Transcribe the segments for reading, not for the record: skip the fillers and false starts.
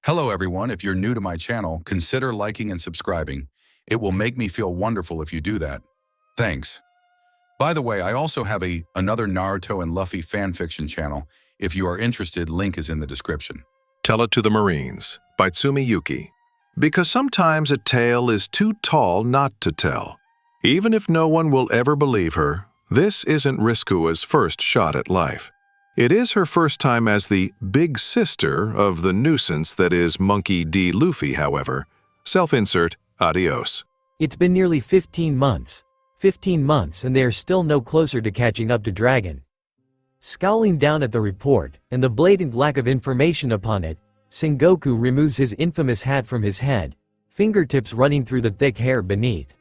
Hello everyone, if you're new to my channel, consider liking and subscribing. It will make me feel wonderful if you do that. Thanks. By the way, I also have another Naruto and Luffy fanfiction channel. If you are interested, link is in the description. Tell It to the Marines by Tsume Yuki. Because sometimes a tale is too tall not to tell. Even if no one will ever believe her, this isn't Riskua's first shot at life. It is her first time as the big sister of the nuisance that is Monkey D. Luffy, however. Self-insert, adios. It's been nearly 15 months. 15 months and they are still no closer to catching up to Dragon. Scowling down at the report, and the blatant lack of information upon it, Sengoku removes his infamous hat from his head, fingertips running through the thick hair beneath.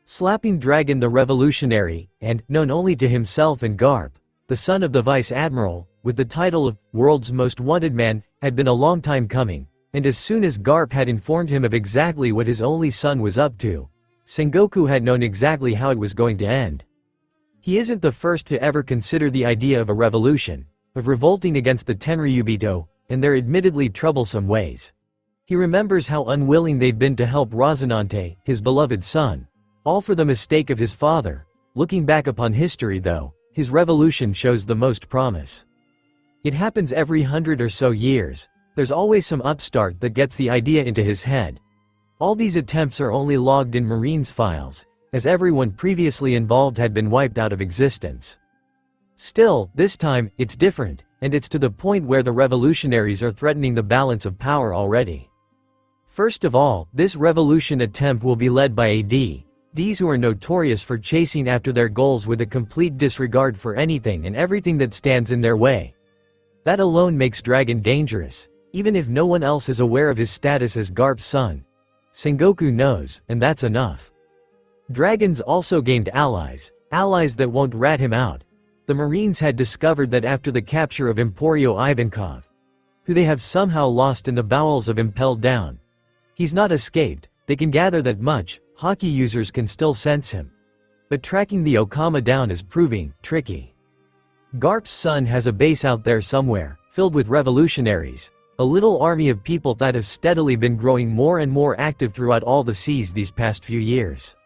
Slapping Dragon the Revolutionary, and, known only to himself and Garp, the son of the Vice Admiral, with the title of World's Most Wanted Man, had been a long time coming, and as soon as Garp had informed him of exactly what his only son was up to, Sengoku had known exactly how it was going to end. He isn't the first to ever consider the idea of a revolution, of revolting against the Tenryubito, in their admittedly troublesome ways. He remembers how unwilling they'd been to help Rosinante, his beloved son, all for the mistake of his father. Looking back upon history though, his revolution shows the most promise. It happens every 100 or so years. There's always some upstart that gets the idea into his head. All these attempts are only logged in Marines files, as everyone previously involved had been wiped out of existence. Still, this time, it's different, and it's to the point where the revolutionaries are threatening the balance of power already. First of all, this revolution attempt will be led by ADs who are notorious for chasing after their goals with a complete disregard for anything and everything that stands in their way. That alone makes Dragon dangerous, even if no one else is aware of his status as Garp's son. Sengoku knows, and that's enough. Dragon's also gained allies that won't rat him out. The Marines had discovered that after the capture of Emporio Ivankov, who they have somehow lost in the bowels of Impelled Down, he's not escaped. They can gather that much. Hockey users can still sense him. But tracking the Okama down is proving tricky. Garp's son has a base out there somewhere, filled with revolutionaries, a little army of people that have steadily been growing more and more active throughout all the seas these past few years.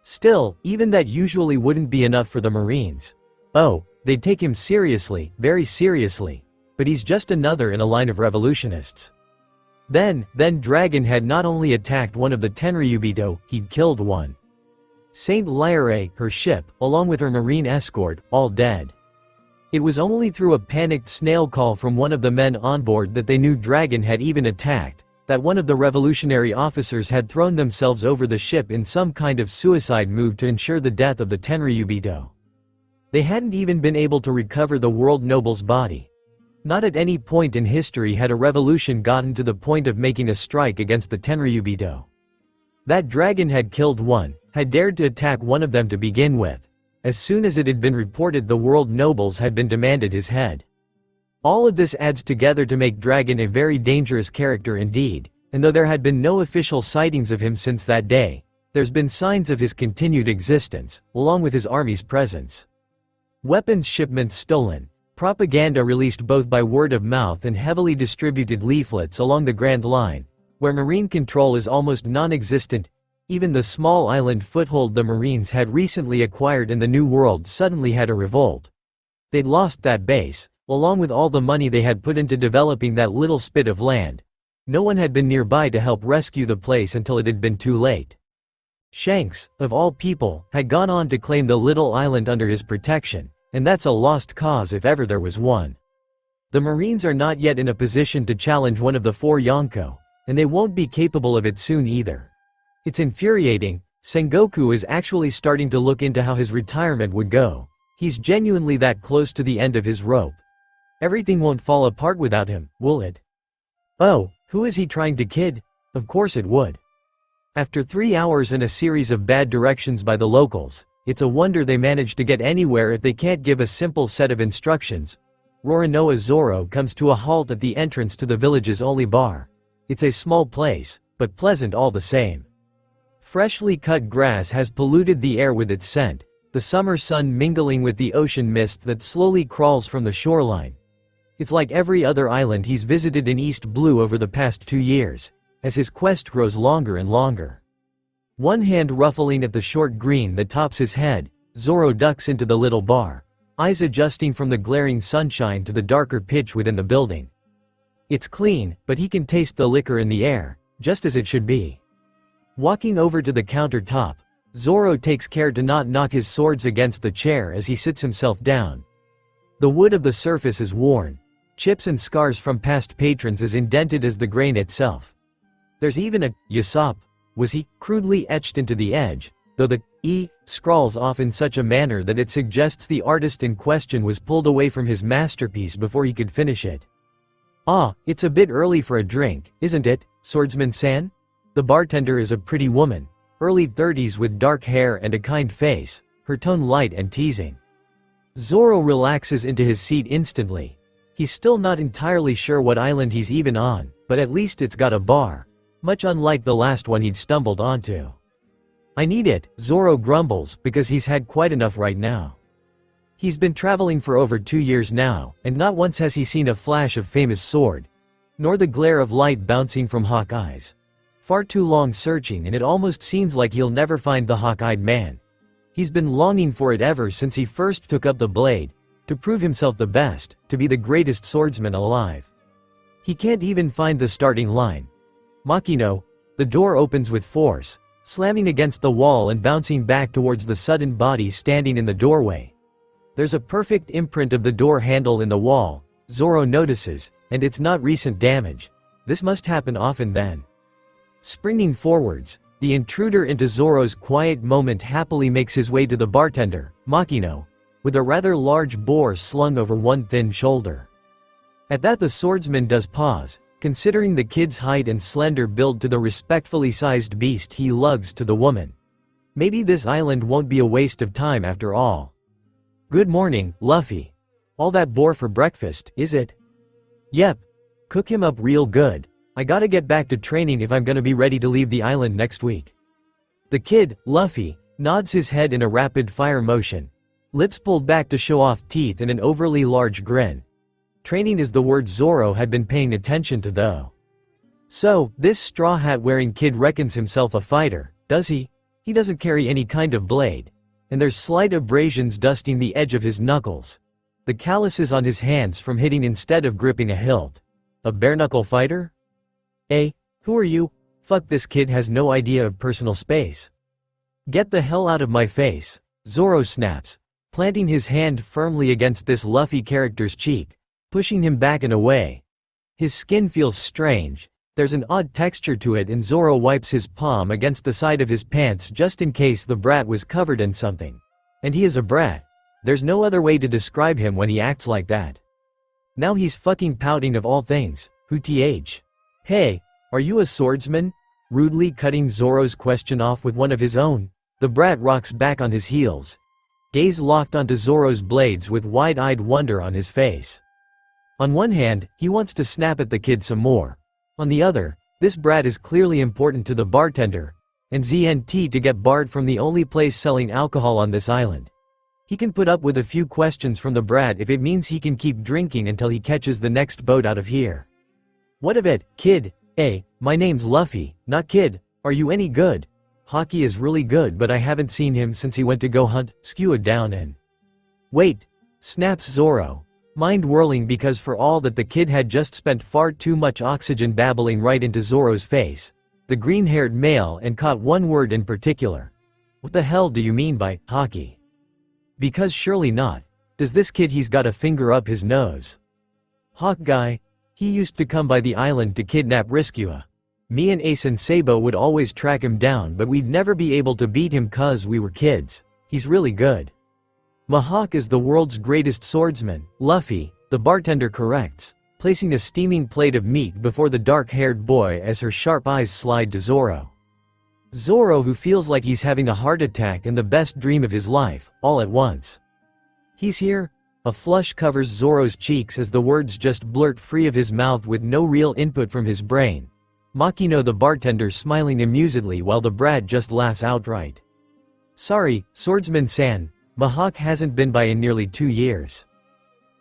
Still, even that usually wouldn't be enough for the Marines. Oh, they'd take him seriously, very seriously. But he's just another in a line of revolutionists. Then Dragon had not only attacked one of the Tenryubito, he'd killed one. Saint Lyrae, her ship, along with her marine escort, all dead. It was only through a panicked snail call from one of the men on board that they knew Dragon had even attacked, that one of the revolutionary officers had thrown themselves over the ship in some kind of suicide move to ensure the death of the Tenryubito. They hadn't even been able to recover the world noble's body. Not at any point in history had a revolution gotten to the point of making a strike against the Tenryubito. That Dragon had killed one, had dared to attack one of them to begin with. As soon as it had been reported the world nobles had been demanded his head. All of this adds together to make Dragon a very dangerous character indeed, and though there had been no official sightings of him since that day, there's been signs of his continued existence, along with his army's presence. Weapons shipments stolen. Propaganda released both by word of mouth and heavily distributed leaflets along the Grand Line, where Marine control is almost non-existent. Even the small island foothold the Marines had recently acquired in the New World suddenly had a revolt. They'd lost that base, along with all the money they had put into developing that little spit of land. No one had been nearby to help rescue the place until it had been too late. Shanks, of all people, had gone on to claim the little island under his protection. And that's a lost cause if ever there was one. The Marines are not yet in a position to challenge one of the four Yonko, and they won't be capable of it soon either. It's infuriating. Sengoku is actually starting to look into how his retirement would go. He's genuinely that close to the end of his rope. Everything won't fall apart without him, will it? Oh, who is he trying to kid? Of course it would. After 3 hours and a series of bad directions by the locals, it's a wonder they manage to get anywhere if they can't give a simple set of instructions. Rorinoa Zoro comes to a halt at the entrance to the village's only bar. It's a small place, but pleasant all the same. Freshly cut grass has polluted the air with its scent, the summer sun mingling with the ocean mist that slowly crawls from the shoreline. It's like every other island he's visited in East Blue over the past 2 years, as his quest grows longer and longer. One hand ruffling at the short green that tops his head, Zoro ducks into the little bar, eyes adjusting from the glaring sunshine to the darker pitch within the building. It's clean, but he can taste the liquor in the air, just as it should be. Walking over to the countertop, Zoro takes care to not knock his swords against the chair as he sits himself down. The wood of the surface is worn, chips and scars from past patrons as indented as the grain itself. There's even a "Yasop, was he" crudely etched into the edge, though the "E" scrawls off in such a manner that it suggests the artist in question was pulled away from his masterpiece before he could finish it. "Ah, it's a bit early for a drink, isn't it, swordsman-san?" The bartender is a pretty woman, early 30s with dark hair and a kind face, her tone light and teasing. Zoro relaxes into his seat instantly. He's still not entirely sure what island he's even on, but at least it's got a bar, much unlike the last one he'd stumbled onto. "I need it," Zoro grumbles, because he's had quite enough right now. He's been traveling for over 2 years now, and not once has he seen a flash of famous sword, nor the glare of light bouncing from Hawkeye's. Far too long searching, and it almost seems like he'll never find the hawk-eyed man. He's been longing for it ever since he first took up the blade, to prove himself the best, to be the greatest swordsman alive. He can't even find the starting line. Makino. The door opens with force, slamming against the wall and bouncing back towards the sudden body standing in the doorway. There's a perfect imprint of the door handle in the wall, Zoro notices, and it's not recent damage. This must happen often then. Springing forwards, the intruder into Zoro's quiet moment happily makes his way to the bartender, Makino, with a rather large boar slung over one thin shoulder. At that the swordsman does pause, considering the kid's height and slender build to the respectfully sized beast he lugs to the woman. Maybe this island won't be a waste of time after all. "Good morning, Luffy. All that boar for breakfast, is it?" "Yep. Cook him up real good. I gotta get back to training if I'm gonna be ready to leave the island next week." The kid, Luffy, nods his head in a rapid-fire motion, lips pulled back to show off teeth and an overly large grin. Training is the word Zoro had been paying attention to though. So, this straw hat-wearing kid reckons himself a fighter, does he? He doesn't carry any kind of blade. And there's slight abrasions dusting the edge of his knuckles. The calluses on his hands from hitting instead of gripping a hilt. A bare-knuckle fighter? "Hey, who are you? Fuck, this kid has no idea of personal space." "Get the hell out of my face," Zoro snaps, planting his hand firmly against this Luffy character's cheek, pushing him back and away. His skin feels strange, there's an odd texture to it, and Zoro wipes his palm against the side of his pants just in case the brat was covered in something. And he is a brat. There's no other way to describe him when he acts like that. Now he's fucking pouting of all things, who th? "Hey, are you a swordsman?" Rudely cutting Zoro's question off with one of his own, the brat rocks back on his heels, gaze locked onto Zoro's blades with wide-eyed wonder on his face. On one hand, he wants to snap at the kid some more. On the other, this brat is clearly important to the bartender, and ZNT to get barred from the only place selling alcohol on this island. He can put up with a few questions from the brat if it means he can keep drinking until he catches the next boat out of here. "What of it, kid? Hey, my name's Luffy, not kid. Are you any good? Hockey is really good, but I haven't seen him since he went to go hunt Skua down in." "Wait," snaps Zoro, mind whirling because for all that the kid had just spent far too much oxygen babbling right into Zoro's face, the green-haired male, and caught one word in particular. "What the hell do you mean by hockey?" Because surely not. Does this kid he's got a finger up his nose? "Hawk guy. He used to come by the island to kidnap Riskua. Me and Ace and Sabo would always track him down, but we'd never be able to beat him cause we were kids. He's really good." "Mihawk is the world's greatest swordsman, Luffy," the bartender corrects, placing a steaming plate of meat before the dark-haired boy as her sharp eyes slide to Zoro. Zoro, who feels like he's having a heart attack and the best dream of his life, all at once. "He's here?" A flush covers Zoro's cheeks as the words just blurt free of his mouth with no real input from his brain. Makino, the bartender, smiling amusedly while the brat just laughs outright. "Sorry, swordsman-san. Mihawk hasn't been by in nearly 2 years."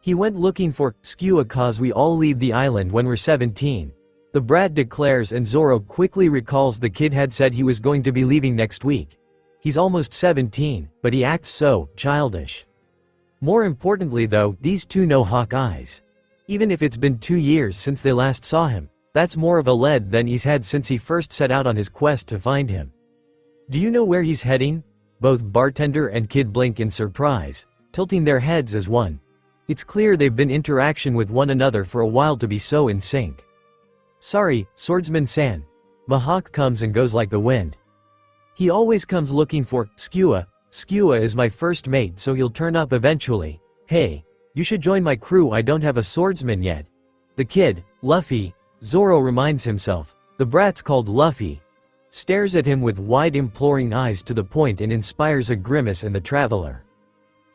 He went looking for Skua cause we all leave the island when we're 17. The brat declares and Zoro quickly recalls the kid had said he was going to be leaving next week. He's almost 17, but he acts so childish. More importantly though, these two know Hawkeye's. Even if it's been 2 years since they last saw him, that's more of a lead than he's had since he first set out on his quest to find him. Do you know where he's heading? Both bartender and kid blink in surprise, tilting their heads as one. It's clear they've been interaction with one another for a while to be so in sync. Sorry, swordsman-san. Mihawk comes and goes like the wind. He always comes looking for Skua. Skua is my first mate, so he'll turn up eventually. Hey, you should join my crew, I don't have a swordsman yet. The kid, Luffy, Zoro reminds himself, the brat's called Luffy, stares at him with wide imploring eyes to the point and inspires a grimace in the traveler.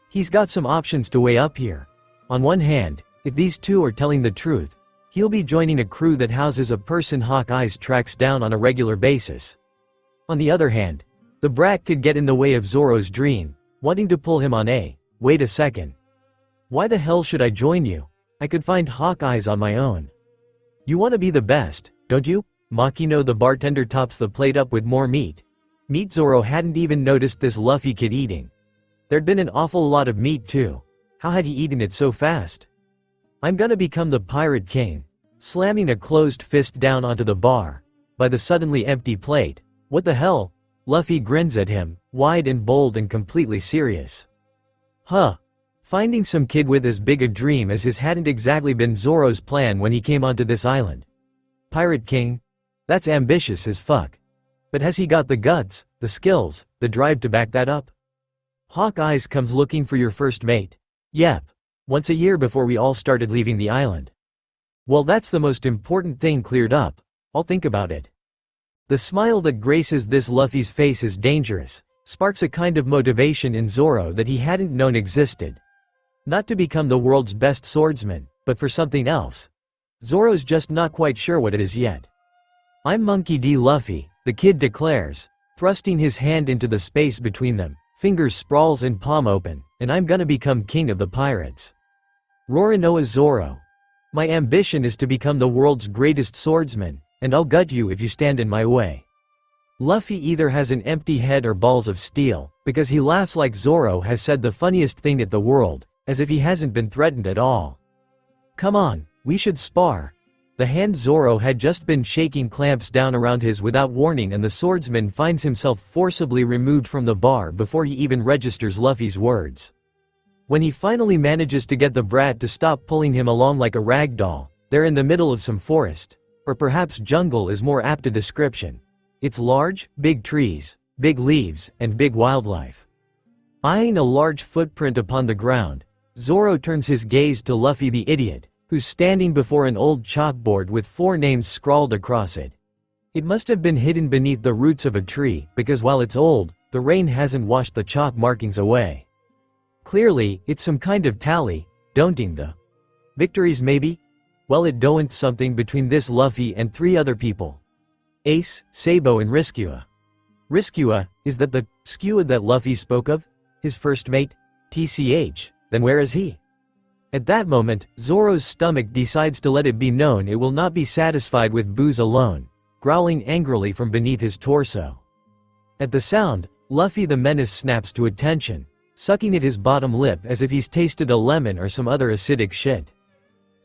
He's got some options to weigh up here. On one hand, if these two are telling the truth, he'll be joining a crew that houses a person Hawkeye's tracks down on a regular basis. On the other hand, the brat could get in the way of Zoro's dream, wanting to pull him on a, wait a second. Why the hell should I join you? I could find Hawkeye's on my own. You want to be the best, don't you? Makino the bartender tops the plate up with more meat. Zoro hadn't even noticed this Luffy kid eating. There'd been an awful lot of meat too. How had he eaten it so fast? I'm gonna become the Pirate King. Slamming a closed fist down onto the bar. By the suddenly empty plate. What the hell? Luffy grins at him, wide and bold and completely serious. Huh. Finding some kid with as big a dream as his hadn't exactly been Zoro's plan when he came onto this island. Pirate King? That's ambitious as fuck. But has he got the guts, the skills, the drive to back that up? Hawkeye's comes looking for your first mate. Yep. Once a year before we all started leaving the island. Well, that's the most important thing cleared up. I'll think about it. The smile that graces this Luffy's face is dangerous, sparks a kind of motivation in Zoro that he hadn't known existed. Not to become the world's best swordsman, but for something else. Zoro's just not quite sure what it is yet. I'm Monkey D. Luffy, the kid declares, thrusting his hand into the space between them, fingers sprawls and palm open, and I'm gonna become king of the pirates. Rorinoa Zoro. My ambition is to become the world's greatest swordsman, and I'll gut you if you stand in my way. Luffy either has an empty head or balls of steel, because he laughs like Zoro has said the funniest thing at the world, as if he hasn't been threatened at all. Come on, we should spar. The hand Zoro had just been shaking clamps down around his without warning, and the swordsman finds himself forcibly removed from the bar before he even registers Luffy's words. When he finally manages to get the brat to stop pulling him along like a rag doll, they're in the middle of some forest. Or perhaps jungle is more apt a description. It's large, big trees, big leaves, and big wildlife. Eyeing a large footprint upon the ground, Zoro turns his gaze to Luffy the idiot, who's standing before an old chalkboard with 4 names scrawled across it. It must have been hidden beneath the roots of a tree, because while it's old, the rain hasn't washed the chalk markings away. Clearly, it's some kind of tally, don't the victories maybe? Well, it don't something between this Luffy and 3 other people. Ace, Sabo and Riskua. Riskua, is that the Skua that Luffy spoke of? His first mate? TCH, then where is he? At that moment, Zoro's stomach decides to let it be known it will not be satisfied with booze alone, growling angrily from beneath his torso. At the sound, Luffy the Menace snaps to attention, sucking at his bottom lip as if he's tasted a lemon or some other acidic shit.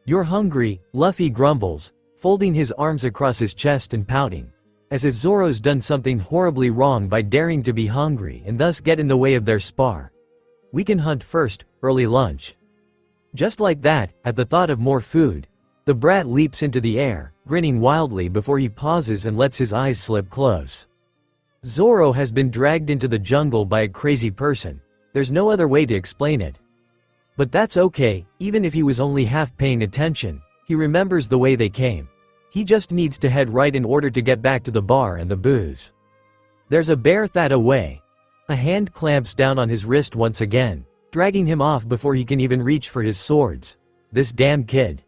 You're hungry, Luffy grumbles, folding his arms across his chest and pouting, as if Zoro's done something horribly wrong by daring to be hungry and thus get in the way of their spar. We can hunt first, early lunch. Just like that, at the thought of more food, the brat leaps into the air, grinning wildly before he pauses and lets his eyes slip close. Zoro has been dragged into the jungle by a crazy person. There's no other way to explain it. But that's okay, even if he was only half paying attention, he remembers the way they came. He just needs to head right in order to get back to the bar and the booze. There's a bear that away. A hand clamps down on his wrist once again, dragging him off before he can even reach for his swords. This damn kid.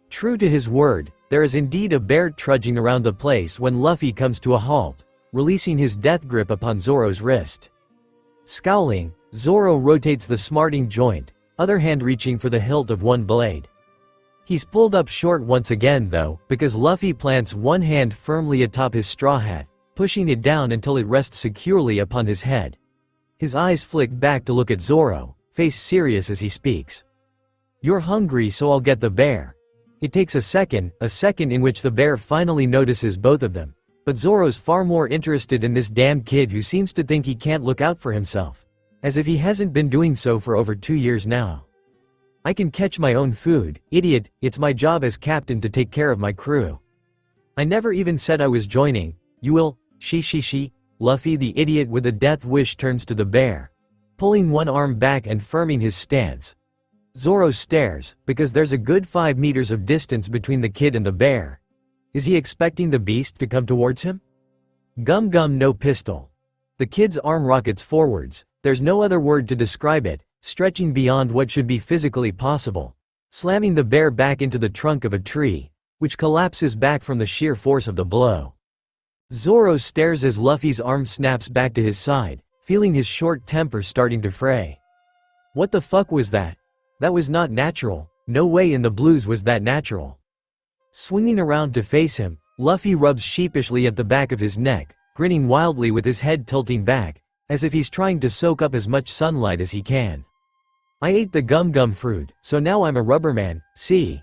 True to his word, there is indeed a bear trudging around the place when Luffy comes to a halt, releasing his death grip upon Zoro's wrist. Scowling, Zoro rotates the smarting joint, other hand reaching for the hilt of one blade. He's pulled up short once again though, because Luffy plants one hand firmly atop his straw hat, pushing it down until it rests securely upon his head. His eyes flick back to look at Zoro, face serious as he speaks. "You're hungry, so I'll get the bear." It takes a second in which the bear finally notices both of them. But Zoro's far more interested in this damn kid who seems to think he can't look out for himself. As if he hasn't been doing so for over 2 years now. "I can catch my own food, idiot, it's my job as captain to take care of my crew. I never even said I was joining, you will, she. Luffy the idiot with a death wish turns to the bear, pulling one arm back and firming his stance. Zoro stares, because there's a good 5 meters of distance between the kid and the bear. Is he expecting the beast to come towards him? Gum no pistol. The kid's arm rockets forwards, there's no other word to describe it, stretching beyond what should be physically possible, slamming the bear back into the trunk of a tree, which collapses back from the sheer force of the blow. Zoro stares as Luffy's arm snaps back to his side, feeling his short temper starting to fray. What the fuck was that? That was not natural, no way in the blues was that natural. Swinging around to face him, Luffy rubs sheepishly at the back of his neck, grinning wildly with his head tilting back, as if he's trying to soak up as much sunlight as he can. I ate the gum fruit, so now I'm a rubberman, see?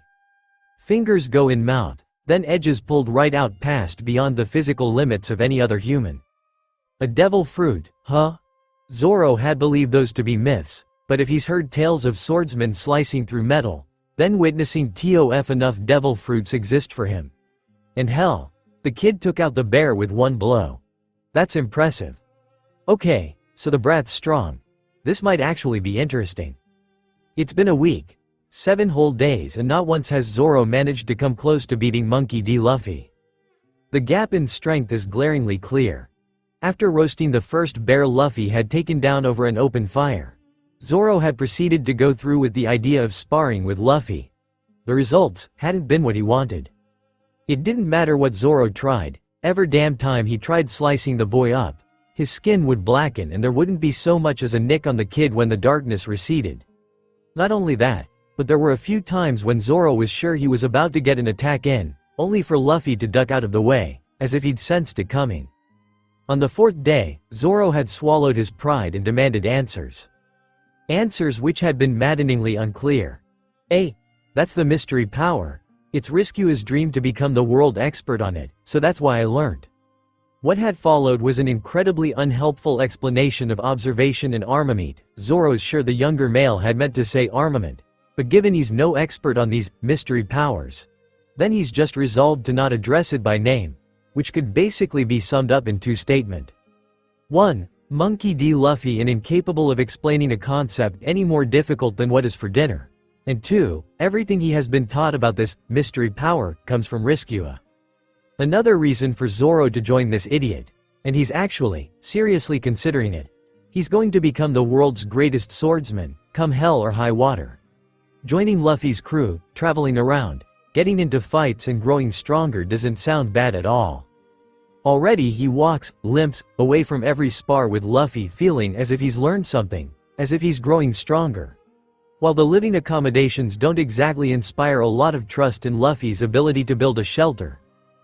Fingers go in mouth, then edges pulled right out past beyond the physical limits of any other human. A devil fruit, huh? Zoro had believed those to be myths, but if he's heard tales of swordsmen slicing through metal, then witnessing TOF enough devil fruits exist for him. And hell, the kid took out the bear with one blow. That's impressive. Okay, so the brat's strong. This might actually be interesting. It's been a week. 7 whole days and not once has Zoro managed to come close to beating Monkey D. Luffy. The gap in strength is glaringly clear. After roasting the first bear Luffy had taken down over an open fire, Zoro had proceeded to go through with the idea of sparring with Luffy. The results hadn't been what he wanted. It didn't matter what Zoro tried, every damn time he tried slicing the boy up, his skin would blacken and there wouldn't be so much as a nick on the kid when the darkness receded. Not only that, but there were a few times when Zoro was sure he was about to get an attack in, only for Luffy to duck out of the way, as if he'd sensed it coming. On the 4th day, Zoro had swallowed his pride and demanded answers. Answers which had been maddeningly unclear. That's the mystery power. It's Riskua's dream to become the world expert on it, so that's why I learned. What had followed was an incredibly unhelpful explanation of observation and armament. Zoro's sure the younger male had meant to say armament, but given he's no expert on these mystery powers, then he's just resolved to not address it by name, which could basically be summed up in 2 statements. 1. Monkey D. Luffy and incapable of explaining a concept any more difficult than what is for dinner. And 2. Everything he has been taught about this mystery power comes from Riskua. Another reason for Zoro to join this idiot, and he's actually, seriously considering it. He's going to become the world's greatest swordsman, come hell or high water. Joining Luffy's crew, traveling around, getting into fights and growing stronger doesn't sound bad at all. Already he walks, limps, away from every spar with Luffy feeling as if he's learned something, as if he's growing stronger. While the living accommodations don't exactly inspire a lot of trust in Luffy's ability to build a shelter,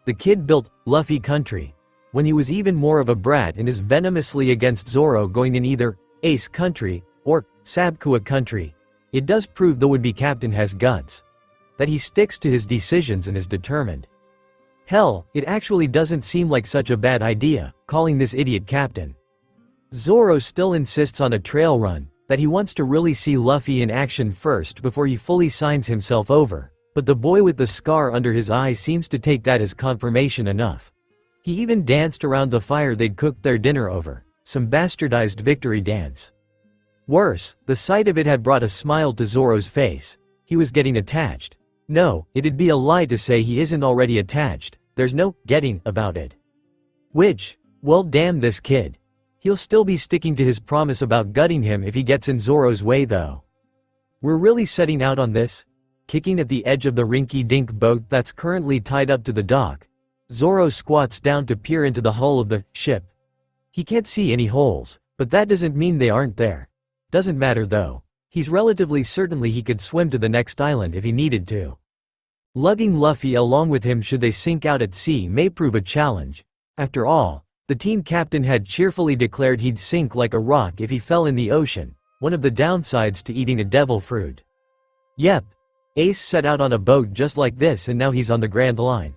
the kid built Luffy Country when he was even more of a brat and is venomously against Zoro going in either Ace Country or Sabkua Country. It does prove the would-be captain has guts. That he sticks to his decisions and is determined. Hell, it actually doesn't seem like such a bad idea, calling this idiot captain. Zoro still insists on a trail run, that he wants to really see Luffy in action first before he fully signs himself over, but the boy with the scar under his eye seems to take that as confirmation enough. He even danced around the fire they'd cooked their dinner over, some bastardized victory dance. Worse, the sight of it had brought a smile to Zoro's face. He was getting attached. No, it'd be a lie to say he isn't already attached, there's no getting about it. Which, well damn this kid. He'll still be sticking to his promise about gutting him if he gets in Zoro's way though. We're really setting out on this? Kicking at the edge of the rinky-dink boat that's currently tied up to the dock, Zoro squats down to peer into the hull of the ship. He can't see any holes, but that doesn't mean they aren't there. Doesn't matter though. He's relatively certainly he could swim to the next island if he needed to. Lugging Luffy along with him should they sink out at sea may prove a challenge. After all, the team captain had cheerfully declared he'd sink like a rock if he fell in the ocean, one of the downsides to eating a devil fruit. Yep, Ace set out on a boat just like this and now he's on the Grand Line.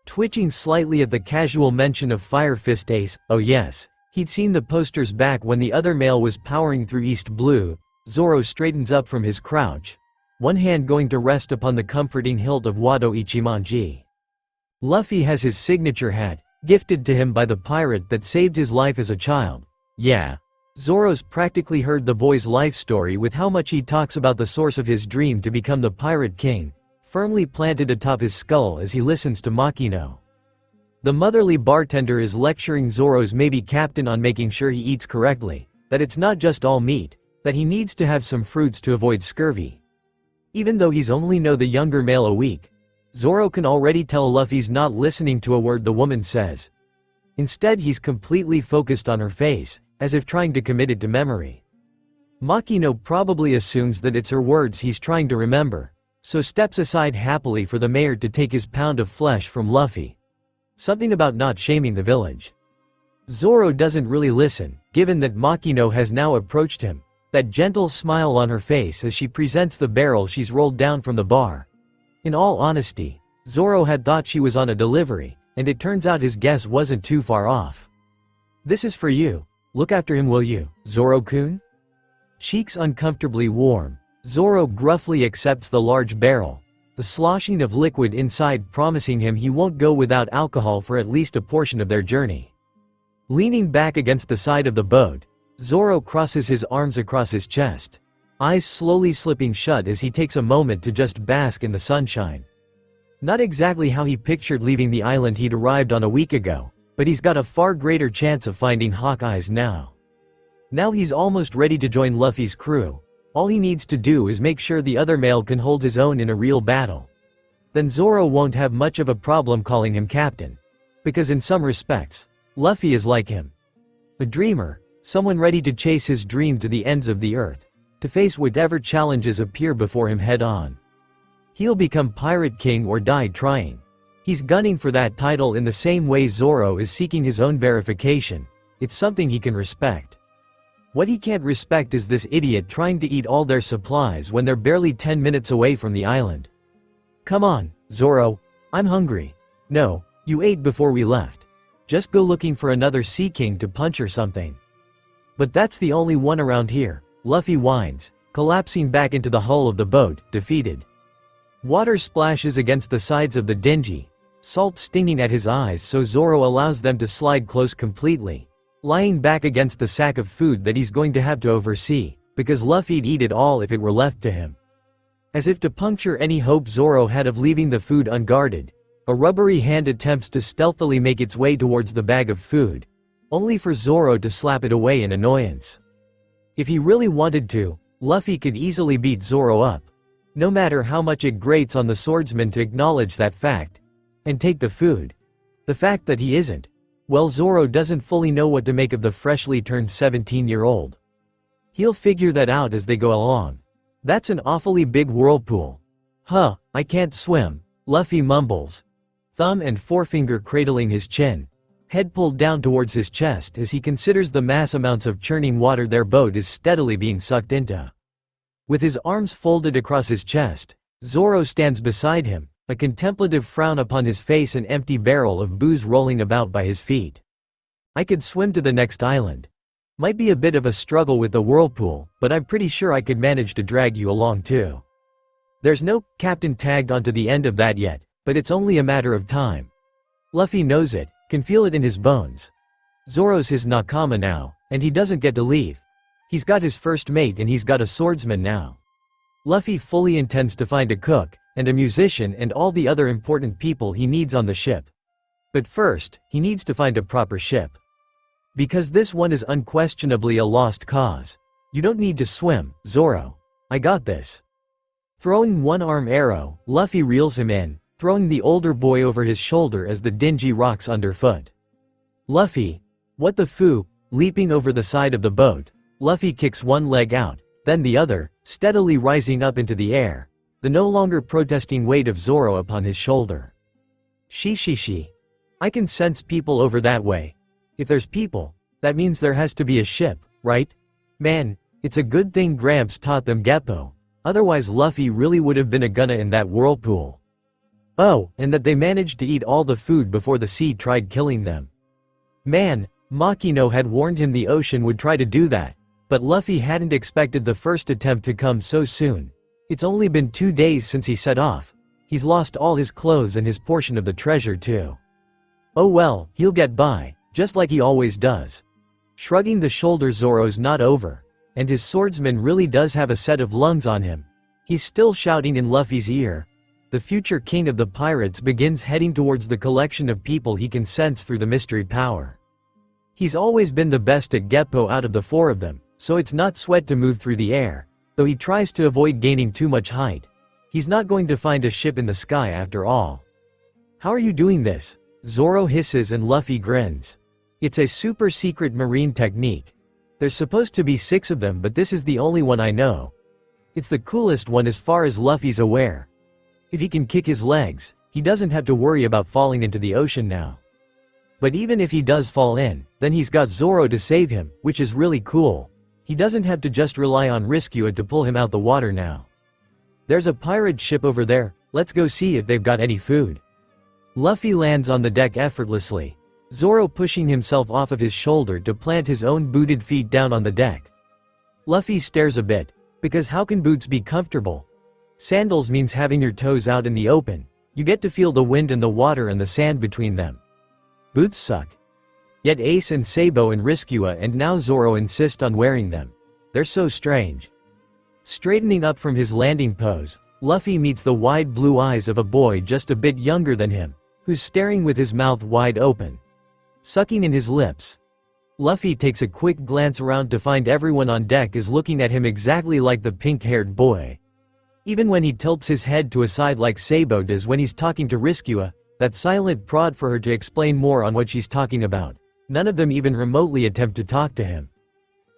Twitching slightly at the casual mention of Fire Fist Ace, oh yes, he'd seen the posters back when the other male was powering through East Blue. Zoro straightens up from his crouch, one hand going to rest upon the comforting hilt of Wado Ichimonji. Luffy has his signature hat, gifted to him by the pirate that saved his life as a child. Yeah, Zoro's practically heard the boy's life story with how much he talks about the source of his dream to become the Pirate King, firmly planted atop his skull as he listens to Makino. The motherly bartender is lecturing Zoro's maybe captain on making sure he eats correctly, that it's not just all meat, that he needs to have some fruits to avoid scurvy. Even though he's only known the younger male a week, Zoro can already tell Luffy's not listening to a word the woman says. Instead he's completely focused on her face, as if trying to commit it to memory. Makino probably assumes that it's her words he's trying to remember, so steps aside happily for the mayor to take his pound of flesh from Luffy. Something about not shaming the village. Zoro doesn't really listen, given that Makino has now approached him, that gentle smile on her face as she presents the barrel she's rolled down from the bar. In all honesty, Zoro had thought she was on a delivery, and it turns out his guess wasn't too far off. This is for you, look after him will you, Zoro-kun? Cheeks uncomfortably warm, Zoro gruffly accepts the large barrel, the sloshing of liquid inside promising him he won't go without alcohol for at least a portion of their journey. Leaning back against the side of the boat, Zoro crosses his arms across his chest, eyes slowly slipping shut as he takes a moment to just bask in the sunshine. Not exactly how he pictured leaving the island he'd arrived on a week ago, but he's got a far greater chance of finding Hawkeyes now. Now he's almost ready to join Luffy's crew. All he needs to do is make sure the other male can hold his own in a real battle. Then Zoro won't have much of a problem calling him captain. Because in some respects, Luffy is like him. A dreamer, someone ready to chase his dream to the ends of the earth, to face whatever challenges appear before him head on. He'll become Pirate King or die trying. He's gunning for that title in the same way Zoro is seeking his own verification. It's something he can respect. What he can't respect is this idiot trying to eat all their supplies when they're barely 10 minutes away from the island. Come on, Zoro, I'm hungry. No, you ate before we left. Just go looking for another Sea King to punch or something. But that's the only one around here, Luffy whines, collapsing back into the hull of the boat, defeated. Water splashes against the sides of the dinghy, salt stinging at his eyes so Zoro allows them to slide close completely, lying back against the sack of food that he's going to have to oversee, because Luffy'd eat it all if it were left to him. As if to puncture any hope Zoro had of leaving the food unguarded, a rubbery hand attempts to stealthily make its way towards the bag of food, only for Zoro to slap it away in annoyance. If he really wanted to, Luffy could easily beat Zoro up, no matter how much it grates on the swordsman to acknowledge that fact, and take the food. The fact that he isn't, well, Zoro doesn't fully know what to make of the freshly turned 17-year-old. He'll figure that out as they go along. That's an awfully big whirlpool. Huh, I can't swim, Luffy mumbles, thumb and forefinger cradling his chin, head pulled down towards his chest as he considers the mass amounts of churning water their boat is steadily being sucked into. With his arms folded across his chest, Zoro stands beside him, a contemplative frown upon his face, an empty barrel of booze rolling about by his feet. I could swim to the next island. Might be a bit of a struggle with the whirlpool, but I'm pretty sure I could manage to drag you along too. There's no captain tagged onto the end of that yet, but it's only a matter of time. Luffy knows it, can feel it in his bones. Zoro's his nakama now, and he doesn't get to leave. He's got his first mate and he's got a swordsman now. Luffy fully intends to find a cook, and a musician and all the other important people he needs on the ship. But first, he needs to find a proper ship. Because this one is unquestionably a lost cause. You don't need to swim, Zoro. I got this. Throwing one arm arrow, Luffy reels him in, throwing the older boy over his shoulder as the dingy rocks underfoot. Luffy, what the foo, leaping over the side of the boat, Luffy kicks one leg out, then the other, steadily rising up into the air, the no longer protesting weight of Zoro upon his shoulder. She. I can sense people over that way. If there's people, that means there has to be a ship, right? Man, it's a good thing Gramps taught them Geppo, otherwise Luffy really would have been a gunna in that whirlpool. Oh, and that they managed to eat all the food before the sea tried killing them. Man, Makino had warned him the ocean would try to do that, but Luffy hadn't expected the first attempt to come so soon. It's only been 2 days since he set off. He's lost all his clothes and his portion of the treasure too. Oh well, he'll get by, just like he always does. Shrugging the shoulders, Zoro's not over, and his swordsman really does have a set of lungs on him. He's still shouting in Luffy's ear. The future king of the pirates begins heading towards the collection of people he can sense through the mystery power. He's always been the best at Geppo out of the 4 of them, so it's not sweat to move through the air, though he tries to avoid gaining too much height. He's not going to find a ship in the sky after all. How are you doing this? Zoro hisses and Luffy grins. It's a super secret marine technique. There's supposed to be 6 of them, but this is the only one I know. It's the coolest one as far as Luffy's aware. If he can kick his legs, he doesn't have to worry about falling into the ocean now. But even if he does fall in, then he's got Zoro to save him, which is really cool. He doesn't have to just rely on Riskua to pull him out the water now. There's a pirate ship over there, let's go see if they've got any food. Luffy lands on the deck effortlessly, Zoro pushing himself off of his shoulder to plant his own booted feet down on the deck. Luffy stares a bit, because how can boots be comfortable? Sandals means having your toes out in the open, you get to feel the wind and the water and the sand between them. Boots suck. Yet Ace and Sabo and Riskua and now Zoro insist on wearing them. They're so strange. Straightening up from his landing pose, Luffy meets the wide blue eyes of a boy just a bit younger than him, who's staring with his mouth wide open, sucking in his lips. Luffy takes a quick glance around to find everyone on deck is looking at him exactly like the pink-haired boy. Even when he tilts his head to a side like Sabo does when he's talking to Riskua, that silent prod for her to explain more on what she's talking about. None of them even remotely attempt to talk to him.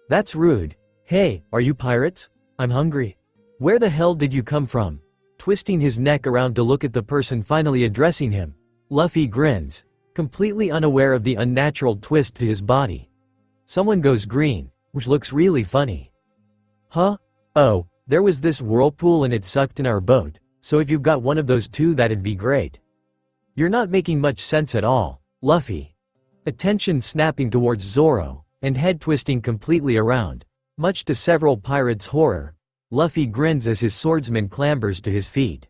That's rude. Hey, are you pirates? I'm hungry. Where the hell did you come from? Twisting his neck around to look at the person finally addressing him, Luffy grins, completely unaware of the unnatural twist to his body. Someone goes green, which looks really funny. Huh? Oh, there was this whirlpool and it sucked in our boat, so if you've got one of those too that'd be great. You're not making much sense at all, Luffy. Attention snapping towards Zoro, and head twisting completely around, much to several pirates' horror. Luffy grins as his swordsman clambers to his feet.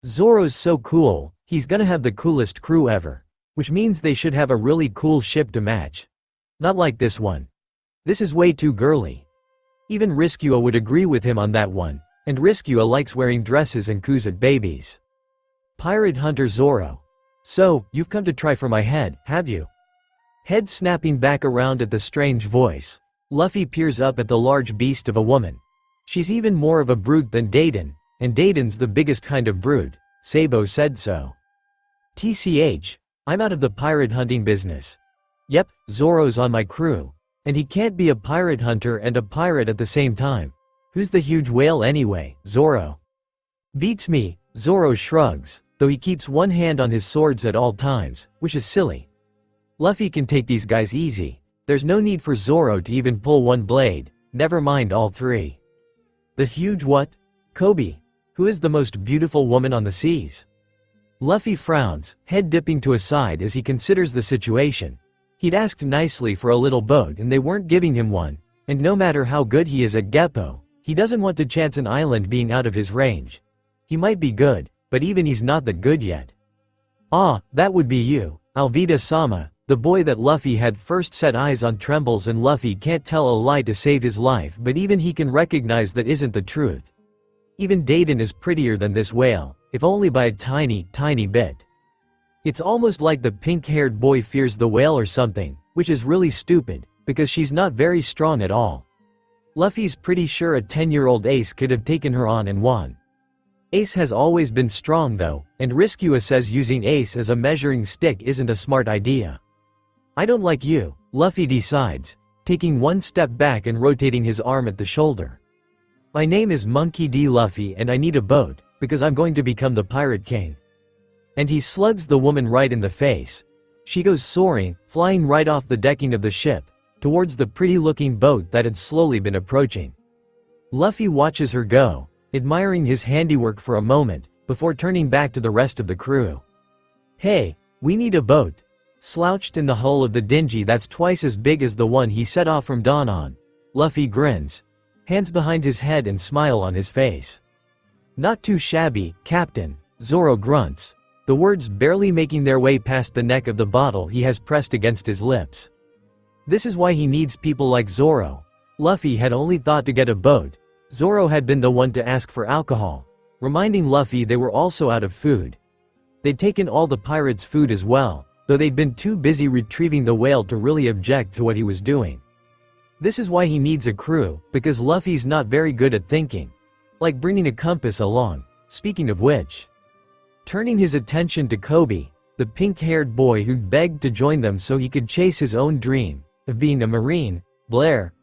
Zoro's so cool, he's gonna have the coolest crew ever, which means they should have a really cool ship to match. Not like this one. This is way too girly. Even Riskua would agree with him on that one, and Riskua likes wearing dresses and coos at babies. Pirate Hunter Zoro. So, you've come to try for my head, have you? Head snapping back around at the strange voice, Luffy peers up at the large beast of a woman. She's even more of a brute than Dayton, and Dayton's the biggest kind of brute, Sabo said so. TCH, I'm out of the pirate hunting business. Yep, Zoro's on my crew. And he can't be a pirate hunter and a pirate at the same time. Who's the huge whale anyway, Zoro? Beats me, Zoro shrugs, though he keeps one hand on his swords at all times, which is silly. Luffy can take these guys easy. There's no need for Zoro to even pull one blade, never mind all 3. The huge what? Kobe. Who is the most beautiful woman on the seas? Luffy frowns, head dipping to a side as he considers the situation. He'd asked nicely for a little boat and they weren't giving him one, and no matter how good he is at Geppo, he doesn't want to chance an island being out of his range. He might be good, but even he's not that good yet. Ah, that would be you, Alvida-sama, the boy that Luffy had first set eyes on trembles, and Luffy can't tell a lie to save his life, but even he can recognize that isn't the truth. Even Dayton is prettier than this whale, if only by a tiny, tiny bit. It's almost like the pink-haired boy fears the whale or something, which is really stupid, because she's not very strong at all. Luffy's pretty sure a 10-year-old Ace could have taken her on and won. Ace has always been strong though, and Riskua says using Ace as a measuring stick isn't a smart idea. I don't like you, Luffy decides, taking one step back and rotating his arm at the shoulder. My name is Monkey D. Luffy and I need a boat, because I'm going to become the Pirate King. And he slugs the woman right in the face. She goes soaring, flying right off the decking of the ship, towards the pretty-looking boat that had slowly been approaching. Luffy watches her go, admiring his handiwork for a moment, before turning back to the rest of the crew. Hey, we need a boat. Slouched in the hull of the dingy that's twice as big as the one he set off from dawn on, Luffy grins, hands behind his head and smile on his face. Not too shabby, Captain, Zoro grunts, the words barely making their way past the neck of the bottle he has pressed against his lips. This is why he needs people like Zoro. Luffy had only thought to get a boat. Zoro had been the one to ask for alcohol, reminding Luffy they were also out of food. They'd taken all the pirates' food as well, though they'd been too busy retrieving the whale to really object to what he was doing. This is why he needs a crew, because Luffy's not very good at thinking. Like bringing a compass along, speaking of which. Turning his attention to Kobe, the pink-haired boy who'd begged to join them so he could chase his own dream of being a Marine, Blair.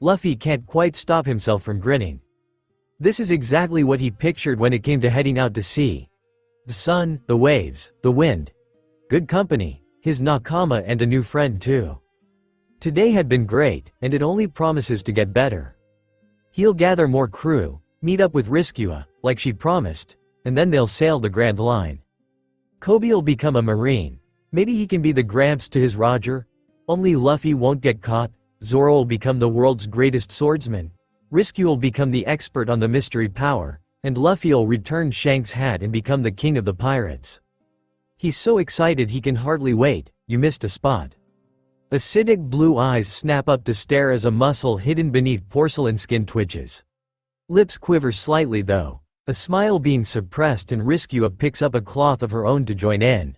Luffy can't quite stop himself from grinning. This is exactly what he pictured when it came to heading out to sea. The sun, the waves, the wind. Good company, his nakama and a new friend too. Today had been great, and it only promises to get better. He'll gather more crew, meet up with Riskua, like she promised, and then they'll sail the Grand Line. Kobe'll become a Marine. Maybe he can be the Gramps to his Roger. Only Luffy won't get caught. Zoro'll become the world's greatest swordsman. Riskua'll become the expert on the mystery power, and Luffy'll return Shanks' hat and become the king of the pirates. He's so excited he can hardly wait. You missed a spot. Acidic blue eyes snap up to stare as a muscle hidden beneath porcelain skin twitches. Lips quiver slightly though, a smile being suppressed, and Riskua picks up a cloth of her own to join in.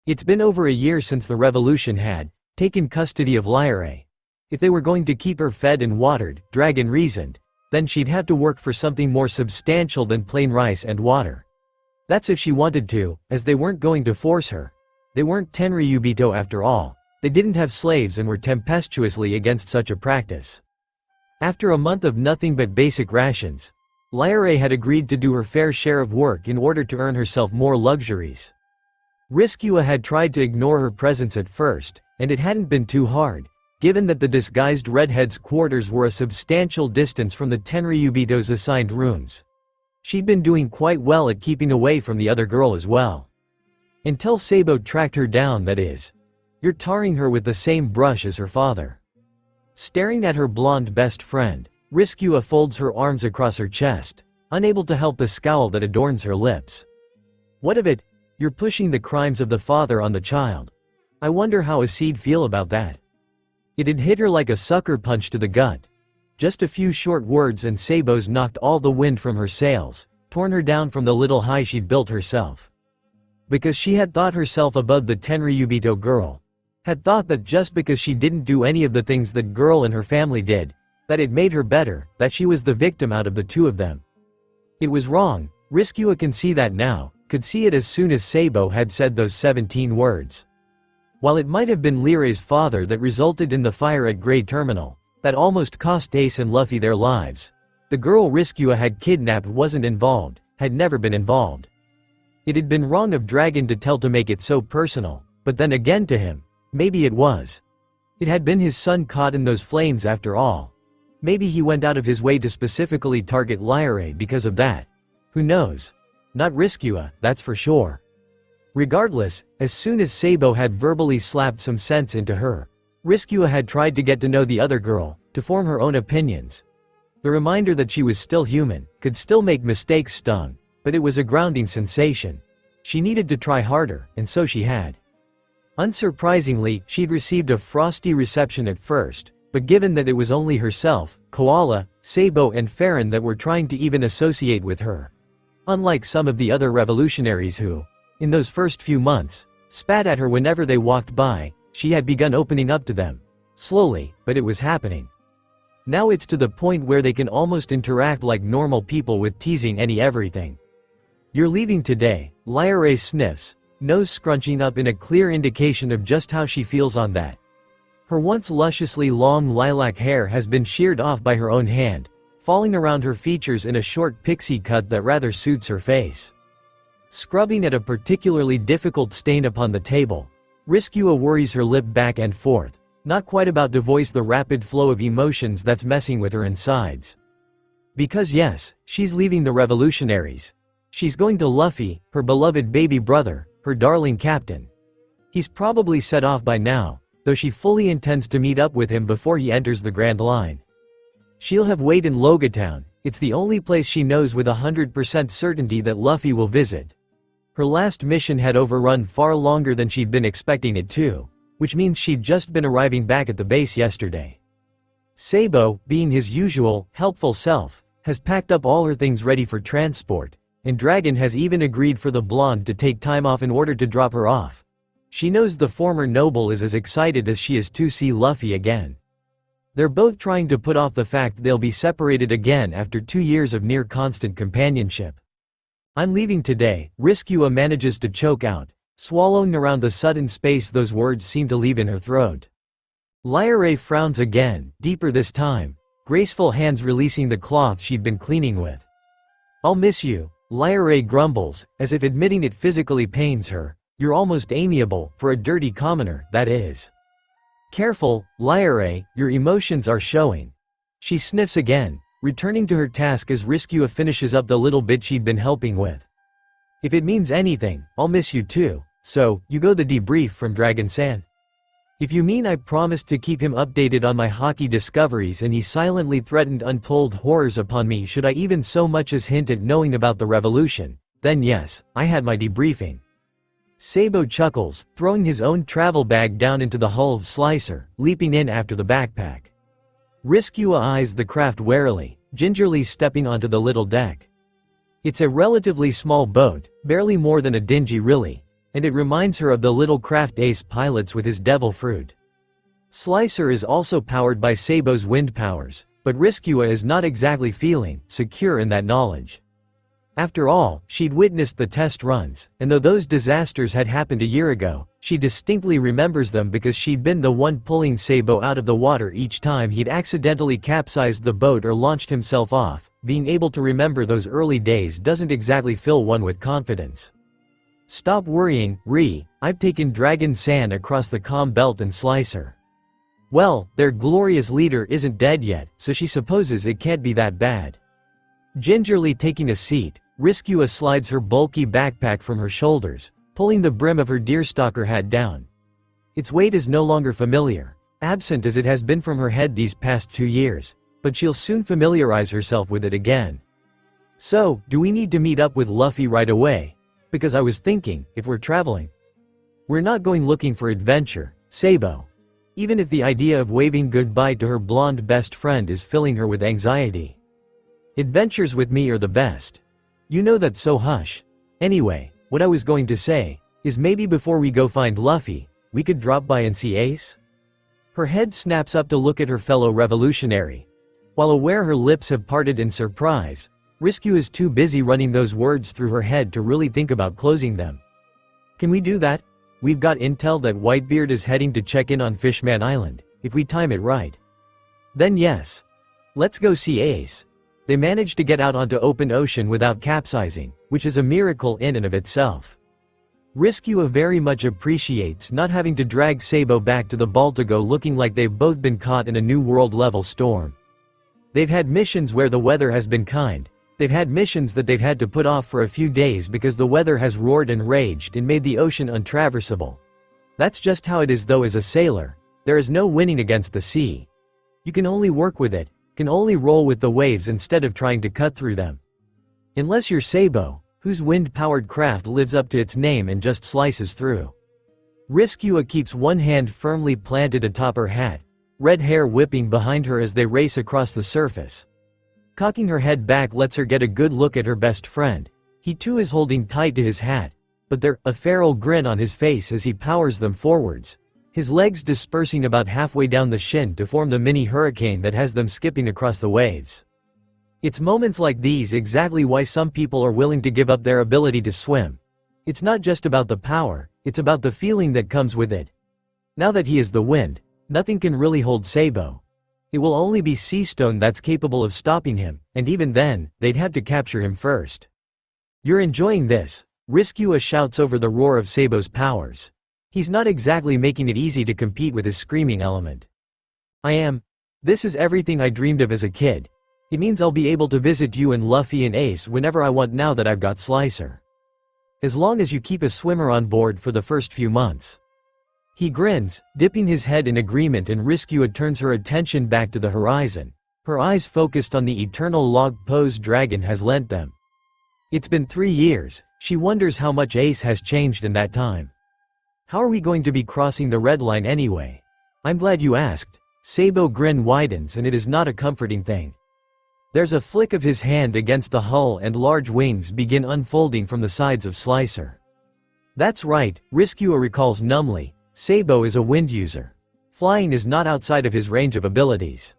It's been over a year since the revolution had taken custody of Lyre. If they were going to keep her fed and watered, Dragon reasoned, then she'd have to work for something more substantial than plain rice and water. That's if she wanted to, as they weren't going to force her. They weren't Tenryubito after all. They didn't have slaves and were tempestuously against such a practice. After a month of nothing but basic rations, Lyre had agreed to do her fair share of work in order to earn herself more luxuries. Riskua had tried to ignore her presence at first, and it hadn't been too hard, given that the disguised redhead's quarters were a substantial distance from the Tenryubito's assigned rooms. She'd been doing quite well at keeping away from the other girl as well. Until Sabo tracked her down, that is. You're tarring her with the same brush as her father. Staring at her blonde best friend, Riskua folds her arms across her chest, unable to help the scowl that adorns her lips. What of it? You're pushing the crimes of the father on the child. I wonder how Acide'd feel about that. It had hit her like a sucker punch to the gut. Just a few short words and Sabo's knocked all the wind from her sails, torn her down from the little high she'd built herself. Because she had thought herself above the Tenryubito girl. Had thought that just because she didn't do any of the things that girl and her family did, that it made her better, that she was the victim out of the two of them. It was wrong. Riskua can see that now, could see it as soon as Sabo had said those 17 words. While it might have been Lyre's father that resulted in the fire at Grey Terminal, that almost cost Ace and Luffy their lives, the girl Riskua had kidnapped wasn't involved, had never been involved. It had been wrong of Dragon to tell to make it so personal, but then again to him, maybe it was. It had been his son caught in those flames after all. Maybe he went out of his way to specifically target Lyre because of that. Who knows? Not Riskua, that's for sure. Regardless, as soon as Sabo had verbally slapped some sense into her, Riskua had tried to get to know the other girl, to form her own opinions. The reminder that she was still human, could still make mistakes stung, but it was a grounding sensation. She needed to try harder, and so she had. Unsurprisingly, she'd received a frosty reception at first, but given that it was only herself, Koala, Sabo and Farron that were trying to even associate with her. Unlike some of the other revolutionaries who, in those first few months, spat at her whenever they walked by, she had begun opening up to them. Slowly, but it was happening. Now it's to the point where they can almost interact like normal people with teasing any everything. You're leaving today, Lyre sniffs, nose scrunching up in a clear indication of just how she feels on that. Her once lusciously long lilac hair has been sheared off by her own hand, falling around her features in a short pixie cut that rather suits her face. Scrubbing at a particularly difficult stain upon the table, Riskua worries her lip back and forth, not quite about to voice the rapid flow of emotions that's messing with her insides. Because yes, she's leaving the revolutionaries. She's going to Luffy, her beloved baby brother, her darling captain. He's probably set off by now, though she fully intends to meet up with him before he enters the Grand Line. She'll have wait in Logia Town. It's the only place she knows with 100% certainty that Luffy will visit. Her last mission had overrun far longer than she'd been expecting it to, which means she'd just been arriving back at the base yesterday. Sabo, being his usual, helpful self, has packed up all her things ready for transport, and Dragon has even agreed for the blonde to take time off in order to drop her off. She knows the former noble is as excited as she is to see Luffy again. They're both trying to put off the fact they'll be separated again after 2 years of near constant companionship. "I'm leaving today," Riskua manages to choke out, swallowing around the sudden space those words seem to leave in her throat. Lyra frowns again, deeper this time, graceful hands releasing the cloth she'd been cleaning with. "I'll miss you," Lyra grumbles, as if admitting it physically pains her. "You're almost amiable, for a dirty commoner, that is." "Careful, Lyra, your emotions are showing." She sniffs again, returning to her task as Riskua finishes up the little bit she'd been helping with. "If it means anything, I'll miss you too. So, you go the debrief from Dragon-san?" "If you mean I promised to keep him updated on my hockey discoveries and he silently threatened untold horrors upon me should I even so much as hint at knowing about the revolution, then yes, I had my debriefing." Sabo chuckles, throwing his own travel bag down into the hull of Slicer, leaping in after the backpack. Riskua eyes the craft warily, gingerly stepping onto the little deck. It's a relatively small boat, barely more than a dinghy really, and it reminds her of the little craft Ace pilots with his devil fruit. Slicer is also powered by Sabo's wind powers, but Riskua is not exactly feeling secure in that knowledge. After all, she'd witnessed the test runs, and though those disasters had happened a year ago, she distinctly remembers them because she'd been the one pulling Sabo out of the water each time he'd accidentally capsized the boat or launched himself off. Being able to remember those early days doesn't exactly fill one with confidence. "Stop worrying, I've taken Dragon-san across the comm belt and Slicer." Well, their glorious leader isn't dead yet, so she supposes it can't be that bad. Gingerly taking a seat, Riskua slides her bulky backpack from her shoulders, pulling the brim of her deerstalker hat down. Its weight is no longer familiar, absent as it has been from her head these past 2 years, but she'll soon familiarize herself with it again. "So, do we need to meet up with Luffy right away? Because I was thinking, if we're traveling, we're not going looking for adventure, Sabo." Even if the idea of waving goodbye to her blonde best friend is filling her with anxiety. "Adventures with me are the best. You know that, so hush. Anyway, what I was going to say, is maybe before we go find Luffy, we could drop by and see Ace?" Her head snaps up to look at her fellow revolutionary. While aware her lips have parted in surprise, Riskua is too busy running those words through her head to really think about closing them. "Can we do that? We've got intel that Whitebeard is heading to check in on Fishman Island, if we time it right." "Then yes. Let's go see Ace." They managed to get out onto open ocean without capsizing, which is a miracle in and of itself. Riskua very much appreciates not having to drag Sabo back to the Baltigo looking like they've both been caught in a new world-level storm. They've had missions where the weather has been kind. They've had missions that they've had to put off for a few days because the weather has roared and raged and made the ocean untraversable. That's just how it is though. As a sailor, there is no winning against the sea. You can only work with it, can only roll with the waves instead of trying to cut through them. Unless you're Sabo, whose wind-powered craft lives up to its name and just slices through. Riskua keeps one hand firmly planted atop her hat, red hair whipping behind her as they race across the surface. Cocking her head back lets her get a good look at her best friend. He too is holding tight to his hat, but there's a feral grin on his face as he powers them forwards, his legs dispersing about halfway down the shin to form the mini hurricane that has them skipping across the waves. It's moments like these exactly why some people are willing to give up their ability to swim. It's not just about the power, it's about the feeling that comes with it. Now that he is the wind, nothing can really hold Sabo. It will only be sea stone that's capable of stopping him, and even then, they'd have to capture him first. You're enjoying this? Riskua shouts over the roar of Sabo's powers. He's not exactly making it easy to compete with his screaming element. I am. This is everything I dreamed of as a kid. It means I'll be able to visit you and Luffy and Ace whenever I want now that I've got Slicer. As long as you keep a swimmer on board for the first few months. He grins, dipping his head in agreement, and Riskua turns her attention back to the horizon, her eyes focused on the eternal log pose dragon has lent them. It's been 3 years, she wonders how much Ace has changed in that time. How are we going to be crossing the red line anyway? I'm glad you asked. Sabo grin widens, and it is not a comforting thing. There's a flick of his hand against the hull and large wings begin unfolding from the sides of Slicer. That's right, Riskua recalls numbly, Sabo is a wind user. Flying is not outside of his range of abilities.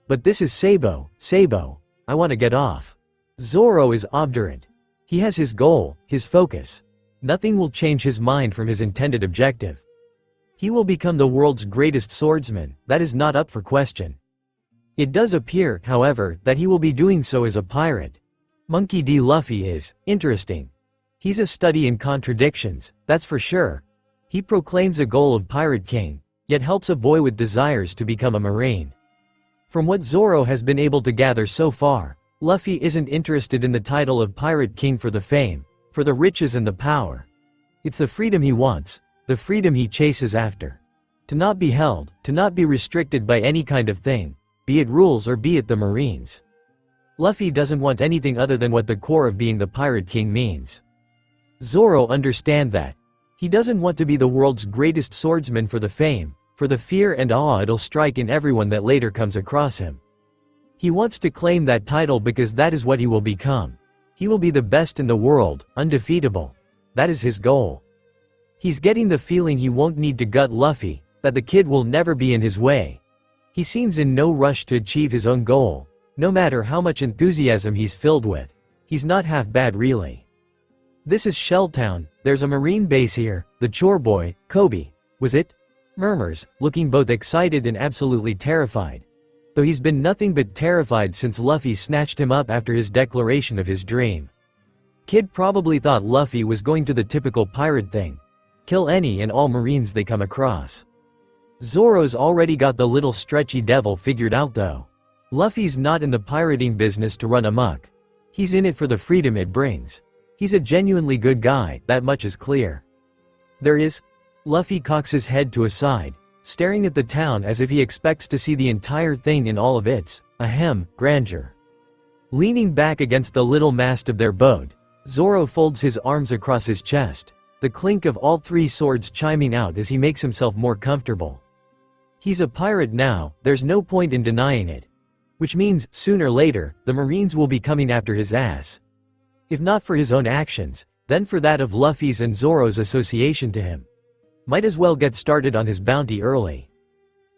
But this is Sabo, I want to get off. Zoro is obdurate. He has his goal, his focus. Nothing will change his mind from his intended objective. He will become the world's greatest swordsman, that is not up for question. It does appear, however, that he will be doing so as a pirate. Monkey D. Luffy is interesting. He's a study in contradictions, that's for sure. He proclaims a goal of Pirate King, yet helps a boy with desires to become a Marine. From what Zoro has been able to gather so far, Luffy isn't interested in the title of Pirate King for the fame, for the riches and the power. It's the freedom he wants, the freedom he chases after. To not be held, to not be restricted by any kind of thing, be it rules or be it the Marines. Luffy doesn't want anything other than what the core of being the Pirate King means. Zoro understands that. He doesn't want to be the world's greatest swordsman for the fame, for the fear and awe it'll strike in everyone that later comes across him. He wants to claim that title because that is what he will become. He will be the best in the world, undefeatable. That is his goal. He's getting the feeling he won't need to gut Luffy, that the kid will never be in his way. He seems in no rush to achieve his own goal, no matter how much enthusiasm he's filled with. He's not half bad really. This is Shelltown, there's a marine base here, the chore boy, Kobe, was it? Murmurs, looking both excited and absolutely terrified. Though he's been nothing but terrified since Luffy snatched him up after his declaration of his dream. Kid probably thought Luffy was going to the typical pirate thing. Kill any and all marines they come across. Zoro's already got the little stretchy devil figured out though. Luffy's not in the pirating business to run amok. He's in it for the freedom it brings. He's a genuinely good guy, that much is clear. There is. Luffy cocks his head to a side, staring at the town as if he expects to see the entire thing in all of its, grandeur. Leaning back against the little mast of their boat, Zoro folds his arms across his chest, the clink of all 3 swords chiming out as he makes himself more comfortable. He's a pirate now, there's no point in denying it. Which means, sooner or later, the Marines will be coming after his ass. If not for his own actions, then for that of Luffy's and Zoro's association to him. Might as well get started on his bounty early.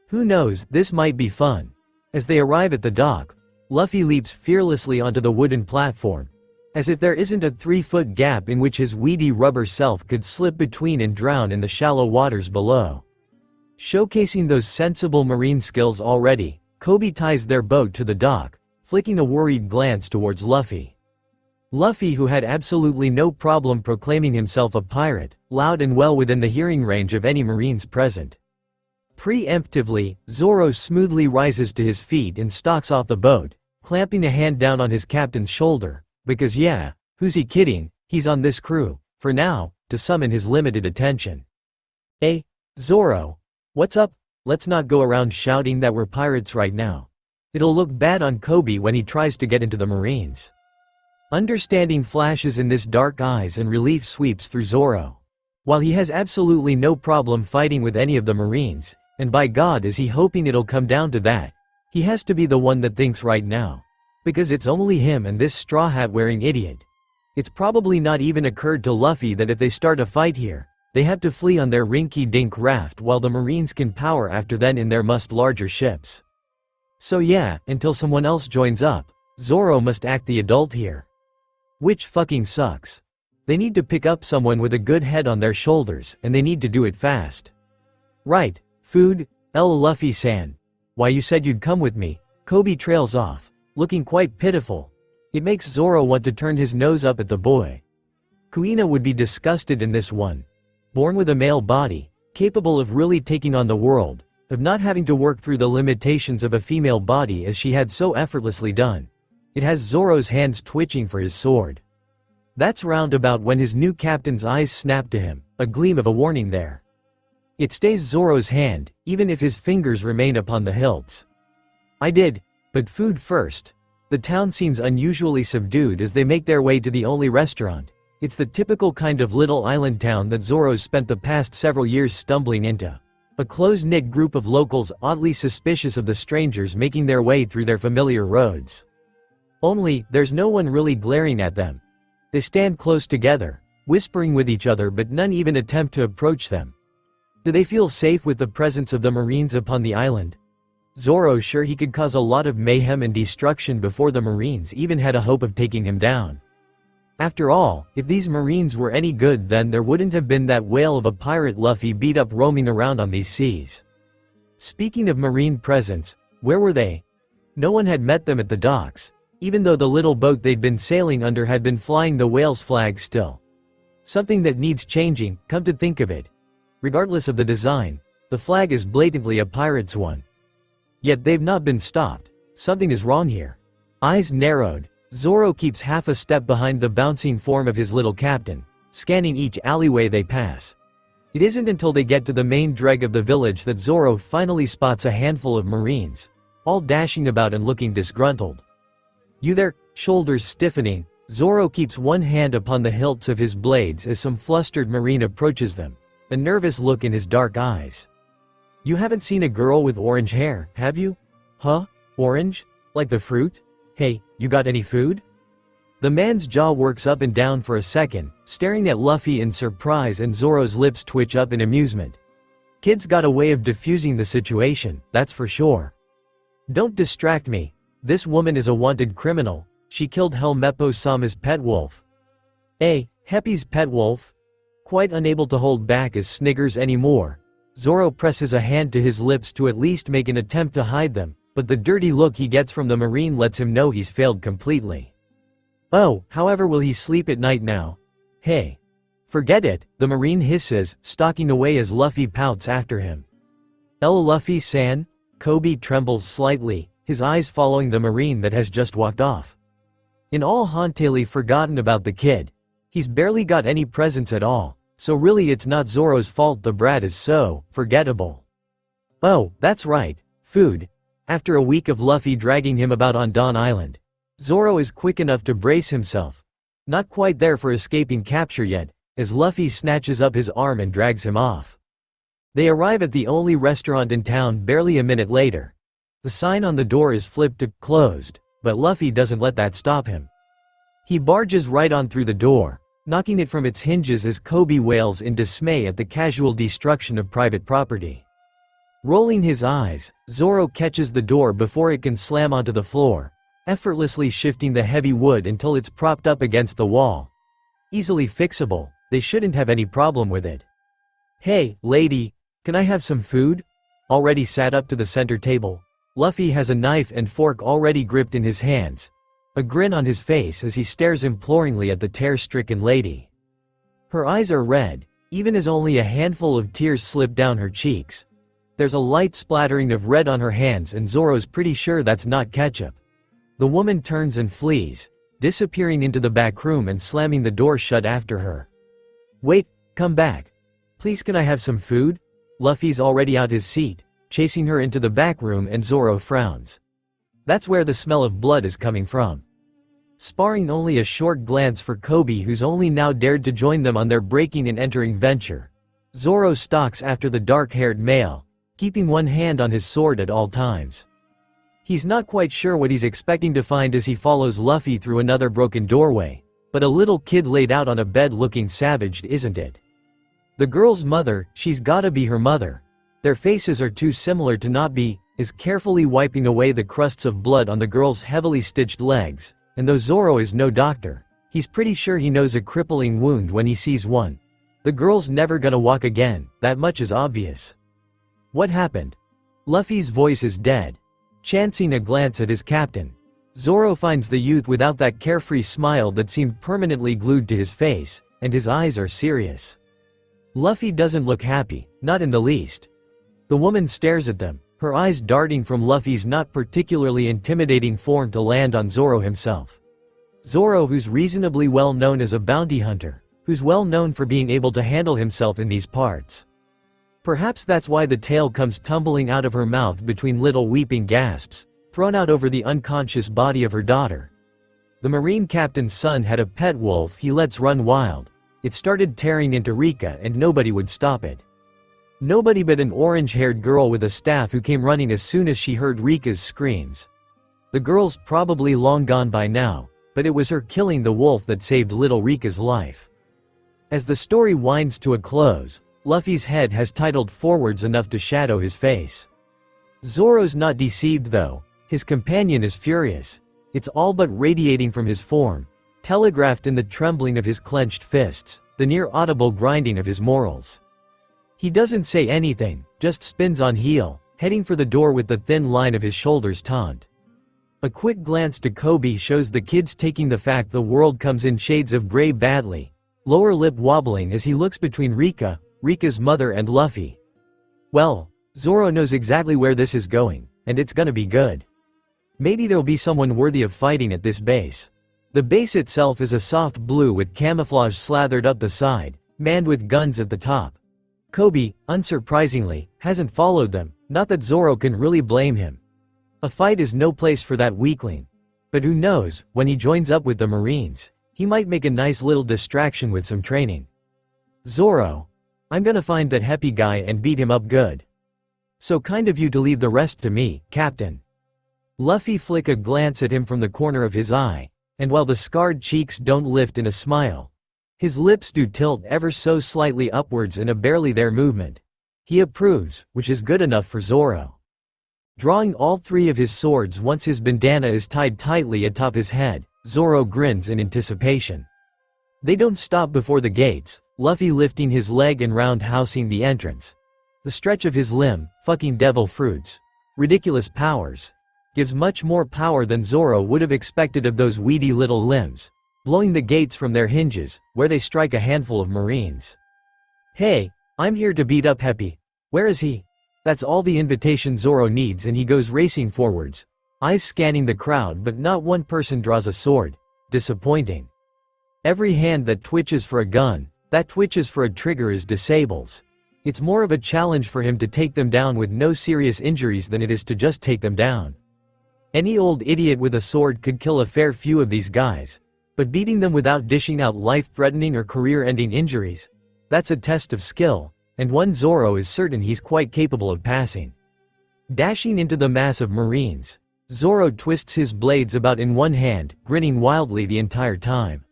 Who knows, this might be fun. As they arrive at the dock, Luffy leaps fearlessly onto the wooden platform, as if there isn't a 3-foot gap in which his weedy rubber self could slip between and drown in the shallow waters below. Showcasing those sensible marine skills already, Kobe ties their boat to the dock, flicking a worried glance towards Luffy. Luffy, who had absolutely no problem proclaiming himself a pirate, loud and well within the hearing range of any Marines present. Preemptively, Zoro smoothly rises to his feet and stalks off the boat, clamping a hand down on his captain's shoulder, because yeah, who's he kidding, he's on this crew, for now, to summon his limited attention. Hey, Zoro. What's up? Let's not go around shouting that we're pirates right now. It'll look bad on Kobe when he tries to get into the Marines. Understanding flashes in this dark eyes and relief sweeps through Zoro. While he has absolutely no problem fighting with any of the Marines, and by God is he hoping it'll come down to that, he has to be the one that thinks right now. Because it's only him and this straw hat wearing idiot. It's probably not even occurred to Luffy that if they start a fight here, they have to flee on their rinky-dink raft while the Marines can power after then in their much larger ships. So yeah, until someone else joins up, Zoro must act the adult here. Which fucking sucks. They need to pick up someone with a good head on their shoulders, and they need to do it fast. Right, food, Luffy-san. Why you said you'd come with me. Kobe trails off, looking quite pitiful. It makes Zoro want to turn his nose up at the boy. Kuina would be disgusted in this one. Born with a male body, capable of really taking on the world, of not having to work through the limitations of a female body as she had so effortlessly done. It has Zoro's hands twitching for his sword. That's roundabout when his new captain's eyes snap to him, a gleam of a warning there. It stays Zoro's hand, even if his fingers remain upon the hilts. I did, but food first. The town seems unusually subdued as they make their way to the only restaurant. It's the typical kind of little island town that Zoro's spent the past several years stumbling into. A close-knit group of locals oddly suspicious of the strangers making their way through their familiar roads. Only, there's no one really glaring at them. They stand close together, whispering with each other, but none even attempt to approach them. Do they feel safe with the presence of the Marines upon the island? Zoro's sure he could cause a lot of mayhem and destruction before the Marines even had a hope of taking him down. After all, if these Marines were any good, then there wouldn't have been that whale of a pirate Luffy beat up roaming around on these seas. Speaking of Marine presence, where were they? No one had met them at the docks, even though the little boat they'd been sailing under had been flying the whale's flag still. Something that needs changing, come to think of it. Regardless of the design, the flag is blatantly a pirate's one. Yet they've not been stopped. Something is wrong here. Eyes narrowed, Zoro keeps half a step behind the bouncing form of his little captain, scanning each alleyway they pass. It isn't until they get to the main dreg of the village that Zoro finally spots a handful of Marines, all dashing about and looking disgruntled. You there? Shoulders stiffening, Zoro keeps one hand upon the hilts of his blades as some flustered Marine approaches them, a nervous look in his dark eyes. You haven't seen a girl with orange hair, have you? Huh? Orange? Like the fruit? Hey, you got any food? The man's jaw works up and down for a second, staring at Luffy in surprise, and Zoro's lips twitch up in amusement. Kid's got a way of diffusing the situation, that's for sure. Don't distract me. This woman is a wanted criminal. She killed Helmeppo-sama's pet wolf. Happy's pet wolf? Quite unable to hold back his sniggers anymore, Zoro presses a hand to his lips to at least make an attempt to hide them, but the dirty look he gets from the Marine lets him know he's failed completely. Oh, however will he sleep at night now? Hey. Forget it, the Marine hisses, stalking away as Luffy pouts after him. Luffy-san? Kobe trembles slightly, his eyes following the Marine that has just walked off. In all hauntily forgotten about the kid. He's barely got any presence at all, so really it's not Zoro's fault the brat is so forgettable. Oh, that's right, food. After a week of Luffy dragging him about on Dawn Island, Zoro is quick enough to brace himself. Not quite there for escaping capture yet, as Luffy snatches up his arm and drags him off. They arrive at the only restaurant in town barely a minute later. The sign on the door is flipped to closed, but Luffy doesn't let that stop him. He barges right on through the door, knocking it from its hinges as Kobe wails in dismay at the casual destruction of private property. Rolling his eyes, Zoro catches the door before it can slam onto the floor, effortlessly shifting the heavy wood until it's propped up against the wall. Easily fixable, they shouldn't have any problem with it. Hey, lady, can I have some food? Already sat up to the center table, Luffy has a knife and fork already gripped in his hands, a grin on his face as he stares imploringly at the tear-stricken lady. Her eyes are red, even as only a handful of tears slip down her cheeks. There's a light splattering of red on her hands, and Zoro's pretty sure that's not ketchup. The woman turns and flees, disappearing into the back room and slamming the door shut after her. Wait, come back. Please, can I have some food? Luffy's already out his seat, chasing her into the back room, and Zoro frowns. That's where the smell of blood is coming from. Sparing only a short glance for Kobe, who's only now dared to join them on their breaking and entering venture, Zoro stalks after the dark-haired male, keeping one hand on his sword at all times. He's not quite sure what he's expecting to find as he follows Luffy through another broken doorway, but a little kid laid out on a bed looking savaged, isn't it? The girl's mother, she's gotta be her mother. Their faces are too similar to not be, is carefully wiping away the crusts of blood on the girl's heavily stitched legs, and though Zoro is no doctor, he's pretty sure he knows a crippling wound when he sees one. The girl's never gonna walk again, that much is obvious. What happened? Luffy's voice is dead. Chancing a glance at his captain, Zoro finds the youth without that carefree smile that seemed permanently glued to his face, and his eyes are serious. Luffy doesn't look happy, not in the least. The woman stares at them, her eyes darting from Luffy's not particularly intimidating form to land on Zoro himself. Zoro, who's reasonably well known as a bounty hunter, who's well known for being able to handle himself in these parts. Perhaps that's why the tale comes tumbling out of her mouth between little weeping gasps, thrown out over the unconscious body of her daughter. The Marine captain's son had a pet wolf he lets run wild. It started tearing into Rika and nobody would stop it. Nobody but an orange-haired girl with a staff who came running as soon as she heard Rika's screams. The girl's probably long gone by now, but it was her killing the wolf that saved little Rika's life. As the story winds to a close, Luffy's head has titled forwards enough to shadow his face. Zoro's not deceived though. His companion is furious. It's all but radiating from his form, telegraphed in the trembling of his clenched fists, the near-audible grinding of his morals. He doesn't say anything, just spins on heel, heading for the door with the thin line of his shoulders taut. A quick glance to Kobe shows the kid's taking the fact the world comes in shades of gray badly, lower lip wobbling as he looks between Rika's mother and Luffy. Well, Zoro knows exactly where this is going, and it's gonna be good. Maybe there'll be someone worthy of fighting at this base. The base itself is a soft blue with camouflage slathered up the side, manned with guns at the top. Kobe, unsurprisingly, hasn't followed them, not that Zoro can really blame him. A fight is no place for that weakling. But who knows, when he joins up with the Marines, he might make a nice little distraction with some training. Zoro, I'm gonna find that Happy guy and beat him up good. So kind of you to leave the rest to me, Captain. Luffy flick a glance at him from the corner of his eye, and while the scarred cheeks don't lift in a smile, his lips do tilt ever so slightly upwards in a barely there movement. He approves, which is good enough for Zoro. Drawing all three of his swords once his bandana is tied tightly atop his head, Zoro grins in anticipation. They don't stop before the gates, Luffy lifting his leg and roundhousing the entrance. The stretch of his limb, fucking devil fruits. Ridiculous powers. Gives much more power than Zoro would have expected of those weedy little limbs, blowing the gates from their hinges, where they strike a handful of Marines. Hey, I'm here to beat up Happy. Where is he? That's all the invitation Zoro needs, and he goes racing forwards, eyes scanning the crowd, but not one person draws a sword. Disappointing. Every hand that twitches for a gun, that twitches for a trigger is disables. It's more of a challenge for him to take them down with no serious injuries than it is to just take them down. Any old idiot with a sword could kill a fair few of these guys, but beating them without dishing out life-threatening or career-ending injuries, that's a test of skill, and one Zoro is certain he's quite capable of passing. Dashing into the mass of Marines, Zoro twists his blades about in one hand, grinning wildly the entire time.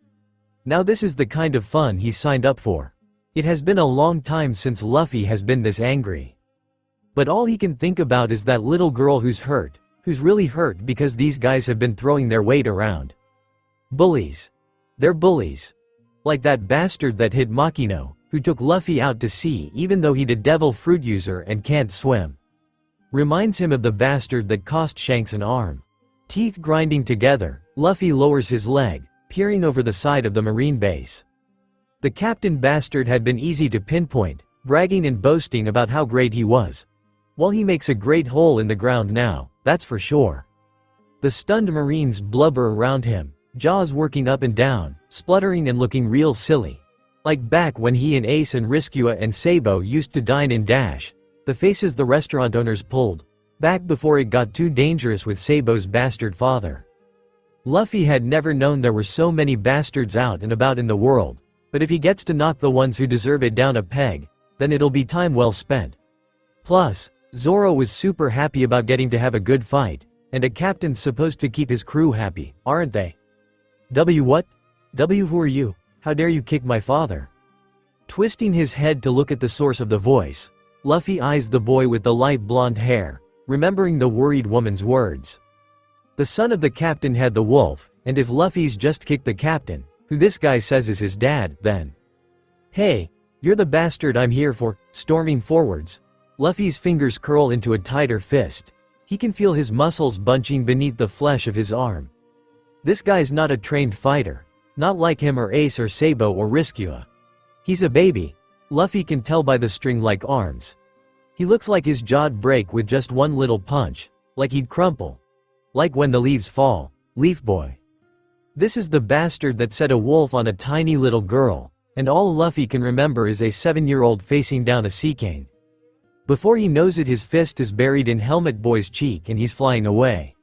Now this is the kind of fun he's signed up for. It has been a long time since Luffy has been this angry. But all he can think about is that little girl who's hurt, who's really hurt because these guys have been throwing their weight around. Bullies. They're bullies. Like that bastard that hit Makino, who took Luffy out to sea even though he's a devil fruit user and can't swim. Reminds him of the bastard that cost Shanks an arm. Teeth grinding together, Luffy lowers his leg, peering over the side of the Marine base. The captain bastard had been easy to pinpoint, bragging and boasting about how great he was. Well, he makes a great hole in the ground now, that's for sure. The stunned Marines blubber around him, jaws working up and down, spluttering and looking real silly. Like back when he and Ace and Riskua and Sabo used to dine in Dash, the faces the restaurant owners pulled, back before it got too dangerous with Sabo's bastard father. Luffy had never known there were so many bastards out and about in the world, but if he gets to knock the ones who deserve it down a peg, then it'll be time well spent. Plus, Zoro was super happy about getting to have a good fight, and a captain's supposed to keep his crew happy, aren't they? What? Who are you? How dare you kick my father? Twisting his head to look at the source of the voice, Luffy eyes the boy with the light blonde hair, remembering the worried woman's words. The son of the captain had the wolf, and if Luffy's just kicked the captain, who this guy says is his dad, then… Hey, you're the bastard I'm here for, storming forwards. Luffy's fingers curl into a tighter fist. He can feel his muscles bunching beneath the flesh of his arm. This guy's not a trained fighter. Not like him or Ace or Sabo or Riskua. He's a baby. Luffy can tell by the string-like arms. He looks like his jaw'd break with just one little punch, like he'd crumple. Like when the leaves fall. Leaf Boy. This is the bastard that set a wolf on a tiny little girl, and all Luffy can remember is a 7-year-old facing down a sea cane. Before he knows it, his fist is buried in Helmet Boy's cheek and he's flying away.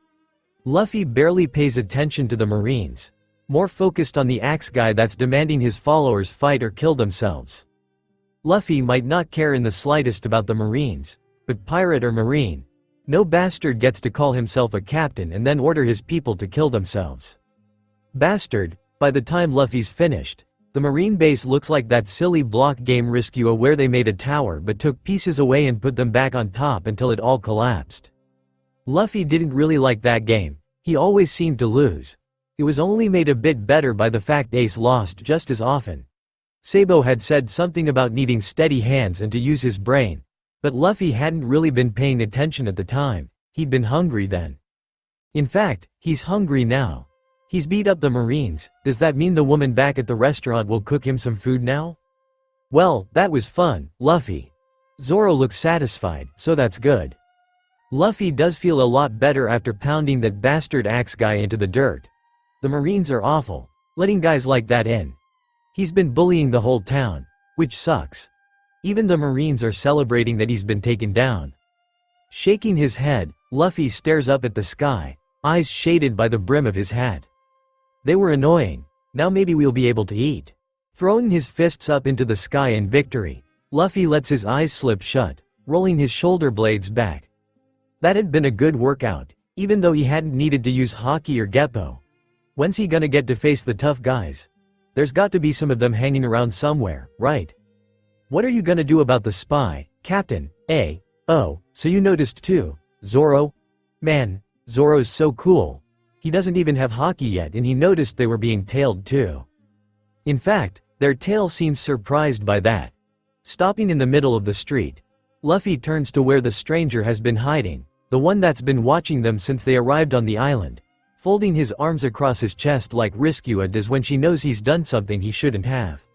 Luffy barely pays attention to the Marines, more focused on the axe guy that's demanding his followers fight or kill themselves. Luffy might not care in the slightest about the Marines, but pirate or Marine, no bastard gets to call himself a captain and then order his people to kill themselves. Bastard. By the time Luffy's finished, the Marine base looks like that silly block game Riskua where they made a tower but took pieces away and put them back on top until it all collapsed. Luffy didn't really like that game. He always seemed to lose. It was only made a bit better by the fact Ace lost just as often. Sabo had said something about needing steady hands and to use his brain, but Luffy hadn't really been paying attention at the time. He'd been hungry then. In fact, he's hungry now. He's beat up the Marines. Does that mean the woman back at the restaurant will cook him some food now? Well, that was fun, Luffy. Zoro looks satisfied, so that's good. Luffy does feel a lot better after pounding that bastard axe guy into the dirt. The Marines are awful, letting guys like that in. He's been bullying the whole town, which sucks. Even the Marines are celebrating that he's been taken down. Shaking his head, Luffy stares up at the sky, eyes shaded by the brim of his hat. They were annoying. Now maybe we'll be able to eat. Throwing his fists up into the sky in victory, Luffy lets his eyes slip shut, rolling his shoulder blades back. That had been a good workout, even though he hadn't needed to use Haki or Geppo. When's he gonna get to face the tough guys? There's got to be some of them hanging around somewhere, right? What are you gonna do about the spy, Captain? Oh, so you noticed too, Zoro? Man, Zoro's so cool. He doesn't even have Haki yet and he noticed they were being tailed too. In fact, their tail seems surprised by that. Stopping in the middle of the street, Luffy turns to where the stranger has been hiding, the one that's been watching them since they arrived on the island, folding his arms across his chest like Riskua does when she knows he's done something he shouldn't have.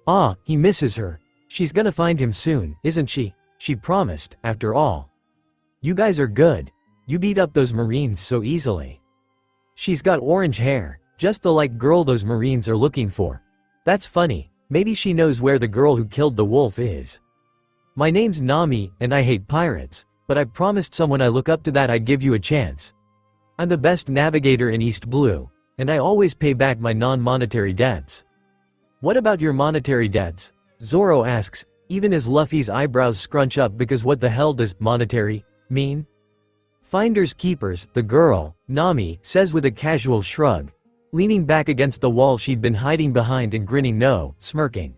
Ah, he misses her. She's gonna find him soon, isn't she? She promised, after all. You guys are good. You beat up those Marines so easily. She's got orange hair, just the like girl those Marines are looking for. That's funny, maybe she knows where the girl who killed the wolf is. My name's Nami, and I hate pirates, but I promised someone I look up to that I'd give you a chance. I'm the best navigator in East Blue, and I always pay back my non-monetary debts. What about your monetary debts? Zoro asks, even as Luffy's eyebrows scrunch up because what the hell does monetary mean? Finders keepers, the girl, Nami, says with a casual shrug, leaning back against the wall she'd been hiding behind and grinning no, smirking.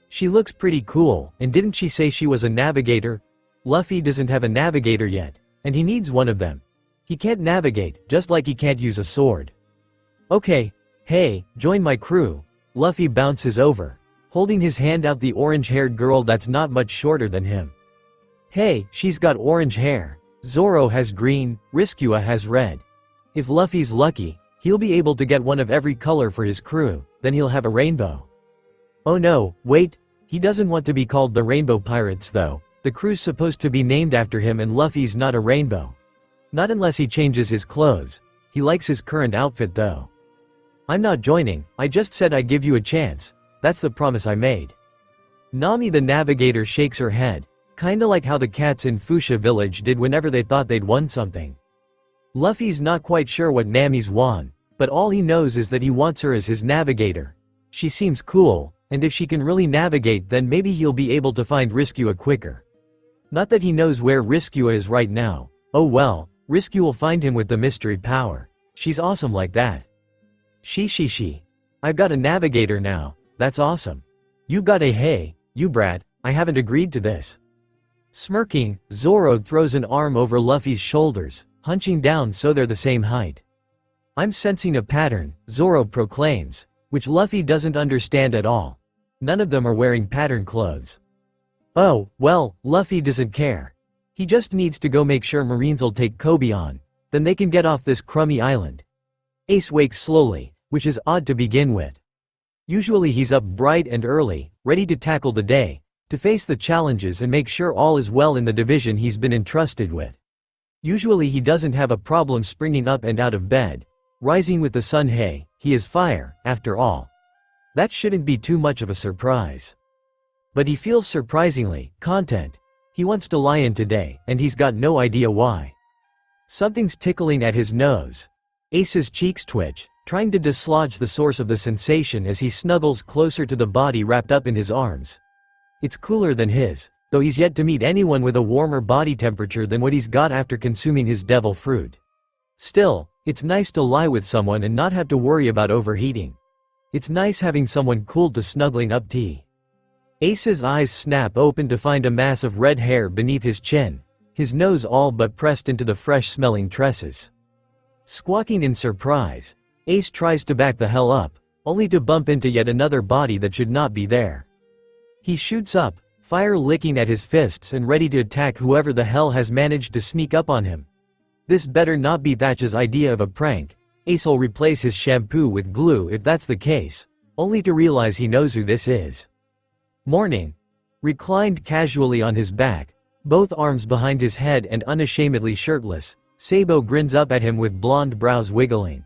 She looks pretty cool, and didn't she say she was a navigator? Luffy doesn't have a navigator yet, and he needs one of them. He can't navigate, just like he can't use a sword. Okay, hey, join my crew. Luffy bounces over, holding his hand out the orange-haired girl that's not much shorter than him. Hey, she's got orange hair. Zoro has green, Riskua has red. If Luffy's lucky, he'll be able to get one of every color for his crew, then he'll have a rainbow. Oh no, wait, he doesn't want to be called the Rainbow Pirates though. The crew's supposed to be named after him and Luffy's not a rainbow. Not unless he changes his clothes. He likes his current outfit though. I'm not joining, I just said I'd give you a chance. That's the promise I made. Nami the navigator shakes her head. Kinda like how the cats in Fuchsia Village did whenever they thought they'd won something. Luffy's not quite sure what Nami's won, but all he knows is that he wants her as his navigator. She seems cool, and if she can really navigate then maybe he'll be able to find Riskua quicker. Not that he knows where Riskua is right now. Oh well, Riskua'll find him with the mystery power. She's awesome like that. She. I've got a navigator now, that's awesome. You got a hey, you brat, I haven't agreed to this. Smirking, Zoro throws an arm over Luffy's shoulders, hunching down so they're the same height. I'm sensing a pattern, Zoro proclaims, which Luffy doesn't understand at all. None of them are wearing pattern clothes. Oh, well, Luffy doesn't care. He just needs to go make sure Marines'll take Kobe on. Then they can get off this crummy island. Ace wakes slowly, which is odd to begin with. Usually he's up bright and early, ready to tackle the day, to face the challenges and make sure all is well in the division he's been entrusted with. Usually he doesn't have a problem springing up and out of bed, rising with the sun. Hey, he is fire, after all. That shouldn't be too much of a surprise. But he feels surprisingly content. He wants to lie in today, and he's got no idea why. Something's tickling at his nose. Ace's cheeks twitch, trying to dislodge the source of the sensation as he snuggles closer to the body wrapped up in his arms. It's cooler than his, though he's yet to meet anyone with a warmer body temperature than what he's got after consuming his devil fruit. Still, it's nice to lie with someone and not have to worry about overheating. It's nice having someone cool to snuggling up to. Ace's eyes snap open to find a mass of red hair beneath his chin, his nose all but pressed into the fresh-smelling tresses. Squawking in surprise, Ace tries to back the hell up, only to bump into yet another body that should not be there. He shoots up, fire licking at his fists and ready to attack whoever the hell has managed to sneak up on him. This better not be Thatch's idea of a prank. Ace'll replace his shampoo with glue if that's the case, only to realize he knows who this is. Morning. Reclined casually on his back, both arms behind his head and unashamedly shirtless, Sabo grins up at him with blonde brows wiggling.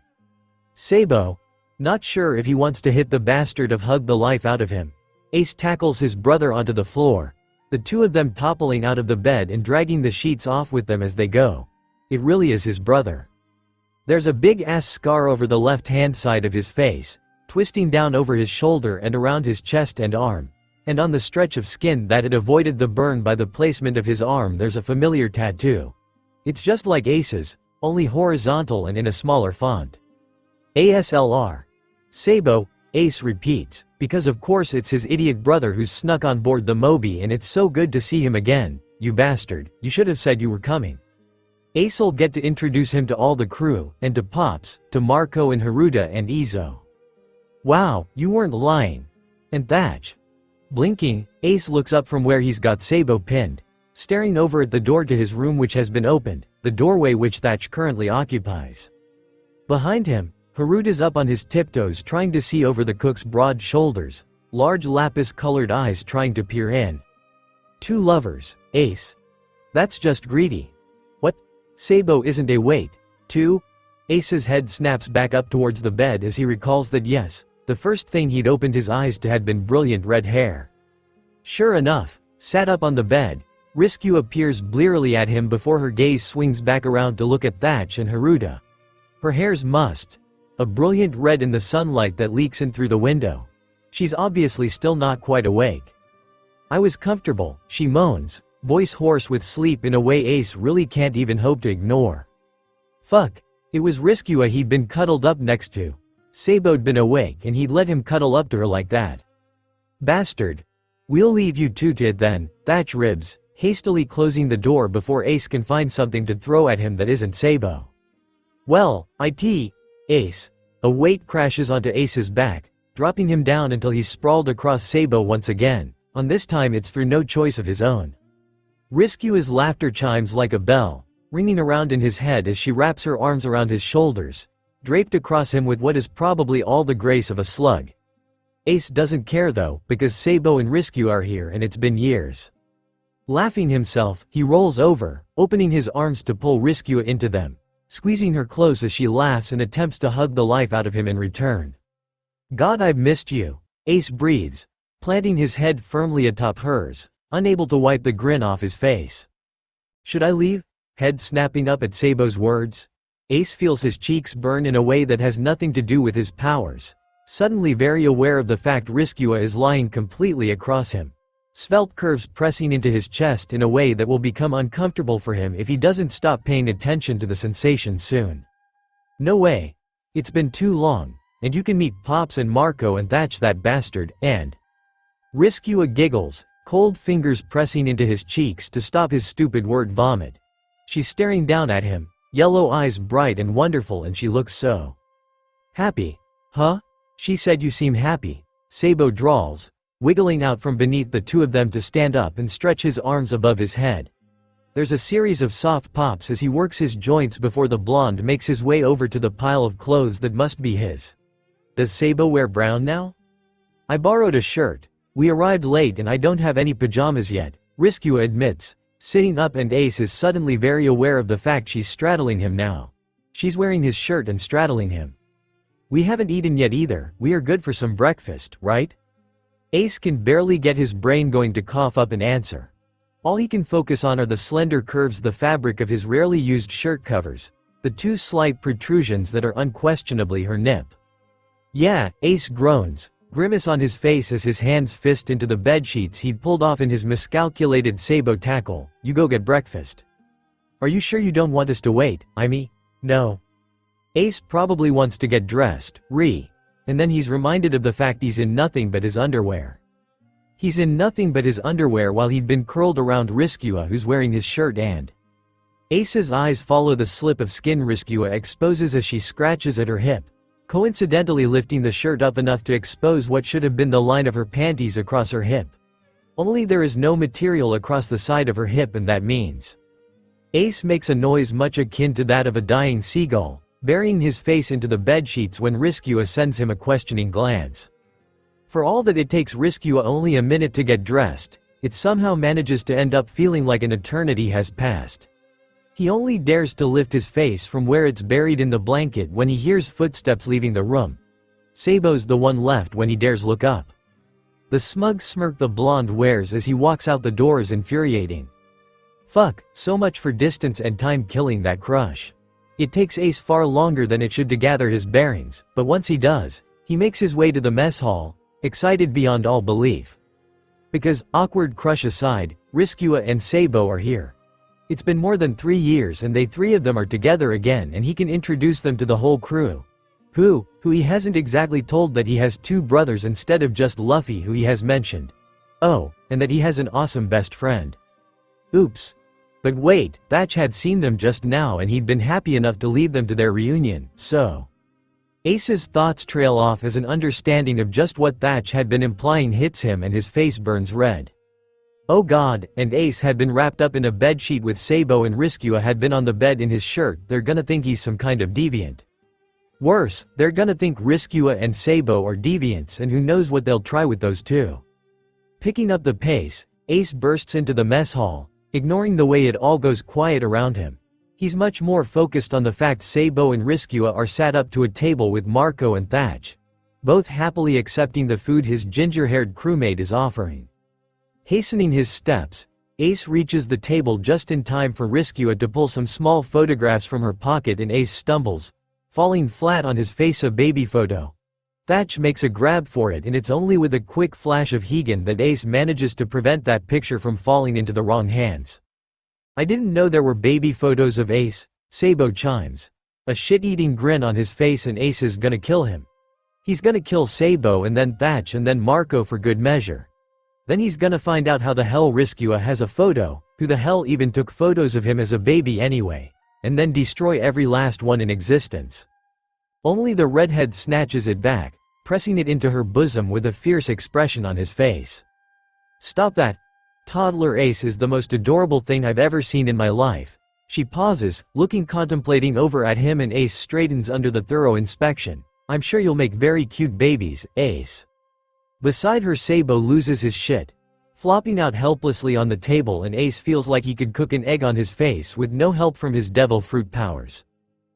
Sabo, not sure if he wants to hit the bastard of hug the life out of him. Ace tackles his brother onto the floor, the two of them toppling out of the bed and dragging the sheets off with them as they go. It really is his brother. There's a big-ass scar over the left-hand side of his face, twisting down over his shoulder and around his chest and arm. And on the stretch of skin that had avoided the burn by the placement of his arm there's a familiar tattoo. It's just like Ace's, only horizontal and in a smaller font. ASLR. Sabo, Ace repeats, because of course it's his idiot brother who's snuck on board the Moby and it's so good to see him again. You bastard, you should have said you were coming. Ace'll get to introduce him to all the crew, and to Pops, to Marco and Haruta and Izo. Wow, you weren't lying. And Thatch. Blinking, Ace looks up from where he's got Sabo pinned, staring over at the door to his room which has been opened, the doorway which Thatch currently occupies. Behind him, Haruta's up on his tiptoes trying to see over the cook's broad shoulders, large lapis-colored eyes trying to peer in. Two lovers, Ace. That's just greedy. What? Sabo isn't a wait. Two? Ace's head snaps back up towards the bed as he recalls that yes, the first thing he'd opened his eyes to had been brilliant red hair. Sure enough, sat up on the bed, Rescue appears blearily at him before her gaze swings back around to look at Thatch and Haruta. Her hair's mussed, a brilliant red in the sunlight that leaks in through the window. She's obviously still not quite awake. I was comfortable, she moans, voice hoarse with sleep in a way Ace really can't even hope to ignore. Fuck, it was Rescue he'd been cuddled up next to. Sabo'd been awake and he'd let him cuddle up to her like that. Bastard. We'll leave you two to it then, Thatch ribs, hastily closing the door before Ace can find something to throw at him that isn't Sabo. Well, Ace. A weight crashes onto Ace's back, dropping him down until he's sprawled across Sabo once again, on this time it's through no choice of his own. Rescue's laughter chimes like a bell, ringing around in his head as she wraps her arms around his shoulders, draped across him with what is probably all the grace of a slug. Ace doesn't care though, because Sabo and Rescue are here and it's been years. Laughing himself, he rolls over, opening his arms to pull Rescue into them, squeezing her close as she laughs and attempts to hug the life out of him in return. God, I've missed you, Ace breathes, planting his head firmly atop hers, unable to wipe the grin off his face. Should I leave? Head snapping up at Sabo's words. Ace feels his cheeks burn in a way that has nothing to do with his powers, suddenly very aware of the fact Rescue is lying completely across him. Svelte curves pressing into his chest in a way that will become uncomfortable for him if he doesn't stop paying attention to the sensation soon. No way. It's been too long, and you can meet Pops and Marco and Thatch that bastard, and… Rescue giggles, cold fingers pressing into his cheeks to stop his stupid word vomit. She's staring down at him, yellow eyes bright and wonderful, and she looks so happy. Huh? She said you seem happy, Sabo drawls, wiggling out from beneath the two of them to stand up and stretch his arms above his head. There's a series of soft pops as he works his joints before the blonde makes his way over to the pile of clothes that must be his. Does Sabo wear brown now? I borrowed a shirt. We arrived late and I don't have any pajamas yet, Riskua admits, sitting up, and Ace is suddenly very aware of the fact she's straddling him now. She's wearing his shirt and straddling him. We haven't eaten yet either, we are good for some breakfast, right? Ace can barely get his brain going to cough up an answer. All he can focus on are the slender curves, the fabric of his rarely used shirt covers, the two slight protrusions that are unquestionably her nip. Yeah, Ace groans, grimace on his face as his hands fist into the bedsheets he'd pulled off in his miscalculated Sabo tackle. You go get breakfast. Are you sure you don't want us to wait, Aimee? No. Ace probably wants to get dressed, and then he's reminded of the fact he's in nothing but his underwear. He's in nothing but his underwear while he'd been curled around Riskua, who's wearing his shirt, and Ace's eyes follow the slip of skin Riskua exposes as she scratches at her hip, coincidentally lifting the shirt up enough to expose what should have been the line of her panties across her hip. Only there is no material across the side of her hip, and that means Ace makes a noise much akin to that of a dying seagull, burying his face into the bedsheets when Riskua sends him a questioning glance. For all that it takes Riskua only a minute to get dressed, it somehow manages to end up feeling like an eternity has passed. He only dares to lift his face from where it's buried in the blanket when he hears footsteps leaving the room. Sabo's the one left when he dares look up. The smug smirk the blonde wears as he walks out the door is infuriating. Fuck, so much for distance and time killing that crush. It takes Ace far longer than it should to gather his bearings, but once he does, he makes his way to the mess hall, excited beyond all belief. Because, awkward crush aside, Riskua and Sabo are here. It's been more than 3 years and they three of them are together again, and he can introduce them to the whole crew. Who he hasn't exactly told that he has 2 brothers instead of just Luffy, who he has mentioned. Oh, and that he has an awesome best friend. Oops. But wait, Thatch had seen them just now and he'd been happy enough to leave them to their reunion, so Ace's thoughts trail off as an understanding of just what Thatch had been implying hits him and his face burns red. Oh god, and Ace had been wrapped up in a bedsheet with Sabo and Riskua had been on the bed in his shirt. They're gonna think he's some kind of deviant. Worse, they're gonna think Riskua and Sabo are deviants, and who knows what they'll try with those two. Picking up the pace, Ace bursts into the mess hall, ignoring the way it all goes quiet around him. He's much more focused on the fact Sabo and Riskua are sat up to a table with Marco and Thatch, both happily accepting the food his ginger-haired crewmate is offering. Hastening his steps, Ace reaches the table just in time for Riskua to pull some small photographs from her pocket, and Ace stumbles, falling flat on his face. A baby photo. Thatch makes a grab for it, and it's only with a quick flash of Higan that Ace manages to prevent that picture from falling into the wrong hands. I didn't know there were baby photos of Ace, Sabo chimes. A shit-eating grin on his face, and Ace is gonna kill him. He's gonna kill Sabo and then Thatch and then Marco for good measure. Then he's gonna find out how the hell Riskua has a photo, who the hell even took photos of him as a baby anyway, and then destroy every last one in existence. Only the redhead snatches it back, pressing it into her bosom with a fierce expression on his face. Stop that. Toddler Ace is the most adorable thing I've ever seen in my life. She pauses, looking contemplating over at him, and Ace straightens under the thorough inspection. I'm sure you'll make very cute babies, Ace. Beside her, Sabo loses his shit, flopping out helplessly on the table, and Ace feels like he could cook an egg on his face with no help from his devil fruit powers.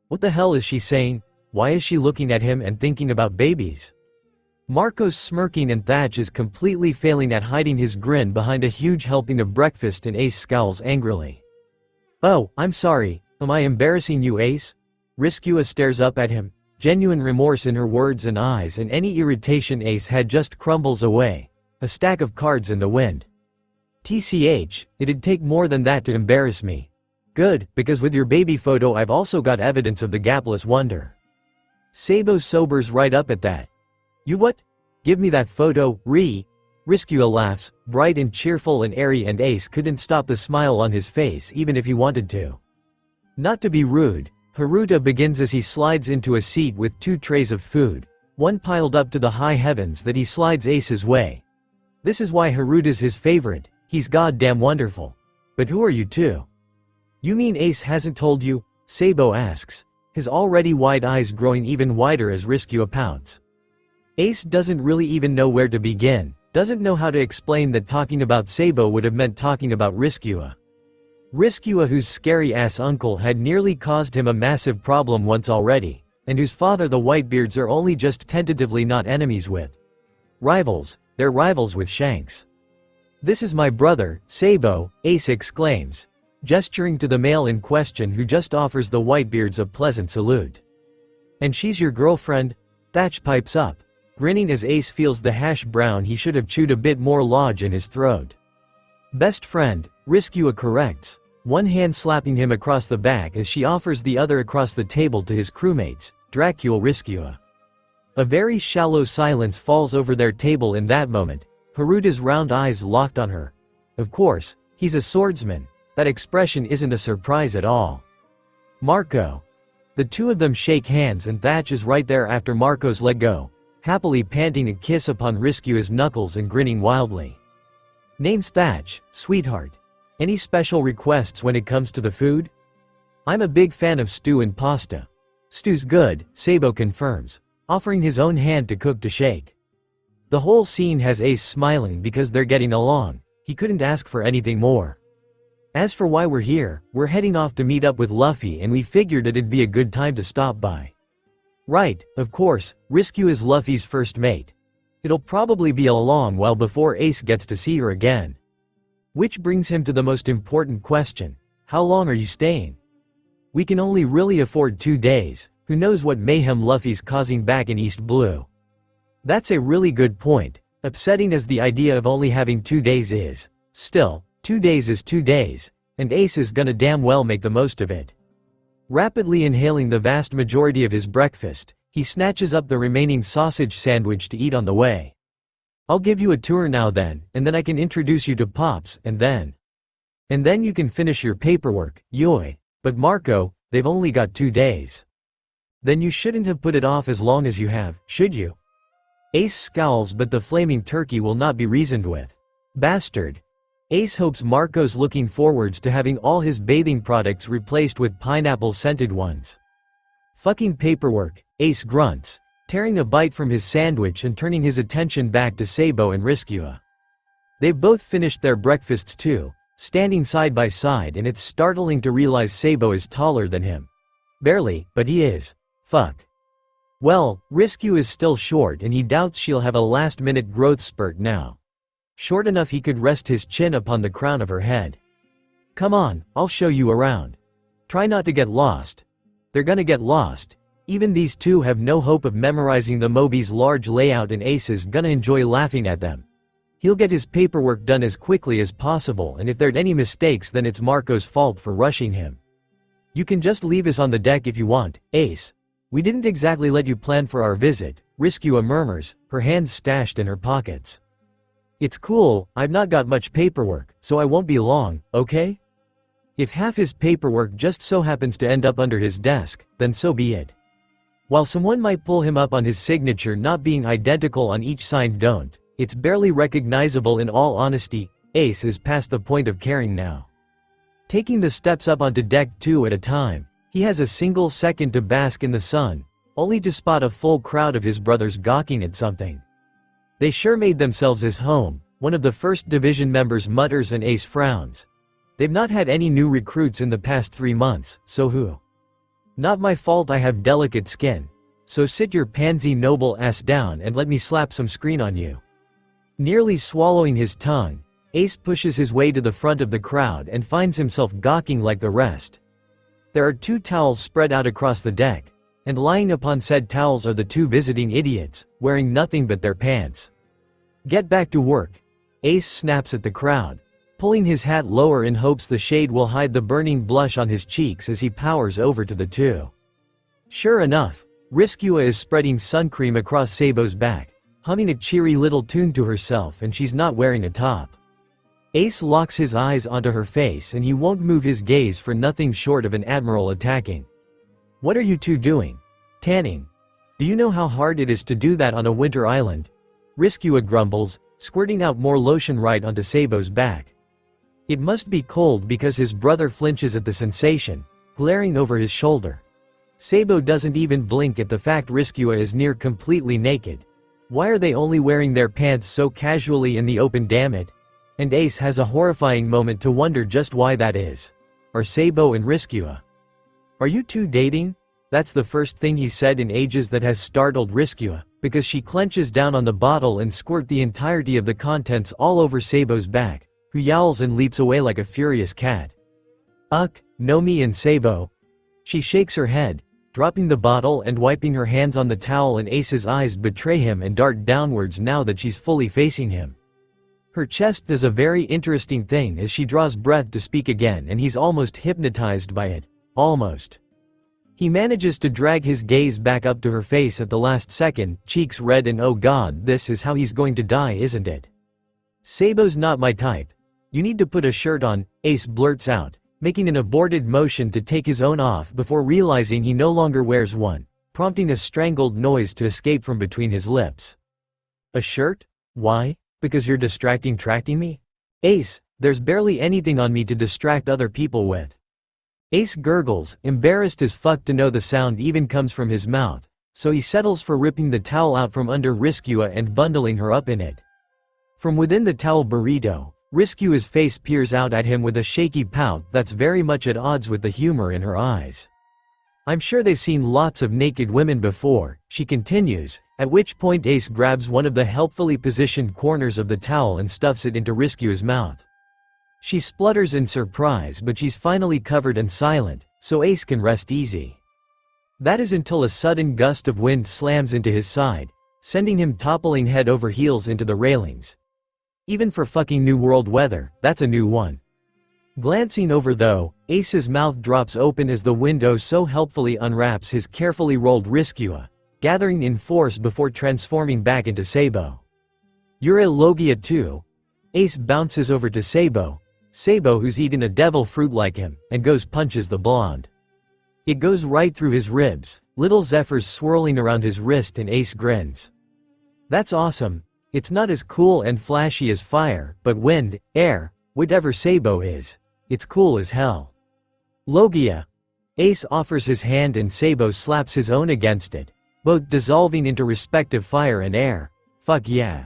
What the hell is she saying? Why is she looking at him and thinking about babies? Marco's smirking, and Thatch is completely failing at hiding his grin behind a huge helping of breakfast, and Ace scowls angrily. Oh, I'm sorry, am I embarrassing you, Ace? Riskua stares up at him, genuine remorse in her words and eyes, and any irritation Ace had just crumbles away. A stack of cards in the wind. TCH, it'd take more than that to embarrass me. Good, because with your baby photo I've also got evidence of the gapless wonder. Sabo sobers right up at that. You what? Give me that photo, Riskua laughs, bright and cheerful and airy, and Ace couldn't stop the smile on his face even if he wanted to. Not to be rude, Haruta begins as he slides into a seat with 2 trays of food, one piled up to the high heavens that he slides Ace's way. This is why Haruda's his favorite, he's goddamn wonderful. But who are you two? You mean Ace hasn't told you? Sabo asks, his already wide eyes growing even wider as Riskua pouts. Ace doesn't really even know where to begin, doesn't know how to explain that talking about Sabo would have meant talking about Riskua. Riskua, whose scary-ass uncle had nearly caused him a massive problem once already, and whose father the Whitebeards are only just tentatively not enemies with. Rivals, they're rivals with Shanks. This is my brother, Sabo, Ace exclaims, gesturing to the male in question who just offers the Whitebeards a pleasant salute. And she's your girlfriend? Thatch pipes up, grinning as Ace feels the hash brown he should have chewed a bit more lodge in his throat. Best friend, Riskua corrects, one hand slapping him across the back as she offers the other across the table to his crewmates, Dracula Riskua. A very shallow silence falls over their table in that moment, Haruda's round eyes locked on her. Of course, he's a swordsman, that expression isn't a surprise at all. Marco. The two of them shake hands and Thatch is right there after Marco's let go, happily panting a kiss upon Riskua's knuckles and grinning wildly. Name's Thatch, sweetheart. Any special requests when it comes to the food? I'm a big fan of stew and pasta. Stew's good, Sabo confirms, offering his own hand to cook to shake. The whole scene has Ace smiling because they're getting along, he couldn't ask for anything more. As for why we're here, we're heading off to meet up with Luffy and we figured it'd be a good time to stop by. Right, of course, Riskua is Luffy's first mate. It'll probably be a long while before Ace gets to see her again. Which brings him to the most important question, how long are you staying? We can only really afford 2 days, who knows what mayhem Luffy's causing back in East Blue. That's a really good point, upsetting as the idea of only having 2 days is. Still, 2 days is 2 days, and Ace is gonna damn well make the most of it. Rapidly inhaling the vast majority of his breakfast, he snatches up the remaining sausage sandwich to eat on the way. I'll give you a tour now then, and then I can introduce you to Pops, and then you can finish your paperwork, yoy. But Marco, they've only got 2 days. Then you shouldn't have put it off as long as you have, should you? Ace scowls, but the flaming turkey will not be reasoned with. Bastard. Ace hopes Marco's looking forwards to having all his bathing products replaced with pineapple-scented ones. Fucking paperwork, Ace grunts, tearing a bite from his sandwich and turning his attention back to Sabo and Riskua. They've both finished their breakfasts too, standing side by side, and it's startling to realize Sabo is taller than him. Barely, but he is. Fuck. Well, Riskua is still short and he doubts she'll have a last-minute growth spurt now. Short enough he could rest his chin upon the crown of her head. Come on, I'll show you around. Try not to get lost. They're gonna get lost. Even these two have no hope of memorizing the Moby's large layout and Ace is gonna enjoy laughing at them. He'll get his paperwork done as quickly as possible, and if there're any mistakes then it's Marco's fault for rushing him. You can just leave us on the deck if you want, Ace. We didn't exactly let you plan for our visit, Riskua murmurs, her hands stashed in her pockets. It's cool, I've not got much paperwork, so I won't be long, okay? If half his paperwork just so happens to end up under his desk, then so be it. While someone might pull him up on his signature not being identical on each signed don't, it's barely recognizable. In all honesty, Ace is past the point of caring now. Taking the steps up onto deck 2 at a time, he has a single second to bask in the sun, only to spot a full crowd of his brothers gawking at something. They sure made themselves his home, one of the first division members mutters, and Ace frowns. They've not had any new recruits in the past 3 months, so who? Not my fault I have delicate skin. So sit your pansy noble ass down and let me slap some screen on you. Nearly swallowing his tongue, Ace pushes his way to the front of the crowd and finds himself gawking like the rest. There are 2 towels spread out across the deck, and lying upon said towels are the 2 visiting idiots, wearing nothing but their pants. Get back to work. Ace snaps at the crowd, pulling his hat lower in hopes the shade will hide the burning blush on his cheeks as he powers over to the 2. Sure enough, Riskua is spreading sun cream across Sabo's back, humming a cheery little tune to herself, and she's not wearing a top. Ace locks his eyes onto her face and he won't move his gaze for nothing short of an admiral attacking. What are you two doing? Tanning. Do you know how hard it is to do that on a winter island? Riskua grumbles, squirting out more lotion right onto Sabo's back. It must be cold because his brother flinches at the sensation, glaring over his shoulder. Sabo doesn't even blink at the fact Riskua is near completely naked. Why are they only wearing their pants so casually in the open, damn it? And Ace has a horrifying moment to wonder just why that is. Are Sabo and Riskua? Are you two dating? That's the first thing he said in ages that has startled Riskua, because she clenches down on the bottle and squirt the entirety of the contents all over Sabo's back, who yowls and leaps away like a furious cat. Nomi and Sabo. She shakes her head, dropping the bottle and wiping her hands on the towel, and Ace's eyes betray him and dart downwards now that she's fully facing him. Her chest does a very interesting thing as she draws breath to speak again, and he's almost hypnotized by it. Almost. He manages to drag his gaze back up to her face at the last second, cheeks red, and oh god, this is how he's going to die, isn't it? Sabo's not my type. You need to put a shirt on, Ace blurts out, making an aborted motion to take his own off before realizing he no longer wears one, prompting a strangled noise to escape from between his lips. A shirt? Why? Because you're tracting me? Ace, there's barely anything on me to distract other people with. Ace gurgles, embarrassed as fuck to know the sound even comes from his mouth, so he settles for ripping the towel out from under Riskua and bundling her up in it. From within the towel burrito, Riskua's face peers out at him with a shaky pout that's very much at odds with the humor in her eyes. I'm sure they've seen lots of naked women before, she continues, at which point Ace grabs one of the helpfully positioned corners of the towel and stuffs it into Riskua's mouth. She splutters in surprise, but she's finally covered and silent, so Ace can rest easy. That is until a sudden gust of wind slams into his side, sending him toppling head over heels into the railings. Even for fucking New World weather, that's a new one. Glancing over though, Ace's mouth drops open as the window so helpfully unwraps his carefully rolled Riskua, gathering in force before transforming back into Sabo. You're a logia too? Ace bounces over to Sabo, who's eaten a devil fruit like him, and punches the blonde. It goes right through his ribs, little zephyrs swirling around his wrist, and Ace grins. That's awesome. It's not as cool and flashy as fire, but wind, air, whatever Sabo is, it's cool as hell. Logia. Ace offers his hand and Sabo slaps his own against it, both dissolving into respective fire and air. Fuck yeah.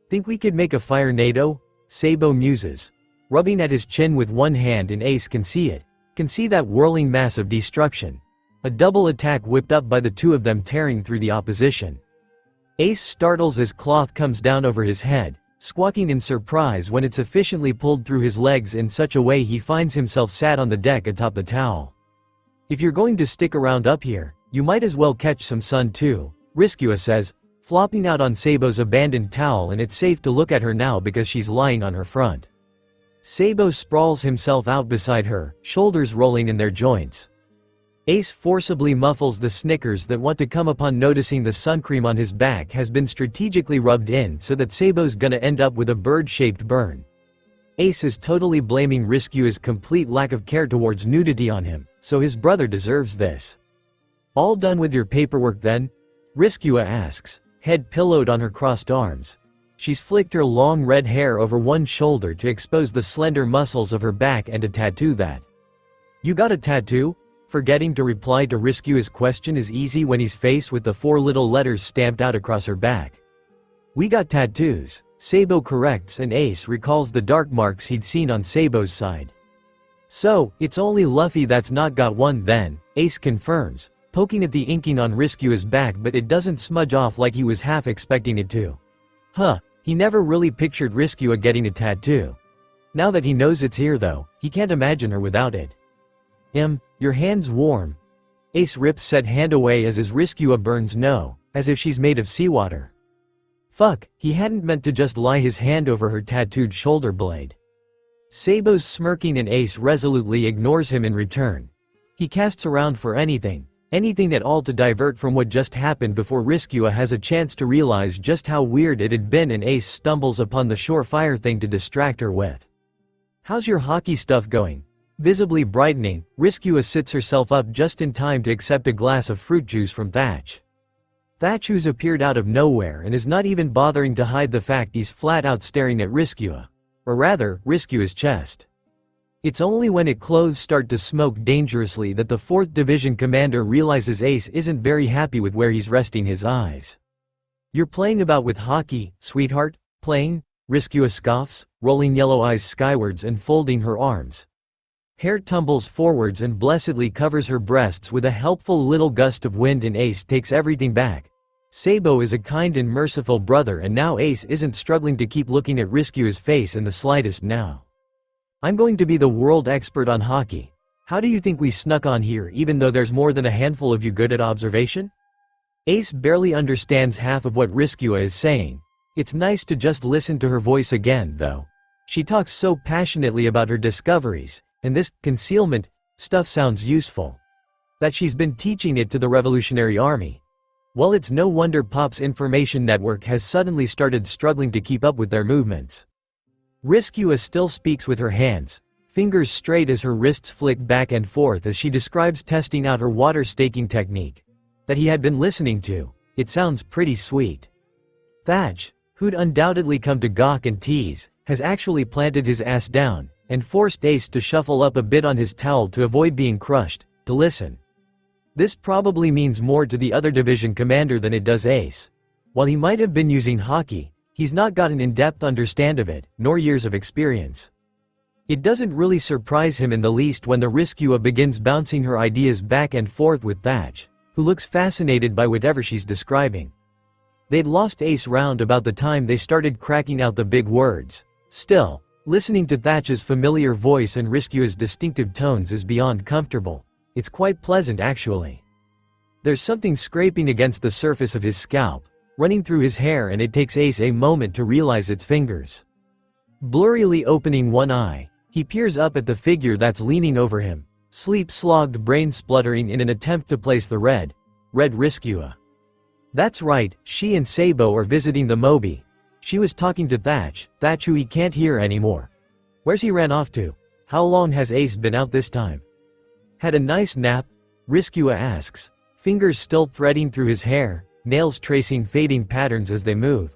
Think we could make a fire NATO? Sabo muses, rubbing at his chin with one hand, and Ace can see it, can see that whirling mass of destruction. A double attack whipped up by the two of them tearing through the opposition. Ace startles as cloth comes down over his head, squawking in surprise when it's efficiently pulled through his legs in such a way he finds himself sat on the deck atop the towel. If you're going to stick around up here, you might as well catch some sun too, Riskua says, flopping out on Sabo's abandoned towel, and it's safe to look at her now because she's lying on her front. Sabo sprawls himself out beside her, shoulders rolling in their joints. Ace forcibly muffles the snickers that want to come upon noticing the sun cream on his back has been strategically rubbed in so that Sabo's gonna end up with a bird-shaped burn. Ace is totally blaming Riskua's complete lack of care towards nudity on him, so his brother deserves this. All done with your paperwork then? Riskua asks, head pillowed on her crossed arms. She's flicked her long red hair over one shoulder to expose the slender muscles of her back and a tattoo that. You got a tattoo? Forgetting to reply to Riskua's question is easy when he's faced with the 4 little letters stamped out across her back. We got tattoos, Sabo corrects, and Ace recalls the dark marks he'd seen on Sabo's side. So, it's only Luffy that's not got one then, Ace confirms, poking at the inking on Riskua's back, but it doesn't smudge off like he was half expecting it to. He never really pictured Riskua getting a tattoo. Now that he knows it's here though, he can't imagine her without it. Your hand's warm. Ace rips said hand away as his Riskua burns no, as if she's made of seawater. Fuck, he hadn't meant to just lie his hand over her tattooed shoulder blade. Sabo's smirking and Ace resolutely ignores him in return. He casts around for anything at all to divert from what just happened before Riskua has a chance to realize just how weird it had been, and Ace stumbles upon the surefire thing to distract her with. How's your hockey stuff going? Visibly brightening, Riskua sits herself up just in time to accept a glass of fruit juice from Thatch. Thatch, who's appeared out of nowhere and is not even bothering to hide the fact he's flat out staring at Riskua. Or rather, Riskua's chest. It's only when its clothes start to smoke dangerously that the 4th Division commander realizes Ace isn't very happy with where he's resting his eyes. "You're playing about with hockey, sweetheart? Playing?" Riskua scoffs, rolling yellow eyes skywards and folding her arms. Hair tumbles forwards and blessedly covers her breasts with a helpful little gust of wind, and Ace takes everything back. Sabo is a kind and merciful brother, and now Ace isn't struggling to keep looking at Riskua's face in the slightest now. "I'm going to be the world expert on hockey. How do you think we snuck on here even though there's more than a handful of you good at observation?" Ace barely understands half of what Riskua is saying. It's nice to just listen to her voice again, though. She talks so passionately about her discoveries, and this concealment stuff sounds useful. That she's been teaching it to the Revolutionary Army. Well, it's no wonder Pop's information network has suddenly started struggling to keep up with their movements. Riskua still speaks with her hands, fingers straight as her wrists flick back and forth as she describes testing out her water staking technique that he had been listening to. It sounds pretty sweet. Thatch, who'd undoubtedly come to gawk and tease, has actually planted his ass down and forced Ace to shuffle up a bit on his towel to avoid being crushed, to listen. This probably means more to the other division commander than it does Ace. While he might have been using hockey, he's not got an in-depth understand of it, nor years of experience. It doesn't really surprise him in the least when the Riskua begins bouncing her ideas back and forth with Thatch, who looks fascinated by whatever she's describing. They'd lost Ace round about the time they started cracking out the big words. Still, listening to Thatch's familiar voice and Riskua's distinctive tones is beyond comfortable. It's quite pleasant, actually. There's something scraping against the surface of his scalp, running through his hair, and it takes Ace a moment to realize its fingers. Blurrily opening one eye, he peers up at the figure that's leaning over him, sleep-slogged brain spluttering in an attempt to place the red Riskua. That's right, she and Sabo are visiting the Mobi. She was talking to Thatch who he can't hear anymore. Where's he ran off to? How long has Ace been out this time? Had a nice nap? Riskua asks, fingers still threading through his hair, nails tracing fading patterns as they move.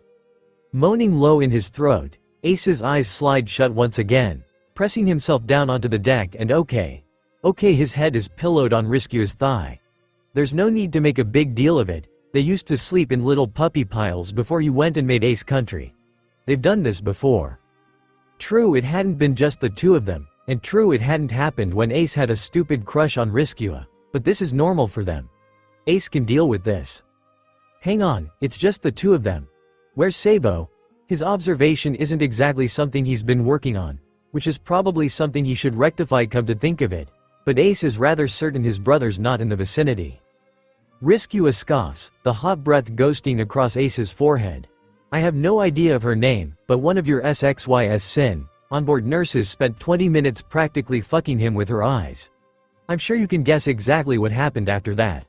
Moaning low in his throat, Ace's eyes slide shut once again, pressing himself down onto the deck, and okay, his head is pillowed on Riskua's thigh. There's no need to make a big deal of it. They used to sleep in little puppy piles before he went and made Ace country. They've done this before. True, it hadn't been just the two of them, and true, it hadn't happened when Ace had a stupid crush on Riskua, but this is normal for them. Ace can deal with this. Hang on, it's just the two of them. Where's Sabo? His observation isn't exactly something he's been working on, which is probably something he should rectify come to think of it, but Ace is rather certain his brother's not in the vicinity. Riskua scoffs, the hot breath ghosting across Ace's forehead. I have no idea of her name, but one of your SXYS Sin onboard nurses spent 20 minutes practically fucking him with her eyes. I'm sure you can guess exactly what happened after that.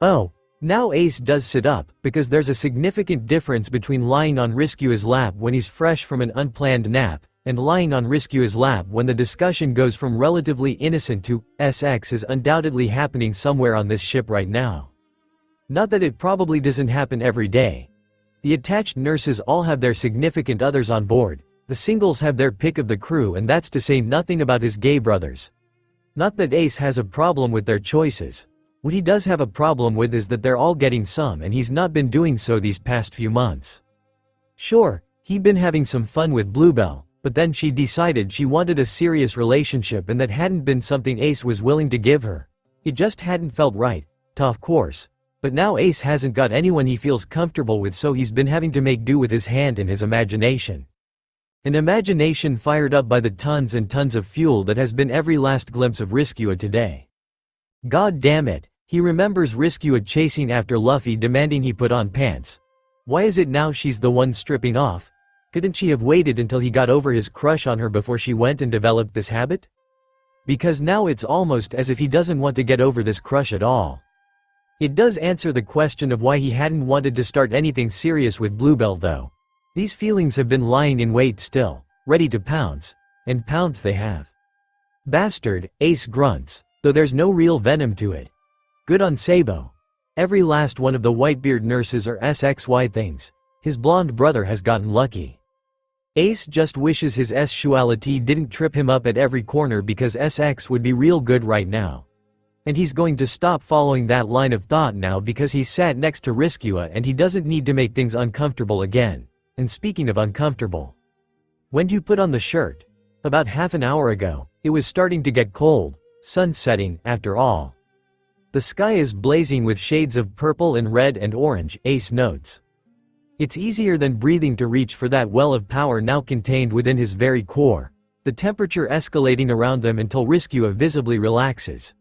Oh, now Ace does sit up, because there's a significant difference between lying on Riskua's lap when he's fresh from an unplanned nap, and lying on Riskua's lap when the discussion goes from relatively innocent to SX is undoubtedly happening somewhere on this ship right now. Not that it probably doesn't happen every day. The attached nurses all have their significant others on board, the singles have their pick of the crew, and that's to say nothing about his gay brothers. Not that Ace has a problem with their choices. What he does have a problem with is that they're all getting some and he's not been doing so these past few months. Sure, he'd been having some fun with Bluebell, but then she decided she wanted a serious relationship and that hadn't been something Ace was willing to give her. It just hadn't felt right, of course. But now Ace hasn't got anyone he feels comfortable with, so he's been having to make do with his hand and his imagination. An imagination fired up by the tons and tons of fuel that has been every last glimpse of Riskua today. God damn it, he remembers Riskua chasing after Luffy demanding he put on pants. Why is it now she's the one stripping off? Couldn't she have waited until he got over his crush on her before she went and developed this habit? Because now it's almost as if he doesn't want to get over this crush at all. It does answer the question of why he hadn't wanted to start anything serious with Bluebell though. These feelings have been lying in wait still, ready to pounce. And pounce they have. Bastard, Ace grunts, though there's no real venom to it. Good on Sabo. Every last one of the Whitebeard nurses are SXY things. His blonde brother has gotten lucky. Ace just wishes his sexuality didn't trip him up at every corner because SX would be real good right now. And he's going to stop following that line of thought now because he's sat next to Riskua and he doesn't need to make things uncomfortable again. And speaking of uncomfortable. When do you put on the shirt? About half an hour ago. It was starting to get cold. Sun setting, after all. The sky is blazing with shades of purple and red and orange, Ace notes. It's easier than breathing to reach for that well of power now contained within his very core. The temperature escalating around them until Riskua visibly relaxes.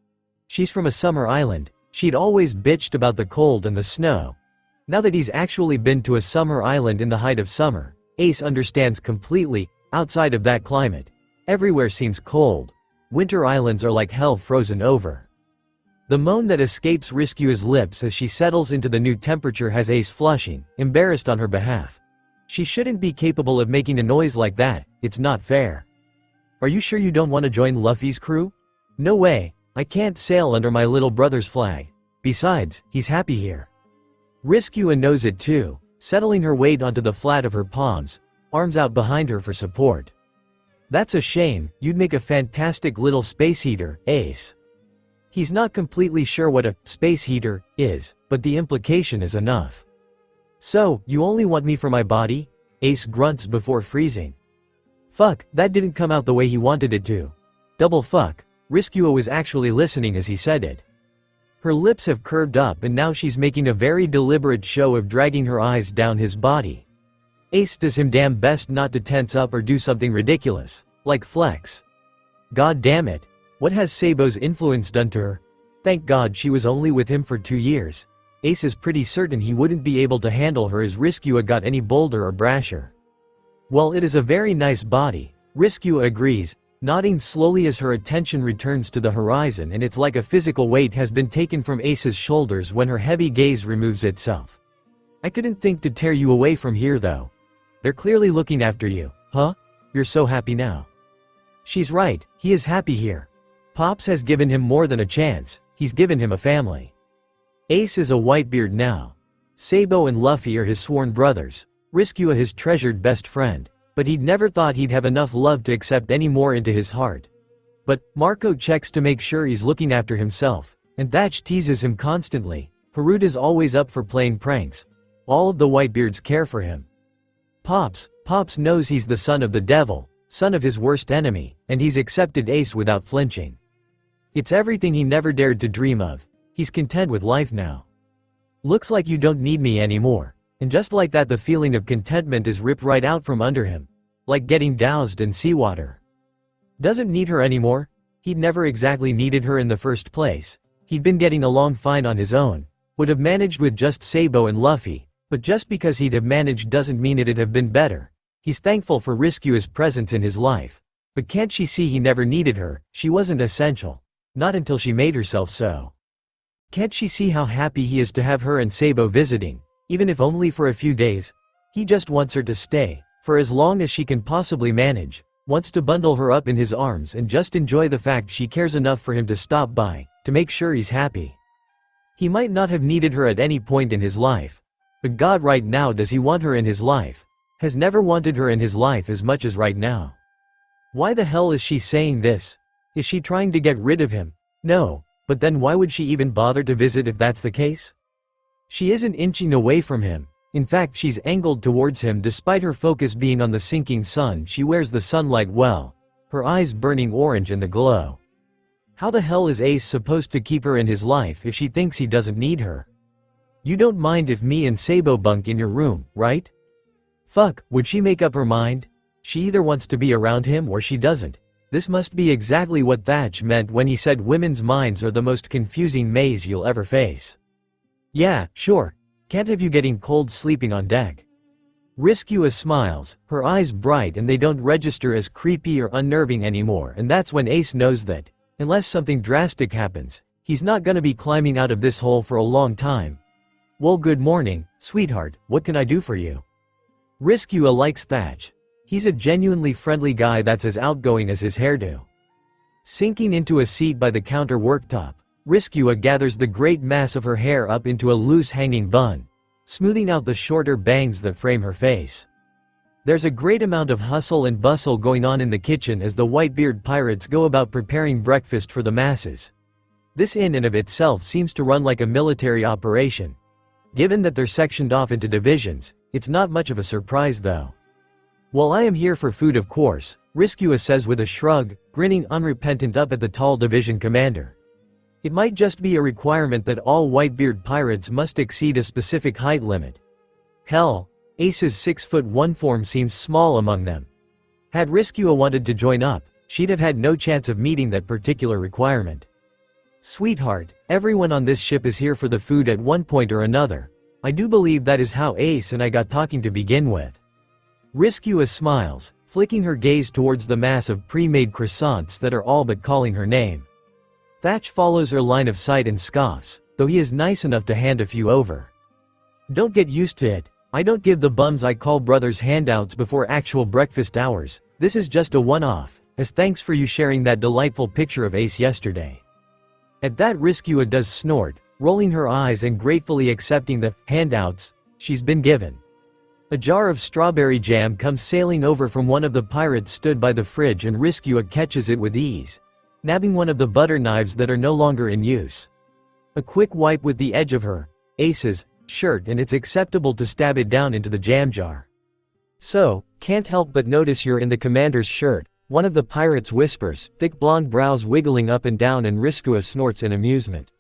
She's from a summer island. She'd always bitched about the cold and the snow. Now that he's actually been to a summer island in the height of summer, Ace understands completely. Outside of that climate, everywhere seems cold. Winter islands are like hell frozen over. The moan that escapes Riskua's lips as she settles into the new temperature has Ace flushing, embarrassed on her behalf. She shouldn't be capable of making a noise like that, it's not fair. Are you sure you don't want to join Luffy's crew? No way, I can't sail under my little brother's flag. Besides, he's happy here. Riskua knows it too, settling her weight onto the flat of her palms, arms out behind her for support. That's a shame, you'd make a fantastic little space heater, Ace. He's not completely sure what a space heater is, but the implication is enough. So, you only want me for my body? Ace grunts before freezing. Fuck, that didn't come out the way he wanted it to. Double fuck. Riskua was actually listening as he said it. Her lips have curved up and now she's making a very deliberate show of dragging her eyes down his body. Ace does him damn best not to tense up or do something ridiculous, like flex. God damn it, what has Sabo's influence done to her? Thank God she was only with him for 2 years. Ace is pretty certain he wouldn't be able to handle her as Riskua got any bolder or brasher. Well, it is a very nice body, Riskua agrees, nodding slowly as her attention returns to the horizon and it's like a physical weight has been taken from Ace's shoulders when her heavy gaze removes itself. I couldn't think to tear you away from here though. They're clearly looking after you, huh? You're so happy now. She's right, he is happy here. Pops has given him more than a chance, he's given him a family. Ace is a Whitebeard now. Sabo and Luffy are his sworn brothers, Riskua his treasured best friend, but he'd never thought he'd have enough love to accept any more into his heart. But, Marco checks to make sure he's looking after himself, and Thatch teases him constantly. Haruda's always up for playing pranks. All of the Whitebeards care for him. Pops knows he's the son of the devil, son of his worst enemy, and he's accepted Ace without flinching. It's everything he never dared to dream of. He's content with life now. Looks like you don't need me anymore. And just like that the feeling of contentment is ripped right out from under him. Like getting doused in seawater. Doesn't need her anymore. He'd never exactly needed her in the first place. He'd been getting along fine on his own. Would have managed with just Sabo and Luffy. But just because he'd have managed doesn't mean it'd have been better. He's thankful for Riskua's presence in his life. But can't she see he never needed her? She wasn't essential. Not until she made herself so. Can't she see how happy he is to have her and Sabo visiting, even if only for a few days? He just wants her to stay, for as long as she can possibly manage, wants to bundle her up in his arms and just enjoy the fact she cares enough for him to stop by, to make sure he's happy. He might not have needed her at any point in his life. But God, right now does he want her in his life? Has never wanted her in his life as much as right now. Why the hell is she saying this? Is she trying to get rid of him? No, but then why would she even bother to visit if that's the case? She isn't inching away from him. In fact, she's angled towards him despite her focus being on the sinking sun. She wears the sunlight well, her eyes burning orange in the glow. How the hell is Ace supposed to keep her in his life if she thinks he doesn't need her? You don't mind if me and Sabo bunk in your room, right? Fuck, would she make up her mind? She either wants to be around him or she doesn't. This must be exactly what Thatch meant when he said women's minds are the most confusing maze you'll ever face. Yeah, sure. Can't have you getting cold sleeping on deck. Riskua smiles, her eyes bright and they don't register as creepy or unnerving anymore, and that's when Ace knows that, unless something drastic happens, he's not gonna be climbing out of this hole for a long time. Well, good morning, sweetheart, what can I do for you? Riskua likes Thatch. He's a genuinely friendly guy that's as outgoing as his hairdo. Sinking into a seat by the counter worktop, Riskua gathers the great mass of her hair up into a loose hanging bun, smoothing out the shorter bangs that frame her face. There's a great amount of hustle and bustle going on in the kitchen as the Whitebeard pirates go about preparing breakfast for the masses. This in and of itself seems to run like a military operation. Given that they're sectioned off into divisions, it's not much of a surprise though. "Well, I am here for food, of course," Riskua says with a shrug, grinning unrepentant up at the tall division commander. It might just be a requirement that all Whitebeard pirates must exceed a specific height limit. Hell, Ace's 6'1" form seems small among them. Had Riskua wanted to join up, she'd have had no chance of meeting that particular requirement. "Sweetheart, everyone on this ship is here for the food at one point or another. I do believe that is how Ace and I got talking to begin with." Riskua smiles, flicking her gaze towards the mass of pre-made croissants that are all but calling her name. Thatch follows her line of sight and scoffs, though he is nice enough to hand a few over. "Don't get used to it. I don't give the bums I call brothers handouts before actual breakfast hours. This is just a one-off, as thanks for you sharing that delightful picture of Ace yesterday." At that, Riskua does snort, rolling her eyes and gratefully accepting the handouts she's been given. A jar of strawberry jam comes sailing over from one of the pirates stood by the fridge, and Riskua catches it with ease, nabbing one of the butter knives that are no longer in use. A quick wipe with the edge of her, Ace's, shirt, and it's acceptable to stab it down into the jam jar. "So, can't help but notice you're in the commander's shirt," one of the pirates whispers, thick blonde brows wiggling up and down, and Riskua snorts in amusement.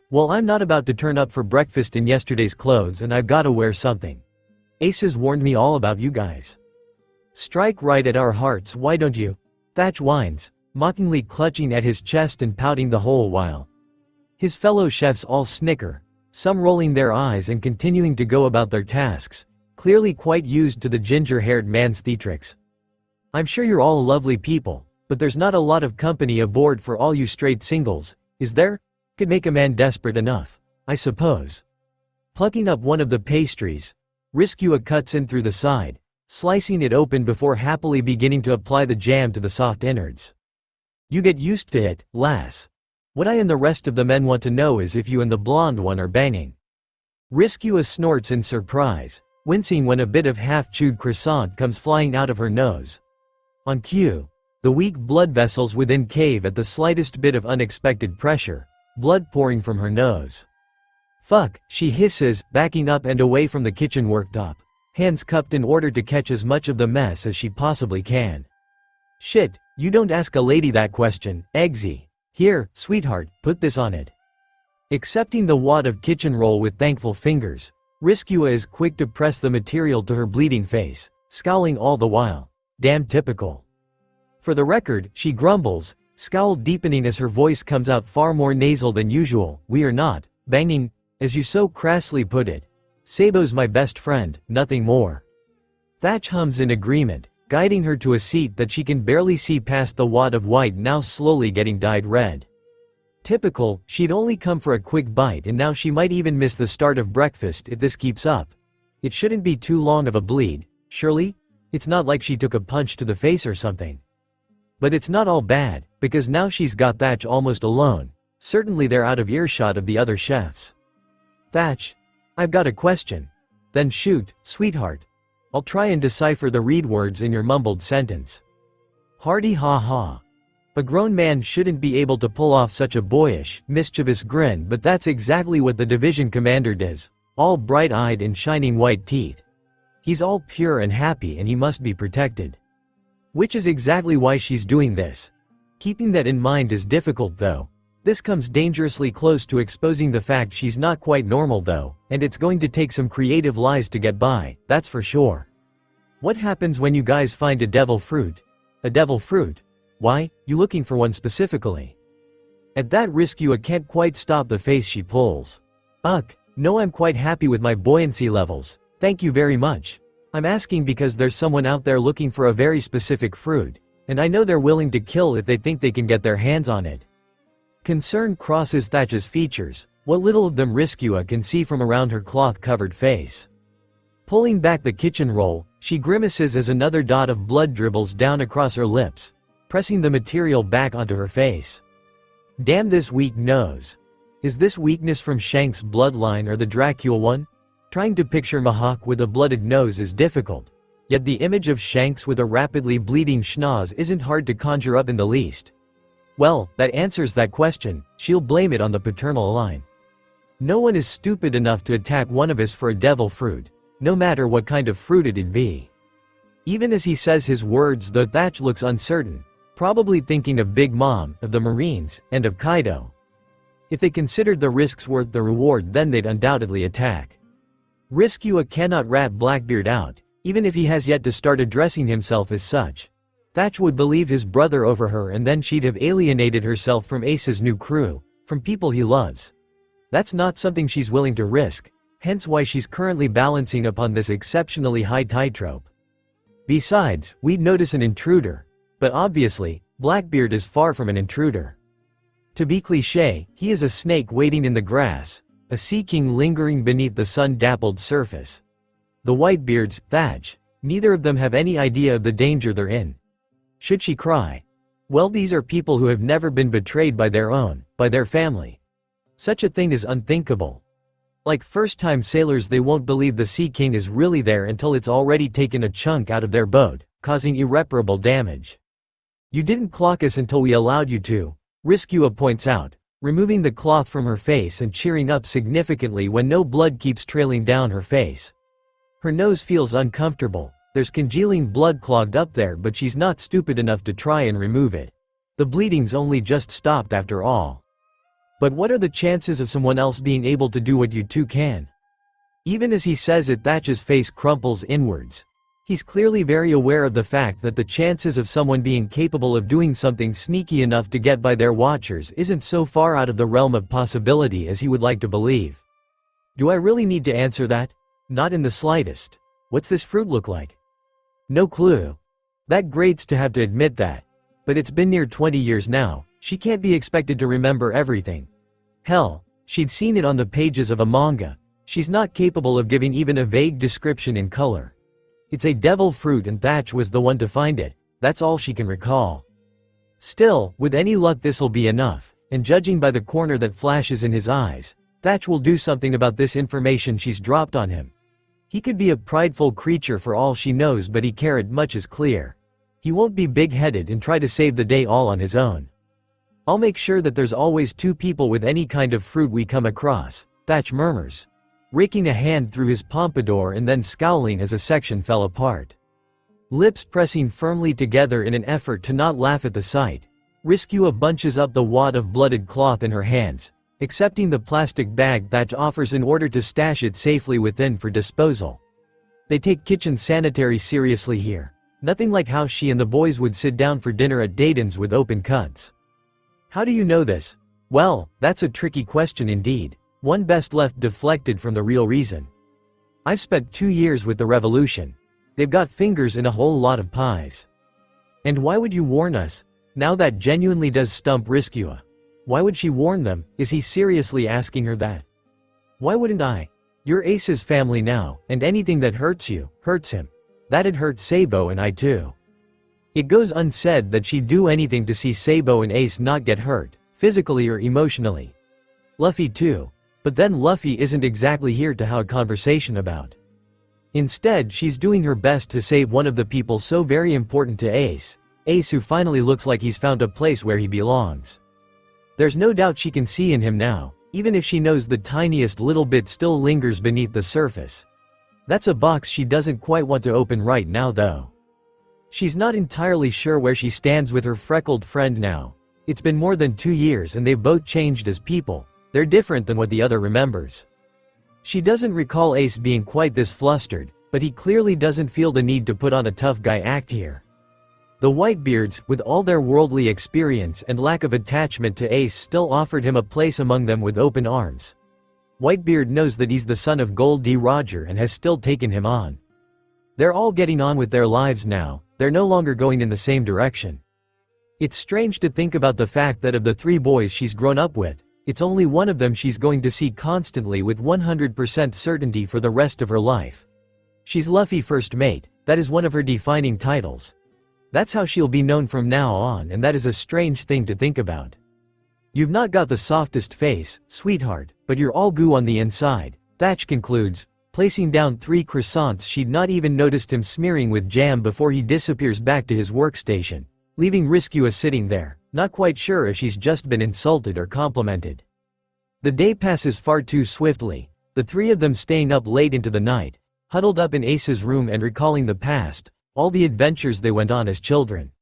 "Well, I'm not about to turn up for breakfast in yesterday's clothes, and I've gotta wear something. Ace has warned me all about you guys." "Strike right at our hearts, why don't you?" Thatch whines, mockingly clutching at his chest and pouting the whole while. His fellow chefs all snicker, some rolling their eyes and continuing to go about their tasks, clearly quite used to the ginger-haired man's theatrics. "I'm sure you're all lovely people, but there's not a lot of company aboard for all you straight singles, is there? Could make a man desperate enough, I suppose." Plucking up one of the pastries, Riskua cuts in through the side, slicing it open before happily beginning to apply the jam to the soft innards. "You get used to it, lass. What I and the rest of the men want to know is if you and the blonde one are banging." Riskua snorts in surprise, wincing when a bit of half-chewed croissant comes flying out of her nose. On cue, the weak blood vessels within cave at the slightest bit of unexpected pressure, blood pouring from her nose. "Fuck," she hisses, backing up and away from the kitchen worktop, hands cupped in order to catch as much of the mess as she possibly can. "Shit, you don't ask a lady that question, Eggsy. Here, sweetheart, put this on it." Accepting the wad of kitchen roll with thankful fingers, Riskua is quick to press the material to her bleeding face, scowling all the while. Damn typical. For the record, she grumbles, scowl deepening as her voice comes out far more nasal than usual. "We are not banging, as you so crassly put it. Sabo's my best friend, nothing more." Thatch hums in agreement, guiding her to a seat that she can barely see past the wad of white now slowly getting dyed red. Typical, she'd only come for a quick bite and now she might even miss the start of breakfast if this keeps up. It shouldn't be too long of a bleed, surely? It's not like she took a punch to the face or something. But it's not all bad, because now she's got Thatch almost alone. Certainly they're out of earshot of the other chefs. "Thatch, I've got a question." "Then shoot, sweetheart. I'll try and decipher the read words in your mumbled sentence." Hearty ha ha. A grown man shouldn't be able to pull off such a boyish, mischievous grin, but that's exactly what the division commander does, all bright-eyed and shining white teeth. He's all pure and happy and he must be protected. Which is exactly why she's doing this. Keeping that in mind is difficult though. This comes dangerously close to exposing the fact she's not quite normal though, and it's going to take some creative lies to get by, that's for sure. "What happens when you guys find a devil fruit?" "A devil fruit? Why, you looking for one specifically?" At that, Riskua can't quite stop the face she pulls. No, I'm quite happy with my buoyancy levels, thank you very much. I'm asking because there's someone out there looking for a very specific fruit, and I know they're willing to kill if they think they can get their hands on it." Concern crosses Thatch's features, what little of them Riskua can see from around her cloth-covered face. Pulling back the kitchen roll, she grimaces as another dot of blood dribbles down across her lips, pressing the material back onto her face. Damn this weak nose. Is this weakness from Shanks' bloodline or the Dracula one? Trying to picture Mihawk with a blooded nose is difficult. Yet the image of Shanks with a rapidly bleeding schnoz isn't hard to conjure up in the least. Well, that answers that question. She'll blame it on the paternal line. No one is stupid enough to attack one of us for a devil fruit, no matter what kind of fruit it'd be. Even as he says his words, though, Thatch looks uncertain, probably thinking of Big Mom, of the Marines, and of Kaido. If they considered the risks worth the reward, then they'd undoubtedly attack. Riskua cannot rat Blackbeard out, even if he has yet to start addressing himself as such. Thatch would believe his brother over her, and then she'd have alienated herself from Ace's new crew, from people he loves. That's not something she's willing to risk, hence why she's currently balancing upon this exceptionally high tightrope. Besides, we'd notice an intruder. But obviously, Blackbeard is far from an intruder. To be cliché, he is a snake waiting in the grass, a sea king lingering beneath the sun-dappled surface. The Whitebeards, Thatch, neither of them have any idea of the danger they're in. Should she cry? Well, these are people who have never been betrayed by their family. Such a thing is unthinkable. Like first-time sailors, they won't believe the Sea King is really there until it's already taken a chunk out of their boat, causing irreparable damage. You didn't clock us until we allowed you to, Riskua points out, removing the cloth from her face and cheering up significantly when no blood keeps trailing down her face. Her nose feels uncomfortable, there's congealing blood clogged up there, but she's not stupid enough to try and remove it. The bleeding's only just stopped after all. But what are the chances of someone else being able to do what you two can? Even as he says it, Thatch's face crumples inwards. He's clearly very aware of the fact that the chances of someone being capable of doing something sneaky enough to get by their watchers isn't so far out of the realm of possibility as he would like to believe. Do I really need to answer that? Not in the slightest. What's this fruit look like? No clue. That grates to have to admit that. But it's been near 20 years now, she can't be expected to remember everything. Hell, she'd seen it on the pages of a manga. She's not capable of giving even a vague description in color. It's a devil fruit and Thatch was the one to find it, that's all she can recall. Still, with any luck this'll be enough, and judging by the corner that flashes in his eyes, Thatch will do something about this information she's dropped on him. He could be a prideful creature for all she knows, but he cared much is clear. He won't be big-headed and try to save the day all on his own. I'll make sure that there's always two people with any kind of fruit we come across, Thatch murmurs, raking a hand through his pompadour and then scowling as a section fell apart. Lips pressing firmly together in an effort to not laugh at the sight, Riskua bunches up the wad of blooded cloth in her hands, accepting the plastic bag Thatch offers in order to stash it safely within for disposal. They take kitchen sanitary seriously here. Nothing like how she and the boys would sit down for dinner at Dayton's with open cuts. How do you know this? Well, that's a tricky question indeed. One best left deflected from the real reason. I've spent 2 years with the revolution. They've got fingers in a whole lot of pies. And why would you warn us? Now that genuinely does stump Riskua. Why would she warn them? Is he seriously asking her that? Why wouldn't I? You're Ace's family now, and anything that hurts you, hurts him. That'd hurt Sabo and I too. It goes unsaid that she'd do anything to see Sabo and Ace not get hurt, physically or emotionally. Luffy too. But then Luffy isn't exactly here to have a conversation about. Instead, she's doing her best to save one of the people so very important to Ace, who finally looks like he's found a place where he belongs. There's no doubt she can see in him now, even if she knows the tiniest little bit still lingers beneath the surface. That's a box she doesn't quite want to open right now though. She's not entirely sure where she stands with her freckled friend now. It's been more than 2 years and they've both changed as people. They're different than what the other remembers. She doesn't recall Ace being quite this flustered, but he clearly doesn't feel the need to put on a tough guy act here. The Whitebeards, with all their worldly experience and lack of attachment to Ace, still offered him a place among them with open arms. Whitebeard knows that he's the son of Gold D. Roger and has still taken him on. They're all getting on with their lives now, they're no longer going in the same direction. It's strange to think about the fact that of the 3 boys she's grown up with, it's only one of them she's going to see constantly with 100% certainty for the rest of her life. She's Luffy first mate, that is one of her defining titles. That's how she'll be known from now on, and that is a strange thing to think about. "You've not got the softest face, sweetheart, but you're all goo on the inside," Thatch concludes, placing down 3 croissants she'd not even noticed him smearing with jam before he disappears back to his workstation, leaving Riskua sitting there, not quite sure if she's just been insulted or complimented. The day passes far too swiftly, the 3 of them staying up late into the night, huddled up in Ace's room and recalling the past, all the adventures they went on as children.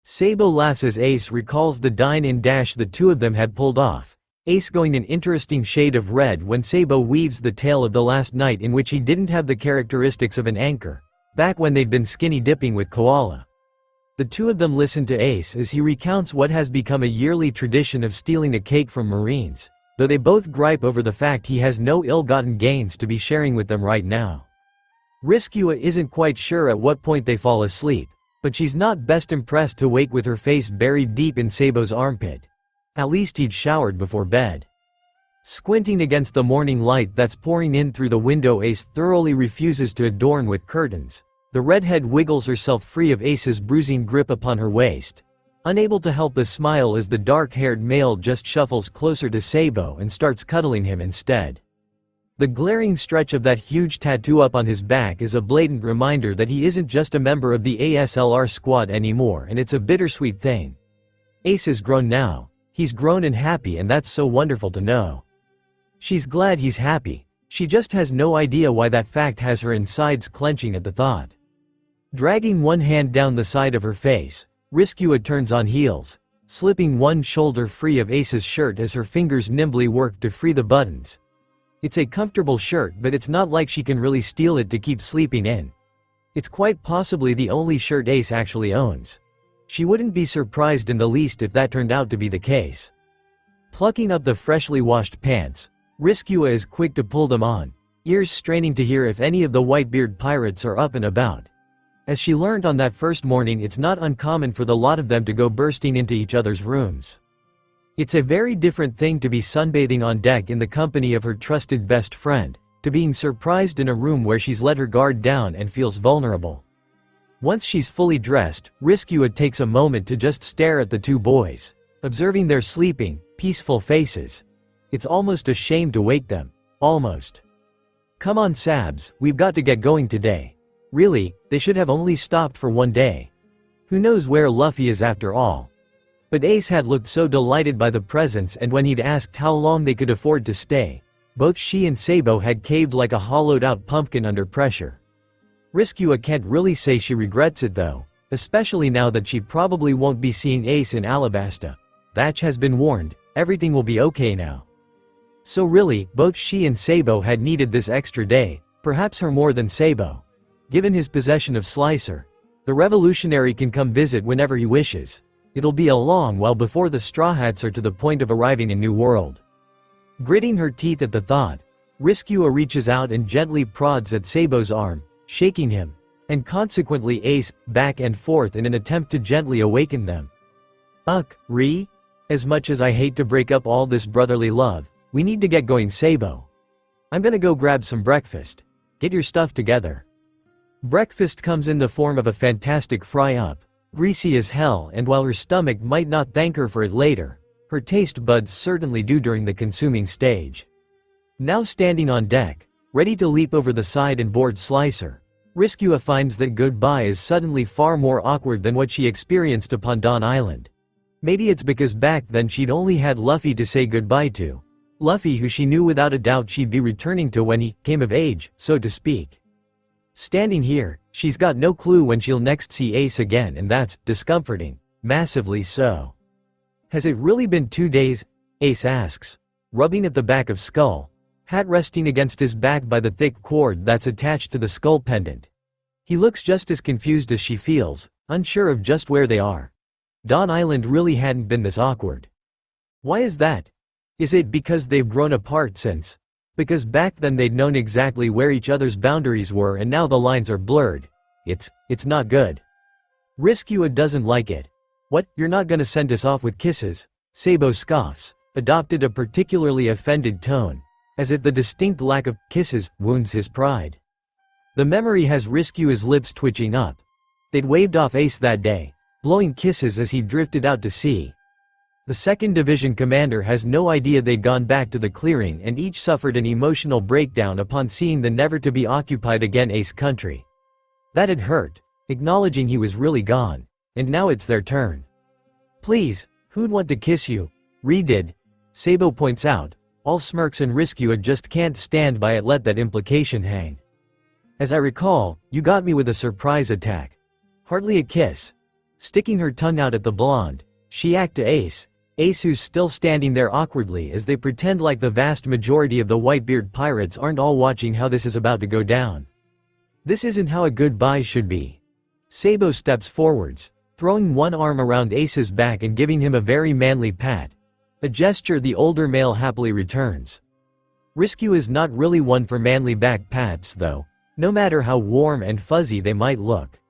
Sabo laughs as Ace recalls the dine-in dash the 2 of them had pulled off, Ace going an interesting shade of red when Sabo weaves the tale of the last night in which he didn't have the characteristics of an anchor, back when they'd been skinny dipping with Koala. The 2 of them listen to Ace as he recounts what has become a yearly tradition of stealing a cake from Marines, though they both gripe over the fact he has no ill-gotten gains to be sharing with them right now. Riskua isn't quite sure at what point they fall asleep, but she's not best impressed to wake with her face buried deep in Sabo's armpit. At least he'd showered before bed. Squinting against the morning light that's pouring in through the window, Ace thoroughly refuses to adorn with curtains. The redhead wiggles herself free of Ace's bruising grip upon her waist, unable to help but smile as the dark-haired male just shuffles closer to Sabo and starts cuddling him instead. The glaring stretch of that huge tattoo up on his back is a blatant reminder that he isn't just a member of the ASLR squad anymore, and it's a bittersweet thing. Ace is grown now. He's grown and happy, and that's so wonderful to know. She's glad he's happy. She just has no idea why that fact has her insides clenching at the thought. Dragging one hand down the side of her face, Riskua turns on heels, slipping one shoulder free of Ace's shirt as her fingers nimbly work to free the buttons. It's a comfortable shirt, but it's not like she can really steal it to keep sleeping in. It's quite possibly the only shirt Ace actually owns. She wouldn't be surprised in the least if that turned out to be the case. Plucking up the freshly washed pants, Riskua is quick to pull them on, ears straining to hear if any of the Whitebeard pirates are up and about. As she learned on that first morning, it's not uncommon for the lot of them to go bursting into each other's rooms. It's a very different thing to be sunbathing on deck in the company of her trusted best friend, to being surprised in a room where she's let her guard down and feels vulnerable. Once she's fully dressed, Riskua takes a moment to just stare at the 2 boys, observing their sleeping, peaceful faces. It's almost a shame to wake them. Almost. "Come on, Sabs, we've got to get going today." Really, they should have only stopped for 1 day. Who knows where Luffy is after all? But Ace had looked so delighted by the presents, and when he'd asked how long they could afford to stay, both she and Sabo had caved like a hollowed-out pumpkin under pressure. Riskua can't really say she regrets it though, especially now that she probably won't be seeing Ace in Alabasta. Thatch has been warned, everything will be okay now. So really, both she and Sabo had needed this extra day, perhaps her more than Sabo. Given his possession of Slicer, the revolutionary can come visit whenever he wishes. It'll be a long while before the Straw Hats are to the point of arriving in New World. Gritting her teeth at the thought, Riskua reaches out and gently prods at Sabo's arm, shaking him, and consequently Ace, back and forth in an attempt to gently awaken them. Re? As much as I hate to break up all this brotherly love, we need to get going, Sabo. I'm gonna go grab some breakfast. Get your stuff together. Breakfast comes in the form of a fantastic fry-up, greasy as hell, and while her stomach might not thank her for it later, her taste buds certainly do during the consuming stage. Now standing on deck, ready to leap over the side and board Slicer, Riskua finds that goodbye is suddenly far more awkward than what she experienced upon Dawn Island. Maybe it's because back then she'd only had Luffy to say goodbye to. Luffy, who she knew without a doubt she'd be returning to when he came of age, so to speak. Standing here, she's got no clue when she'll next see Ace again, and that's discomforting, massively so. Has it really been 2 days? Ace asks, rubbing at the back of Skull, hat resting against his back by the thick cord that's attached to the skull pendant. He looks just as confused as she feels, unsure of just where they are. Dawn Island really hadn't been this awkward. Why is that? Is it because they've grown apart since? Because back then they'd known exactly where each other's boundaries were, and now the lines are blurred. It's not good. Riskua doesn't like it. What, you're not gonna send us off with kisses? Sabo scoffs, adopted a particularly offended tone, as if the distinct lack of kisses wounds his pride. The memory has Riskua's lips twitching up. They'd waved off Ace that day, blowing kisses as he drifted out to sea. The 2nd Division commander has no idea they'd gone back to the clearing, and each suffered an emotional breakdown upon seeing the never-to-be-occupied again Ace country. That had hurt, acknowledging he was really gone. And now it's their turn. "Please, who'd want to kiss you?" Ri did. Sabo points out, all smirks, and Riskua just can't stand by it, let that implication hang. "As I recall, you got me with a surprise attack. Hardly a kiss." Sticking her tongue out at the blonde, she acted to Ace, who's still standing there awkwardly as they pretend like the vast majority of the Whitebeard pirates aren't all watching how this is about to go down. This isn't how a goodbye should be. Sabo steps forwards, throwing one arm around Ace's back and giving him a very manly pat. A gesture the older male happily returns. Riskua is not really one for manly back pats though, no matter how warm and fuzzy they might look.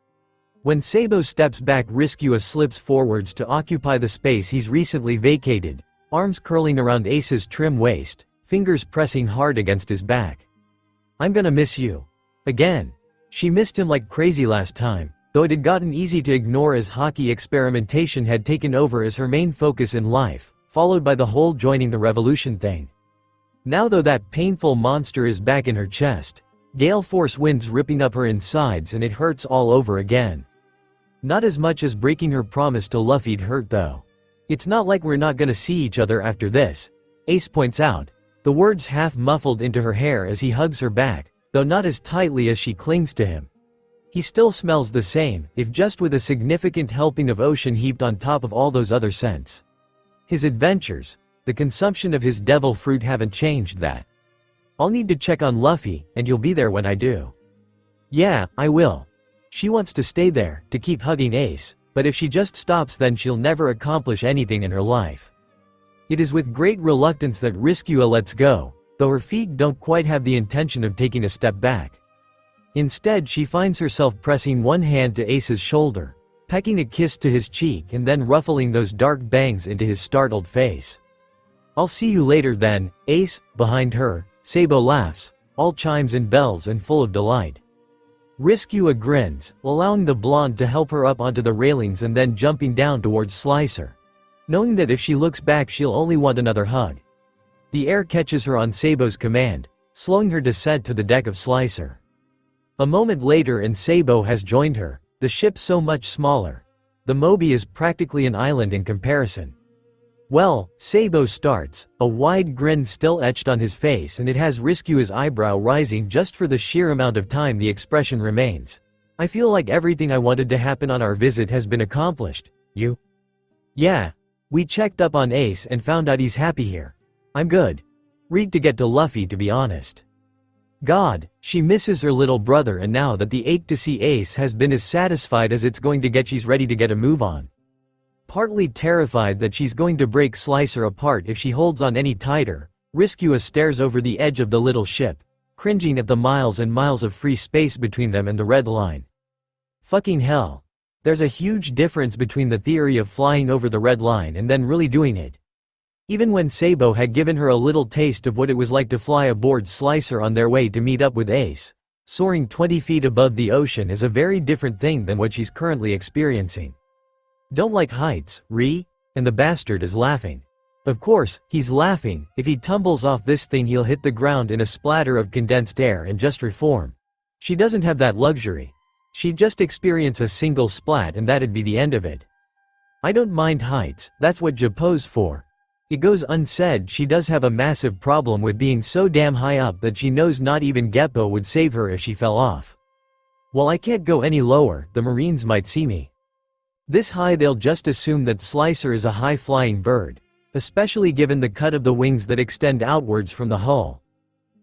When Sabo steps back, Riskua slips forwards to occupy the space he's recently vacated, arms curling around Ace's trim waist, fingers pressing hard against his back. "I'm gonna miss you." Again. She missed him like crazy last time, though it had gotten easy to ignore as hockey experimentation had taken over as her main focus in life, followed by the whole joining the revolution thing. Now though that painful monster is back in her chest, gale force winds ripping up her insides, and it hurts all over again. Not as much as breaking her promise to Luffy'd hurt though. "It's not like we're not gonna see each other after this," Ace points out, the words half muffled into her hair as he hugs her back, though not as tightly as she clings to him. He still smells the same, if just with a significant helping of ocean heaped on top of all those other scents. His adventures, the consumption of his devil fruit haven't changed that. "I'll need to check on Luffy, and you'll be there when I do." "Yeah, I will." She wants to stay there, to keep hugging Ace, but if she just stops then she'll never accomplish anything in her life. It is with great reluctance that Riskua lets go, though her feet don't quite have the intention of taking a step back. Instead she finds herself pressing one hand to Ace's shoulder, pecking a kiss to his cheek, and then ruffling those dark bangs into his startled face. "I'll see you later then, Ace." Behind her, Sabo laughs, all chimes and bells and full of delight. Riskua grins, allowing the blonde to help her up onto the railings and then jumping down towards Slicer, knowing that if she looks back she'll only want another hug. The air catches her on Sabo's command, slowing her descent to the deck of Slicer. A moment later and Sabo has joined her, the ship so much smaller. The Moby is practically an island in comparison. "Well," Sabo starts, a wide grin still etched on his face, and it has Riskua's eyebrow rising just for the sheer amount of time the expression remains. "I feel like everything I wanted to happen on our visit has been accomplished. You?" "Yeah. We checked up on Ace and found out he's happy here. I'm good. Read to get to Luffy, to be honest." God, she misses her little brother, and now that the ache to see Ace has been as satisfied as it's going to get, she's ready to get a move on. Partly terrified that she's going to break Slicer apart if she holds on any tighter, Riskua stares over the edge of the little ship, cringing at the miles and miles of free space between them and the red line. Fucking hell. There's a huge difference between the theory of flying over the red line and then really doing it. Even when Sabo had given her a little taste of what it was like to fly aboard Slicer on their way to meet up with Ace, soaring 20 feet above the ocean is a very different thing than what she's currently experiencing. "Don't like heights, Ri?" And the bastard is laughing. Of course, he's laughing. If he tumbles off this thing he'll hit the ground in a splatter of condensed air and just reform. She doesn't have that luxury. She'd just experience a single splat and that'd be the end of it. "I don't mind heights, that's what Japo's for." It goes unsaid she does have a massive problem with being so damn high up that she knows not even Geppo would save her if she fell off. "Well, I can't go any lower, the Marines might see me." This high they'll just assume that Slicer is a high-flying bird, especially given the cut of the wings that extend outwards from the hull.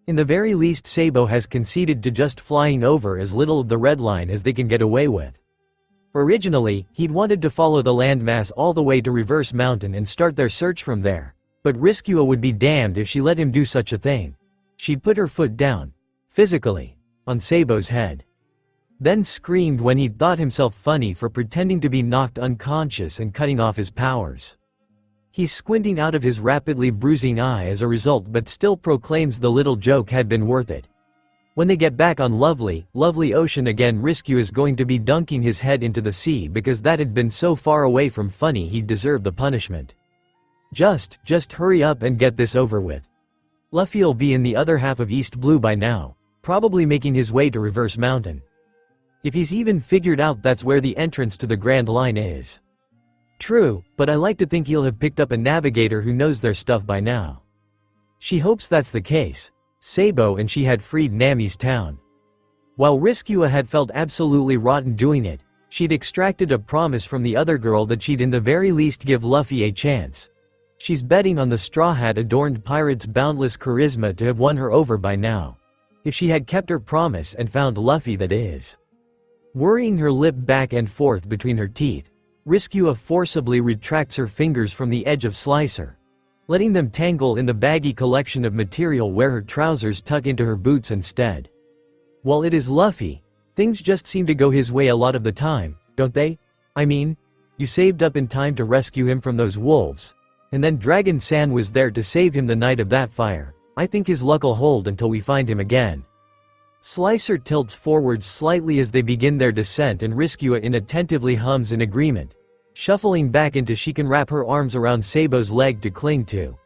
In the very least Sabo has conceded to just flying over as little of the red line as they can get away with. Originally, he'd wanted to follow the landmass all the way to Reverse Mountain and start their search from there, but Riskua would be damned if she let him do such a thing. She'd put her foot down, physically, on Sabo's head. Then screamed when he'd thought himself funny for pretending to be knocked unconscious and cutting off his powers. He's squinting out of his rapidly bruising eye as a result, but still proclaims the little joke had been worth it. When they get back on lovely ocean again, Riskua is going to be dunking his head into the sea because that had been so far away from funny he'd deserve the punishment. Just hurry up and get this over with. Luffy'll be in the other half of East Blue by now, probably making his way to Reverse Mountain. If he's even figured out that's where the entrance to the Grand Line is. True, but I like to think he'll have picked up a navigator who knows their stuff by now. She hopes that's the case. Sabo and she had freed Nami's town. While Riskua had felt absolutely rotten doing it, she'd extracted a promise from the other girl that she'd in the very least give Luffy a chance. She's betting on the Straw Hat-adorned pirate's boundless charisma to have won her over by now. If she had kept her promise and found Luffy, that is. Worrying her lip back and forth between her teeth, Riskua forcibly retracts her fingers from the edge of Slicer, letting them tangle in the baggy collection of material where her trousers tuck into her boots instead. While it is Luffy, things just seem to go his way a lot of the time, don't they? I mean, you saved up in time to rescue him from those wolves, and then Dragon-san was there to save him the night of that fire. I think his luck'll hold until we find him again. Slicer tilts forwards slightly as they begin their descent and Riskua inattentively hums in agreement, shuffling back until she can wrap her arms around Sabo's leg to cling to.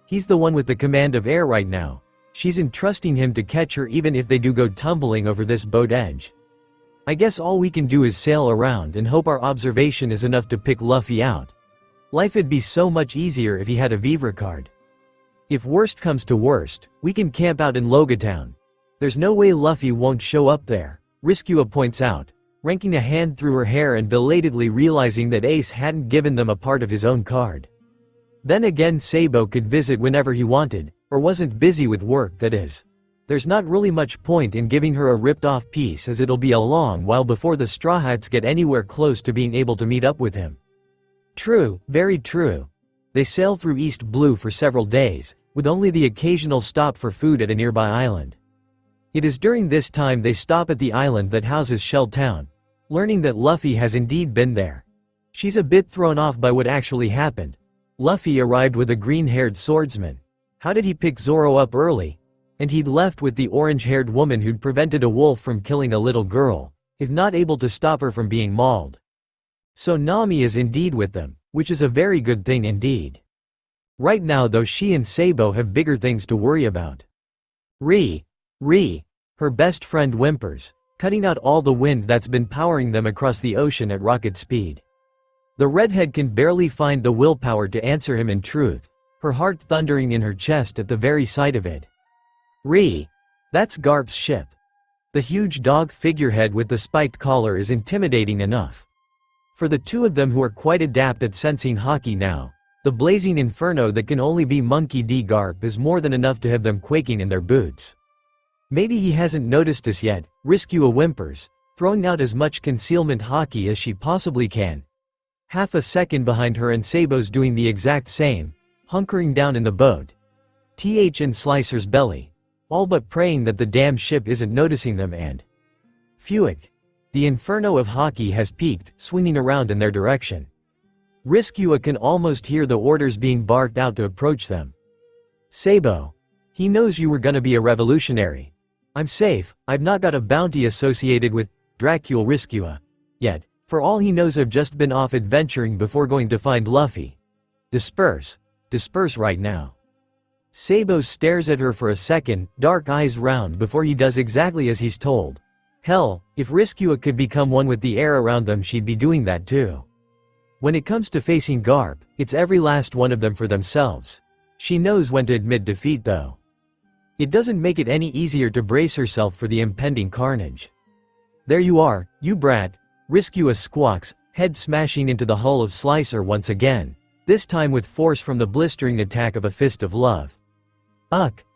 He's the one with the command of air right now. She's entrusting him to catch her even if they do go tumbling over this boat edge. I guess all we can do is sail around and hope our observation is enough to pick Luffy out. Life'd be so much easier if he had a Vivre card. If worst comes to worst, we can camp out in Logia Town. There's no way Luffy won't show up there, Riskua points out, ranking a hand through her hair and belatedly realizing that Ace hadn't given them a part of his own card. Then again, Sabo could visit whenever he wanted, or wasn't busy with work, that is. There's not really much point in giving her a ripped-off piece as it'll be a long while before the Straw Hats get anywhere close to being able to meet up with him. True, very true. They sail through East Blue for several days, with only the occasional stop for food at a nearby island. It is during this time they stop at the island that houses Shell Town, learning that Luffy has indeed been there. She's a bit thrown off by what actually happened. Luffy arrived with a green-haired swordsman. How did he pick Zoro up early? And he'd left with the orange-haired woman who'd prevented a wolf from killing a little girl, if not able to stop her from being mauled. So Nami is indeed with them, which is a very good thing indeed. Right now though, she and Sabo have bigger things to worry about. Her best friend whimpers, cutting out all the wind that's been powering them across the ocean at rocket speed. The redhead can barely find the willpower to answer him in truth, her heart thundering in her chest at the very sight of it. That's Garp's ship. The huge dog figurehead with the spiked collar is intimidating enough. For the two of them who are quite adept at sensing haki now, the blazing inferno that can only be Monkey D. Garp is more than enough to have them quaking in their boots. Maybe he hasn't noticed us yet, Riskua whimpers, throwing out as much concealment haki as she possibly can. Half a second behind her and Sabo's doing the exact same, hunkering down in the boat. In Slicer's belly, all but praying that the damn ship isn't noticing them and… Phewick. The inferno of haki has peaked, swinging around in their direction. Riskua can almost hear the orders being barked out to approach them. Sabo. He knows you were gonna be a revolutionary. I'm safe, I've not got a bounty associated with Dracula Riskua. Yet, for all he knows I've just been off adventuring before going to find Luffy. Disperse right now. Sabo stares at her for a second, dark eyes round before he does exactly as he's told. Hell, if Riskua could become one with the air around them, she'd be doing that too. When it comes to facing Garp, it's every last one of them for themselves. She knows when to admit defeat though. It doesn't make it any easier to brace herself for the impending carnage. There you are, you brat, Riskua squawks, head smashing into the hull of Slicer once again, this time with force from the blistering attack of a fist of love.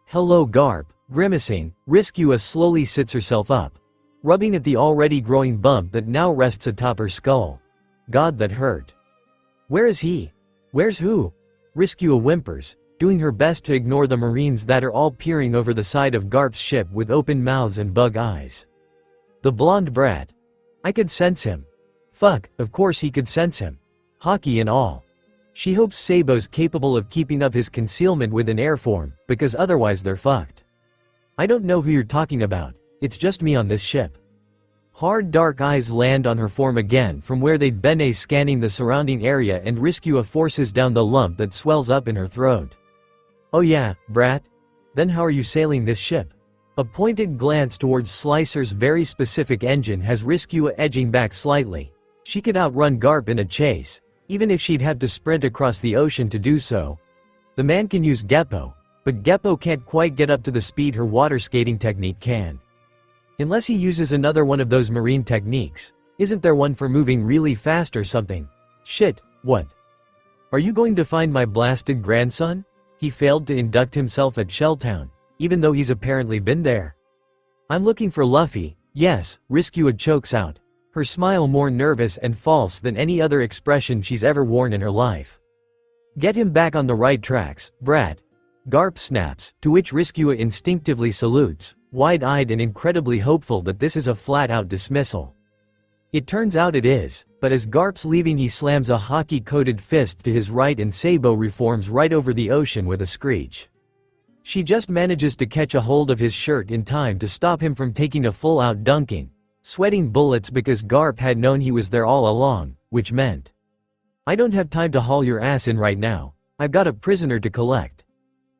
Hello Garp, grimacing, Riskua slowly sits herself up, rubbing at the already growing bump that now rests atop her skull. God, that hurt. Where is he? Where's who? Riskua whimpers, doing her best to ignore the Marines that are all peering over the side of Garp's ship with open mouths and bug eyes. The blonde brat. I could sense him. Fuck, of course he could sense him. Haki and all. She hopes Sabo's capable of keeping up his concealment with an air form, because otherwise they're fucked. I don't know who you're talking about, it's just me on this ship. Hard dark eyes land on her form again from where they'd been scanning the surrounding area, and Riskua forces down the lump that swells up in her throat. "Oh yeah, brat? Then how are you sailing this ship?" A pointed glance towards Slicer's very specific engine has Riskua edging back slightly. She could outrun Garp in a chase, even if she'd have to sprint across the ocean to do so. The man can use Geppo, but Geppo can't quite get up to the speed her water skating technique can. Unless he uses another one of those marine techniques. Isn't there one for moving really fast or something? Shit, what? Are you going to find my blasted grandson? He failed to induct himself at Shelltown, even though he's apparently been there. I'm looking for Luffy, yes, Riskua chokes out, her smile more nervous and false than any other expression she's ever worn in her life. Get him back on the right tracks, brat. Garp snaps, to which Riskua instinctively salutes, wide-eyed and incredibly hopeful that this is a flat-out dismissal. It turns out it is, but as Garp's leaving he slams a hockey-coated fist to his right and Sabo reforms right over the ocean with a screech. She just manages to catch a hold of his shirt in time to stop him from taking a full-out dunking, sweating bullets because Garp had known he was there all along, which meant, "I don't have time to haul your ass in right now, I've got a prisoner to collect.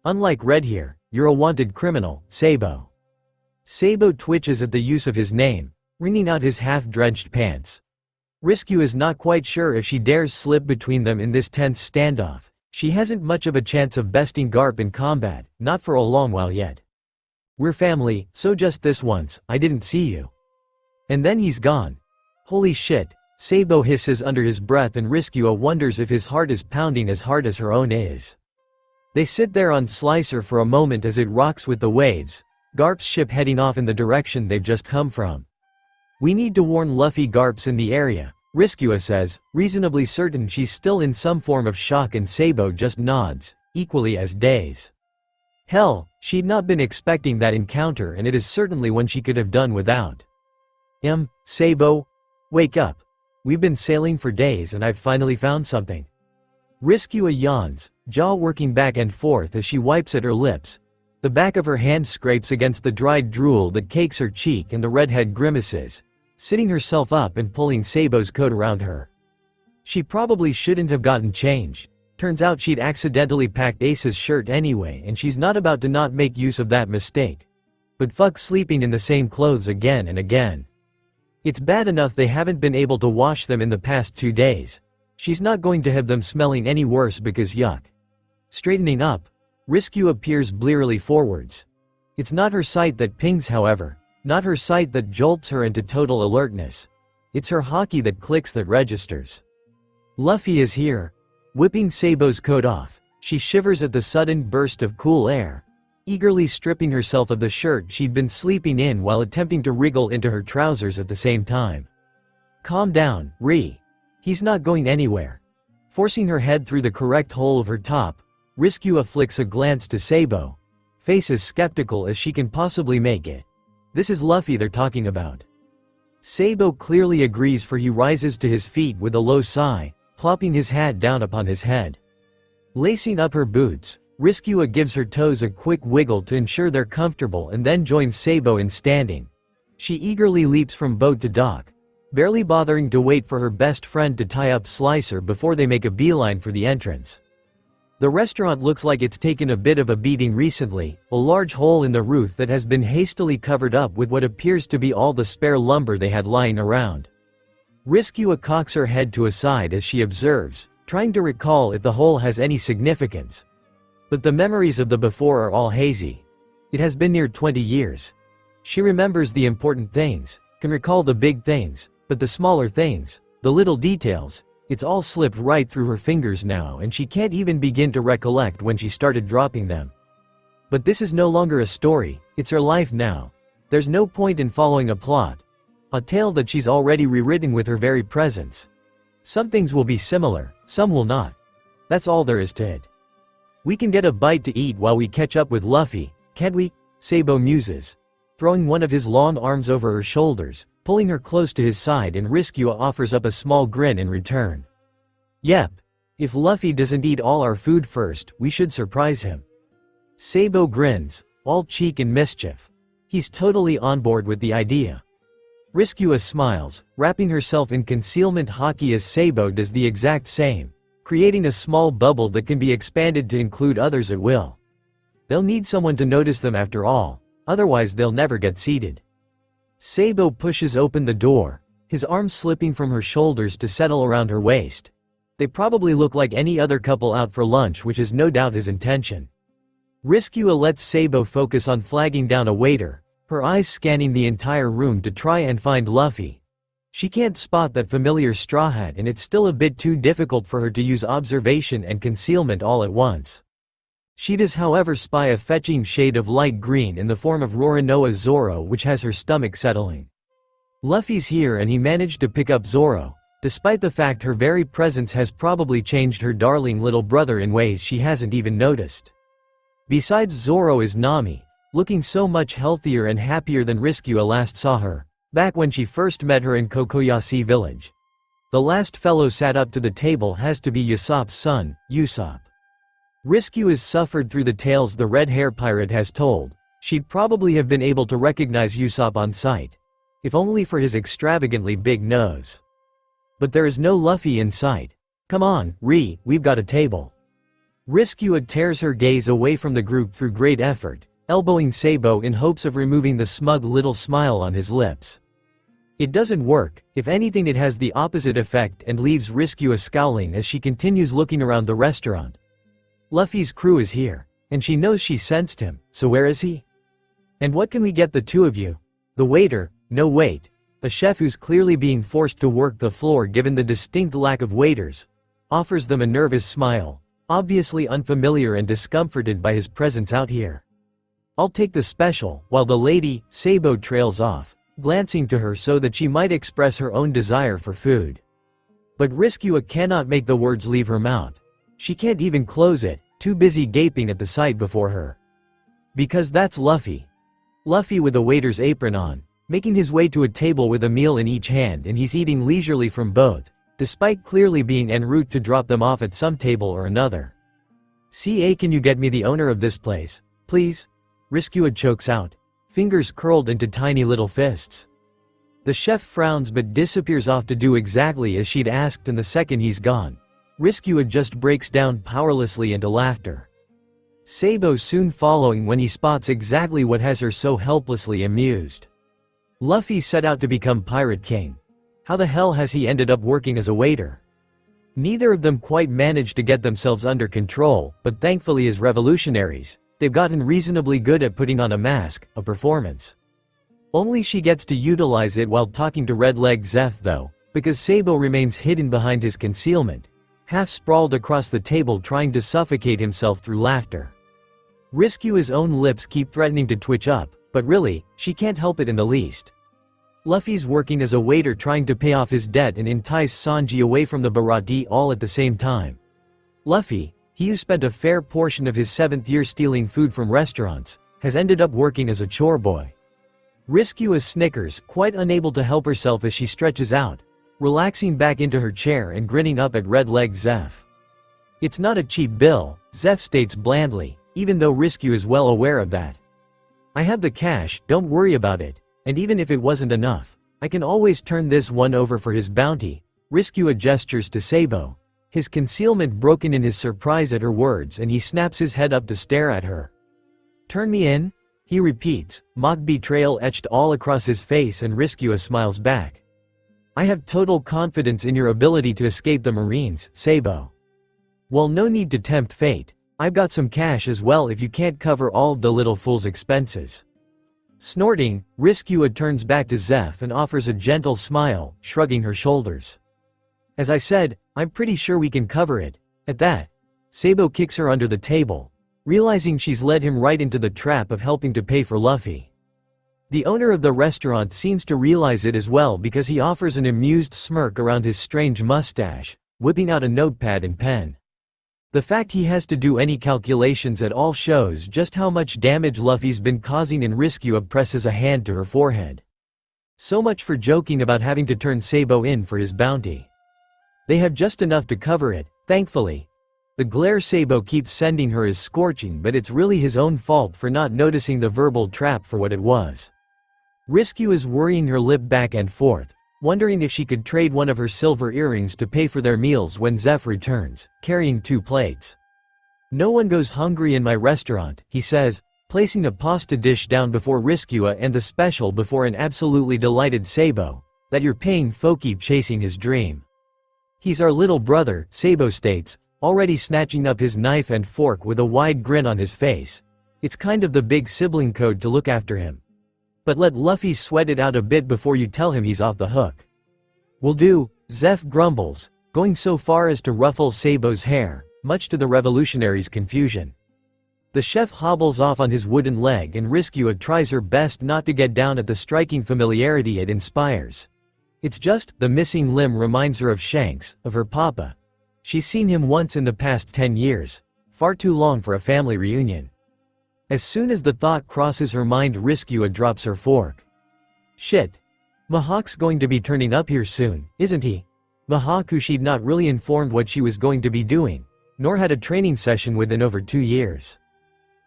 Unlike Red here, you're a wanted criminal, Sabo." Sabo twitches at the use of his name, wringing out his half-drenched pants. Riskua is not quite sure if she dares slip between them in this tense standoff. She hasn't much of a chance of besting Garp in combat, not for a long while yet. "We're family, so just this once, I didn't see you." And then he's gone. Holy shit, Sabo hisses under his breath, and Riskua wonders if his heart is pounding as hard as her own is. They sit there on Slicer for a moment as it rocks with the waves, Garp's ship heading off in the direction they've just come from. "We need to warn Luffy Garp's in the area," Riskua says, reasonably certain she's still in some form of shock, and Sabo just nods, equally as dazed. Hell, she'd not been expecting that encounter, and it is certainly one she could have done without. Sabo? Wake up. We've been sailing for days and I've finally found something." Riskua yawns, jaw working back and forth as she wipes at her lips. The back of her hand scrapes against the dried drool that cakes her cheek, and the redhead grimaces, sitting herself up and pulling Sabo's coat around her. She probably shouldn't have gotten changed. Turns out she'd accidentally packed Ace's shirt anyway, and she's not about to not make use of that mistake. But fuck sleeping in the same clothes again and again. It's bad enough they haven't been able to wash them in the past 2 days. She's not going to have them smelling any worse because yuck. Straightening up, Riskua peers blearily forwards. It's not her sight that pings, however, not her sight that jolts her into total alertness. It's her hockey that clicks, that registers. Luffy is here. Whipping Sabo's coat off, she shivers at the sudden burst of cool air, eagerly stripping herself of the shirt she'd been sleeping in while attempting to wriggle into her trousers at the same time. "Calm down, Ri. He's not going anywhere." Forcing her head through the correct hole of her top, Riskua flicks a glance to Sabo, face as skeptical as she can possibly make it. This is Luffy they're talking about. Sabo clearly agrees, for he rises to his feet with a low sigh, plopping his hat down upon his head. Lacing up her boots, Riskua gives her toes a quick wiggle to ensure they're comfortable and then joins Sabo in standing. She eagerly leaps from boat to dock, barely bothering to wait for her best friend to tie up Slicer before they make a beeline for the entrance. The restaurant looks like it's taken a bit of a beating recently, a large hole in the roof that has been hastily covered up with what appears to be all the spare lumber they had lying around. Riskua cocks her head to a side as she observes, trying to recall if the hole has any significance. But the memories of the before are all hazy. It has been near 20 years. She remembers the important things, can recall the big things, but the smaller things, the little details, it's all slipped right through her fingers now, and she can't even begin to recollect when she started dropping them. But this is no longer a story, it's her life now. There's no point in following a plot, a tale that she's already rewritten with her very presence. Some things will be similar, some will not. That's all there is to it. "We can get a bite to eat while we catch up with Luffy, can't we?" Sabo muses, throwing one of his long arms over her shoulders, pulling her close to his side, and Riskua offers up a small grin in return. "Yep. If Luffy doesn't eat all our food first, we should surprise him." Sabo grins, all cheek and mischief. He's totally on board with the idea. Riskua smiles, wrapping herself in concealment haki as Sabo does the exact same, creating a small bubble that can be expanded to include others at will. They'll need someone to notice them after all, otherwise they'll never get seated. Sabo pushes open the door, his arms slipping from her shoulders to settle around her waist. They probably look like any other couple out for lunch, which is no doubt his intention. Riskua lets Sabo focus on flagging down a waiter, her eyes scanning the entire room to try and find Luffy. She can't spot that familiar straw hat, and it's still a bit too difficult for her to use observation and concealment all at once. She does however spy a fetching shade of light green in the form of Roronoa Zoro, which has her stomach settling. Luffy's here and he managed to pick up Zoro, despite the fact her very presence has probably changed her darling little brother in ways she hasn't even noticed. Besides, Zoro is Nami, looking so much healthier and happier than Riskua last saw her, back when she first met her in Kokoyashi village. The last fellow sat up to the table has to be Usopp's son, Usopp. Riskua's suffered through the tales the red-hair pirate has told. She'd probably have been able to recognize Usopp on sight, if only for his extravagantly big nose. But there is no Luffy in sight. Come on, we've got a table. Riskua tears her gaze away from the group through great effort, elbowing Sabo in hopes of removing the smug little smile on his lips. It doesn't work. If anything, it has the opposite effect and leaves Riskua scowling as she continues looking around the restaurant. Luffy's crew is here, and she knows she sensed him, so where is he? And what can we get the two of you? The waiter, no wait, a chef who's clearly being forced to work the floor given the distinct lack of waiters, offers them a nervous smile, obviously unfamiliar and discomforted by his presence out here. I'll take the special, while the lady, Sabo, trails off, glancing to her so that she might express her own desire for food. But Riskua cannot make the words leave her mouth. She can't even close it, too busy gaping at the sight before her. Because that's Luffy. Luffy with a waiter's apron on, making his way to a table with a meal in each hand, and he's eating leisurely from both, despite clearly being en route to drop them off at some table or another. "Ca, can you get me the owner of this place, please?" Riskua chokes out, fingers curled into tiny little fists. The chef frowns but disappears off to do exactly as she'd asked, and the second he's gone, Riskua just breaks down powerlessly into laughter. Sabo soon following when he spots exactly what has her so helplessly amused. Luffy set out to become Pirate King. How the hell has he ended up working as a waiter? Neither of them quite managed to get themselves under control, but thankfully as revolutionaries, they've gotten reasonably good at putting on a mask, a performance. Only she gets to utilize it while talking to Red Leg Zeph though, because Sabo remains hidden behind his concealment, half sprawled across the table trying to suffocate himself through laughter. Riskua's own lips keep threatening to twitch up, but really, she can't help it in the least. Luffy's working as a waiter trying to pay off his debt and entice Sanji away from the Baratie all at the same time. Luffy, he who spent a fair portion of his 7th year stealing food from restaurants, has ended up working as a chore boy. Riskua snickers, quite unable to help herself as she stretches out, relaxing back into her chair and grinning up at Red Leg Zeph. "It's not a cheap bill," Zeph states blandly, even though Riskua is well aware of that. "I have the cash, don't worry about it, and even if it wasn't enough, I can always turn this one over for his bounty." Riskua gestures to Sabo, his concealment broken in his surprise at her words, and he snaps his head up to stare at her. "Turn me in?" he repeats, mock betrayal etched all across his face, and Riskua smiles back. "I have total confidence in your ability to escape the Marines, Sabo. Well, no need to tempt fate. I've got some cash as well if you can't cover all of the little fool's expenses." Snorting, Riskua turns back to Zeph and offers a gentle smile, shrugging her shoulders. "As I said, I'm pretty sure we can cover it." At that, Sabo kicks her under the table, realizing she's led him right into the trap of helping to pay for Luffy. The owner of the restaurant seems to realize it as well because he offers an amused smirk around his strange mustache, whipping out a notepad and pen. The fact he has to do any calculations at all shows just how much damage Luffy's been causing, and Riskua presses a hand to her forehead. So much for joking about having to turn Sabo in for his bounty. They have just enough to cover it, thankfully. The glare Sabo keeps sending her is scorching, but it's really his own fault for not noticing the verbal trap for what it was. Risku is worrying her lip back and forth, wondering if she could trade one of her silver earrings to pay for their meals when Zeph returns, carrying 2 plates. "No one goes hungry in my restaurant," he says, placing a pasta dish down before Riskua and the special before an absolutely delighted Sabo, "that you're paying for keep chasing his dream." "He's our little brother," Sabo states, already snatching up his knife and fork with a wide grin on his face. It's kind of the big sibling code to look after him. But let Luffy sweat it out a bit before you tell him he's off the hook. "Will do," Zeph grumbles, going so far as to ruffle Sabo's hair, much to the revolutionary's confusion. The chef hobbles off on his wooden leg and Riskua tries her best not to get down at the striking familiarity it inspires. It's just, the missing limb reminds her of Shanks, of her papa. She's seen him once in the past 10 years. Far too long for a family reunion. As soon as the thought crosses her mind, Riskua drops her fork. Shit. Mihawk's going to be turning up here soon, isn't he? Mihawk, who she'd not really informed what she was going to be doing, nor had a training session with in over 2 years.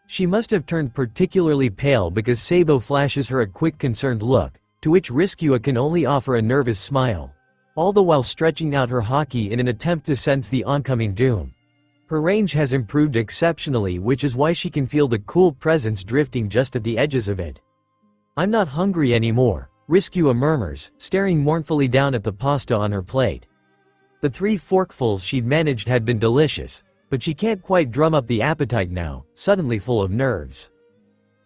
She must have turned particularly pale because Sabo flashes her a quick concerned look, to which Riskua can only offer a nervous smile, all the while stretching out her haki in an attempt to sense the oncoming doom. Her range has improved exceptionally, which is why she can feel the cool presence drifting just at the edges of it. "I'm not hungry anymore," Riskua murmurs, staring mournfully down at the pasta on her plate. The 3 forkfuls she'd managed had been delicious, but she can't quite drum up the appetite now, suddenly full of nerves.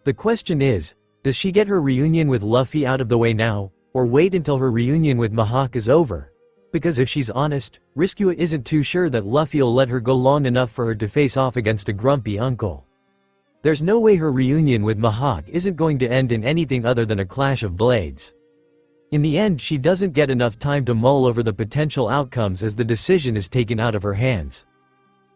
The question is, does she get her reunion with Luffy out of the way now, or wait until her reunion with Mihawk is over? Because if she's honest, Riskua isn't too sure that Luffy'll let her go long enough for her to face off against a grumpy uncle. There's no way her reunion with Mihawk isn't going to end in anything other than a clash of blades. In the end, she doesn't get enough time to mull over the potential outcomes as the decision is taken out of her hands.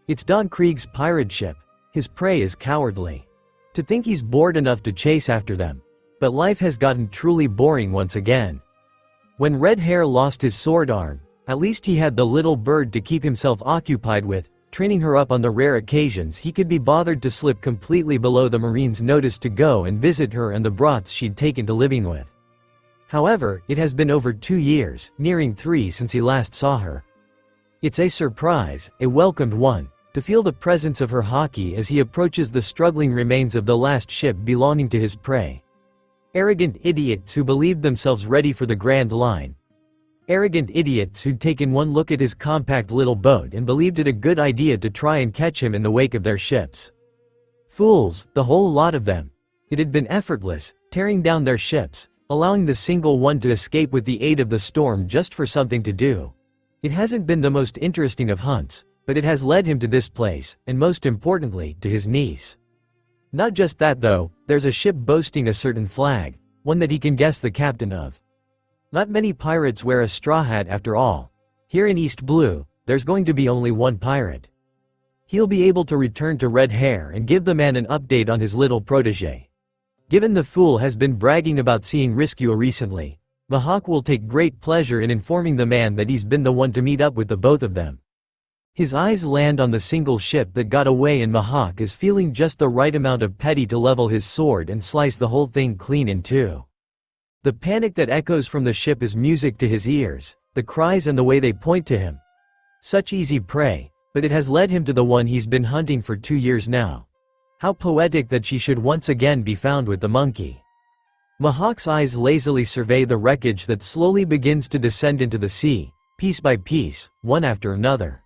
It's Don Krieg's pirate ship. His prey is cowardly. To think he's bored enough to chase after them. But life has gotten truly boring once again. When Red Hair lost his sword arm, at least he had the little bird to keep himself occupied with, training her up on the rare occasions he could be bothered to slip completely below the Marine's notice to go and visit her and the brats she'd taken to living with. However, it has been over 2 years, nearing 3 since he last saw her. It's a surprise, a welcomed one, to feel the presence of her haki as he approaches the struggling remains of the last ship belonging to his prey. Arrogant idiots who believed themselves ready for the Grand Line. Arrogant idiots who'd taken one look at his compact little boat and believed it a good idea to try and catch him in the wake of their ships. Fools, the whole lot of them. It had been effortless, tearing down their ships, allowing the single one to escape with the aid of the storm just for something to do. It hasn't been the most interesting of hunts, but it has led him to this place, and most importantly, to his niece. Not just that though, there's a ship boasting a certain flag, one that he can guess the captain of. Not many pirates wear a straw hat after all. Here in East Blue, there's going to be only one pirate. He'll be able to return to Red Hair and give the man an update on his little protege. Given the fool has been bragging about seeing Riskua recently, Mihawk will take great pleasure in informing the man that he's been the one to meet up with the both of them. His eyes land on the single ship that got away and Mihawk is feeling just the right amount of petty to level his sword and slice the whole thing clean in two. The panic that echoes from the ship is music to his ears, the cries and the way they point to him. Such easy prey, but it has led him to the one he's been hunting for 2 years now. How poetic that she should once again be found with the monkey. Mihawk's eyes lazily survey the wreckage that slowly begins to descend into the sea, piece by piece, one after another.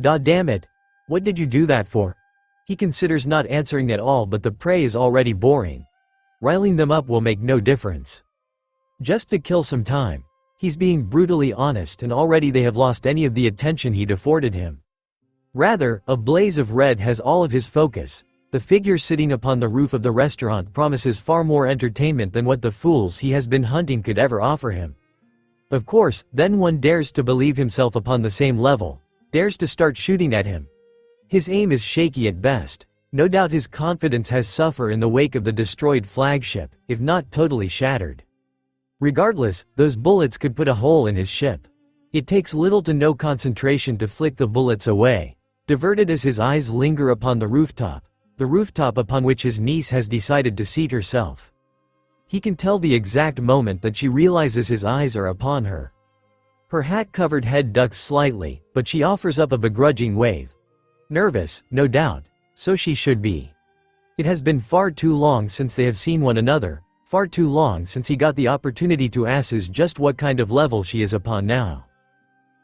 "Da damn it! What did you do that for?" He considers not answering at all, but the prey is already boring. Riling them up will make no difference. Just to kill some time. He's being brutally honest, and already they have lost any of the attention he'd afforded him. Rather, a blaze of red has all of his focus. The figure sitting upon the roof of the restaurant promises far more entertainment than what the fools he has been hunting could ever offer him. Of course, then one dares to believe himself upon the same level, dares to start shooting at him. His aim is shaky at best. No doubt his confidence has suffered in the wake of the destroyed flagship, if not totally shattered. Regardless, those bullets could put a hole in his ship. It takes little to no concentration to flick the bullets away, diverted as his eyes linger upon the rooftop upon which his niece has decided to seat herself. He can tell the exact moment that she realizes his eyes are upon her. Her hat-covered head ducks slightly, but she offers up a begrudging wave. Nervous, no doubt. So she should be. It has been far too long since they have seen one another, far too long since he got the opportunity to ask just what kind of level she is upon now.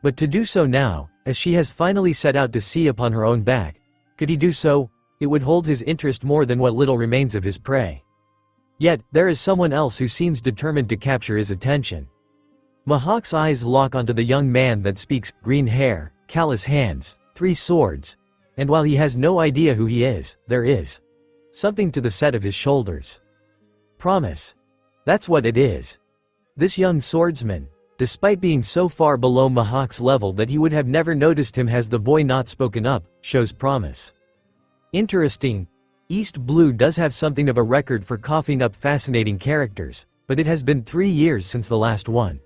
But to do so now, as she has finally set out to sea upon her own back, could he do so? It would hold his interest more than what little remains of his prey. Yet, there is someone else who seems determined to capture his attention. Mihawk's eyes lock onto the young man that speaks, green hair, callous hands, 3 swords, and while he has no idea who he is, there is something to the set of his shoulders. Promise. That's what it is. This young swordsman, despite being so far below Mihawk's level that he would have never noticed him has the boy not spoken up, shows promise. Interesting. East Blue does have something of a record for coughing up fascinating characters, but it has been 3 years since the last one.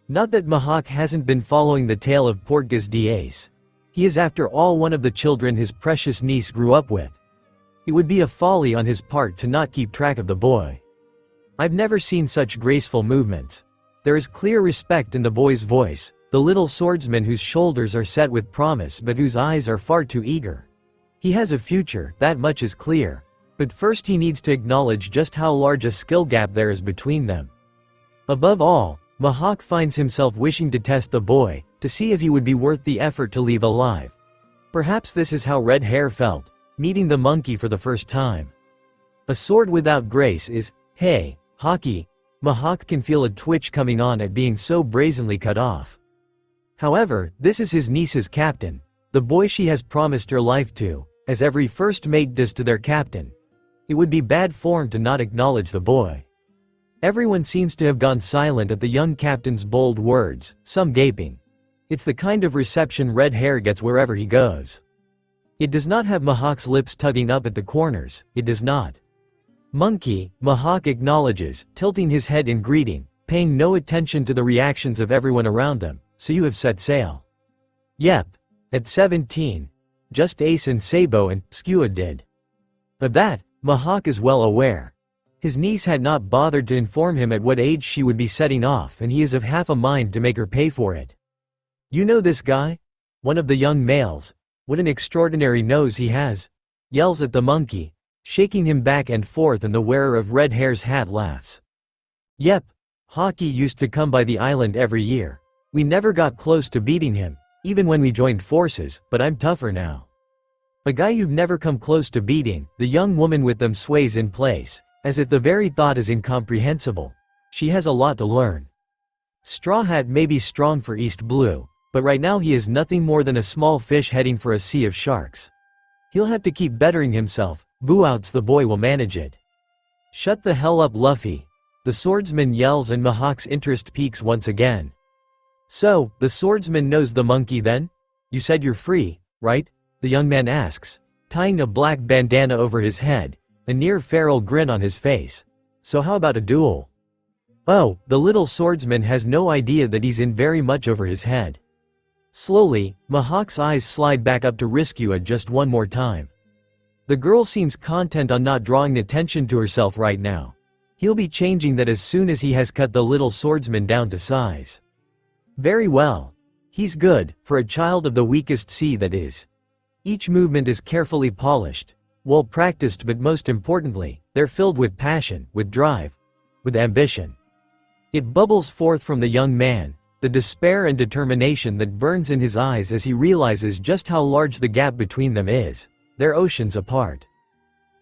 Not that Mihawk hasn't been following the tale of Portgas Diaz. He is after all one of the children his precious niece grew up with. It would be a folly on his part to not keep track of the boy. I've never seen such graceful movements. There is clear respect in the boy's voice, the little swordsman whose shoulders are set with promise but whose eyes are far too eager. He has a future, that much is clear. But first he needs to acknowledge just how large a skill gap there is between them. Above all, Mihawk finds himself wishing to test the boy, to see if he would be worth the effort to leave alive. Perhaps this is how Red Hair felt, meeting the monkey for the first time. A sword without grace is, hey, hockey. Mihawk can feel a twitch coming on at being so brazenly cut off. However, this is his niece's captain, the boy she has promised her life to, as every first mate does to their captain. It would be bad form to not acknowledge the boy. Everyone seems to have gone silent at the young captain's bold words, some gaping. It's the kind of reception Red Hair gets wherever he goes. It does not have Mihawk's lips tugging up at the corners, it does not. Monkey, Mihawk acknowledges, tilting his head in greeting, paying no attention to the reactions of everyone around them. So you have set sail. Yep. At 17. Just Ace and Sabo and Skua did. Of that, Mihawk is well aware. His niece had not bothered to inform him at what age she would be setting off and he is of half a mind to make her pay for it. You know this guy? One of the young males. What an extraordinary nose he has. Yells at the monkey, shaking him back and forth and the wearer of Red Hair's hat laughs. Yep. Hockey used to come by the island every year. We never got close to beating him, even when we joined forces, but I'm tougher now. A guy you've never come close to beating, the young woman with them sways in place, as if the very thought is incomprehensible. She has a lot to learn. Straw Hat may be strong for East Blue, but right now he is nothing more than a small fish heading for a sea of sharks. He'll have to keep bettering himself. Boo-outs the boy will manage it. Shut the hell up, Luffy. The swordsman yells and Mihawk's interest peaks once again. So, the swordsman knows the monkey then? You said you're free, right? The young man asks, tying a black bandana over his head, a near-feral grin on his face. So how about a duel? Oh, the little swordsman has no idea that he's in very much over his head. Slowly, Mihawk's eyes slide back up to Riskua just one more time. The girl seems content on not drawing attention to herself right now. He'll be changing that as soon as he has cut the little swordsman down to size. Very well. He's good, for a child of the weakest sea that is. Each movement is carefully polished, well practiced but most importantly, they're filled with passion, with drive, with ambition. It bubbles forth from the young man, the despair and determination that burns in his eyes as he realizes just how large the gap between them is. They're oceans apart.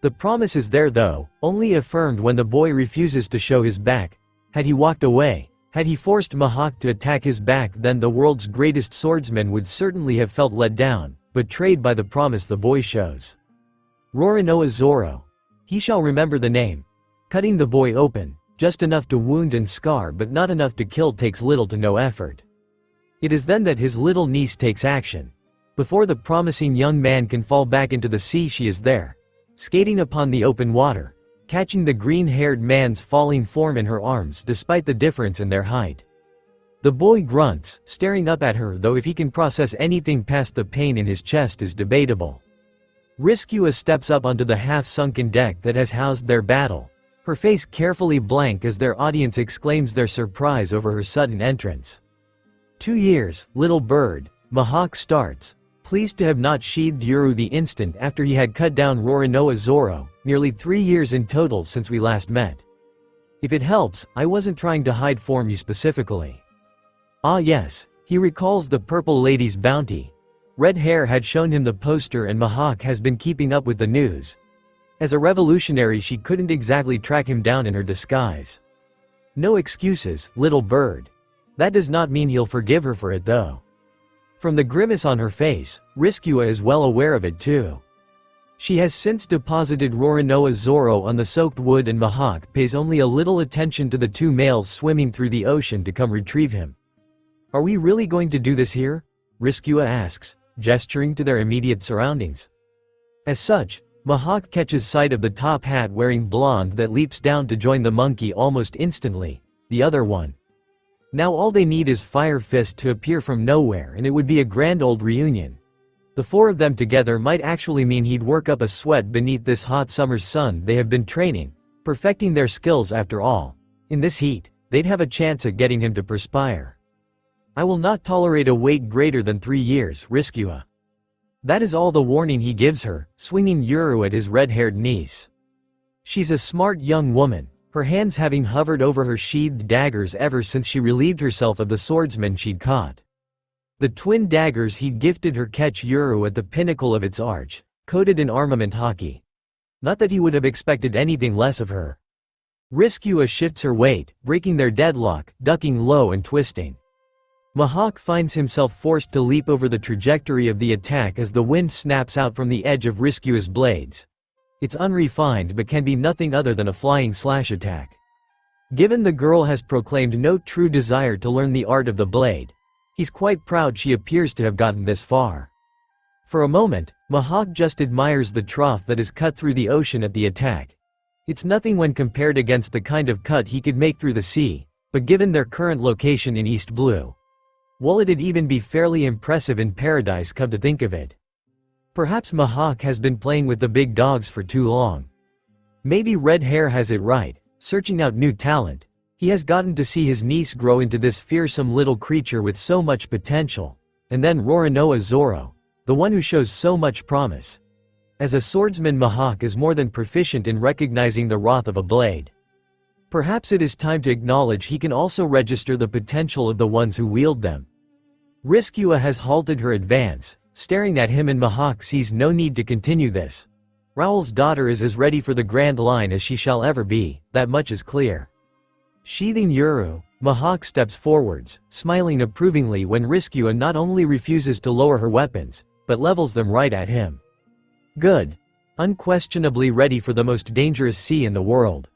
The promise is there though, only affirmed when the boy refuses to show his back. Had he walked away, had he forced Mihawk to attack his back, then the world's greatest swordsman would certainly have felt let down, betrayed by the promise the boy shows. Rorinoa Zoro. He shall remember the name. Cutting the boy open, just enough to wound and scar but not enough to kill takes little to no effort. It is then that his little niece takes action. Before the promising young man can fall back into the sea she is there, skating upon the open water, catching the green-haired man's falling form in her arms despite the difference in their height. The boy grunts, staring up at her, though if he can process anything past the pain in his chest is debatable. Riskua steps up onto the half-sunken deck that has housed their battle, her face carefully blank as their audience exclaims their surprise over her sudden entrance. 2 years, little bird, Mihawk starts, pleased to have not sheathed Yuru the instant after he had cut down Roronoa Zoro, nearly 3 years in total since we last met. If it helps, I wasn't trying to hide from you specifically. Ah yes, he recalls the Purple Lady's bounty. Red Hair had shown him the poster and Mihawk has been keeping up with the news. As a revolutionary she couldn't exactly track him down in her disguise. No excuses, little bird. That does not mean he'll forgive her for it though. From the grimace on her face, Riskua is well aware of it too. She has since deposited Roronoa Zoro on the soaked wood and Mihawk pays only a little attention to the 2 males swimming through the ocean to come retrieve him. Are we really going to do this here? Riskua asks, gesturing to their immediate surroundings. As such, Mihawk catches sight of the top hat wearing blonde that leaps down to join the monkey almost instantly, the other one. Now all they need is Fire Fist to appear from nowhere and it would be a grand old reunion. The 4 of them together might actually mean he'd work up a sweat beneath this hot summer's sun. They have been training, perfecting their skills after all. In this heat, they'd have a chance at getting him to perspire. I will not tolerate a wait greater than 3 years, Riskua. That is all the warning he gives her, swinging Yuru at his red-haired niece. She's a smart young woman, her hands having hovered over her sheathed daggers ever since she relieved herself of the swordsman she'd caught. The twin daggers he'd gifted her catch Yuru at the pinnacle of its arch, coated in armament hockey. Not that he would have expected anything less of her. Riskua shifts her weight, breaking their deadlock, ducking low and twisting. Mihawk finds himself forced to leap over the trajectory of the attack as the wind snaps out from the edge of Riskua's blades. It's unrefined but can be nothing other than a flying slash attack. Given the girl has proclaimed no true desire to learn the art of the blade, he's quite proud she appears to have gotten this far. For a moment, Mihawk just admires the trough that is cut through the ocean at the attack. It's nothing when compared against the kind of cut he could make through the sea, but given their current location in East Blue, well, it'd even be fairly impressive in Paradise, come to think of it. Perhaps Mihawk has been playing with the big dogs for too long. Maybe Red Hair has it right, searching out new talent. He has gotten to see his niece grow into this fearsome little creature with so much potential. And then Roronoa Zoro, the one who shows so much promise. As a swordsman, Mihawk is more than proficient in recognizing the wrath of a blade. Perhaps it is time to acknowledge he can also register the potential of the ones who wield them. Riskua has halted her advance, staring at him, and Mihawk sees no need to continue this. Raoul's daughter is as ready for the grand line as she shall ever be, that much is clear. Sheathing Yuru, Mihawk steps forwards, smiling approvingly when Riskua not only refuses to lower her weapons, but levels them right at him. Good. Unquestionably ready for the most dangerous sea in the world.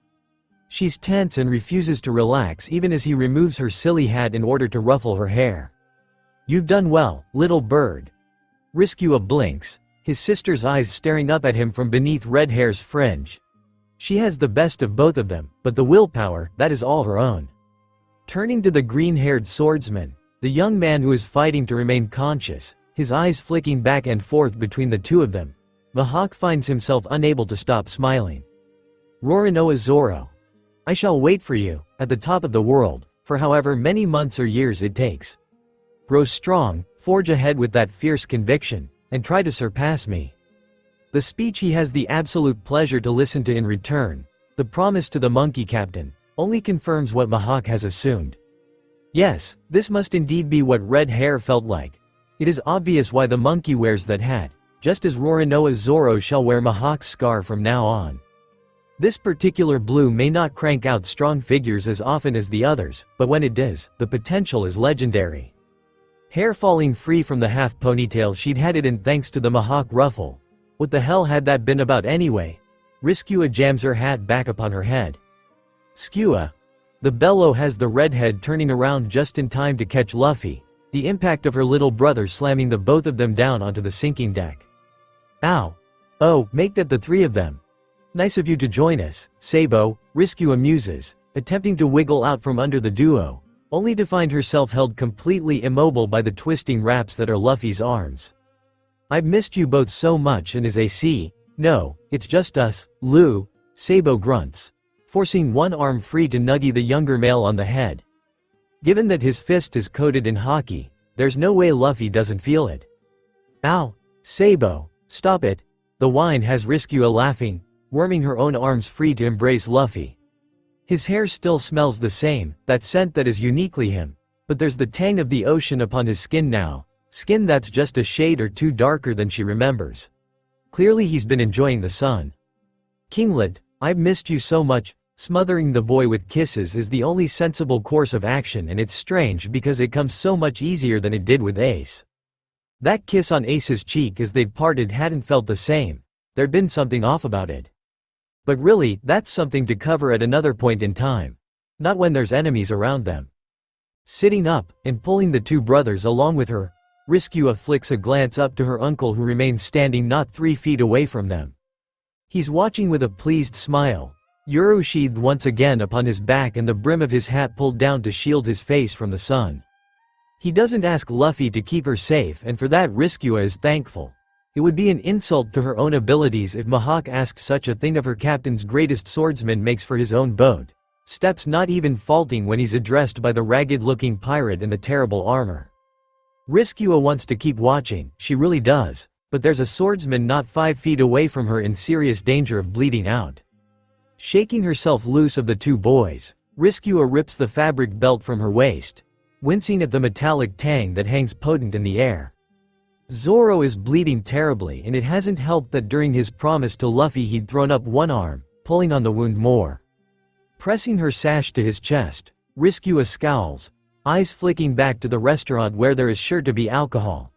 She's tense and refuses to relax even as he removes her silly hat in order to ruffle her hair. You've done well, little bird. Riskua blinks, his sister's eyes staring up at him from beneath Red Hair's fringe. She has the best of both of them, but the willpower, that is all her own. Turning to the green-haired swordsman, the young man who is fighting to remain conscious, his eyes flicking back and forth between the 2 of them, Mihawk finds himself unable to stop smiling. Roronoa Zoro. I shall wait for you, at the top of the world, for however many months or years it takes. Grow strong, forge ahead with that fierce conviction, and try to surpass me. The speech he has the absolute pleasure to listen to in return, the promise to the monkey captain, only confirms what Mihawk has assumed. Yes, this must indeed be what Red Hair felt like. It is obvious why the monkey wears that hat, just as Roronoa Zoro shall wear Mihawk's scar from now on. This particular blue may not crank out strong figures as often as the others, but when it does, the potential is legendary. Hair falling free from the half ponytail she'd had it in thanks to the Mihawk ruffle. What the hell had that been about anyway? Riskua jams her hat back upon her head. Skua. The bellow has the redhead turning around just in time to catch Luffy, the impact of her little brother slamming the both of them down onto the sinking deck. Ow. Oh, make that the 3 of them. Nice of you to join us, Sabo, Riskua muses, attempting to wiggle out from under the duo, only to find herself held completely immobile by the twisting wraps that are Luffy's arms. I've missed you both so much, and as no, it's just us, Lou, Sabo grunts, forcing one arm free to nuggy the younger male on the head. Given that his fist is coated in hockey, there's no way Luffy doesn't feel it. Ow! Sabo, stop it! The whine has Riskua laughing, worming her own arms free to embrace Luffy. His hair still smells the same, that scent that is uniquely him, but there's the tang of the ocean upon his skin now, skin that's just a shade or two darker than she remembers. Clearly he's been enjoying the sun. Kinglet, I've missed you so much. Smothering the boy with kisses is the only sensible course of action, and it's strange because it comes so much easier than it did with Ace. That kiss on Ace's cheek as they'd parted hadn't felt the same, there'd been something off about it. But really, that's something to cover at another point in time. Not when there's enemies around them. Sitting up, and pulling the two brothers along with her, Riskua flicks a glance up to her uncle who remains standing not 3 feet away from them. He's watching with a pleased smile, Uru sheathed once again upon his back and the brim of his hat pulled down to shield his face from the sun. He doesn't ask Luffy to keep her safe, and for that Riskua is thankful. It would be an insult to her own abilities if Mihawk asked such a thing of her captain's greatest swordsman makes for his own boat, steps not even faulting when he's addressed by the ragged-looking pirate in the terrible armor. Riskua wants to keep watching, she really does, but there's a swordsman not 5 feet away from her in serious danger of bleeding out. Shaking herself loose of the two boys, Riskua rips the fabric belt from her waist, wincing at the metallic tang that hangs potent in the air. Zoro is bleeding terribly, and it hasn't helped that during his promise to Luffy he'd thrown up one arm, pulling on the wound more. Pressing her sash to his chest, Riskua scowls, eyes flicking back to the restaurant where there is sure to be alcohol.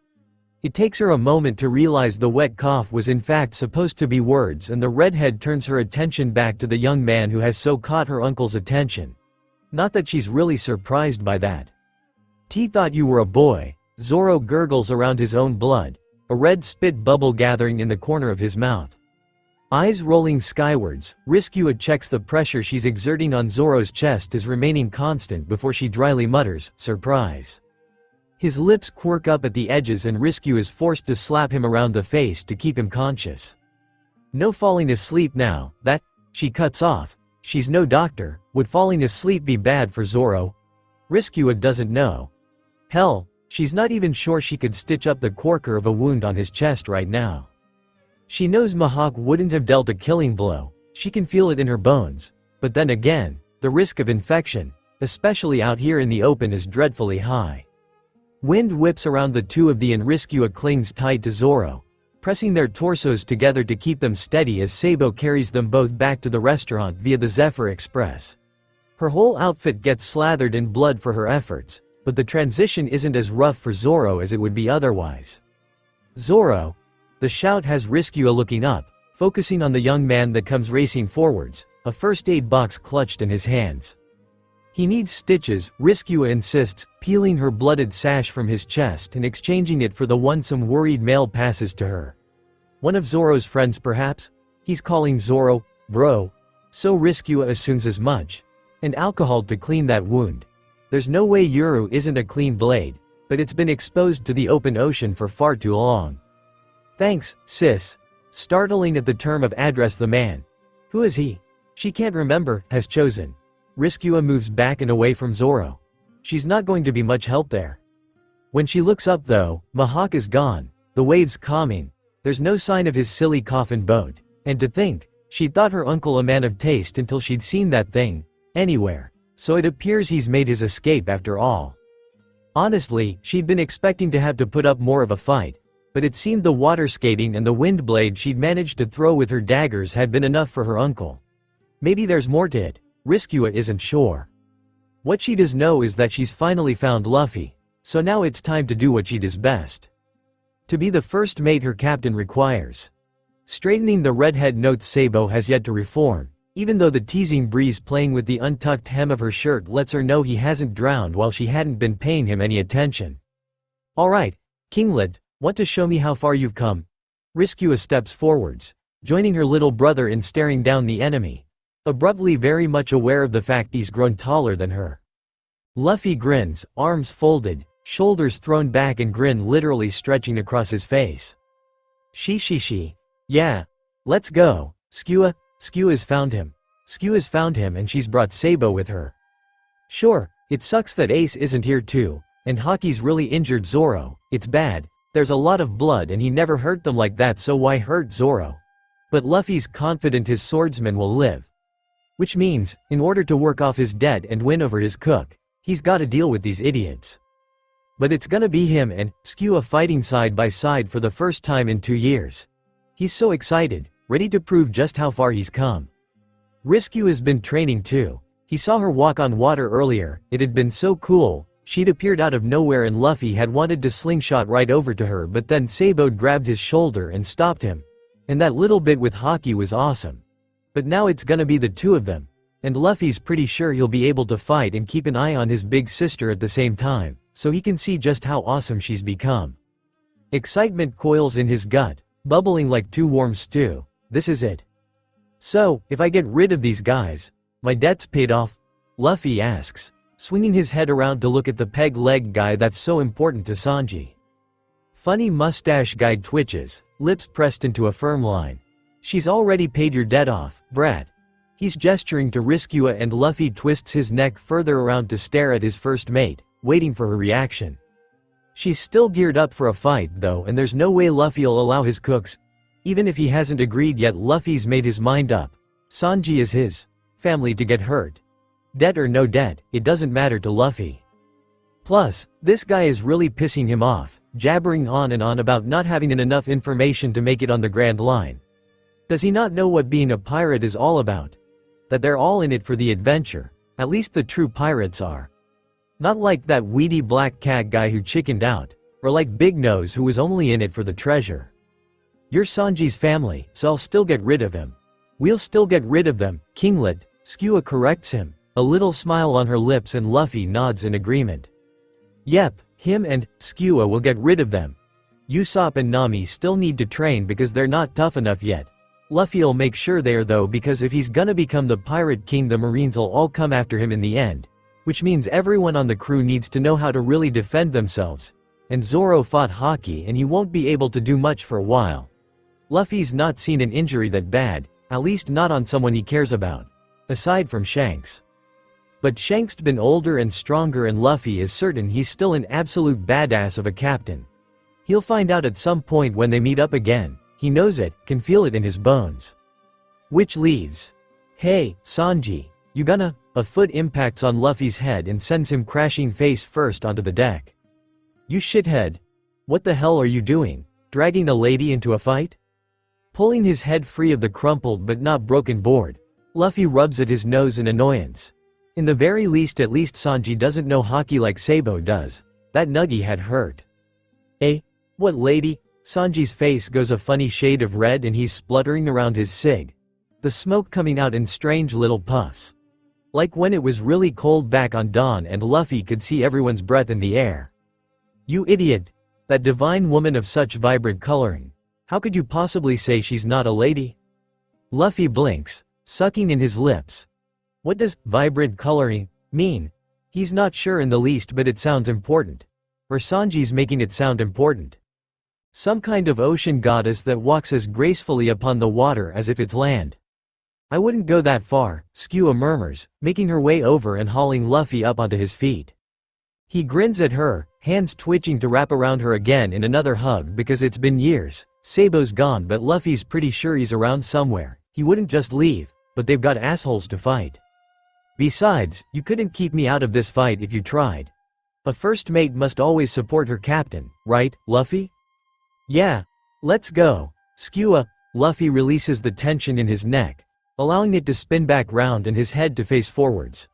It takes her a moment to realize the wet cough was in fact supposed to be words, and the redhead turns her attention back to the young man who has so caught her uncle's attention. Not that she's really surprised by that. T thought you were a boy. Zoro gurgles around his own blood, a red spit bubble gathering in the corner of his mouth. Eyes rolling skywards, Riskua checks the pressure she's exerting on Zoro's chest is remaining constant before she dryly mutters, surprise. His lips quirk up at the edges and Riskua is forced to slap him around the face to keep him conscious. No falling asleep now, that, she cuts off. She's no doctor. Would falling asleep be bad for Zoro? Riskua doesn't know. Hell, she's not even sure she could stitch up the corker of a wound on his chest right now. She knows Mihawk wouldn't have dealt a killing blow, she can feel it in her bones, but then again, the risk of infection, especially out here in the open, is dreadfully high. Wind whips around the two of them and Riskua clings tight to Zoro, pressing their torsos together to keep them steady as Sabo carries them both back to the restaurant via the Zephyr Express. Her whole outfit gets slathered in blood for her efforts, but the transition isn't as rough for Zoro as it would be otherwise. Zoro! The shout has Riskua looking up, focusing on the young man that comes racing forwards, a first aid box clutched in his hands. He needs stitches, Riskua insists, peeling her blooded sash from his chest and exchanging it for the one some worried male passes to her. One of Zoro's friends perhaps? He's calling Zoro, bro. So Riskua assumes as much. And alcohol to clean that wound. There's no way Uru isn't a clean blade, but it's been exposed to the open ocean for far too long. Thanks, sis. Startling at the term of address the man. Who is he? She can't remember, has chosen. Riskua moves back and away from Zoro. She's not going to be much help there. When she looks up though, Mihawk is gone, the waves calming, there's no sign of his silly coffin boat, and to think, she'd thought her uncle a man of taste until she'd seen that thing, anywhere, so it appears he's made his escape after all. Honestly, she'd been expecting to have to put up more of a fight, but it seemed the water skating and the wind blade she'd managed to throw with her daggers had been enough for her uncle. Maybe there's more to it. Riskua isn't sure. What she does know is that she's finally found Luffy, so now it's time to do what she does best. To be the first mate her captain requires. Straightening the redhead notes Sabo has yet to reform, even though the teasing breeze playing with the untucked hem of her shirt lets her know he hasn't drowned while she hadn't been paying him any attention. Alright, Kinglet, want to show me how far you've come? Riskua steps forwards, joining her little brother in staring down the enemy. Abruptly very much aware of the fact he's grown taller than her. Luffy grins, arms folded, shoulders thrown back and grin literally stretching across his face. She. Yeah. Let's go. Skua's found him. Skew has found him and she's brought Sabo with her. Sure, it sucks that Ace isn't here too, and Haki's really injured Zoro. It's bad. There's a lot of blood and he never hurt them like that, so why hurt Zoro? But Luffy's confident his swordsman will live. Which means, in order to work off his debt and win over his cook, he's gotta deal with these idiots. But it's gonna be him and Skew fighting side by side for the first time in 2 years. He's so excited, ready to prove just how far he's come. Risku has been training too. He saw her walk on water earlier, it had been so cool. She'd appeared out of nowhere and Luffy had wanted to slingshot right over to her, but then Sabo grabbed his shoulder and stopped him. And that little bit with Haki was awesome. But now it's gonna be the two of them. And Luffy's pretty sure he'll be able to fight and keep an eye on his big sister at the same time, so he can see just how awesome she's become. Excitement coils in his gut, bubbling like too warm stew. This is it. So, if I get rid of these guys, my debt's paid off? Luffy asks, swinging his head around to look at the peg-leg guy that's so important to Sanji. Funny mustache guy twitches, lips pressed into a firm line. She's already paid your debt off, brat. He's gesturing to Riskua and Luffy twists his neck further around to stare at his first mate, waiting for her reaction. She's still geared up for a fight though, and there's no way Luffy'll allow his cooks. Even if he hasn't agreed yet, Luffy's made his mind up. Sanji is his family to get hurt. Debt or no debt, it doesn't matter to Luffy. Plus, this guy is really pissing him off, jabbering on and on about not having enough information to make it on the Grand Line. Does he not know what being a pirate is all about? That they're all in it for the adventure. At least the true pirates are. Not like that weedy black cat guy who chickened out, or like Big Nose who was only in it for the treasure. You're Sanji's family, so I'll still get rid of him. We'll still get rid of them, Kinglet. Skua corrects him, a little smile on her lips, and Luffy nods in agreement. Yep, him and Skua will get rid of them. Usopp and Nami still need to train because they're not tough enough yet. Luffy'll make sure they are though, because if he's gonna become the pirate king, the Marines'll all come after him in the end. Which means everyone on the crew needs to know how to really defend themselves. And Zoro fought Haki and he won't be able to do much for a while. Luffy's not seen an injury that bad, at least not on someone he cares about. Aside from Shanks. But Shanks' been older and stronger, and Luffy is certain he's still an absolute badass of a captain. He'll find out at some point when they meet up again. He knows it, can feel it in his bones. Which leaves. Hey, Sanji, you gonna? A foot impacts on Luffy's head and sends him crashing face first onto the deck. You shithead. What the hell are you doing? Dragging a lady into a fight? Pulling his head free of the crumpled but not broken board, Luffy rubs at his nose in annoyance. In the very least, at least Sanji doesn't know Haki like Sabo does. That nuggie had hurt. Eh? What lady? Sanji's face goes a funny shade of red and he's spluttering around his cig. The smoke coming out in strange little puffs. Like when it was really cold back on Dawn and Luffy could see everyone's breath in the air. You idiot! That divine woman of such vibrant coloring. How could you possibly say she's not a lady? Luffy blinks, sucking in his lips. What does vibrant coloring mean? He's not sure in the least, but it sounds important. Or Sanji's making it sound important. Some kind of ocean goddess that walks as gracefully upon the water as if it's land. I wouldn't go that far, Skua murmurs, making her way over and hauling Luffy up onto his feet. He grins at her, hands twitching to wrap around her again in another hug because it's been years. Sabo's gone, but Luffy's pretty sure he's around somewhere. He wouldn't just leave, but they've got assholes to fight. Besides, you couldn't keep me out of this fight if you tried. A first mate must always support her captain, right, Luffy? Yeah. Let's go. Skua. Luffy releases the tension in his neck, allowing it to spin back round and his head to face forwards.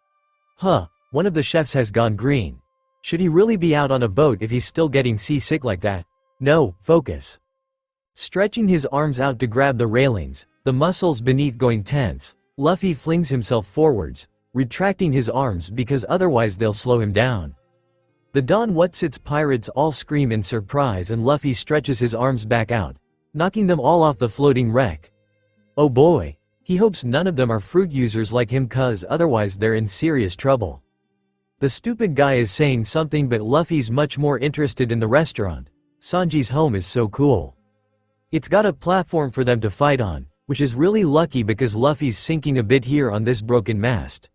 Huh, one of the chefs has gone green. Should he really be out on a boat if he's still getting seasick like that? No, focus. Stretching his arms out to grab the railings, the muscles beneath going tense, Luffy flings himself forwards, retracting his arms because otherwise they'll slow him down. The Don Whatsits pirates all scream in surprise and Luffy stretches his arms back out, knocking them all off the floating wreck. Oh boy. He hopes none of them are fruit users like him, cause otherwise they're in serious trouble. The stupid guy is saying something, but Luffy's much more interested in the restaurant. Sanji's home is so cool. It's got a platform for them to fight on, which is really lucky because Luffy's sinking a bit here on this broken mast.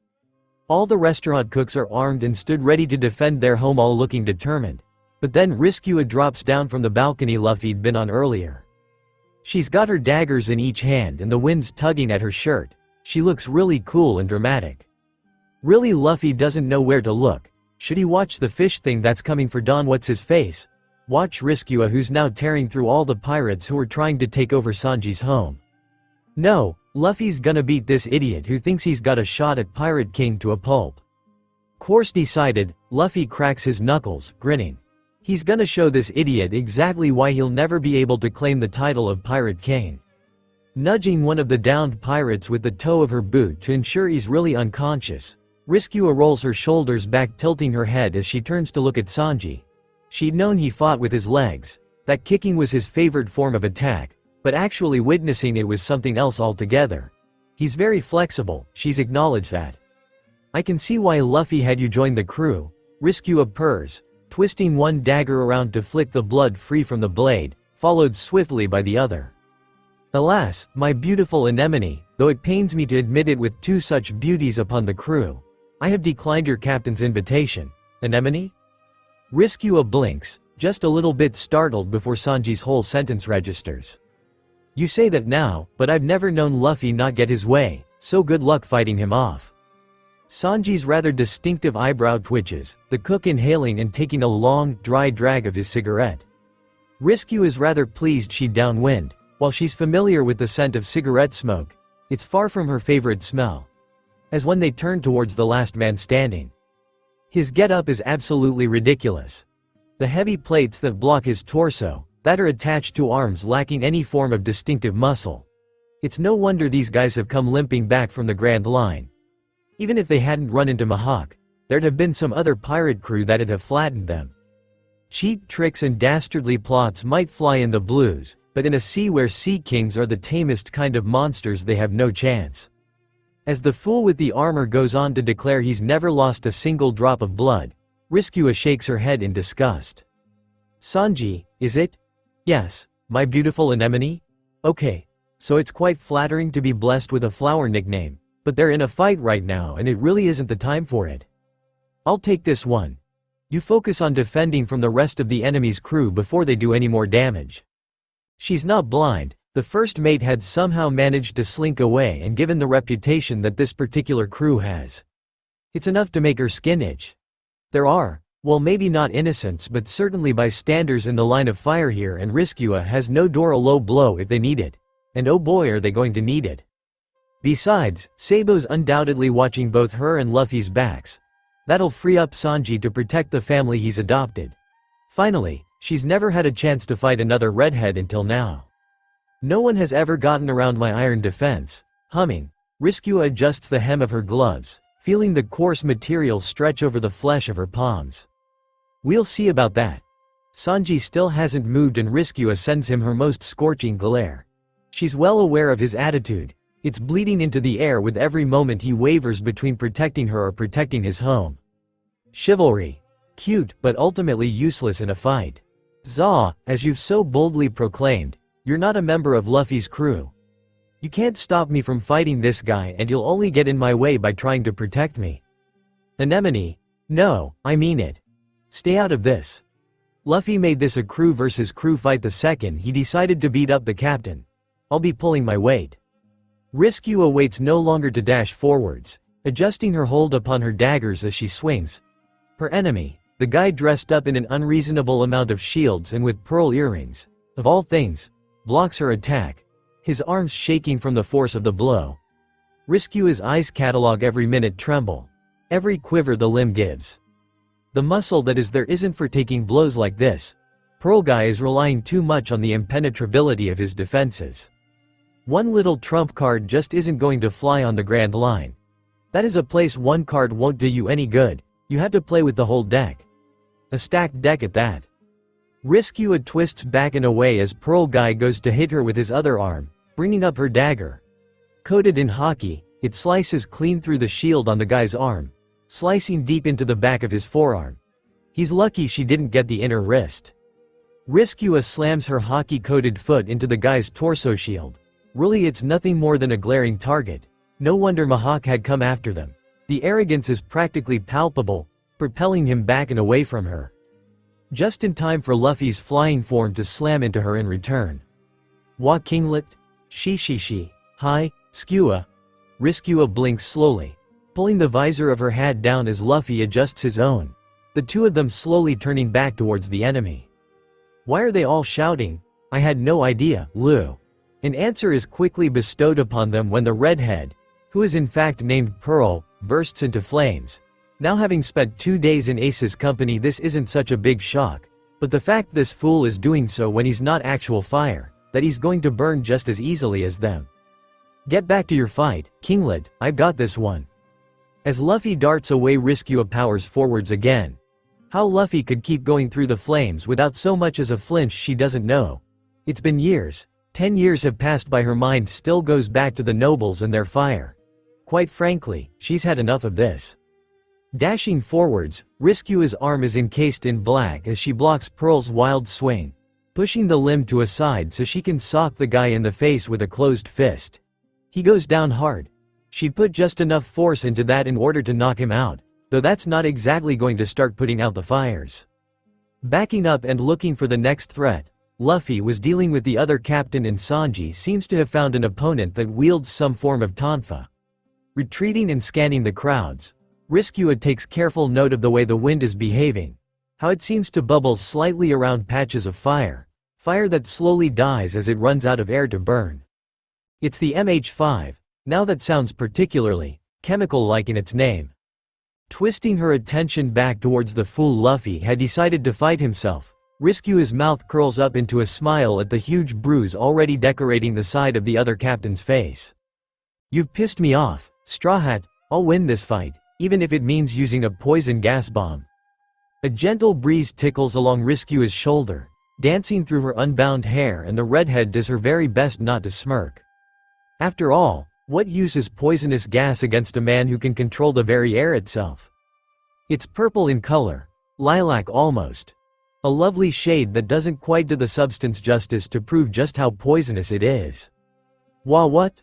All the restaurant cooks are armed and stood ready to defend their home, all looking determined. But then Riskua drops down from the balcony Luffy'd been on earlier. She's got her daggers in each hand and the wind's tugging at her shirt. She looks really cool and dramatic. Really, Luffy doesn't know where to look. Should he watch the fish thing that's coming for Don What's-His-Face? Watch Riskua, who's now tearing through all the pirates who are trying to take over Sanji's home? No, Luffy's gonna beat this idiot who thinks he's got a shot at Pirate King to a pulp. Course decided, Luffy cracks his knuckles, grinning. He's gonna show this idiot exactly why he'll never be able to claim the title of Pirate King. Nudging one of the downed pirates with the toe of her boot to ensure he's really unconscious, Riskua rolls her shoulders back, tilting her head as she turns to look at Sanji. She'd known he fought with his legs, that kicking was his favorite form of attack, but actually witnessing it was something else altogether. He's very flexible, she's acknowledged that. I can see why Luffy had you join the crew, Riskua purrs, twisting one dagger around to flick the blood free from the blade, followed swiftly by the other. Alas, my beautiful anemone, though it pains me to admit it with two such beauties upon the crew, I have declined your captain's invitation. Anemone? Riskua blinks, just a little bit startled before Sanji's whole sentence registers. You say that now, but I've never known Luffy not get his way, so good luck fighting him off. Sanji's rather distinctive eyebrow twitches, the cook inhaling and taking a long, dry drag of his cigarette. Riskua is rather pleased she'd downwind. While she's familiar with the scent of cigarette smoke, it's far from her favorite smell. As when they turn towards the last man standing. His get-up is absolutely ridiculous. The heavy plates that block his torso, that are attached to arms lacking any form of distinctive muscle. It's no wonder these guys have come limping back from the Grand Line. Even if they hadn't run into Mihawk, there'd have been some other pirate crew that'd have flattened them. Cheap tricks and dastardly plots might fly in the blues, but in a sea where sea kings are the tamest kind of monsters, they have no chance. As the fool with the armor goes on to declare he's never lost a single drop of blood, Riskua shakes her head in disgust. Sanji, is it? Yes, my beautiful anemone? Okay, so it's quite flattering to be blessed with a flower nickname, but they're in a fight right now and it really isn't the time for it. I'll take this one. You focus on defending from the rest of the enemy's crew before they do any more damage. She's not blind, the first mate had somehow managed to slink away and given the reputation that this particular crew has. It's enough to make her skin itch. There are, well, maybe not innocents but certainly bystanders in the line of fire here, and Riskua has no door a low blow if they need it. And oh boy are they going to need it. Besides, Sabo's undoubtedly watching both her and Luffy's backs. That'll free up Sanji to protect the family he's adopted. Finally, she's never had a chance to fight another redhead until now. No one has ever gotten around my iron defense. Humming, Riskua adjusts the hem of her gloves, feeling the coarse material stretch over the flesh of her palms. We'll see about that. Sanji still hasn't moved and Riskua sends him her most scorching glare. She's well aware of his attitude. It's bleeding into the air with every moment he wavers between protecting her or protecting his home. Chivalry. Cute, but ultimately useless in a fight. Zaw, as you've so boldly proclaimed, you're not a member of Luffy's crew. You can't stop me from fighting this guy and you'll only get in my way by trying to protect me. Anemone. No, I mean it. Stay out of this. Luffy made this a crew versus crew fight the second he decided to beat up the captain. I'll be pulling my weight. Riskua waits no longer to dash forwards, adjusting her hold upon her daggers as she swings. Her enemy, the guy dressed up in an unreasonable amount of shields and with pearl earrings, of all things, blocks her attack, his arms shaking from the force of the blow. Riskua's eyes catalog every minute tremble, every quiver the limb gives. The muscle that is there isn't for taking blows like this. Pearl Guy is relying too much on the impenetrability of his defenses. One little trump card just isn't going to fly on the Grand Line. That is a place one card won't do you any good, you have to play with the whole deck. A stacked deck at that. Riskua twists back and away as Pearl Guy goes to hit her with his other arm, bringing up her dagger. Coated in hockey, it slices clean through the shield on the guy's arm, slicing deep into the back of his forearm. He's lucky she didn't get the inner wrist. Riskua slams her hockey-coated foot into the guy's torso shield, Really, it's nothing more than a glaring target. No wonder Mihawk had come after them. The arrogance is practically palpable, propelling him back and away from her. Just in time for Luffy's flying form to slam into her in return. Wa Kinglet? Shi. Hi, Skua. Riskua blinks slowly, pulling the visor of her hat down as Luffy adjusts his own. The two of them slowly turning back towards the enemy. Why are they all shouting? I had no idea, Lu. An answer is quickly bestowed upon them when the redhead, who is in fact named Pearl, bursts into flames. Now, having spent 2 days in Ace's company, this isn't such a big shock, but the fact this fool is doing so when he's not actual fire, that he's going to burn just as easily as them. Get back to your fight, Kinglet, I've got this one. As Luffy darts away, Riskua powers forwards again. How Luffy could keep going through the flames without so much as a flinch she doesn't know. It's been years. 10 years have passed by. Her mind still goes back to the nobles and their fire. Quite frankly, she's had enough of this. Dashing forwards, Riskua's arm is encased in black as she blocks Pearl's wild swing, pushing the limb to a side so she can sock the guy in the face with a closed fist. He goes down hard. She'd put just enough force into that in order to knock him out, though that's not exactly going to start putting out the fires. Backing up and looking for the next threat, Luffy was dealing with the other captain, and Sanji seems to have found an opponent that wields some form of tonfa. Retreating and scanning the crowds, Riskua takes careful note of the way the wind is behaving, how it seems to bubble slightly around patches of fire that slowly dies as it runs out of air to burn. It's the MH5, now that sounds particularly chemical-like in its name. Twisting her attention back towards the fool Luffy had decided to fight himself, Riskua's mouth curls up into a smile at the huge bruise already decorating the side of the other captain's face. You've pissed me off, Straw Hat. I'll win this fight, even if it means using a poison gas bomb. A gentle breeze tickles along Riskua's shoulder, dancing through her unbound hair, and the redhead does her very best not to smirk. After all, what use is poisonous gas against a man who can control the very air itself? It's purple in color, lilac almost. A lovely shade that doesn't quite do the substance justice to prove just how poisonous it is. What?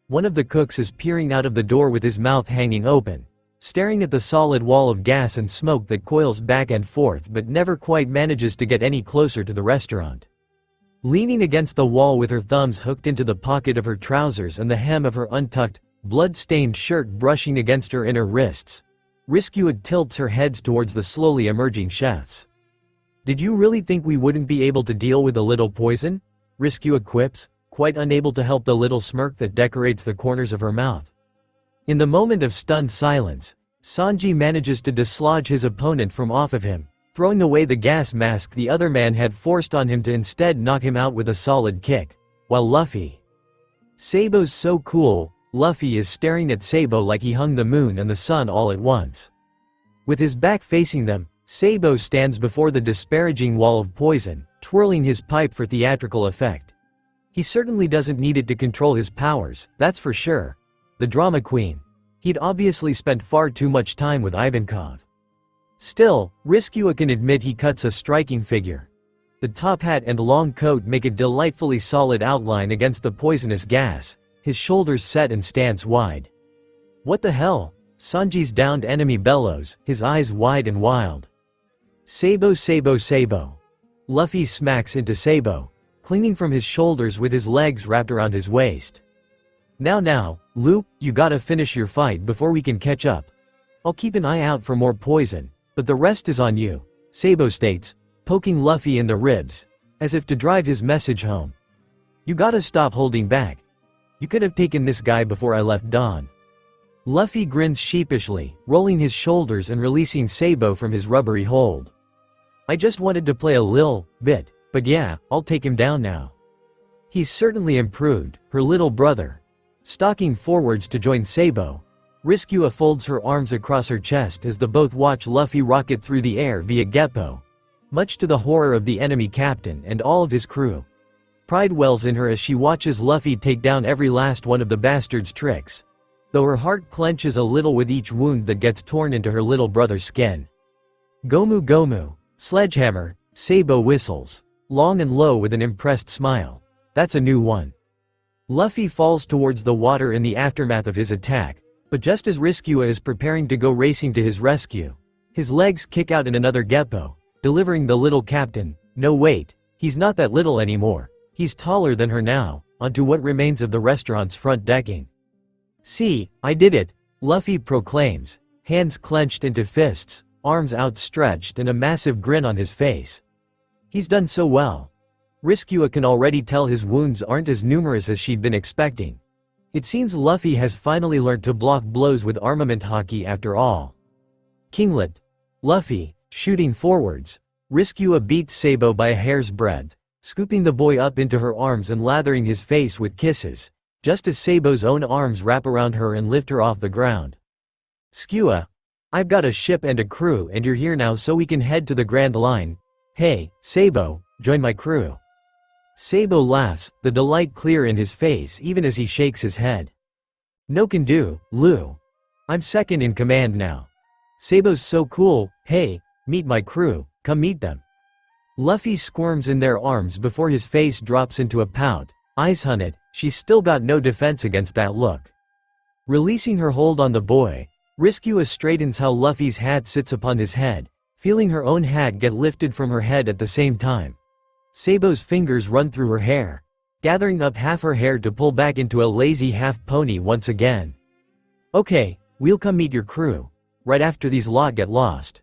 One of the cooks is peering out of the door with his mouth hanging open, staring at the solid wall of gas and smoke that coils back and forth but never quite manages to get any closer to the restaurant. Leaning against the wall with her thumbs hooked into the pocket of her trousers and the hem of her untucked, blood-stained shirt brushing against her inner wrists, Riskua tilts her head towards the slowly emerging chefs. Did you really think we wouldn't be able to deal with a little poison? Riskua quips, quite unable to help the little smirk that decorates the corners of her mouth. In the moment of stunned silence, Sanji manages to dislodge his opponent from off of him, throwing away the gas mask the other man had forced on him to instead knock him out with a solid kick, while Luffy. Sabo's so cool. Luffy is staring at Sabo like he hung the moon and the sun all at once. With his back facing them, Sabo stands before the disparaging wall of poison, twirling his pipe for theatrical effect. He certainly doesn't need it to control his powers, that's for sure. The drama queen. He'd obviously spent far too much time with Ivankov. Still, Riskua can admit he cuts a striking figure. The top hat and long coat make a delightfully solid outline against the poisonous gas, his shoulders set and stance wide. What the hell? Sanji's downed enemy bellows, his eyes wide and wild. Sabo. Luffy smacks into Sabo, clinging from his shoulders with his legs wrapped around his waist. Now, Luke, you gotta finish your fight before we can catch up. I'll keep an eye out for more poison, but the rest is on you, Sabo states, poking Luffy in the ribs, as if to drive his message home. You gotta stop holding back. You could have taken this guy before I left Dawn. Luffy grins sheepishly, rolling his shoulders and releasing Sabo from his rubbery hold. I just wanted to play a lil bit, but yeah, I'll take him down now. He's certainly improved, her little brother. Stalking forwards to join Sabo, Riskua folds her arms across her chest as the both watch Luffy rocket through the air via Geppo, much to the horror of the enemy captain and all of his crew. Pride wells in her as she watches Luffy take down every last one of the bastard's tricks, though her heart clenches a little with each wound that gets torn into her little brother's skin. Gomu, sledgehammer, Sabo whistles, long and low with an impressed smile. That's a new one. Luffy falls towards the water in the aftermath of his attack, but just as Riskua is preparing to go racing to his rescue, his legs kick out in another Geppo, delivering the little captain, no wait, he's not that little anymore, he's taller than her now, onto what remains of the restaurant's front decking. "See, I did it," Luffy proclaims, hands clenched into fists, arms outstretched and a massive grin on his face. He's done so well. Riskua can already tell his wounds aren't as numerous as she'd been expecting. It seems Luffy has finally learned to block blows with armament haki after all. Kinglet. Luffy, shooting forwards. Riskua beats Sabo by a hair's breadth, scooping the boy up into her arms and lathering his face with kisses, just as Sabo's own arms wrap around her and lift her off the ground. "Skua, I've got a ship and a crew and you're here now so we can head to the Grand Line. Hey, Sabo, join my crew." Sabo laughs, the delight clear in his face even as he shakes his head. "No can do, Lou. I'm second in command now. Sabo's so cool, hey, meet my crew, come meet them." Luffy squirms in their arms before his face drops into a pout, eyes hunted, she's still got no defense against that look. Releasing her hold on the boy, Riskua straightens how Luffy's hat sits upon his head, feeling her own hat get lifted from her head at the same time. Sabo's fingers run through her hair, gathering up half her hair to pull back into a lazy half pony once again. "Okay, we'll come meet your crew, right after these lot get lost."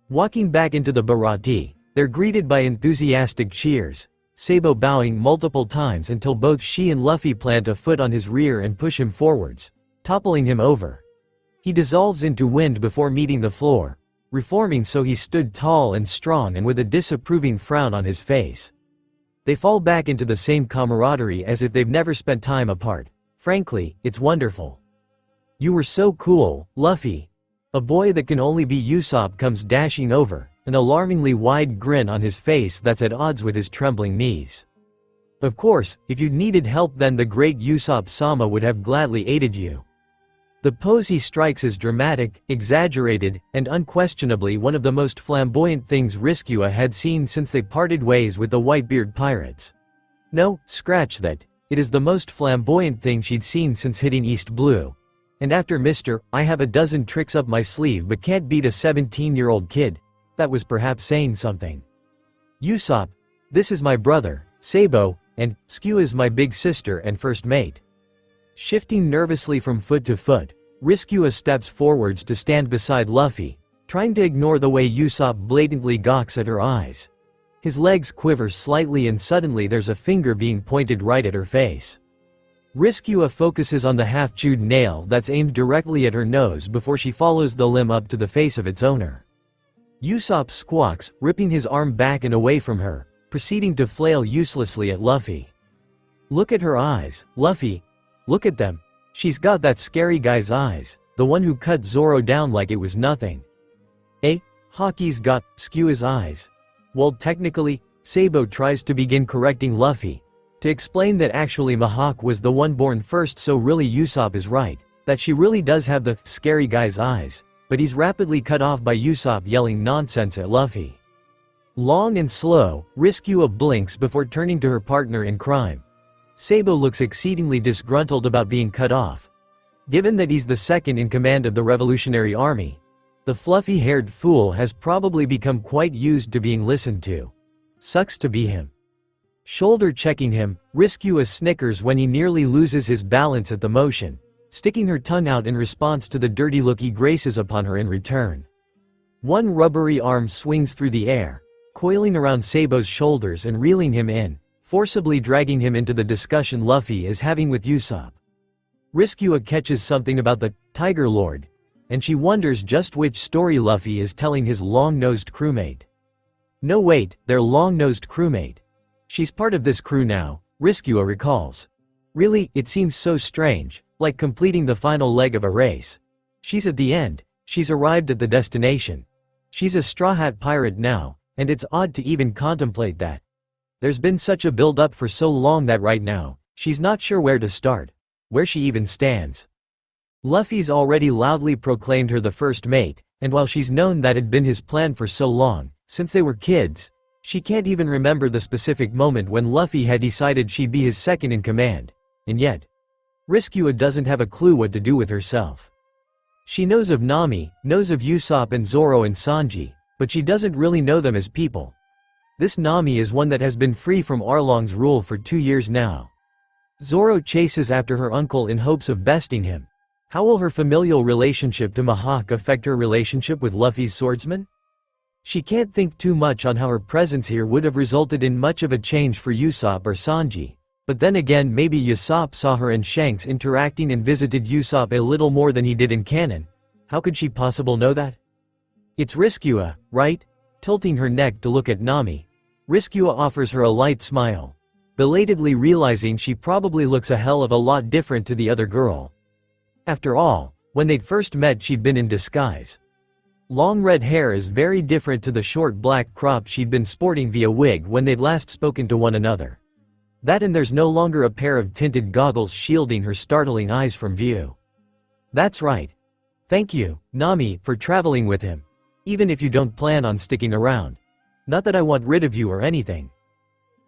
Walking back into the Baratie, they're greeted by enthusiastic cheers, Sabo bowing multiple times until both she and Luffy plant a foot on his rear and push him forwards, toppling him over. He dissolves into wind before meeting the floor, reforming so he stood tall and strong and with a disapproving frown on his face. They fall back into the same camaraderie as if they've never spent time apart. Frankly, it's wonderful. "You were so cool, Luffy." A boy that can only be Usopp comes dashing over, an alarmingly wide grin on his face that's at odds with his trembling knees. "Of course, if you'd needed help then the great Usopp Sama would have gladly aided you." The pose he strikes is dramatic, exaggerated, and unquestionably one of the most flamboyant things Riskua had seen since they parted ways with the Whitebeard pirates. No, scratch that, it is the most flamboyant thing she'd seen since hitting East Blue. And after Mr. I have a dozen tricks up my sleeve but can't beat a 17-year-old kid, that was perhaps saying something. "Usopp, this is my brother, Sabo, and Skua is my big sister and first mate." Shifting nervously from foot to foot, Riskua steps forwards to stand beside Luffy, trying to ignore the way Usopp blatantly gawks at her eyes. His legs quiver slightly and suddenly there's a finger being pointed right at her face. Riskua focuses on the half-chewed nail that's aimed directly at her nose before she follows the limb up to the face of its owner. Usopp squawks, ripping his arm back and away from her, proceeding to flail uselessly at Luffy. "Look at her eyes, Luffy. Look at them. She's got that scary guy's eyes, the one who cut Zoro down like it was nothing." Haki's got Skua's eyes. Well, technically, Sabo tries to begin correcting Luffy, to explain that actually Mihawk was the one born first, so really Usopp is right, that she really does have the scary guy's eyes, but he's rapidly cut off by Usopp yelling nonsense at Luffy. Long and slow, Riskua blinks before turning to her partner in crime. Sabo looks exceedingly disgruntled about being cut off. Given that he's the second in command of the Revolutionary Army, the fluffy-haired fool has probably become quite used to being listened to. Sucks to be him. Shoulder-checking him, Riskua snickers when he nearly loses his balance at the motion, sticking her tongue out in response to the dirty look he graces upon her in return. One rubbery arm swings through the air, coiling around Sabo's shoulders and reeling him in, forcibly dragging him into the discussion Luffy is having with Usopp. Riskua catches something about the Tiger Lord, and she wonders just which story Luffy is telling his long-nosed crewmate. No wait, their long-nosed crewmate. She's part of this crew now, Riskua recalls. Really, it seems so strange, like completing the final leg of a race. She's at the end, she's arrived at the destination. She's a Straw Hat pirate now, and it's odd to even contemplate that. There's been such a build-up for so long that right now, she's not sure where to start, where she even stands. Luffy's already loudly proclaimed her the first mate, and while she's known that had been his plan for so long, since they were kids, she can't even remember the specific moment when Luffy had decided she'd be his second in command. And yet, Riskua doesn't have a clue what to do with herself. She knows of Nami, knows of Usopp and Zoro and Sanji, but she doesn't really know them as people. This Nami is one that has been free from Arlong's rule for 2 years now. Zoro chases after her uncle in hopes of besting him. How will her familial relationship to Mihawk affect her relationship with Luffy's swordsman? She can't think too much on how her presence here would have resulted in much of a change for Usopp or Sanji. But then again, maybe Usopp saw her and Shanks interacting and visited Usopp a little more than he did in canon. How could she possibly know that? It's Riskua, right? Tilting her neck to look at Nami, Riskua offers her a light smile, belatedly realizing she probably looks a hell of a lot different to the other girl. After all, when they'd first met she'd been in disguise. Long red hair is very different to the short black crop she'd been sporting via wig when they'd last spoken to one another. That and there's no longer a pair of tinted goggles shielding her startling eyes from view. That's right. Thank you, Nami, for traveling with him. Even if you don't plan on sticking around. Not that I want rid of you or anything.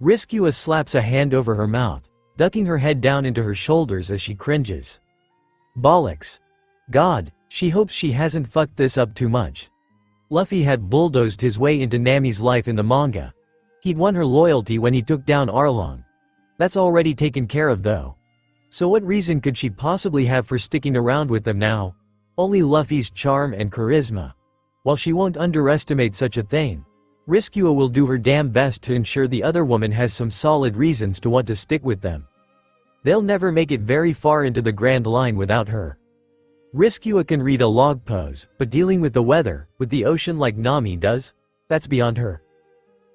Riskua slaps a hand over her mouth, ducking her head down into her shoulders as she cringes. Bollocks. God, she hopes she hasn't fucked this up too much. Luffy had bulldozed his way into Nami's life in the manga. He'd won her loyalty when he took down Arlong. That's already taken care of though. So what reason could she possibly have for sticking around with them now? Only Luffy's charm and charisma. While she won't underestimate such a thing, Riskua will do her damn best to ensure the other woman has some solid reasons to want to stick with them. They'll never make it very far into the Grand Line without her. Riskua can read a log pose, but dealing with the weather, with the ocean like Nami does, that's beyond her.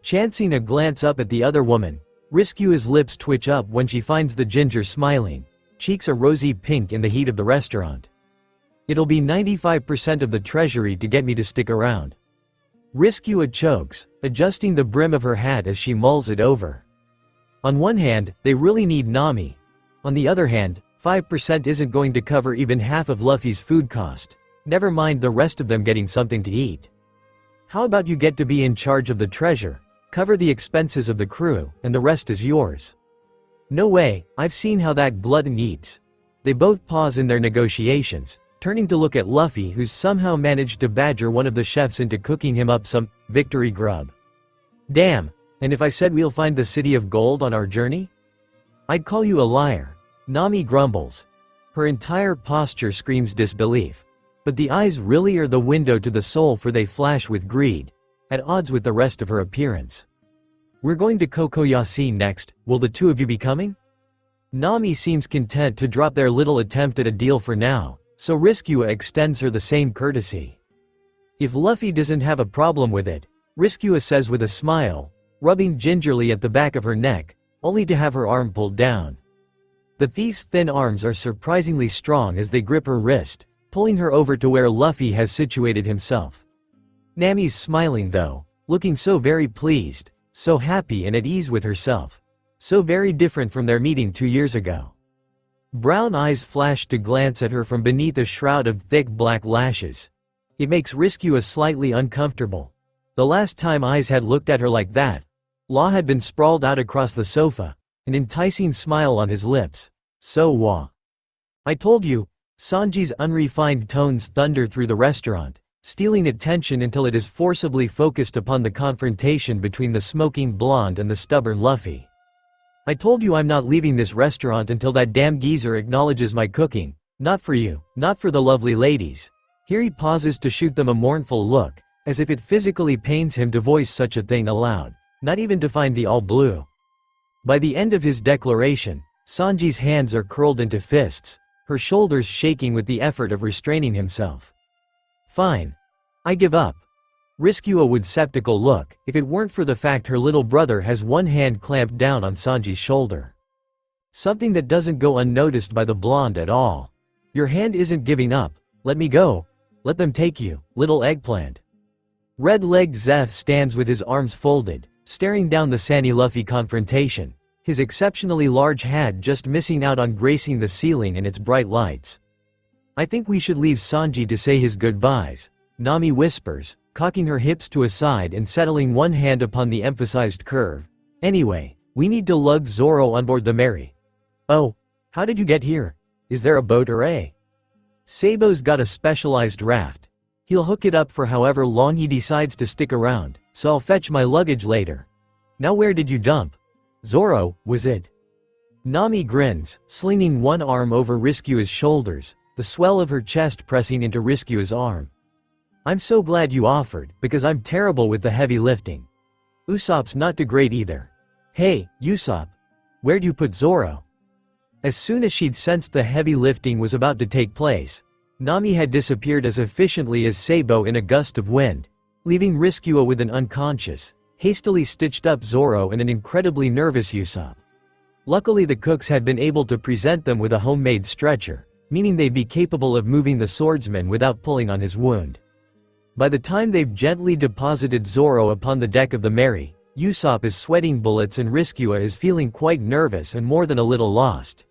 Chancing a glance up at the other woman, Riskua's lips twitch up when she finds the ginger smiling, cheeks a rosy pink in the heat of the restaurant. It'll be 95% of the treasury to get me to stick around. Riskua chokes, adjusting the brim of her hat as she mulls it over. On one hand, they really need Nami. On the other hand, 5% isn't going to cover even half of Luffy's food cost, never mind the rest of them getting something to eat. How about you get to be in charge of the treasure, cover the expenses of the crew, and the rest is yours? No way, I've seen how that glutton eats. They both pause in their negotiations, turning to look at Luffy, who's somehow managed to badger one of the chefs into cooking him up some victory grub. Damn, and if I said we'll find the city of gold on our journey? I'd call you a liar. Nami grumbles. Her entire posture screams disbelief. But the eyes really are the window to the soul, for they flash with greed, at odds with the rest of her appearance. We're going to Kokoyashi next, will the two of you be coming? Nami seems content to drop their little attempt at a deal for now, so Riskua extends her the same courtesy. If Luffy doesn't have a problem with it, Riskua says with a smile, rubbing gingerly at the back of her neck, only to have her arm pulled down. The thief's thin arms are surprisingly strong as they grip her wrist, pulling her over to where Luffy has situated himself. Nami's smiling though, looking so very pleased, so happy and at ease with herself. So very different from their meeting 2 years ago. Brown eyes flash to glance at her from beneath a shroud of thick black lashes. It makes Riskua slightly uncomfortable. The last time eyes had looked at her like that, Law had been sprawled out across the sofa, an enticing smile on his lips. So wah. I told you. Sanji's unrefined tones thunder through the restaurant, stealing attention until it is forcibly focused upon the confrontation between the smoking blonde and the stubborn Luffy. I told you I'm not leaving this restaurant until that damn geezer acknowledges my cooking. Not for you, not for the lovely ladies. Here he pauses to shoot them a mournful look, as if it physically pains him to voice such a thing aloud, not even to find the all blue. By the end of his declaration, Sanji's hands are curled into fists, her shoulders shaking with the effort of restraining himself. Fine. I give up. Riskua would skeptical look, if it weren't for the fact her little brother has one hand clamped down on Sanji's shoulder. Something that doesn't go unnoticed by the blonde at all. Your hand isn't giving up, let me go. Let them take you, little eggplant. Red-legged Zeph stands with his arms folded, staring down the Sandy Luffy confrontation, his exceptionally large hat just missing out on gracing the ceiling in its bright lights. I think we should leave Sanji to say his goodbyes, Nami whispers, cocking her hips to a side and settling one hand upon the emphasized curve. Anyway, we need to lug Zoro on board the Mary. Oh, How did you get here? Is there a boat or a? Sabo's got a specialized raft. He'll hook it up for however long he decides to stick around, so I'll fetch my luggage later. Now where did you dump? Zoro, was it? Nami grins, slinging one arm over Riskua's shoulders, the swell of her chest pressing into Riskua's arm. I'm so glad you offered, because I'm terrible with the heavy lifting. Usopp's not too great either. Hey, Usopp. Where'd you put Zoro? As soon as she'd sensed the heavy lifting was about to take place, Nami had disappeared as efficiently as Sabo in a gust of wind, leaving Riskua with an unconscious, hastily stitched up Zoro and an incredibly nervous Usopp. Luckily the cooks had been able to present them with a homemade stretcher, meaning they'd be capable of moving the swordsman without pulling on his wound. By the time they've gently deposited Zoro upon the deck of the Mary, Usopp is sweating bullets and Riskua is feeling quite nervous and more than a little lost.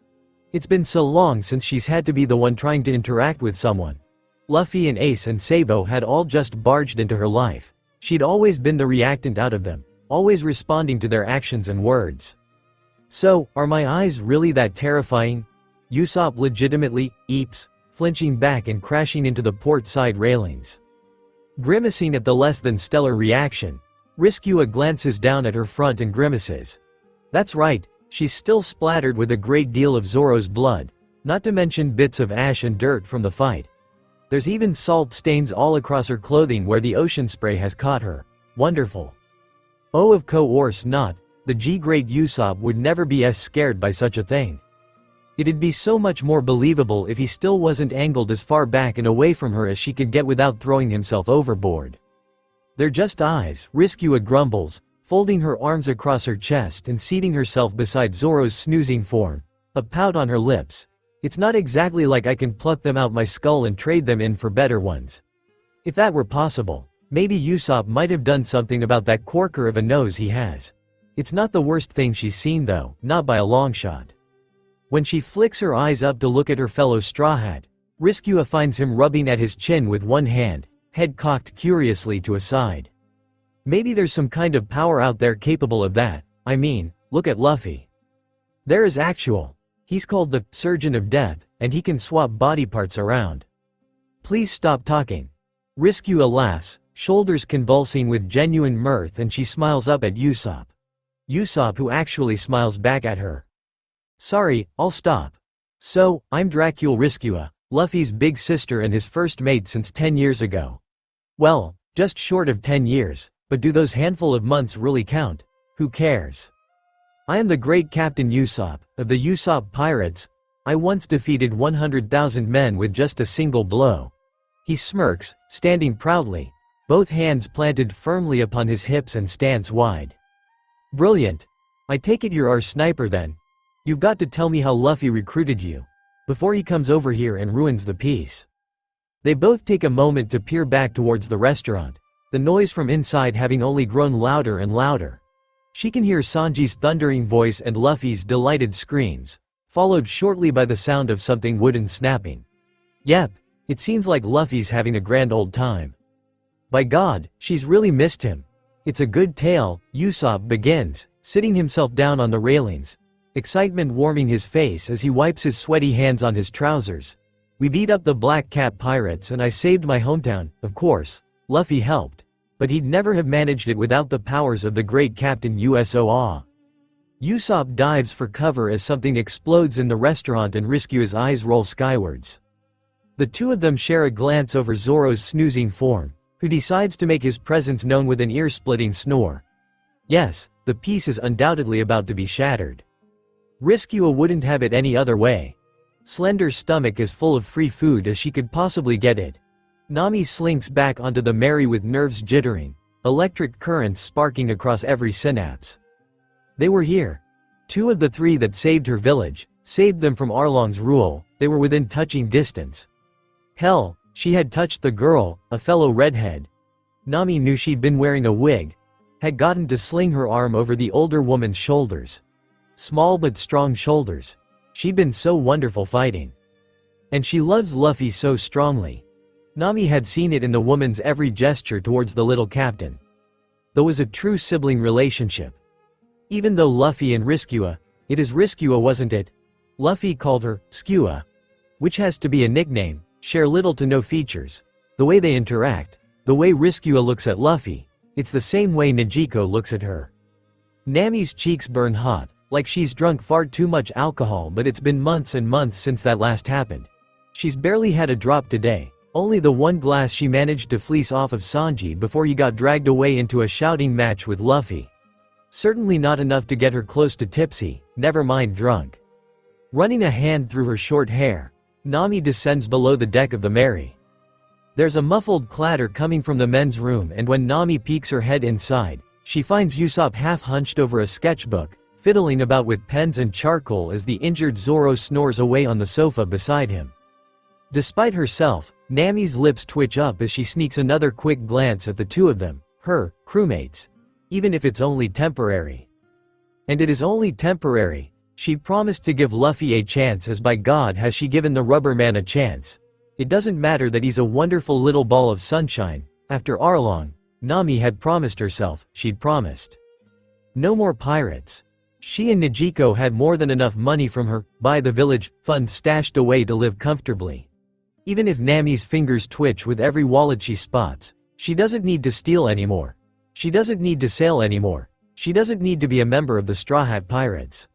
It's been so long since she's had to be the one trying to interact with someone. Luffy and Ace and Sabo had all just barged into her life. She'd always been the reactant out of them, always responding to their actions and words. So, are my eyes really that terrifying? Usopp legitimately eeps, flinching back and crashing into the port side railings. Grimacing at the less than stellar reaction, Riskua glances down at her front and grimaces. That's right, she's still splattered with a great deal of Zoro's blood, not to mention bits of ash and dirt from the fight. There's even salt stains all across her clothing where the ocean spray has caught her. Wonderful. Oh, of course not, the G-grade Usopp would never be as scared by such a thing. It'd be so much more believable if he still wasn't angled as far back and away from her as she could get without throwing himself overboard. They're just eyes, Riskua grumbles, folding her arms across her chest and seating herself beside Zoro's snoozing form, a pout on her lips. It's not exactly like I can pluck them out my skull and trade them in for better ones. If that were possible, maybe Usopp might have done something about that corker of a nose he has. It's not the worst thing she's seen though, not by a long shot. When she flicks her eyes up to look at her fellow Straw Hat, Riskua finds him rubbing at his chin with one hand, head cocked curiously to a side. Maybe there's some kind of power out there capable of that. I mean, look at Luffy. There is actual. He's called the Surgeon of Death, and he can swap body parts around. Please stop talking. Riskua laughs, shoulders convulsing with genuine mirth, and she smiles up at Usopp. Usopp who actually smiles back at her. Sorry, I'll stop. So, I'm Dracula Riskua, Luffy's big sister and his first mate since 10 years ago. Well, just short of 10 years, but do those handful of months really count? Who cares? I am the great Captain Usopp, of the Usopp Pirates. I once defeated 100,000 men with just a single blow. He smirks, standing proudly, both hands planted firmly upon his hips and stance wide. Brilliant. I take it you're our sniper then. You've got to tell me how Luffy recruited you, before he comes over here and ruins the peace. They both take a moment to peer back towards the restaurant, the noise from inside having only grown louder and louder. She can hear Sanji's thundering voice and Luffy's delighted screams, followed shortly by the sound of something wooden snapping. Yep, it seems like Luffy's having a grand old time. By God, she's really missed him. It's a good tale, Usopp begins, sitting himself down on the railings, excitement warming his face as he wipes his sweaty hands on his trousers. We beat up the Black Cat pirates and I saved my hometown, of course. Luffy helped. But he'd never have managed it without the powers of the great Captain Usopp. Usopp dives for cover as something explodes in the restaurant and Riskua's eyes roll skywards. The two of them share a glance over Zoro's snoozing form, who decides to make his presence known with an ear-splitting snore. Yes, the peace is undoubtedly about to be shattered. Riskua wouldn't have it any other way. Slender's stomach is full of free food as she could possibly get it. Nami slinks back onto the Mary with nerves jittering, electric currents sparking across every synapse. They were here. Two of the three that saved her village, saved them from Arlong's rule, they were within touching distance. Hell, she had touched the girl, a fellow redhead. Nami knew she'd been wearing a wig, had gotten to sling her arm over the older woman's shoulders. Small but strong shoulders. She'd been so wonderful fighting. And she loves Luffy so strongly. Nami had seen it in the woman's every gesture towards the little captain. There was a true sibling relationship. Even though Luffy and Riskua, it is Riskua wasn't it? Luffy called her Skua, which has to be a nickname, share little to no features. The way they interact, the way Riskua looks at Luffy, it's the same way Nezuko looks at her. Nami's cheeks burn hot, like she's drunk far too much alcohol, but it's been months and months since that last happened. She's barely had a drop today, only the one glass she managed to fleece off of Sanji before he got dragged away into a shouting match with Luffy. Certainly not enough to get her close to tipsy, never mind drunk. Running a hand through her short hair, Nami descends below the deck of the Mary. There's a muffled clatter coming from the men's room, and when Nami peeks her head inside, she finds Usopp half hunched over a sketchbook, fiddling about with pens and charcoal as the injured Zoro snores away on the sofa beside him. Despite herself, Nami's lips twitch up as she sneaks another quick glance at the two of them, her crewmates. Even if it's only temporary. And it is only temporary. She promised to give Luffy a chance, as by God has she given the rubber man a chance. It doesn't matter that he's a wonderful little ball of sunshine. After Arlong, Nami had promised herself, she'd promised. No more pirates. She and Nezuko had more than enough money from her buy the village fund stashed away to live comfortably. Even if Nami's fingers twitch with every wallet she spots, she doesn't need to steal anymore. She doesn't need to sail anymore. She doesn't need to be a member of the Straw Hat Pirates.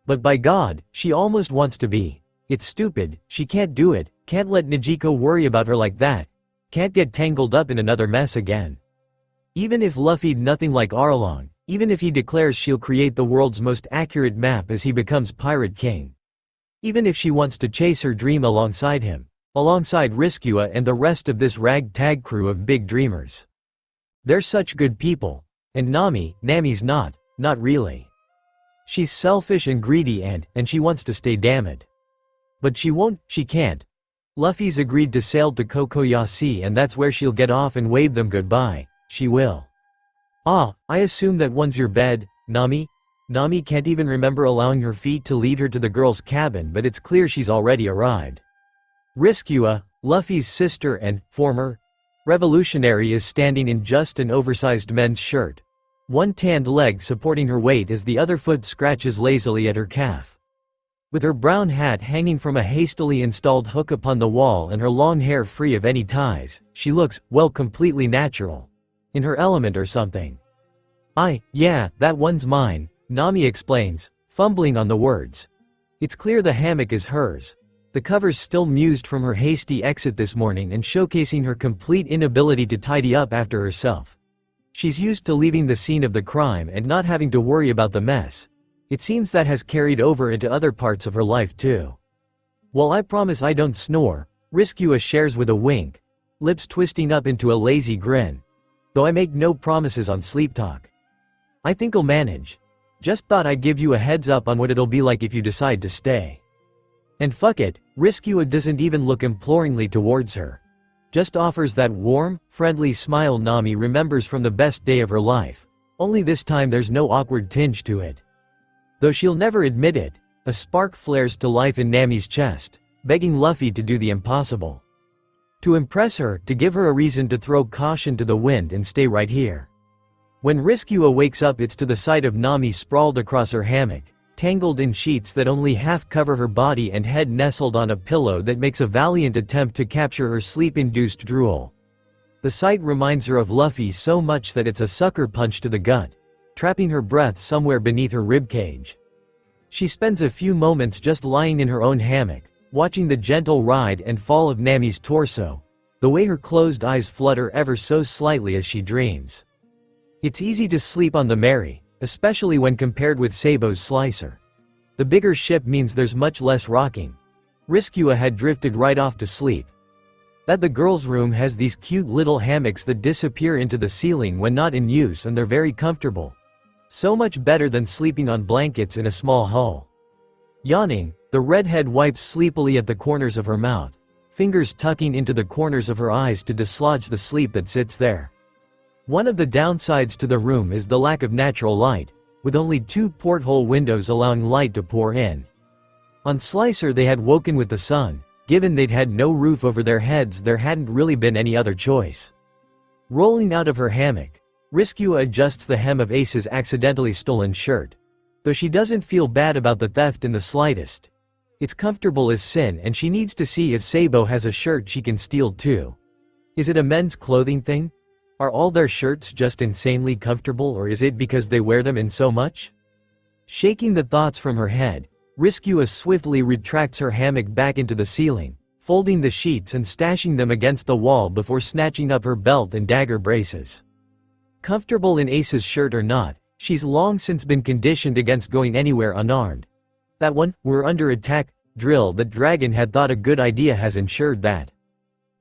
But by God, she almost wants to be. It's stupid, she can't do it, can't let Nezuko worry about her like that. Can't get tangled up in another mess again. Even if Luffy'd nothing like Arlong, even if he declares she'll create the world's most accurate map as he becomes Pirate King. Even if she wants to chase her dream alongside him, alongside Riskua and the rest of this ragtag crew of big dreamers. They're such good people. And Nami's not really. She's selfish and greedy and she wants to stay, damn it. But she won't, she can't. Luffy's agreed to sail to Kokoyasi, and that's where she'll get off and wave them goodbye. She will. Ah, I assume that one's your bed, Nami? Nami can't even remember allowing her feet to lead her to the girls' cabin, but it's clear she's already arrived. Riskua, Luffy's sister and former revolutionary, is standing in just an oversized men's shirt. One tanned leg supporting her weight as the other foot scratches lazily at her calf. With her brown hat hanging from a hastily installed hook upon the wall and her long hair free of any ties, she looks, well, completely natural. In her element or something. Yeah, that one's mine, Nami explains, fumbling on the words. It's clear the hammock is hers. The cover's still mused from her hasty exit this morning and showcasing her complete inability to tidy up after herself. She's used to leaving the scene of the crime and not having to worry about the mess. It seems that has carried over into other parts of her life too. Well, I promise I don't snore, Riskua shares with a wink, lips twisting up into a lazy grin. Though I make no promises on sleep talk. I think I'll manage. Just thought I'd give you a heads up on what it'll be like if you decide to stay. And fuck it, Riskua doesn't even look imploringly towards her. Just offers that warm, friendly smile Nami remembers from the best day of her life. Only this time there's no awkward tinge to it. Though she'll never admit it, a spark flares to life in Nami's chest, begging Luffy to do the impossible. To impress her, to give her a reason to throw caution to the wind and stay right here. When Riskua wakes up, it's to the sight of Nami sprawled across her hammock, tangled in sheets that only half cover her body and head nestled on a pillow that makes a valiant attempt to capture her sleep-induced drool. The sight reminds her of Luffy so much that it's a sucker punch to the gut, trapping her breath somewhere beneath her ribcage. She spends a few moments just lying in her own hammock, watching the gentle ride and fall of Nami's torso, the way her closed eyes flutter ever so slightly as she dreams. It's easy to sleep on the Mary, especially when compared with Sabo's Slicer. The bigger ship means there's much less rocking. Riskua had drifted right off to sleep. That the girls' room has these cute little hammocks that disappear into the ceiling when not in use, and they're very comfortable. So much better than sleeping on blankets in a small hull. Yawning, the redhead wipes sleepily at the corners of her mouth, fingers tucking into the corners of her eyes to dislodge the sleep that sits there. One of the downsides to the room is the lack of natural light, with only 2 porthole windows allowing light to pour in. On Slicer they had woken with the sun. Given they'd had no roof over their heads, there hadn't really been any other choice. Rolling out of her hammock, Riskua adjusts the hem of Ace's accidentally stolen shirt. Though she doesn't feel bad about the theft in the slightest. It's comfortable as sin and she needs to see if Sabo has a shirt she can steal too. Is it a men's clothing thing? Are all their shirts just insanely comfortable or is it because they wear them in so much? Shaking the thoughts from her head, Riskua swiftly retracts her hammock back into the ceiling, folding the sheets and stashing them against the wall before snatching up her belt and dagger braces. Comfortable in Ace's shirt or not, she's long since been conditioned against going anywhere unarmed. That one, "we're under attack" drill that Dragon had thought a good idea has ensured that.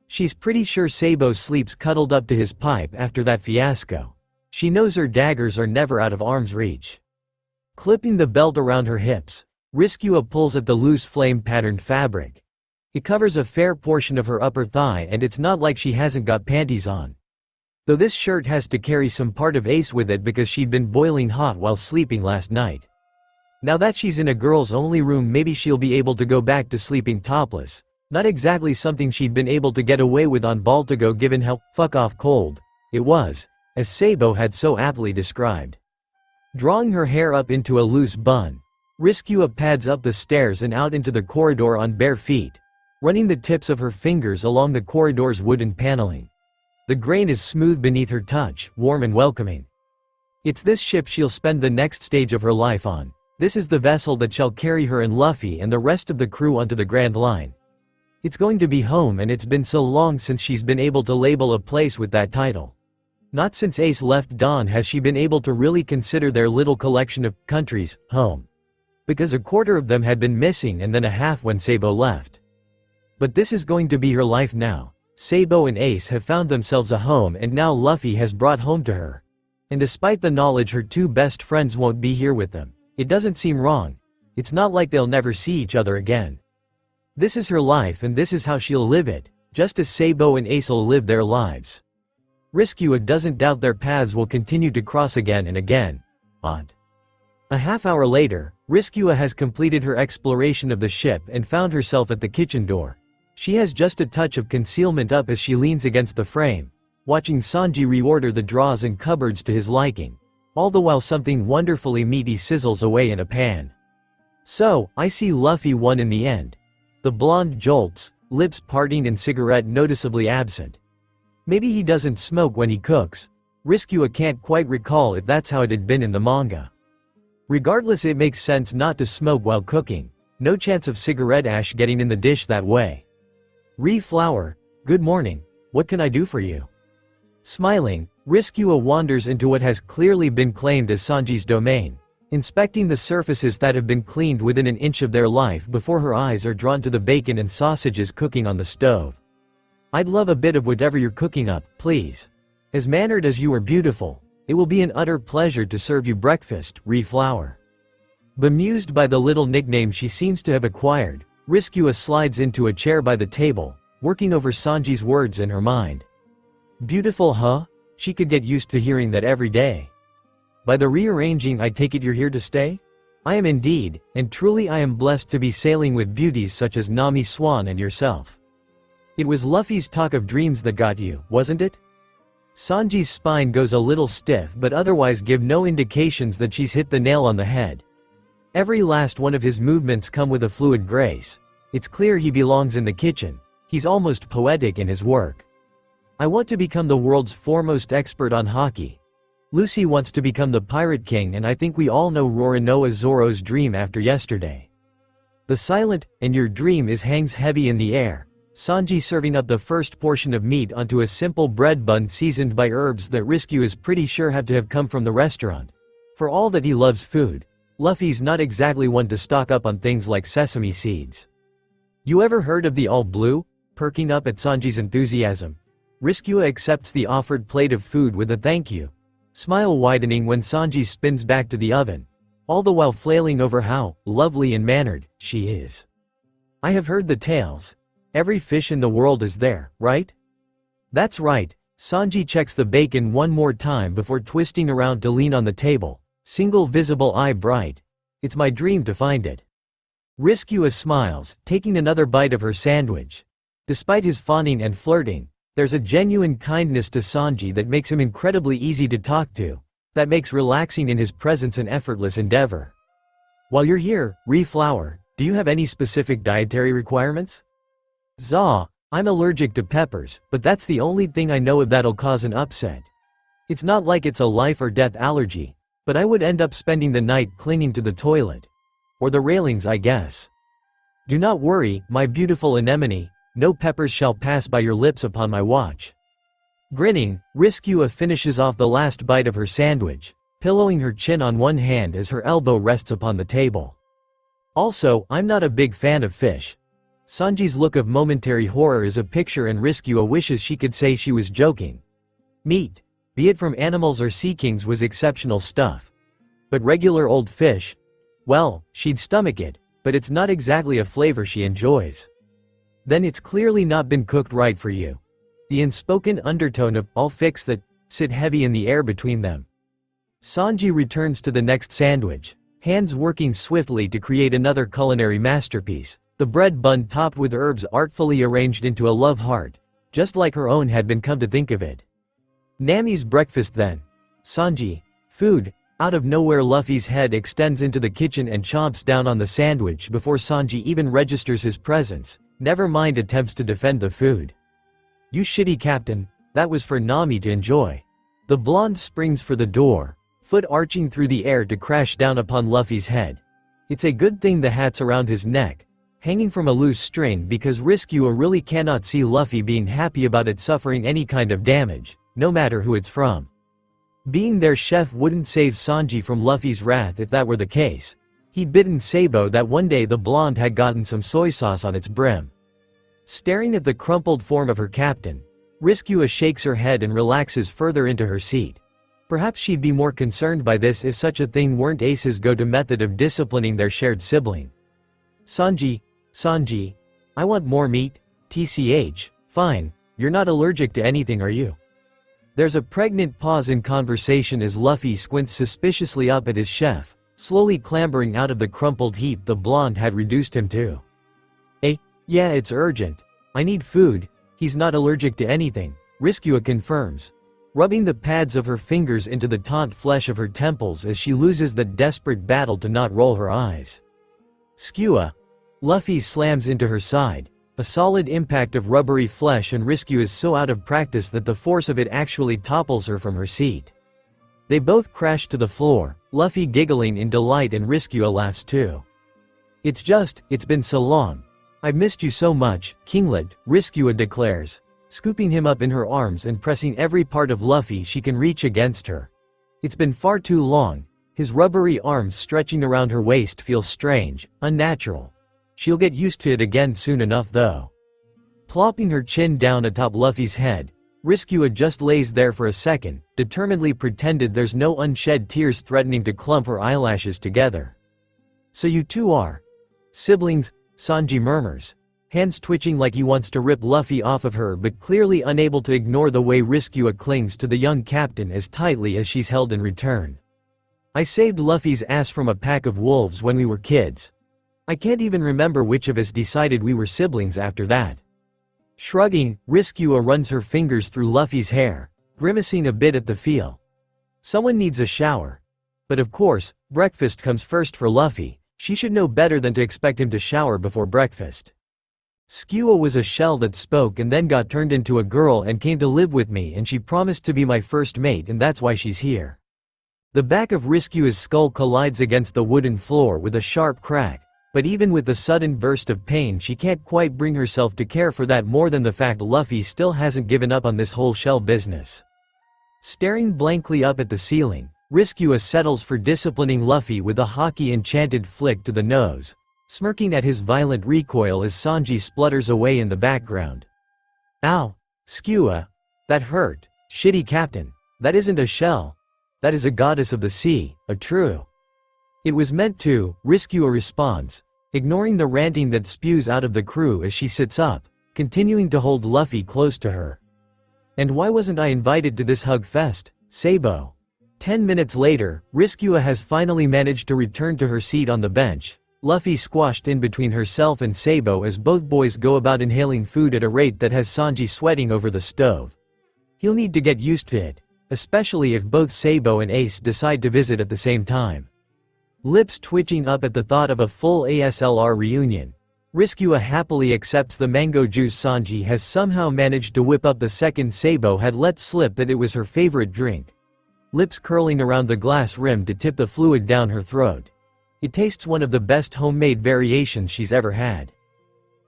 She's pretty sure Sabo sleeps cuddled up to his pipe after that fiasco. She knows her daggers are never out of arm's reach. Clipping the belt around her hips, Riskua pulls at the loose flame-patterned fabric. It covers a fair portion of her upper thigh and it's not like she hasn't got panties on. Though this shirt has to carry some part of Ace with it because she'd been boiling hot while sleeping last night. Now that she's in a girls-only room, maybe she'll be able to go back to sleeping topless. Not exactly something she'd been able to get away with on Baltigo given how fuck-off cold it was, as Sabo had so aptly described. Drawing her hair up into a loose bun, Riskua pads up the stairs and out into the corridor on bare feet, running the tips of her fingers along the corridor's wooden paneling. The grain is smooth beneath her touch, warm and welcoming. It's this ship she'll spend the next stage of her life on. This is the vessel that shall carry her and Luffy and the rest of the crew onto the Grand Line. It's going to be home and it's been so long since she's been able to label a place with that title. Not since Ace left Dawn has she been able to really consider their little collection of countries home. Because a quarter of them had been missing and then a half when Sabo left. But this is going to be her life now. Sabo and Ace have found themselves a home and now Luffy has brought home to her. And despite the knowledge her two best friends won't be here with them, it doesn't seem wrong. It's not like they'll never see each other again. This is her life and this is how she'll live it, just as Sabo and Ace'll live their lives. Riskua doesn't doubt their paths will continue to cross again and again. A half hour later, Riskua has completed her exploration of the ship and found herself at the kitchen door. She has just a touch of concealment up as she leans against the frame, watching Sanji reorder the drawers and cupboards to his liking, all the while something wonderfully meaty sizzles away in a pan. So, I see Luffy won in the end. The blonde jolts, lips parting and cigarette noticeably absent. Maybe he doesn't smoke when he cooks. Riskua can't quite recall if that's how it had been in the manga. Regardless, it makes sense not to smoke while cooking. No chance of cigarette ash getting in the dish that way. Flower, good morning, what can I do for you? Smiling, Riskua wanders into what has clearly been claimed as Sanji's domain, inspecting the surfaces that have been cleaned within an inch of their life before her eyes are drawn to the bacon and sausages cooking on the stove. I'd love a bit of whatever you're cooking up, please. As mannered as you are beautiful, it will be an utter pleasure to serve you breakfast, Flower. Bemused by the little nickname she seems to have acquired, Riskua slides into a chair by the table, working over Sanji's words in her mind. Beautiful, huh? She could get used to hearing that every day. By the rearranging, I take it you're here to stay? I am indeed, and truly I am blessed to be sailing with beauties such as Nami Swan and yourself. It was Luffy's talk of dreams that got you, wasn't it? Sanji's spine goes a little stiff but otherwise give no indications that she's hit the nail on the head. Every last one of his movements come with a fluid grace. It's clear he belongs in the kitchen. He's almost poetic in his work. I want to become the world's foremost expert on hockey. Lucy wants to become the Pirate King, and I think we all know Roronoa Zoro's dream after yesterday. The silent, "and your dream is" hangs heavy in the air. Sanji serving up the first portion of meat onto a simple bread bun seasoned by herbs that Riskua is pretty sure had to have come from the restaurant. For all that he loves food, Luffy's not exactly one to stock up on things like sesame seeds. You ever heard of the all blue? Perking up at Sanji's enthusiasm, Riskua accepts the offered plate of food with a thank you, smile widening when Sanji spins back to the oven, all the while flailing over how lovely and mannered she is. I have heard the tales. Every fish in the world is there, right? That's right. Sanji checks the bacon one more time before twisting around to lean on the table, single visible eye bright. It's my dream to find it. Riskua smiles, taking another bite of her sandwich. Despite his fawning and flirting, there's a genuine kindness to Sanji that makes him incredibly easy to talk to, that makes relaxing in his presence an effortless endeavor. While you're here, Flower, Do you have any specific dietary requirements? Zaw, I'm allergic to peppers, but that's the only thing I know of that'll cause an upset. It's not like it's a life or death allergy, but I would end up spending the night clinging to the toilet. Or the railings, I guess. Do not worry, my beautiful anemone, no peppers shall pass by your lips upon my watch. Grinning, Riskua finishes off the last bite of her sandwich, pillowing her chin on one hand as her elbow rests upon the table. Also, I'm not a big fan of fish. Sanji's look of momentary horror is a picture and Riskua wishes she could say she was joking. Meat, be it from animals or sea kings, was exceptional stuff. But regular old fish? Well, she'd stomach it, but it's not exactly a flavor she enjoys. Then it's clearly not been cooked right for you. The unspoken undertone of "I'll fix that" sit heavy in the air between them. Sanji returns to the next sandwich, hands working swiftly to create another culinary masterpiece, the bread bun topped with herbs artfully arranged into a love heart, just like her own had been, come to think of it. Nami's breakfast then. Sanji, food. Out of nowhere Luffy's head extends into the kitchen and chomps down on the sandwich before Sanji even registers his presence, never mind attempts to defend the food. You shitty captain, that was for Nami to enjoy. The blonde springs for the door, foot arching through the air to crash down upon Luffy's head. It's a good thing the hat's around his neck, hanging from a loose string, because Riskua really cannot see Luffy being happy about it suffering any kind of damage, no matter who it's from. Being their chef wouldn't save Sanji from Luffy's wrath if that were the case. He'd bidden Sabo that one day the blonde had gotten some soy sauce on its brim. Staring at the crumpled form of her captain, Riskua shakes her head and relaxes further into her seat. Perhaps she'd be more concerned by this if such a thing weren't Ace's go-to method of disciplining their shared sibling. Sanji, I want more meat. TCH, fine, you're not allergic to anything, are you? There's a pregnant pause in conversation as Luffy squints suspiciously up at his chef, slowly clambering out of the crumpled heap the blonde had reduced him to. Yeah, it's urgent. I need food. He's not allergic to anything, Riskua confirms, rubbing the pads of her fingers into the taut flesh of her temples as she loses the desperate battle to not roll her eyes. Skua. Luffy slams into her side, a solid impact of rubbery flesh, and Riskua is so out of practice that the force of it actually topples her from her seat. They both crash to the floor, Luffy giggling in delight and Riskua laughs too. It's been so long. I've missed you so much, Kinglet, Riskua declares, scooping him up in her arms and pressing every part of Luffy she can reach against her. It's been far too long. His rubbery arms stretching around her waist feel strange, unnatural. She'll get used to it again soon enough though. Plopping her chin down atop Luffy's head, Riskua just lays there for a second, determinedly pretended there's no unshed tears threatening to clump her eyelashes together. So you two are siblings, Sanji murmurs, hands twitching like he wants to rip Luffy off of her, but clearly unable to ignore the way Riskua clings to the young captain as tightly as she's held in return. I saved Luffy's ass from a pack of wolves when we were kids. I can't even remember which of us decided we were siblings after that. Shrugging, Riskua runs her fingers through Luffy's hair, grimacing a bit at the feel. Someone needs a shower. But of course, breakfast comes first for Luffy. She should know better than to expect him to shower before breakfast. Skua was a shell that spoke and then got turned into a girl and came to live with me, and she promised to be my first mate, and that's why she's here. The back of Riskua's skull collides against the wooden floor with a sharp crack, but even with the sudden burst of pain she can't quite bring herself to care for that more than the fact Luffy still hasn't given up on this whole shell business. Staring blankly up at the ceiling, Riskua settles for disciplining Luffy with a hockey-enchanted flick to the nose, smirking at his violent recoil as Sanji splutters away in the background. Ow! Skua! That hurt, shitty captain. That isn't a shell. That is a goddess of the sea, a true. It was meant to, Riskua responds, ignoring the ranting that spews out of the crew as she sits up, continuing to hold Luffy close to her. And why wasn't I invited to this hug fest, Sabo? 10 minutes later, Riskua has finally managed to return to her seat on the bench, Luffy squashed in between herself and Sabo as both boys go about inhaling food at a rate that has Sanji sweating over the stove. He'll need to get used to it, especially if both Sabo and Ace decide to visit at the same time. lips twitching up at the thought of a full ASLR reunion. Riskua happily accepts the mango juice Sanji has somehow managed to whip up the second Sabo had let slip that it was her favorite drink. Lips curling around the glass rim to tip the fluid down her throat. It tastes one of the best homemade variations she's ever had.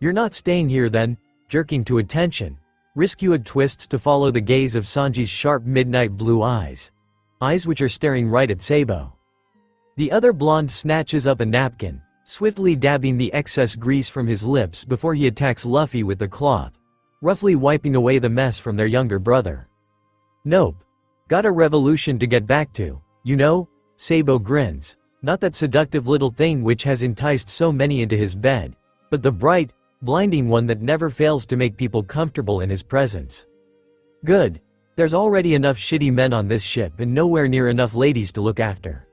"You're not staying here then?" Jerking to attention, Riskua twists to follow the gaze of Sanji's sharp midnight blue eyes. Eyes which are staring right at Sabo. The other blonde snatches up a napkin, swiftly dabbing the excess grease from his lips before he attacks Luffy with the cloth, roughly wiping away the mess from their younger brother. "Nope. Got a revolution to get back to, you know?" Sabo grins. Not that seductive little thing which has enticed so many into his bed, but the bright, blinding one that never fails to make people comfortable in his presence. "Good. There's already enough shitty men on this ship and nowhere near enough ladies to look after."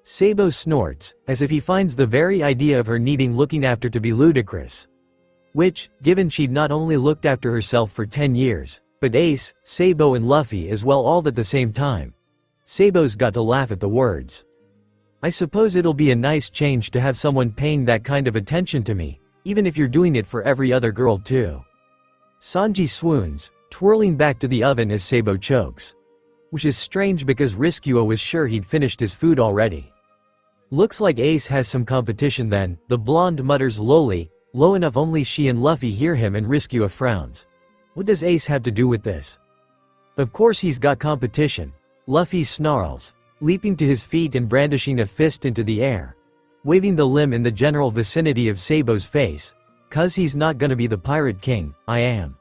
Sabo snorts, as if he finds the very idea of her needing looking after to be ludicrous. Which, given she'd not only looked after herself for 10 years, but Ace, Sabo and Luffy as well all at the same time. Sabo's got to laugh at the words. "I suppose it'll be a nice change to have someone paying that kind of attention to me, even if you're doing it for every other girl too." Sanji swoons, twirling back to the oven as Sabo chokes. Which is strange because Riskua was sure he'd finished his food already. "Looks like Ace has some competition then," the blonde mutters lowly, low enough only she and Luffy hear him, and Riskua frowns. "What does Ace have to do with this?" "Of course he's got competition," Luffy snarls, leaping to his feet and brandishing a fist into the air, waving the limb in the general vicinity of Sabo's face. "'Cause he's not gonna be the Pirate King, I am."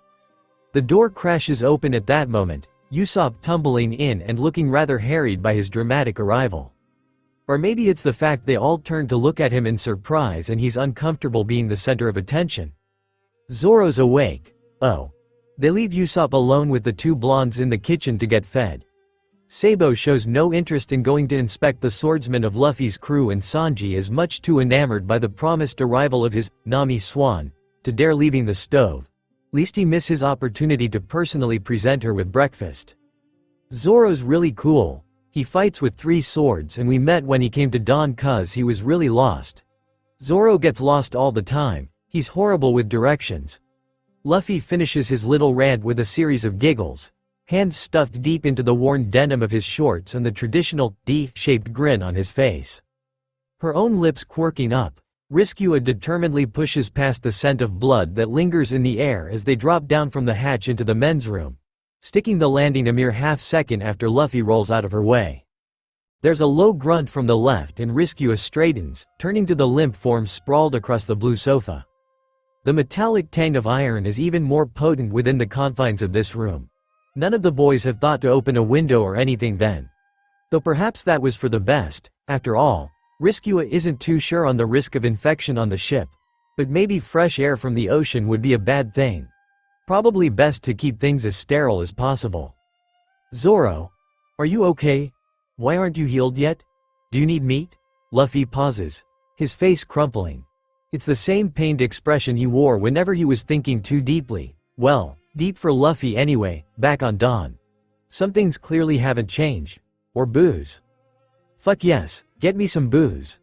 The door crashes open at that moment, Usopp tumbling in and looking rather harried by his dramatic arrival. Or maybe it's the fact they all turn to look at him in surprise and he's uncomfortable being the center of attention. Zoro's awake. Oh. They leave Usopp alone with the two blondes in the kitchen to get fed. Sabo shows no interest in going to inspect the swordsman of Luffy's crew, and Sanji is much too enamored by the promised arrival of his Nami Swan to dare leaving the stove. Least he miss his opportunity to personally present her with breakfast. Zoro's really cool. He fights with 3 swords and we met when he came to Dawn 'cause he was really lost. Zoro gets lost all the time. He's horrible with directions. Luffy finishes his little rant with a series of giggles, hands stuffed deep into the worn denim of his shorts and the traditional D-shaped grin on his face. Her own lips quirking up, Riskua determinedly pushes past the scent of blood that lingers in the air as they drop down from the hatch into the men's room, sticking the landing a mere half-second after Luffy rolls out of her way. There's a low grunt from the left and Riskua straightens, turning to the limp form sprawled across the blue sofa. The metallic tang of iron is even more potent within the confines of this room. None of the boys have thought to open a window or anything then. Though perhaps that was for the best. After all, Riskua isn't too sure on the risk of infection on the ship, but maybe fresh air from the ocean would be a bad thing. Probably best to keep things as sterile as possible. "Zoro, are you okay? Why aren't you healed yet? Do you need meat?" Luffy pauses, his face crumpling. It's the same pained expression he wore whenever he was thinking too deeply. Well, deep for Luffy anyway, back on Dawn. Some things clearly haven't changed. Or booze. "Fuck yes, get me some booze."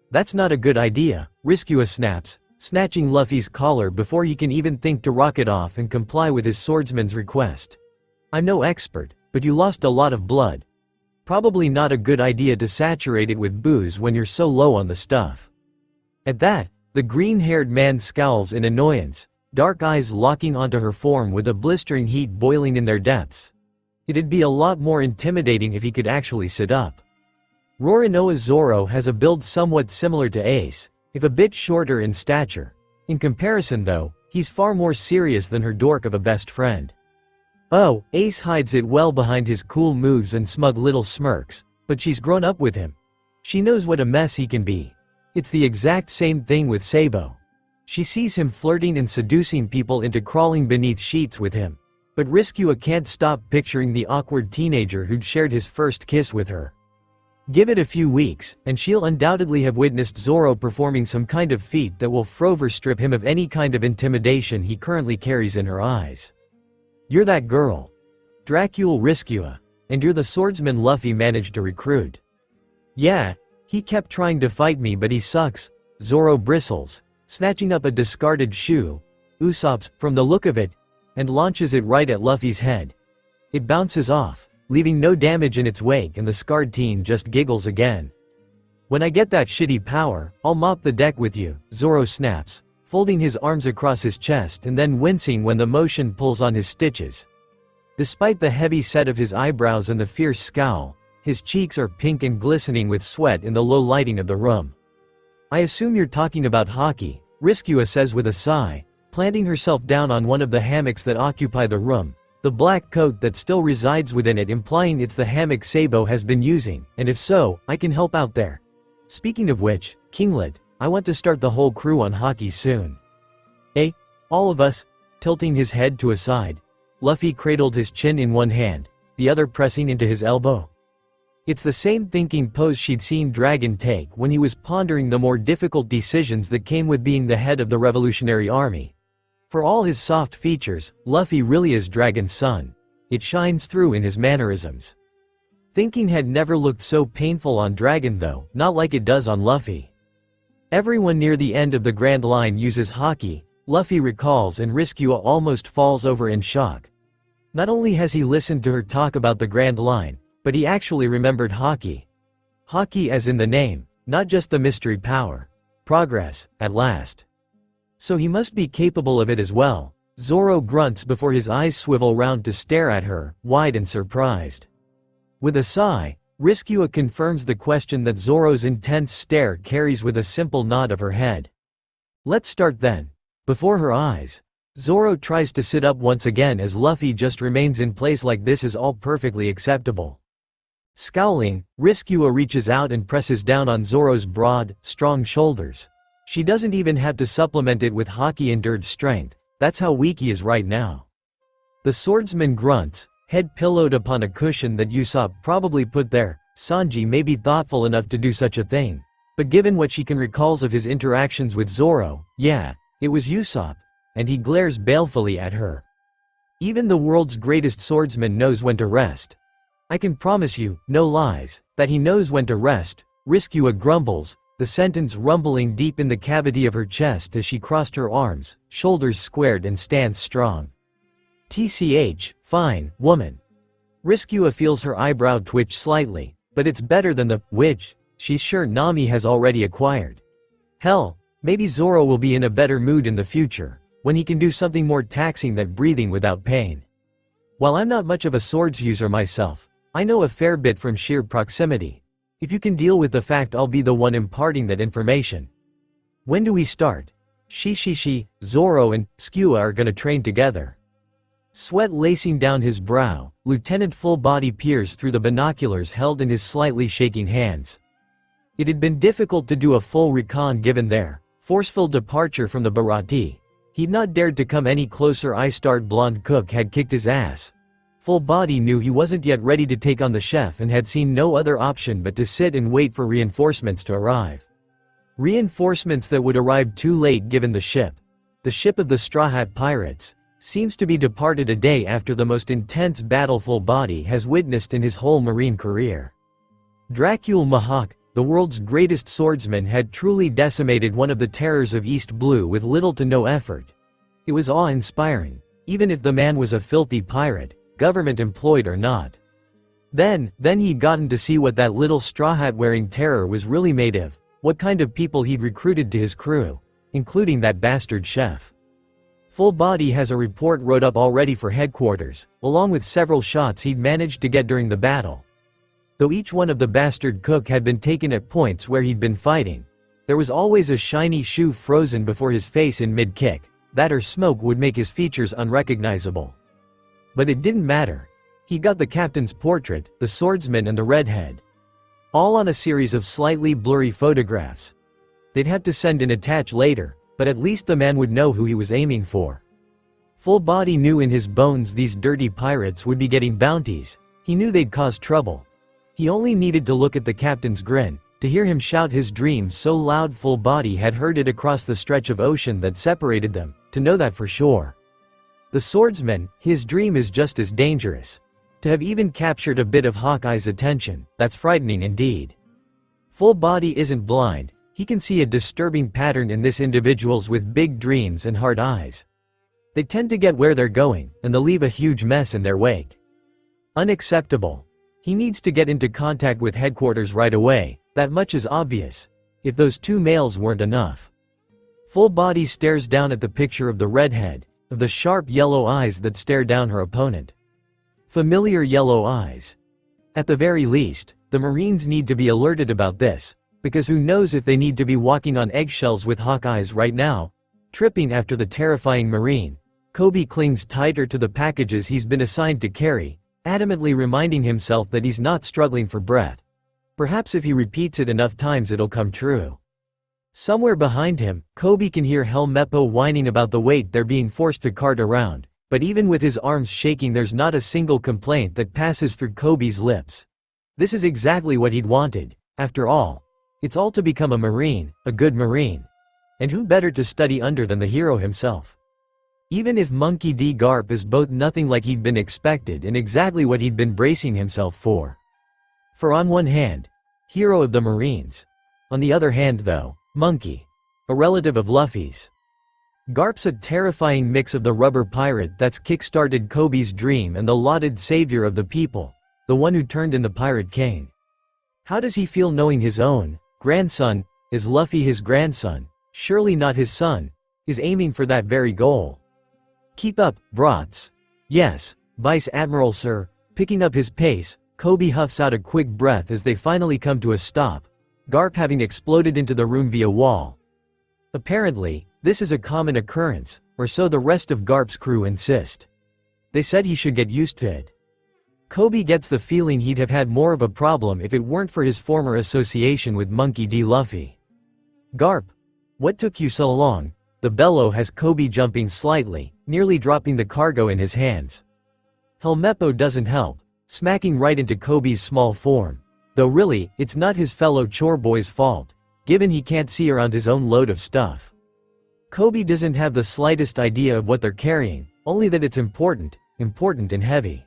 "That's not a good idea," Riskua snaps, snatching Luffy's collar before he can even think to rock it off and comply with his swordsman's request. "I'm no expert, but you lost a lot of blood. Probably not a good idea to saturate it with booze when you're so low on the stuff." At that, the green-haired man scowls in annoyance, dark eyes locking onto her form with a blistering heat boiling in their depths. It'd be a lot more intimidating if he could actually sit up. Rorinoa Zoro has a build somewhat similar to Ace, if a bit shorter in stature. In comparison though, he's far more serious than her dork of a best friend. Oh, Ace hides it well behind his cool moves and smug little smirks, but she's grown up with him. She knows what a mess he can be. It's the exact same thing with Sabo. She sees him flirting and seducing people into crawling beneath sheets with him. But Riskua can't stop picturing the awkward teenager who'd shared his first kiss with her. Give it a few weeks, and she'll undoubtedly have witnessed Zoro performing some kind of feat that will forever strip him of any kind of intimidation he currently carries in her eyes. "You're that girl. Dracule Riskua. And you're the swordsman Luffy managed to recruit." "Yeah, He kept trying to fight me but he sucks. Zoro bristles, snatching up a discarded shoe, Usopp's, from the look of it, and launches it right at Luffy's head. It bounces off, leaving no damage in its wake and the scarred teen just giggles again. When I get that shitty power, I'll mop the deck with you, Zoro snaps, folding his arms across his chest and then wincing when the motion pulls on his stitches. Despite the heavy set of his eyebrows and the fierce scowl, his cheeks are pink and glistening with sweat in the low lighting of the room. I assume you're talking about hockey, Riskua says with a sigh, planting herself down on one of the hammocks that occupy the room, the black coat that still resides within it implying it's the hammock Sabo has been using, and if so, I can help out there. Speaking of which, Kinglet, I want to start the whole crew on hockey soon. Eh? All of us? Tilting his head to a side, Luffy cradled his chin in one hand, the other pressing into his elbow. It's the same thinking pose she'd seen Dragon take when he was pondering the more difficult decisions that came with being the head of the Revolutionary Army. For all his soft features, Luffy really is Dragon's son. It shines through in his mannerisms. Thinking had never looked so painful on Dragon though, not like it does on Luffy. Everyone near the end of the Grand Line uses hockey, Luffy recalls, and Riskua almost falls over in shock. Not only has he listened to her talk about the Grand Line, but he actually remembered hockey. Hockey as in the name, not just the mystery power. Progress, at last. So he must be capable of it as well. Zoro grunts before his eyes swivel round to stare at her, wide and surprised. With a sigh, Riskua confirms the question that Zoro's intense stare carries with a simple nod of her head. Let's start then. Before her eyes, Zoro tries to sit up once again as Luffy just remains in place like this is all perfectly acceptable. Scowling, Riskua reaches out and presses down on Zoro's broad, strong shoulders. She doesn't even have to supplement it with hockey-endured strength, that's how weak he is right now. The swordsman grunts, head pillowed upon a cushion that Usopp probably put there. Sanji may be thoughtful enough to do such a thing, but given what she can recalls of his interactions with Zoro, yeah, it was Usopp, and he glares balefully at her. Even the world's greatest swordsman knows when to rest. I can promise you, no lies, that he knows when to rest, Riskua grumbles, the sentence rumbling deep in the cavity of her chest as she crossed her arms, shoulders squared and stands strong. TCH, fine, woman. Riskua feels her eyebrow twitch slightly, but it's better than the which she's sure Nami has already acquired. Hell, maybe Zoro will be in a better mood in the future, when he can do something more taxing than breathing without pain. While I'm not much of a swords user myself, I know a fair bit from sheer proximity. If you can deal with the fact I'll be the one imparting that information. When do we start? She, Zoro and Skua are gonna train together. Sweat lacing down his brow, Lieutenant Full Body peers through the binoculars held in his slightly shaking hands. It had been difficult to do a full recon given their forceful departure from the Bharati. He'd not dared to come any closer. Eye-starred blonde cook had kicked his ass. Full Body knew he wasn't yet ready to take on the chef and had seen no other option but to sit and wait for reinforcements to arrive. Reinforcements that would arrive too late given the ship of the Straw Hat Pirates, seems to be departed a day after the most intense battle Full Body has witnessed in his whole marine career. Dracul Mahawk, the world's greatest swordsman, had truly decimated one of the terrors of East Blue with little to no effort. It was awe-inspiring, even if the man was a filthy pirate, government employed or not. Then he'd gotten to see what that little straw hat wearing terror was really made of, what kind of people he'd recruited to his crew, including that bastard chef. Full Body has a report wrote up already for headquarters, along with several shots he'd managed to get during the battle. Though each one of the bastard cook had been taken at points where he'd been fighting, there was always a shiny shoe frozen before his face in mid-kick, that or smoke would make his features unrecognizable. But it didn't matter. He got the captain's portrait, the swordsman and the redhead. All on a series of slightly blurry photographs. They'd have to send and attach later, but at least the man would know who he was aiming for. Full Body knew in his bones these dirty pirates would be getting bounties. He knew they'd cause trouble. He only needed to look at the captain's grin, to hear him shout his dream so loud Full Body had heard it across the stretch of ocean that separated them, to know that for sure. The swordsman, his dream is just as dangerous. To have even captured a bit of Hawkeye's attention, that's frightening indeed. Full body isn't blind, he can see a disturbing pattern in this individuals with big dreams and hard eyes. They tend to get where they're going, and they'll leave a huge mess in their wake. Unacceptable. He needs to get into contact with headquarters right away, that much is obvious. If those two males weren't enough. Full body stares down at the picture of the redhead, of the sharp yellow eyes that stare down her opponent. Familiar yellow eyes. At the very least, the Marines need to be alerted about this, because who knows if they need to be walking on eggshells with hawk eyes right now. Tripping after the terrifying Marine, Kobe clings tighter to the packages he's been assigned to carry, adamantly reminding himself that he's not struggling for breath. Perhaps if he repeats it enough times it'll come true. Somewhere behind him, Kobe can hear Helmeppo whining about the weight they're being forced to cart around, but even with his arms shaking there's not a single complaint that passes through Kobe's lips. This is exactly what he'd wanted, after all. It's all to become a Marine, a good Marine. And who better to study under than the hero himself? Even if Monkey D. Garp is both nothing like he'd been expected and exactly what he'd been bracing himself for. For on one hand, hero of the Marines. On the other hand though, Monkey. A relative of Luffy's. Garp's a terrifying mix of the rubber pirate that's kick-started Kobe's dream and the lauded savior of the people, the one who turned in the Pirate King. How does he feel knowing his own grandson, is Luffy his grandson, surely not his son, is aiming for that very goal? Keep up, brats. Yes, Vice Admiral sir. Picking up his pace, Kobe huffs out a quick breath as they finally come to a stop, Garp having exploded into the room via wall. Apparently, this is a common occurrence, or so the rest of Garp's crew insist. They said he should get used to it. Kobe gets the feeling he'd have had more of a problem if it weren't for his former association with Monkey D. Luffy. Garp, what took you so long? The bellow has Kobe jumping slightly, nearly dropping the cargo in his hands. Helmeppo doesn't help, smacking right into Kobe's small form. Though really, it's not his fellow chore boy's fault, given he can't see around his own load of stuff. Kobe doesn't have the slightest idea of what they're carrying, only that it's important and heavy.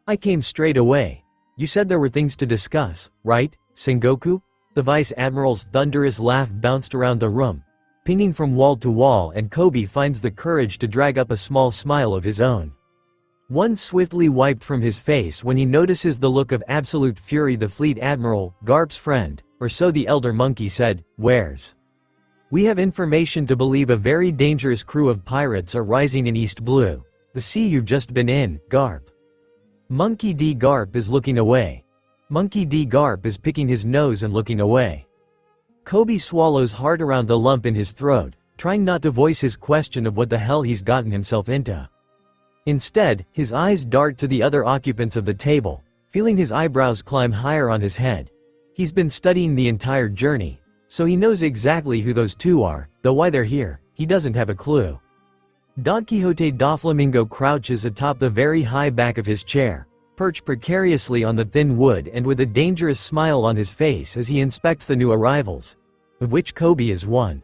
I came straight away. You said there were things to discuss, right, Sengoku? The Vice Admiral's thunderous laugh bounced around the room, pinging from wall to wall, and Kobe finds the courage to drag up a small smile of his own. One swiftly wiped from his face when he notices the look of absolute fury the Fleet Admiral, Garp's friend, or so the elder monkey said, wears. We have information to believe a very dangerous crew of pirates are rising in East Blue, the sea you've just been in, Garp. Monkey D. Garp is looking away. Monkey D. Garp is picking his nose and looking away. Kobe swallows hard around the lump in his throat, trying not to voice his question of what the hell he's gotten himself into. Instead, his eyes dart to the other occupants of the table, feeling his eyebrows climb higher on his head. He's been studying the entire journey, so he knows exactly who those two are, though why they're here, he doesn't have a clue. Don Quixote Doflamingo crouches atop the very high back of his chair, perched precariously on the thin wood and with a dangerous smile on his face as he inspects the new arrivals, of which Kobe is one.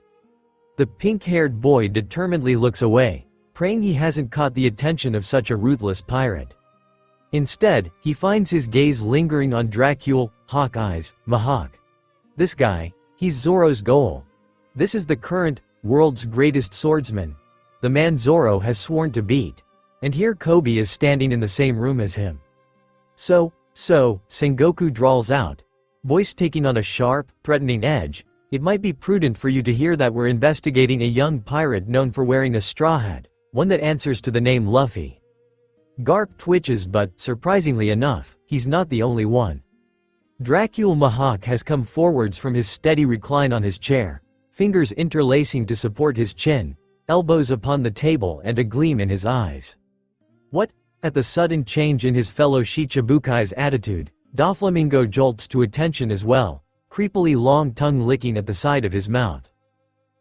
The pink-haired boy determinedly looks away, praying he hasn't caught the attention of such a ruthless pirate. Instead, he finds his gaze lingering on Dracule, Hawkeye's, Mihawk. This guy, he's Zoro's goal. This is the current, world's greatest swordsman. The man Zoro has sworn to beat. And here Kobe is standing in the same room as him. So, Sengoku drawls out, voice taking on a sharp, threatening edge, it might be prudent for you to hear that we're investigating a young pirate known for wearing a straw hat, one that answers to the name Luffy. Garp twitches but, surprisingly enough, he's not the only one. Dracule Mihawk has come forwards from his steady recline on his chair, fingers interlacing to support his chin, elbows upon the table and a gleam in his eyes. What? At the sudden change in his fellow Shichibukai's attitude, Doflamingo jolts to attention as well, creepily long tongue licking at the side of his mouth.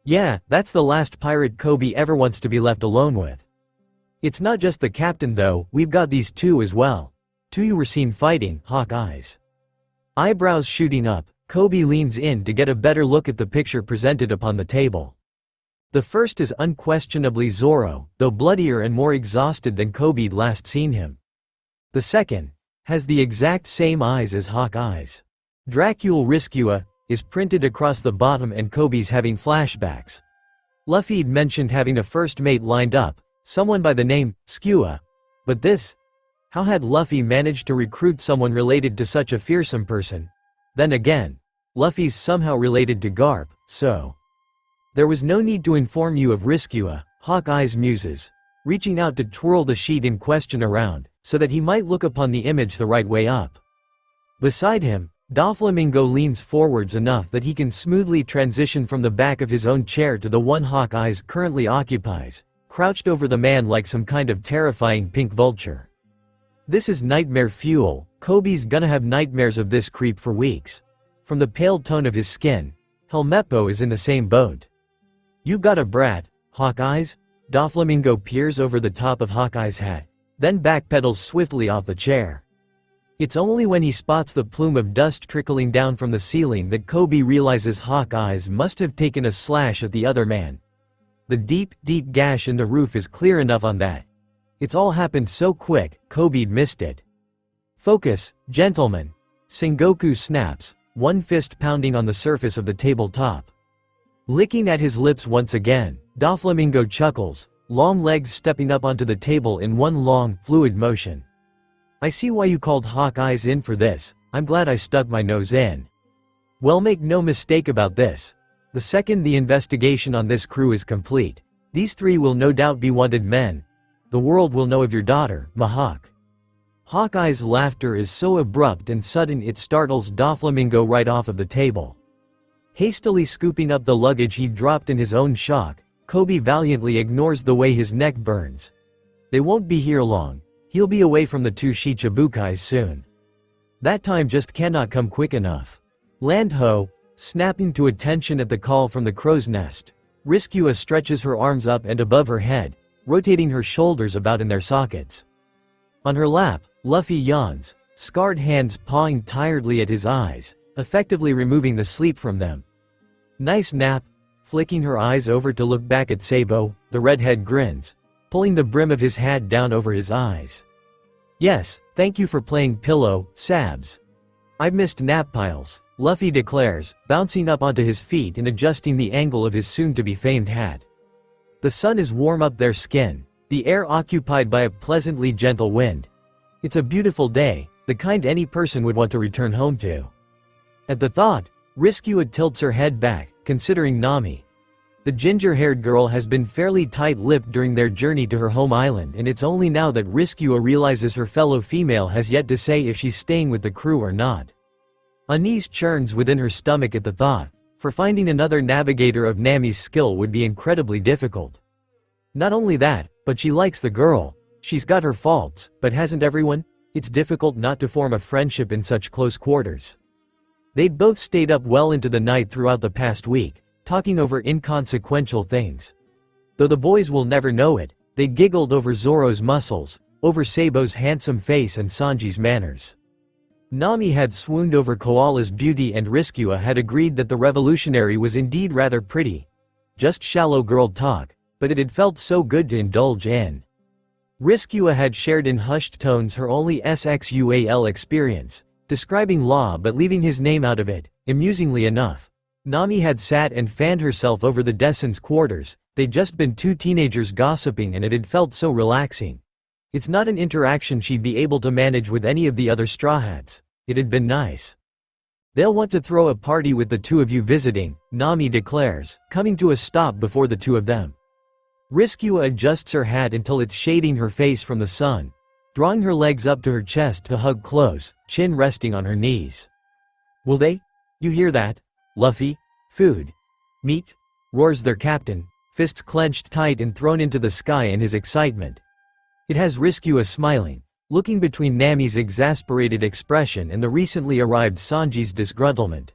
Yeah, that's the last pirate Kobe ever wants to be left alone with. It's not just the captain though, we've got these two as well. Two you were seen fighting, hawk eyes. Eyebrows shooting up, Kobe leans in to get a better look at the picture presented upon the table. The first is unquestionably Zoro, though bloodier and more exhausted than Kobe'd last seen him. The second has the exact same eyes as Hawkeye's. Dracule Riskua is printed across the bottom and Kobe's having flashbacks. Luffy'd mentioned having a first mate lined up, someone by the name, Skua. But this? How had Luffy managed to recruit someone related to such a fearsome person? Then again, Luffy's somehow related to Garp, so there was no need to inform you of Riskua, Hawkeye's muses, reaching out to twirl the sheet in question around, so that he might look upon the image the right way up. Beside him, Doflamingo leans forwards enough that he can smoothly transition from the back of his own chair to the one Hawkeye currently occupies, crouched over the man like some kind of terrifying pink vulture. This is nightmare fuel. Kobe's gonna have nightmares of this creep for weeks. From the pale tone of his skin, Helmeppo is in the same boat. "You got a brat, Hawkeyes?" Doflamingo peers over the top of Hawkeye's hat, then backpedals swiftly off the chair. It's only when he spots the plume of dust trickling down from the ceiling that Kobe realizes Hawkeyes must have taken a slash at the other man. The deep, deep gash in the roof is clear enough on that. It's all happened so quick, Kobe'd missed it. "Focus, gentlemen." Sengoku snaps, one fist pounding on the surface of the tabletop. Licking at his lips once again, Doflamingo chuckles, long legs stepping up onto the table in one long, fluid motion. "I see why you called Hawkeyes in for this. I'm glad I stuck my nose in. Well, make no mistake about this. The second the investigation on this crew is complete, these three will no doubt be wanted men. The world will know of your daughter, Mahawk." Hawkeye's laughter is so abrupt and sudden it startles Doflamingo right off of the table. Hastily scooping up the luggage he dropped in his own shock, Kobe valiantly ignores the way his neck burns. They won't be here long. He'll be away from the two Shichibukais soon. That time just cannot come quick enough. "Land ho!" Snapping to attention at the call from the crow's nest, Riskua stretches her arms up and above her head, rotating her shoulders about in their sockets. On her lap, Luffy yawns, scarred hands pawing tiredly at his eyes, effectively removing the sleep from them. "Nice nap." Flicking her eyes over to look back at Sabo, the redhead grins, pulling the brim of his hat down over his eyes. "Yes, thank you for playing pillow, Sabs. I've missed nap piles," Luffy declares, bouncing up onto his feet and adjusting the angle of his soon-to-be famed hat. The sun is warm up their skin, the air occupied by a pleasantly gentle wind. It's a beautiful day, the kind any person would want to return home to. At the thought, Riskua tilts her head back, considering Nami. The ginger-haired girl has been fairly tight-lipped during their journey to her home island, and it's only now that Riskua realizes her fellow female has yet to say if she's staying with the crew or not. Unease churns within her stomach at the thought, for finding another navigator of Nami's skill would be incredibly difficult. Not only that, but she likes the girl. She's got her faults, but hasn't everyone? It's difficult not to form a friendship in such close quarters. They'd both stayed up well into the night throughout the past week, talking over inconsequential things. Though the boys will never know it, they giggled over Zoro's muscles, over Sabo's handsome face and Sanji's manners. Nami had swooned over Koala's beauty and Riskua had agreed that the revolutionary was indeed rather pretty. Just shallow girl talk, but it had felt so good to indulge in. Riskua had shared in hushed tones her only sexual experience, describing Law but leaving his name out of it, amusingly enough. Nami had sat and fanned herself over the Descent's quarters. They'd just been two teenagers gossiping and it had felt so relaxing. It's not an interaction she'd be able to manage with any of the other Straw Hats. It had been nice. "They'll want to throw a party with the two of you visiting," Nami declares, coming to a stop before the two of them. Riskua adjusts her hat until it's shading her face from the sun, drawing her legs up to her chest to hug close, chin resting on her knees. "Will they? You hear that? Luffy? Food? Meat?" roars their captain, fists clenched tight and thrown into the sky in his excitement. It has Riskua smiling, looking between Nami's exasperated expression and the recently arrived Sanji's disgruntlement.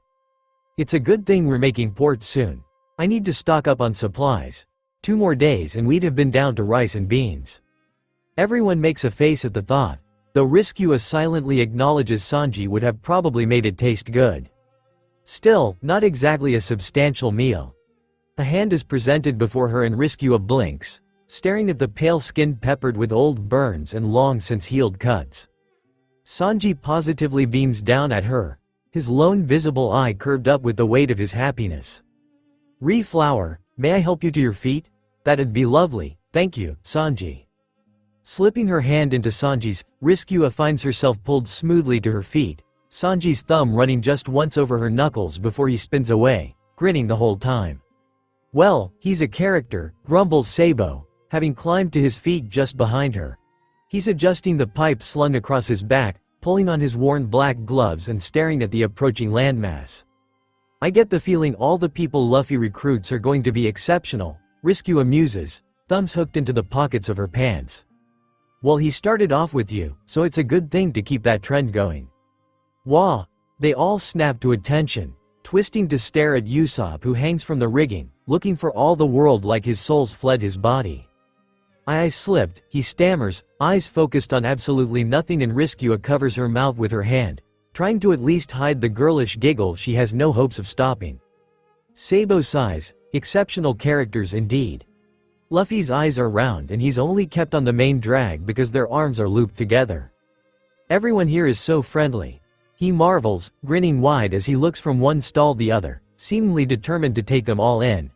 "It's a good thing we're making port soon. I need to stock up on supplies. 2 more days and we'd have been down to rice and beans." Everyone makes a face at the thought, though Riskua silently acknowledges Sanji would have probably made it taste good. Still, not exactly a substantial meal. A hand is presented before her and Riskua blinks, staring at the pale skin peppered with old burns and long since healed cuts. Sanji positively beams down at her, his lone visible eye curved up with the weight of his happiness. "Flower, may I help you to your feet? That'd be lovely, thank you, Sanji." Slipping her hand into Sanji's, Riskua finds herself pulled smoothly to her feet, Sanji's thumb running just once over her knuckles before he spins away, grinning the whole time. "Well, he's a character," grumbles Sabo, having climbed to his feet just behind her. He's adjusting the pipe slung across his back, pulling on his worn black gloves and staring at the approaching landmass. "I get the feeling all the people Luffy recruits are going to be exceptional," Riskua muses, thumbs hooked into the pockets of her pants. "Well, he started off with you, so it's a good thing to keep that trend going." "Wah!" They all snap to attention, twisting to stare at Usopp, who hangs from the rigging, looking for all the world like his soul's fled his body. "I slipped," he stammers, eyes focused on absolutely nothing, and Riskua covers her mouth with her hand, trying to at least hide the girlish giggle she has no hopes of stopping. Sabo sighs, exceptional characters indeed. Luffy's eyes are round and he's only kept on the main drag because their arms are looped together. Everyone here is so friendly. He marvels, grinning wide as he looks from one stall to the other, seemingly determined to take them all in.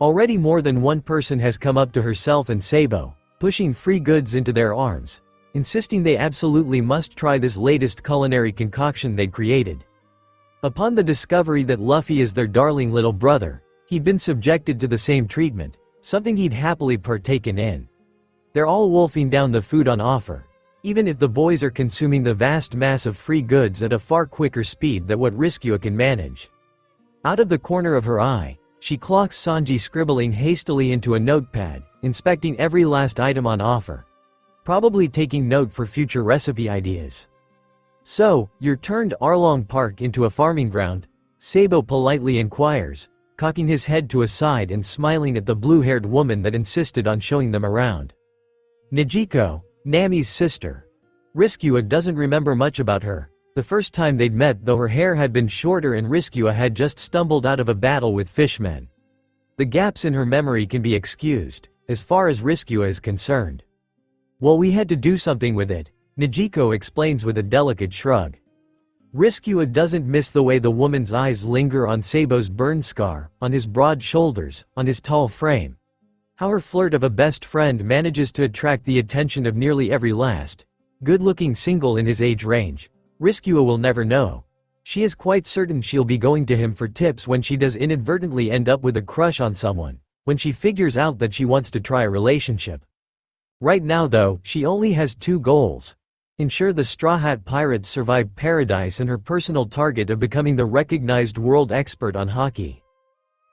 Already more than one person has come up to herself and Sabo, pushing free goods into their arms, insisting they absolutely must try this latest culinary concoction they'd created. Upon the discovery that Luffy is their darling little brother, he'd been subjected to the same treatment, something he'd happily partaken in. They're all wolfing down the food on offer, even if the boys are consuming the vast mass of free goods at a far quicker speed than what Riskua can manage. Out of the corner of her eye, she clocks Sanji scribbling hastily into a notepad, inspecting every last item on offer. Probably taking note for future recipe ideas. "So, you're turned Arlong Park into a farming ground?" Sabo politely inquires, cocking his head to a side and smiling at the blue-haired woman that insisted on showing them around. Nijiko, Nami's sister. Riskua doesn't remember much about her. The first time they'd met, though, her hair had been shorter and Riskua had just stumbled out of a battle with fishmen. The gaps in her memory can be excused, as far as Riskua is concerned. "Well, we had to do something with it," Nijiko explains with a delicate shrug. Riskua doesn't miss the way the woman's eyes linger on Sabo's burn scar, on his broad shoulders, on his tall frame. How her flirt of a best friend manages to attract the attention of nearly every last, good-looking single in his age range, Riskua will never know. She is quite certain she'll be going to him for tips when she does inadvertently end up with a crush on someone, when she figures out that she wants to try a relationship. Right now though, she only has two goals. Ensure the Straw Hat Pirates survive Paradise and her personal target of becoming the recognized world expert on hockey.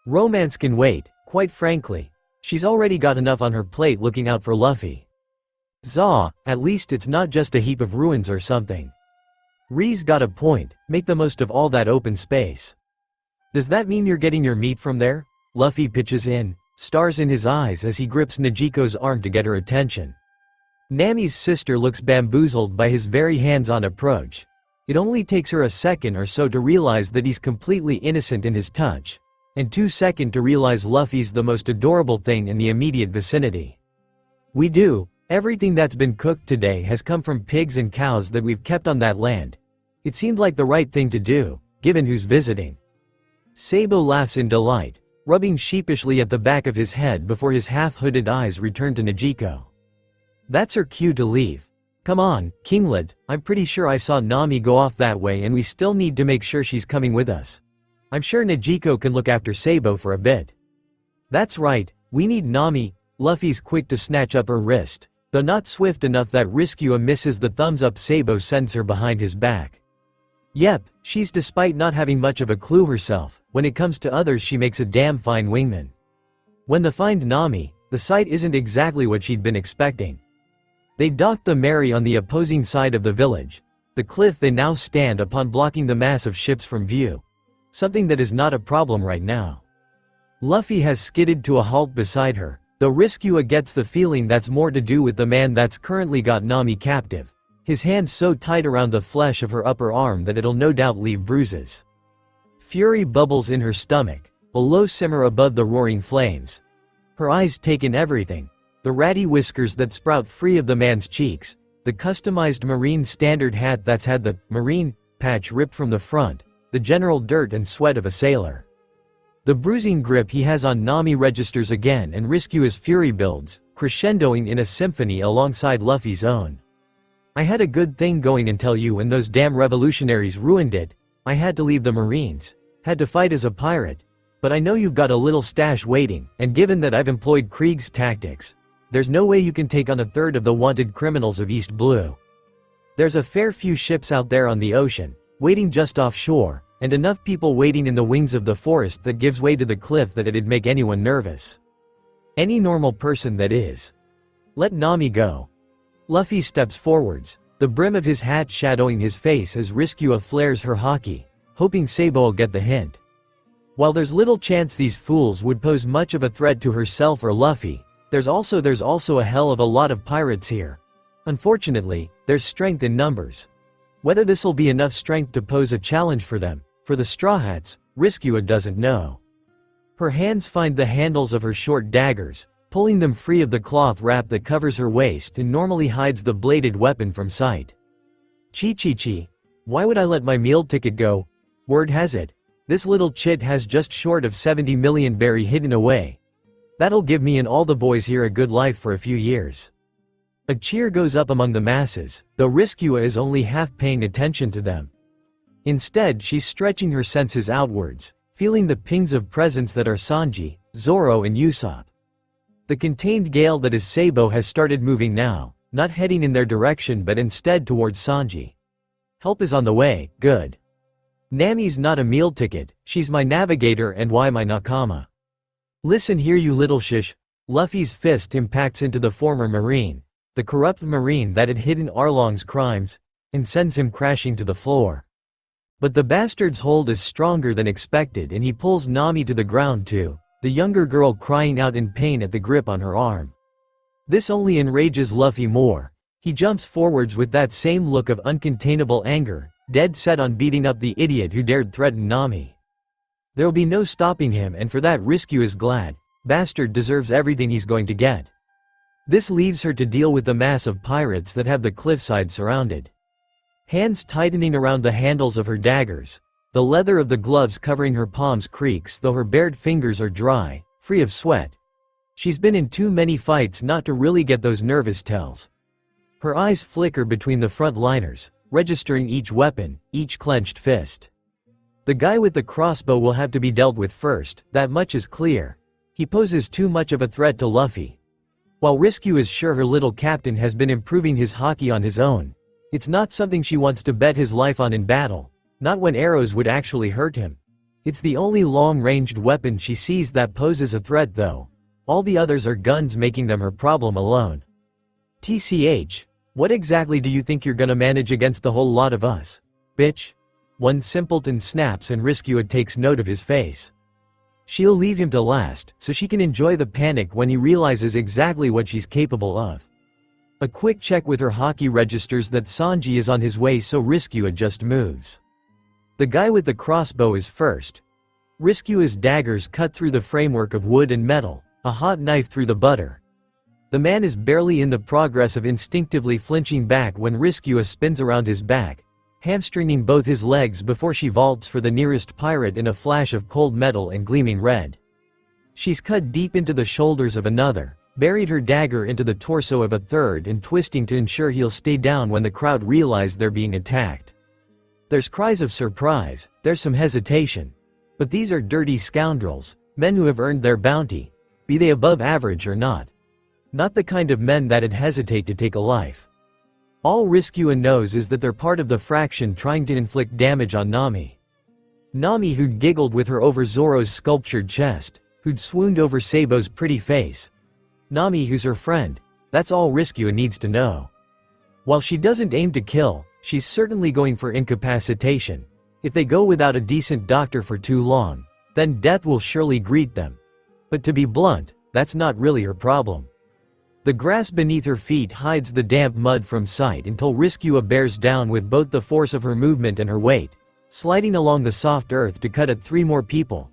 Romance can wait, quite frankly. She's already got enough on her plate looking out for Luffy. Zaw, at least it's not just a heap of ruins or something. Ree's got a point, make the most of all that open space. "Does that mean you're getting your meat from there?" Luffy pitches in, stars in his eyes as he grips Nijiko's arm to get her attention. Nami's sister looks bamboozled by his very hands-on approach. It only takes her a second or so to realize that he's completely innocent in his touch, and 2 seconds to realize Luffy's the most adorable thing in the immediate vicinity. "We do. Everything that's been cooked today has come from pigs and cows that we've kept on that land. It seemed like the right thing to do, given who's visiting." Sabo laughs in delight, rubbing sheepishly at the back of his head before his half-hooded eyes return to Nijiko. That's her cue to leave. "Come on, Kinglet, I'm pretty sure I saw Nami go off that way and we still need to make sure she's coming with us. I'm sure Nijiko can look after Sabo for a bit." "That's right, we need Nami." Luffy's quick to snatch up her wrist, though not swift enough that Riskua misses the thumbs up Sabo sends her behind his back. Yep, she's, despite not having much of a clue herself, when it comes to others she makes a damn fine wingman. When they find Nami, the sight isn't exactly what she'd been expecting. They docked the Mary on the opposing side of the village, the cliff they now stand upon blocking the mass of ships from view. Something that is not a problem right now. Luffy has skidded to a halt beside her, though Riskua gets the feeling that's more to do with the man that's currently got Nami captive, his hands so tight around the flesh of her upper arm that it'll no doubt leave bruises. Fury bubbles in her stomach, a low simmer above the roaring flames. Her eyes take in everything. The ratty whiskers that sprout free of the man's cheeks, the customized marine standard hat that's had the marine patch ripped from the front, the general dirt and sweat of a sailor. The bruising grip he has on Nami registers again and Riskua's fury builds, crescendoing in a symphony alongside Luffy's own. I had a good thing going until you and those damn revolutionaries ruined it. I had to leave the Marines, had to fight as a pirate. But I know you've got a little stash waiting, and given that I've employed Krieg's tactics, there's no way you can take on a third of the wanted criminals of East Blue. There's a fair few ships out there on the ocean, waiting just offshore, and enough people waiting in the wings of the forest that gives way to the cliff that it'd make anyone nervous. Any normal person, that is. Let Nami go. Luffy steps forwards, the brim of his hat shadowing his face as Riskua flares her haki, hoping Sabo'll get the hint. While there's little chance these fools would pose much of a threat to herself or Luffy, there's also a hell of a lot of pirates here. Unfortunately, there's strength in numbers. Whether this'll be enough strength to pose a challenge for them, for the Straw Hats, Riskua doesn't know. Her hands find the handles of her short daggers, pulling them free of the cloth wrap that covers her waist and normally hides the bladed weapon from sight. Chi, why would I let my meal ticket go? Word has it, this little chit has just short of 70 million berry hidden away. That'll give me and all the boys here a good life for a few years. A cheer goes up among the masses, though Riskua is only half paying attention to them. Instead, she's stretching her senses outwards, feeling the pings of presence that are Sanji, Zoro and Usopp. The contained gale that is Sabo has started moving now, not heading in their direction but instead towards Sanji. Help is on the way, good. Nami's not a meal ticket, she's my navigator and why my nakama. Listen here you little shish. Luffy's fist impacts into the former Marine, the corrupt Marine that had hidden Arlong's crimes, and sends him crashing to the floor. But the bastard's hold is stronger than expected and he pulls Nami to the ground too, the younger girl crying out in pain at the grip on her arm. This only enrages Luffy more. He jumps forwards with that same look of uncontainable anger, dead set on beating up the idiot who dared threaten Nami. There'll be no stopping him and for that Riskua is glad. Bastard deserves everything he's going to get. This leaves her to deal with the mass of pirates that have the cliffside surrounded. Hands tightening around the handles of her daggers, the leather of the gloves covering her palms creaks though her bared fingers are dry, free of sweat. She's been in too many fights not to really get those nervous tells. Her eyes flicker between the front liners, registering each weapon, each clenched fist. The guy with the crossbow will have to be dealt with first, that much is clear. He poses too much of a threat to Luffy. While Riskua is sure her little captain has been improving his haki on his own, it's not something she wants to bet his life on in battle, not when arrows would actually hurt him. It's the only long-ranged weapon she sees that poses a threat though. All the others are guns making them her problem alone. TCH. What exactly do you think you're gonna manage against the whole lot of us? Bitch? One simpleton snaps and Riskua takes note of his face. She'll leave him to last, so she can enjoy the panic when he realizes exactly what she's capable of. A quick check with her haki registers that Sanji is on his way so Riskua just moves. The guy with the crossbow is first. Riskua's daggers cut through the framework of wood and metal, a hot knife through the butter. The man is barely in the progress of instinctively flinching back when Riskua spins around his back, hamstringing both his legs before she vaults for the nearest pirate in a flash of cold metal and gleaming red. She's cut deep into the shoulders of another, buried her dagger into the torso of a third and twisting to ensure he'll stay down when the crowd realize they're being attacked. There's cries of surprise, there's some hesitation. But these are dirty scoundrels, men who have earned their bounty, be they above average or not. Not the kind of men that'd hesitate to take a life. All Riskua knows is that they're part of the fraction trying to inflict damage on Nami. Nami who'd giggled with her over Zoro's sculptured chest, who'd swooned over Sabo's pretty face. Nami who's her friend, that's all Riskua needs to know. While she doesn't aim to kill, she's certainly going for incapacitation. If they go without a decent doctor for too long, then death will surely greet them. But to be blunt, that's not really her problem. The grass beneath her feet hides the damp mud from sight until Riskua bears down with both the force of her movement and her weight, sliding along the soft earth to cut at 3 more people.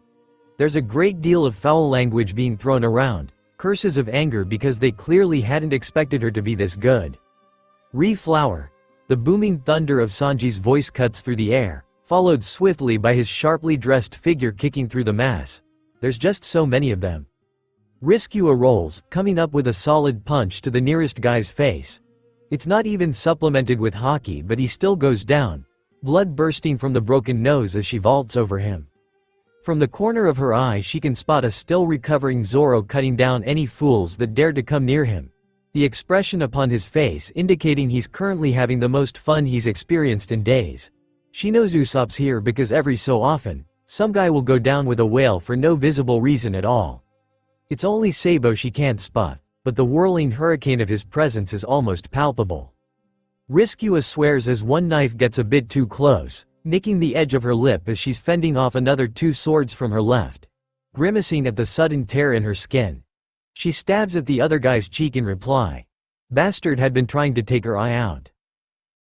There's a great deal of foul language being thrown around, curses of anger because they clearly hadn't expected her to be this good. Reflower. The booming thunder of Sanji's voice cuts through the air, followed swiftly by his sharply dressed figure kicking through the mass. There's just so many of them. Riskua rolls, coming up with a solid punch to the nearest guy's face. It's not even supplemented with haki, but he still goes down, blood bursting from the broken nose as she vaults over him. From the corner of her eye she can spot a still recovering Zoro cutting down any fools that dare to come near him, the expression upon his face indicating he's currently having the most fun he's experienced in days. She knows Usopp's here because every so often, some guy will go down with a whale for no visible reason at all. It's only Sabo she can't spot, but the whirling hurricane of his presence is almost palpable. Riskua swears as one knife gets a bit too close, nicking the edge of her lip as she's fending off another 2 swords from her left. Grimacing at the sudden tear in her skin, she stabs at the other guy's cheek in reply. Bastard had been trying to take her eye out.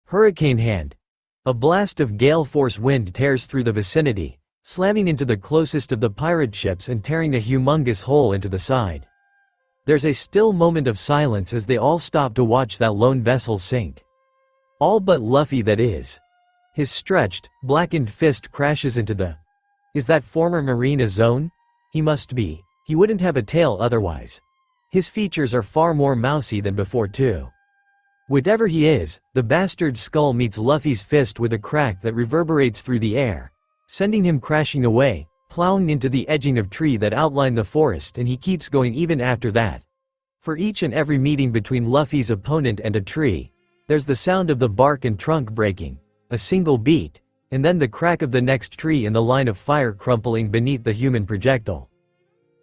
Hurricane hand. A blast of gale force wind tears through the vicinity, slamming into the closest of the pirate ships and tearing a humongous hole into the side. There's a still moment of silence as they all stop to watch that lone vessel sink. All but Luffy, that is. His stretched, blackened fist crashes into the... Is that former marine a zone? He must be. He wouldn't have a tail otherwise. His features are far more mousy than before too. Whatever he is, the bastard's skull meets Luffy's fist with a crack that reverberates through the air, sending him crashing away, plowing into the edging of tree that outline the forest, and he keeps going even after that. For each and every meeting between Luffy's opponent and a tree, there's the sound of the bark and trunk breaking, a single beat, and then the crack of the next tree and the line of fire crumpling beneath the human projectile.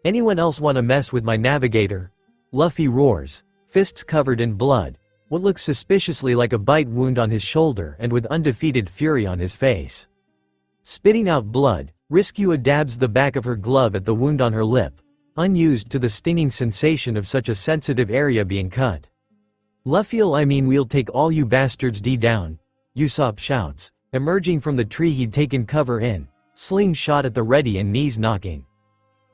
Anyone else wanna mess with my navigator? Luffy roars, fists covered in blood, what looks suspiciously like a bite wound on his shoulder, and with undefeated fury on his face. Spitting out blood, Riskua dabs the back of her glove at the wound on her lip, unused to the stinging sensation of such a sensitive area being cut. We'll take all you bastards down, Usopp shouts, emerging from the tree he'd taken cover in, slingshot at the ready and knees knocking.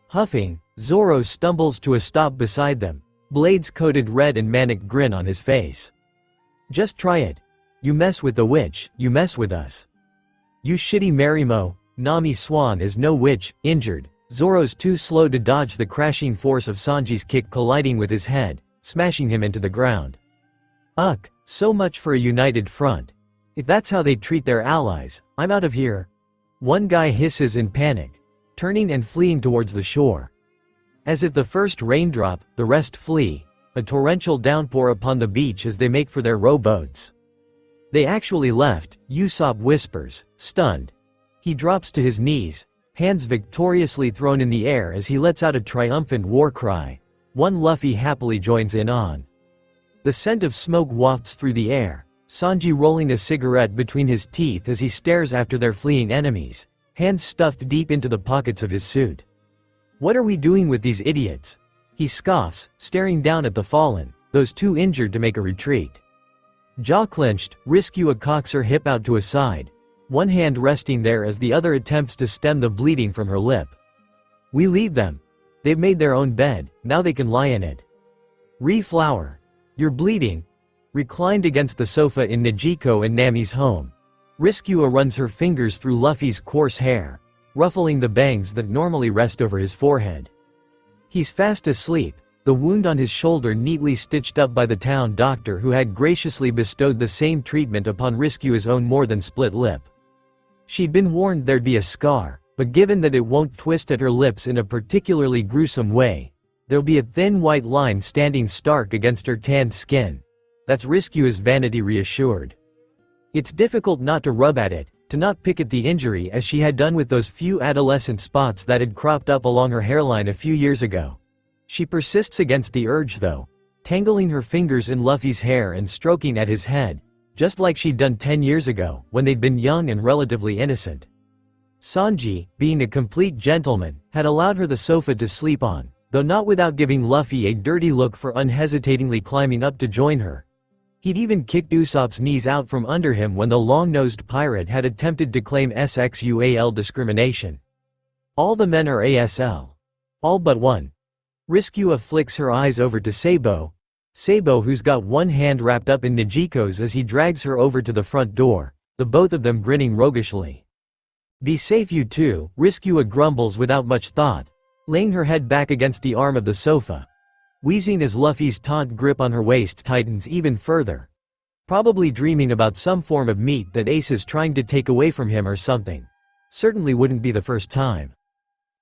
Huffing, Zoro stumbles to a stop beside them, blades coated red and manic grin on his face. Just try it. You mess with the witch, you mess with us. You shitty Marimo. Nami Swan is no witch. Injured, Zoro's too slow to dodge the crashing force of Sanji's kick colliding with his head, smashing him into the ground. Ugh, so much for a united front. If that's how they treat their allies, I'm out of here. One guy hisses in panic, turning and fleeing towards the shore. As if the first raindrop, the rest flee, a torrential downpour upon the beach as they make for their rowboats. They actually left, Usopp whispers, stunned. He drops to his knees, hands victoriously thrown in the air as he lets out a triumphant war cry. One Luffy happily joins in on. The scent of smoke wafts through the air, Sanji rolling a cigarette between his teeth as he stares after their fleeing enemies, hands stuffed deep into the pockets of his suit. What are we doing with these idiots? He scoffs, staring down at the fallen, those too injured to make a retreat. Jaw clenched, Riskua cocks her hip out to a side, one hand resting there as the other attempts to stem the bleeding from her lip. We leave them. They've made their own bed, now they can lie in it. Reflower. You're bleeding. Reclined against the sofa in Nijiko and Nami's home, Riskua runs her fingers through Luffy's coarse hair, ruffling the bangs that normally rest over his forehead. He's fast asleep, the wound on his shoulder neatly stitched up by the town doctor who had graciously bestowed the same treatment upon Riskua's own more than split lip. She'd been warned there'd be a scar, but given that it won't twist at her lips in a particularly gruesome way, there'll be a thin white line standing stark against her tanned skin. That's Riskua's vanity reassured. It's difficult not to rub at it, to not pick at the injury as she had done with those few adolescent spots that had cropped up along her hairline a few years ago. She persists against the urge though, tangling her fingers in Luffy's hair and stroking at his head, just like she'd done 10 years ago, when they'd been young and relatively innocent. Sanji, being a complete gentleman, had allowed her the sofa to sleep on, though not without giving Luffy a dirty look for unhesitatingly climbing up to join her. He'd even kicked Usopp's knees out from under him when the long-nosed pirate had attempted to claim sexual discrimination. All the men are ASL. All but one. Riskua flicks her eyes over to Sabo, Sabo, who's got one hand wrapped up in Nijiko's as he drags her over to the front door, the both of them grinning roguishly. "Be safe you two," Riskua grumbles without much thought, laying her head back against the arm of the sofa, wheezing as Luffy's taut grip on her waist tightens even further. Probably dreaming about some form of meat that Ace is trying to take away from him or something. Certainly wouldn't be the first time.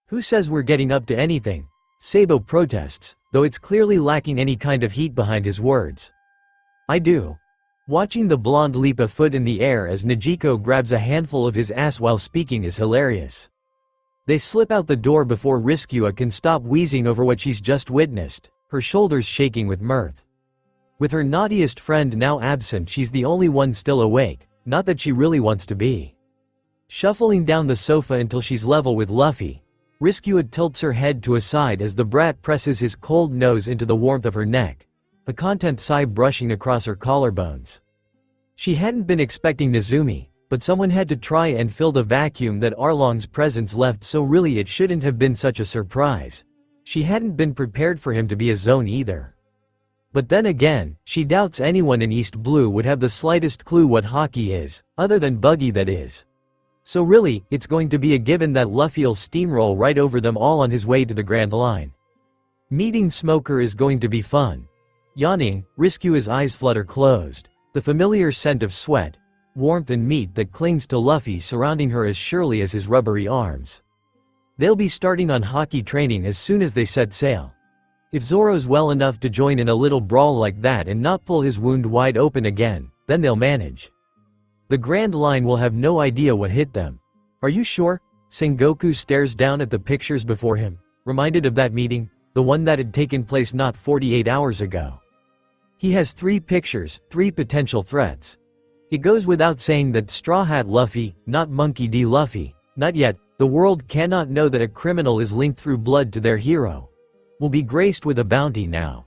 "Who says we're getting up to anything?" Sabo protests, though it's clearly lacking any kind of heat behind his words. "I do." Watching the blonde leap a foot in the air as Nijiko grabs a handful of his ass while speaking is hilarious. They slip out the door before Riskua can stop wheezing over what she's just witnessed, her shoulders shaking with mirth. With her naughtiest friend now absent, she's the only one still awake, not that she really wants to be. Shuffling down the sofa until she's level with Luffy, Riskua tilts her head to a side as the brat presses his cold nose into the warmth of her neck, a content sigh brushing across her collarbones. She hadn't been expecting Tsume, but someone had to try and fill the vacuum that Arlong's presence left, so really it shouldn't have been such a surprise. She hadn't been prepared for him to be a zone either. But then again, she doubts anyone in East Blue would have the slightest clue what hockey is, other than Buggy, that is. So really, it's going to be a given that Luffy'll steamroll right over them all on his way to the Grand Line. Meeting Smoker is going to be fun. Yawning, Riskua's eyes flutter closed, the familiar scent of sweat, warmth and meat that clings to Luffy surrounding her as surely as his rubbery arms. They'll be starting on hockey training as soon as they set sail. If Zoro's well enough to join in a little brawl like that and not pull his wound wide open again, then they'll manage. The Grand Line will have no idea what hit them. "Are you sure?" Sengoku stares down at the pictures before him, reminded of that meeting, the one that had taken place not 48 hours ago. He has 3 pictures, 3 potential threats. It goes without saying that Straw Hat Luffy, not Monkey D. Luffy, not yet, the world cannot know that a criminal is linked through blood to their hero. Will be graced with a bounty now.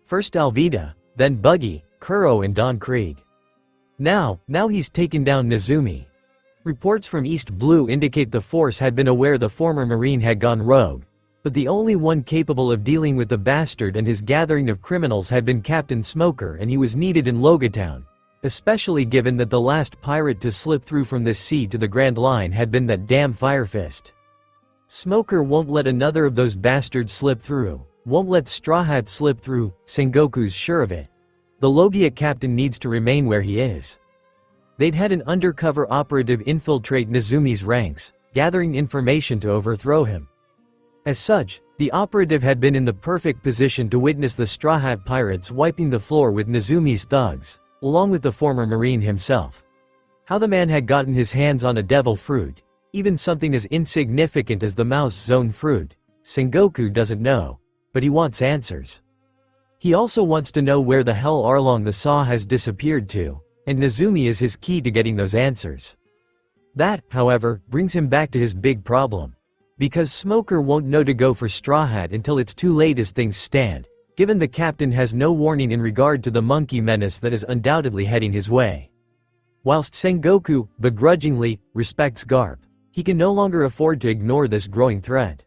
First Alvida, then Buggy, Kuro and Don Krieg. Now he's taken down Tsume. Reports from East Blue indicate the force had been aware the former Marine had gone rogue, but the only one capable of dealing with the bastard and his gathering of criminals had been Captain Smoker, and he was needed in Logatown, especially given that the last pirate to slip through from this sea to the Grand Line had been that damn Firefist. Smoker won't let another of those bastards slip through, won't let Straw Hat slip through, Sengoku's sure of it. The Logia captain needs to remain where he is. They'd had an undercover operative infiltrate Tsume's ranks, gathering information to overthrow him. As such, the operative had been in the perfect position to witness the Straw Hat pirates wiping the floor with Tsume's thugs, along with the former Marine himself. How the man had gotten his hands on a devil fruit, even something as insignificant as the mouse zone fruit, Sengoku doesn't know, but he wants answers. He also wants to know where the hell Arlong the Saw has disappeared to, and Tsume is his key to getting those answers. That, however, brings him back to his big problem. Because Smoker won't know to go for Straw Hat until it's too late as things stand, given the captain has no warning in regard to the monkey menace that is undoubtedly heading his way. Whilst Sengoku, begrudgingly, respects Garp, he can no longer afford to ignore this growing threat.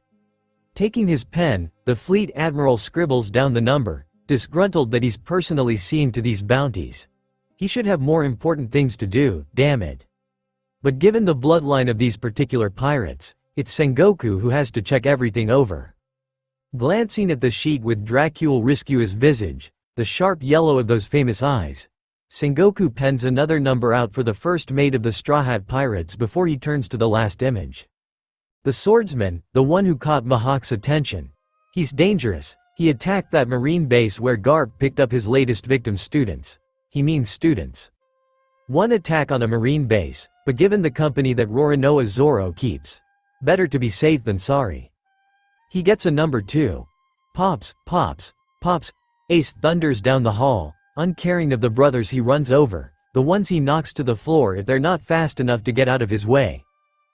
Taking his pen, the Fleet Admiral scribbles down the number, disgruntled that he's personally seeing to these bounties. He should have more important things to do, damn it. But given the bloodline of these particular pirates, it's Sengoku who has to check everything over. Glancing at the sheet with Dracule Riskua's visage, the sharp yellow of those famous eyes, Sengoku pens another number out for the first mate of the Straw Hat pirates before he turns to the last image. The swordsman, the one who caught Mihawk's attention. He's dangerous. He attacked that Marine base where Garp picked up his latest victim students. He means students. One attack on a Marine base, but given the company that Roronoa Zoro keeps, better to be safe than sorry. He gets a number 2. Pops, pops, pops. Ace thunders down the hall, uncaring of the brothers he runs over, the ones he knocks to the floor if they're not fast enough to get out of his way.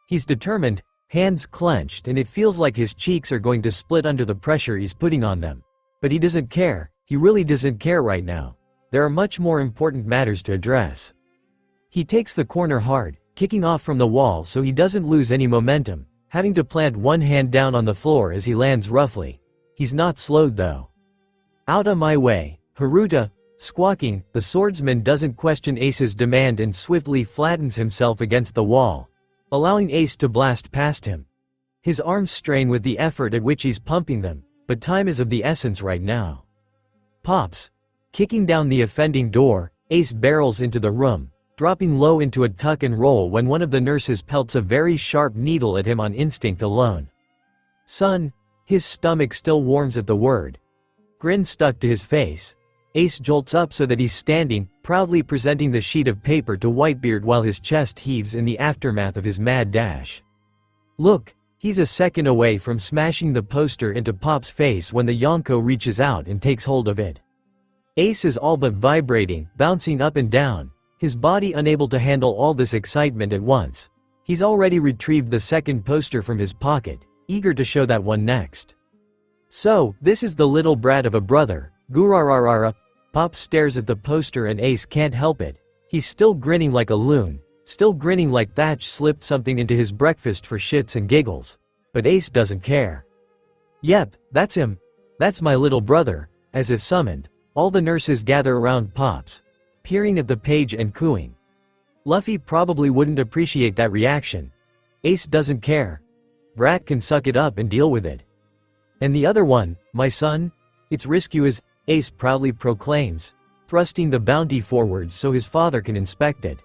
He's determined, hands clenched, and it feels like his cheeks are going to split under the pressure he's putting on them. But he doesn't care, he really doesn't care right now. There are much more important matters to address. He takes the corner hard, kicking off from the wall so he doesn't lose any momentum, having to plant one hand down on the floor as he lands roughly. He's not slowed though. "Out of my way, Haruta, squawking, the swordsman doesn't question Ace's demand and swiftly flattens himself against the wall, allowing Ace to blast past him. His arms strain with the effort at which he's pumping them, but time is of the essence right now. Pops. Kicking down the offending door, Ace barrels into the room, dropping low into a tuck and roll when one of the nurses pelts a very sharp needle at him on instinct alone. Son. His stomach still warms at the word. Grin stuck to his face. Ace jolts up so that he's standing, proudly presenting the sheet of paper to Whitebeard while his chest heaves in the aftermath of his mad dash. Look, he's a second away from smashing the poster into Pop's face when the Yonko reaches out and takes hold of it. Ace is all but vibrating, bouncing up and down, his body unable to handle all this excitement at once. He's already retrieved the second poster from his pocket, eager to show that one next. So, this is the little brat of a brother, Gurararara. Pop stares at the poster and Ace can't help it. He's still grinning like a loon, still grinning like Thatch slipped something into his breakfast for shits and giggles. But Ace doesn't care. Yep, that's him. That's my little brother. As if summoned, all the nurses gather around Pops, peering at the page and cooing. Luffy probably wouldn't appreciate that reaction. Ace doesn't care. Brat can suck it up and deal with it. And the other one, my son? It's Risku's, Ace proudly proclaims, thrusting the bounty forward so his father can inspect it.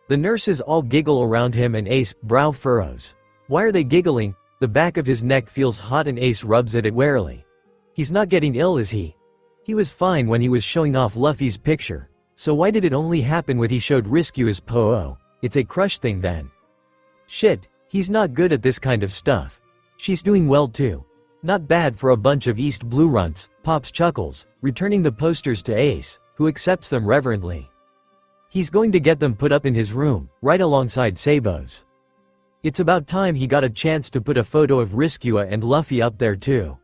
The nurses all giggle around him and Ace brow furrows. Why are they giggling? The back of his neck feels hot and Ace rubs at it warily. He's not getting ill, is he? He was fine when he was showing off Luffy's picture, so why did it only happen when he showed Risku's po? It's a crush thing then. Shit, he's not good at this kind of stuff. She's doing well too. Not bad for a bunch of East Blue runts, Pops chuckles, returning the posters to Ace, who accepts them reverently. He's going to get them put up in his room, right alongside Sabo's. It's about time he got a chance to put a photo of Riskua and Luffy up there too.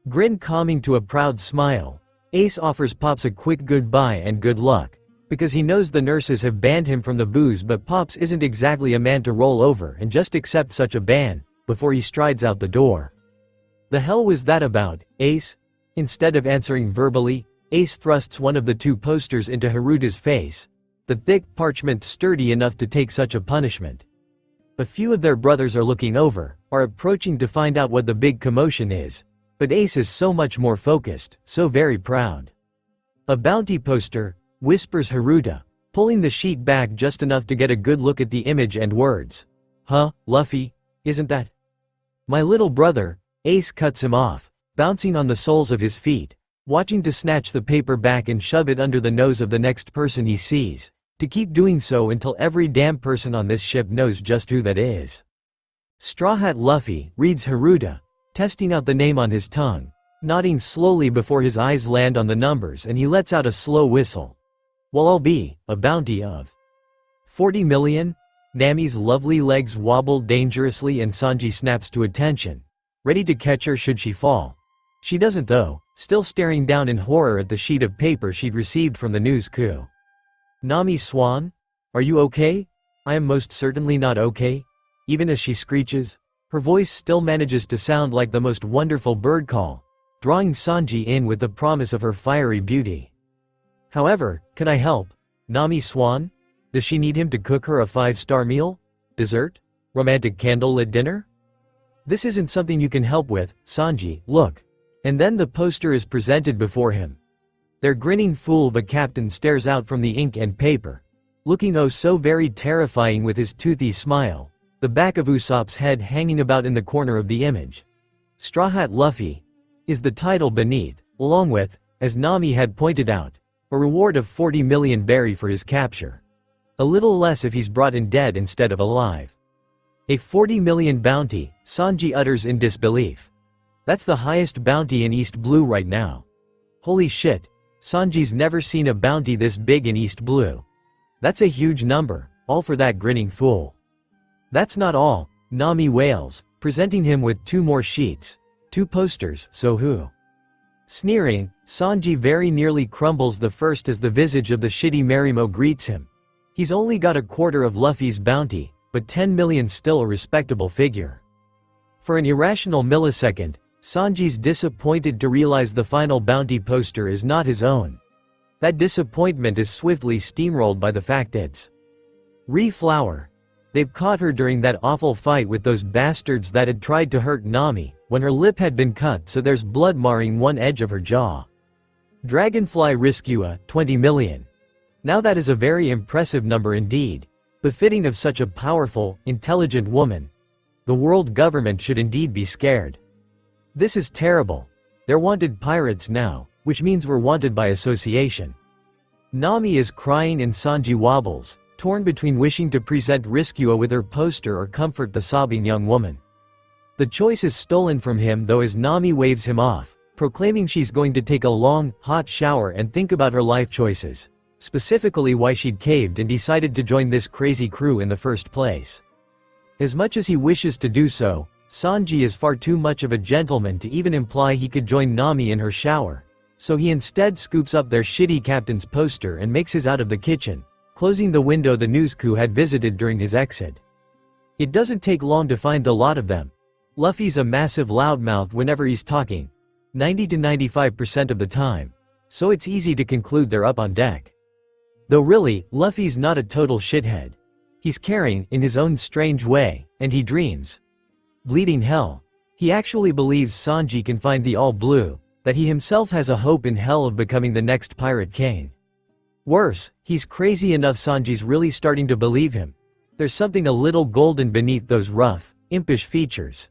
Grin calming to a proud smile, Ace offers Pops a quick goodbye and good luck, because he knows the nurses have banned him from the booze, but Pops isn't exactly a man to roll over and just accept such a ban, before he strides out the door. The hell was that about, Ace? Instead of answering verbally, Ace thrusts one of the two posters into Haruta's face, the thick parchment sturdy enough to take such a punishment. A few of their brothers are looking over, are approaching to find out what the big commotion is, but Ace is so much more focused, so very proud. A bounty poster, whispers Haruta, pulling the sheet back just enough to get a good look at the image and words. Huh, Luffy, isn't that my little brother? Ace cuts him off, bouncing on the soles of his feet, watching to snatch the paper back and shove it under the nose of the next person he sees, to keep doing so until every damn person on this ship knows just who that is. Straw Hat Luffy, reads Haruta, testing out the name on his tongue, nodding slowly before his eyes land on the numbers and he lets out a slow whistle. Well, I'll be, a bounty of 40 million? Nami's lovely legs wobble dangerously and Sanji snaps to attention, ready to catch her should she fall. She doesn't though, still staring down in horror at the sheet of paper she'd received from the news coup. Nami Swan? Are you okay? I am most certainly not okay. Even as she screeches, her voice still manages to sound like the most wonderful bird call, drawing Sanji in with the promise of her fiery beauty. However, can I help? Nami Swan? Does she need him to cook her a 5-star meal? Dessert? Romantic candlelit dinner? This isn't something you can help with, Sanji, look. And then the poster is presented before him. Their grinning fool of a captain stares out from the ink and paper, looking oh so very terrifying with his toothy smile, the back of Usopp's head hanging about in the corner of the image. Straw Hat Luffy is the title beneath, along with, as Nami had pointed out, a reward of 40 million berry for his capture. A little less if he's brought in dead instead of alive. A 40 million bounty, Sanji utters in disbelief. That's the highest bounty in East Blue right now. Holy shit, Sanji's never seen a bounty this big in East Blue. That's a huge number, all for that grinning fool. That's not all, Nami wails, presenting him with 2 more sheets. 2 posters, so who? Sneering, Sanji very nearly crumbles the first as the visage of the shitty Marimo greets him. He's only got a quarter of Luffy's bounty, but 10 million's still a respectable figure. For an irrational millisecond, Sanji's disappointed to realize the final bounty poster is not his own. That disappointment is swiftly steamrolled by the fact it's Flower. They've caught her during that awful fight with those bastards that had tried to hurt Nami, when her lip had been cut so there's blood marring one edge of her jaw. Dragonfly Rescua, 20 million. Now that is a very impressive number indeed, befitting of such a powerful, intelligent woman. The world government should indeed be scared. This is terrible. They're wanted pirates now, which means we're wanted by association. Nami is crying and Sanji wobbles, torn between wishing to present Rescua with her poster or comfort the sobbing young woman. The choice is stolen from him though as Nami waves him off, proclaiming she's going to take a long, hot shower and think about her life choices, specifically why she'd caved and decided to join this crazy crew in the first place. As much as he wishes to do so, Sanji is far too much of a gentleman to even imply he could join Nami in her shower, so he instead scoops up their shitty captain's poster and makes his out of the kitchen, closing the window the news crew had visited during his exit. It doesn't take long to find the lot of them. Luffy's a massive loudmouth whenever he's talking, 90 to 95% of the time, so it's easy to conclude they're up on deck. Though really, Luffy's not a total shithead. He's caring, in his own strange way, and he dreams. Bleeding hell. He actually believes Sanji can find the All Blue, that he himself has a hope in hell of becoming the next Pirate King. Worse, he's crazy enough Sanji's really starting to believe him. There's something a little golden beneath those rough, impish features.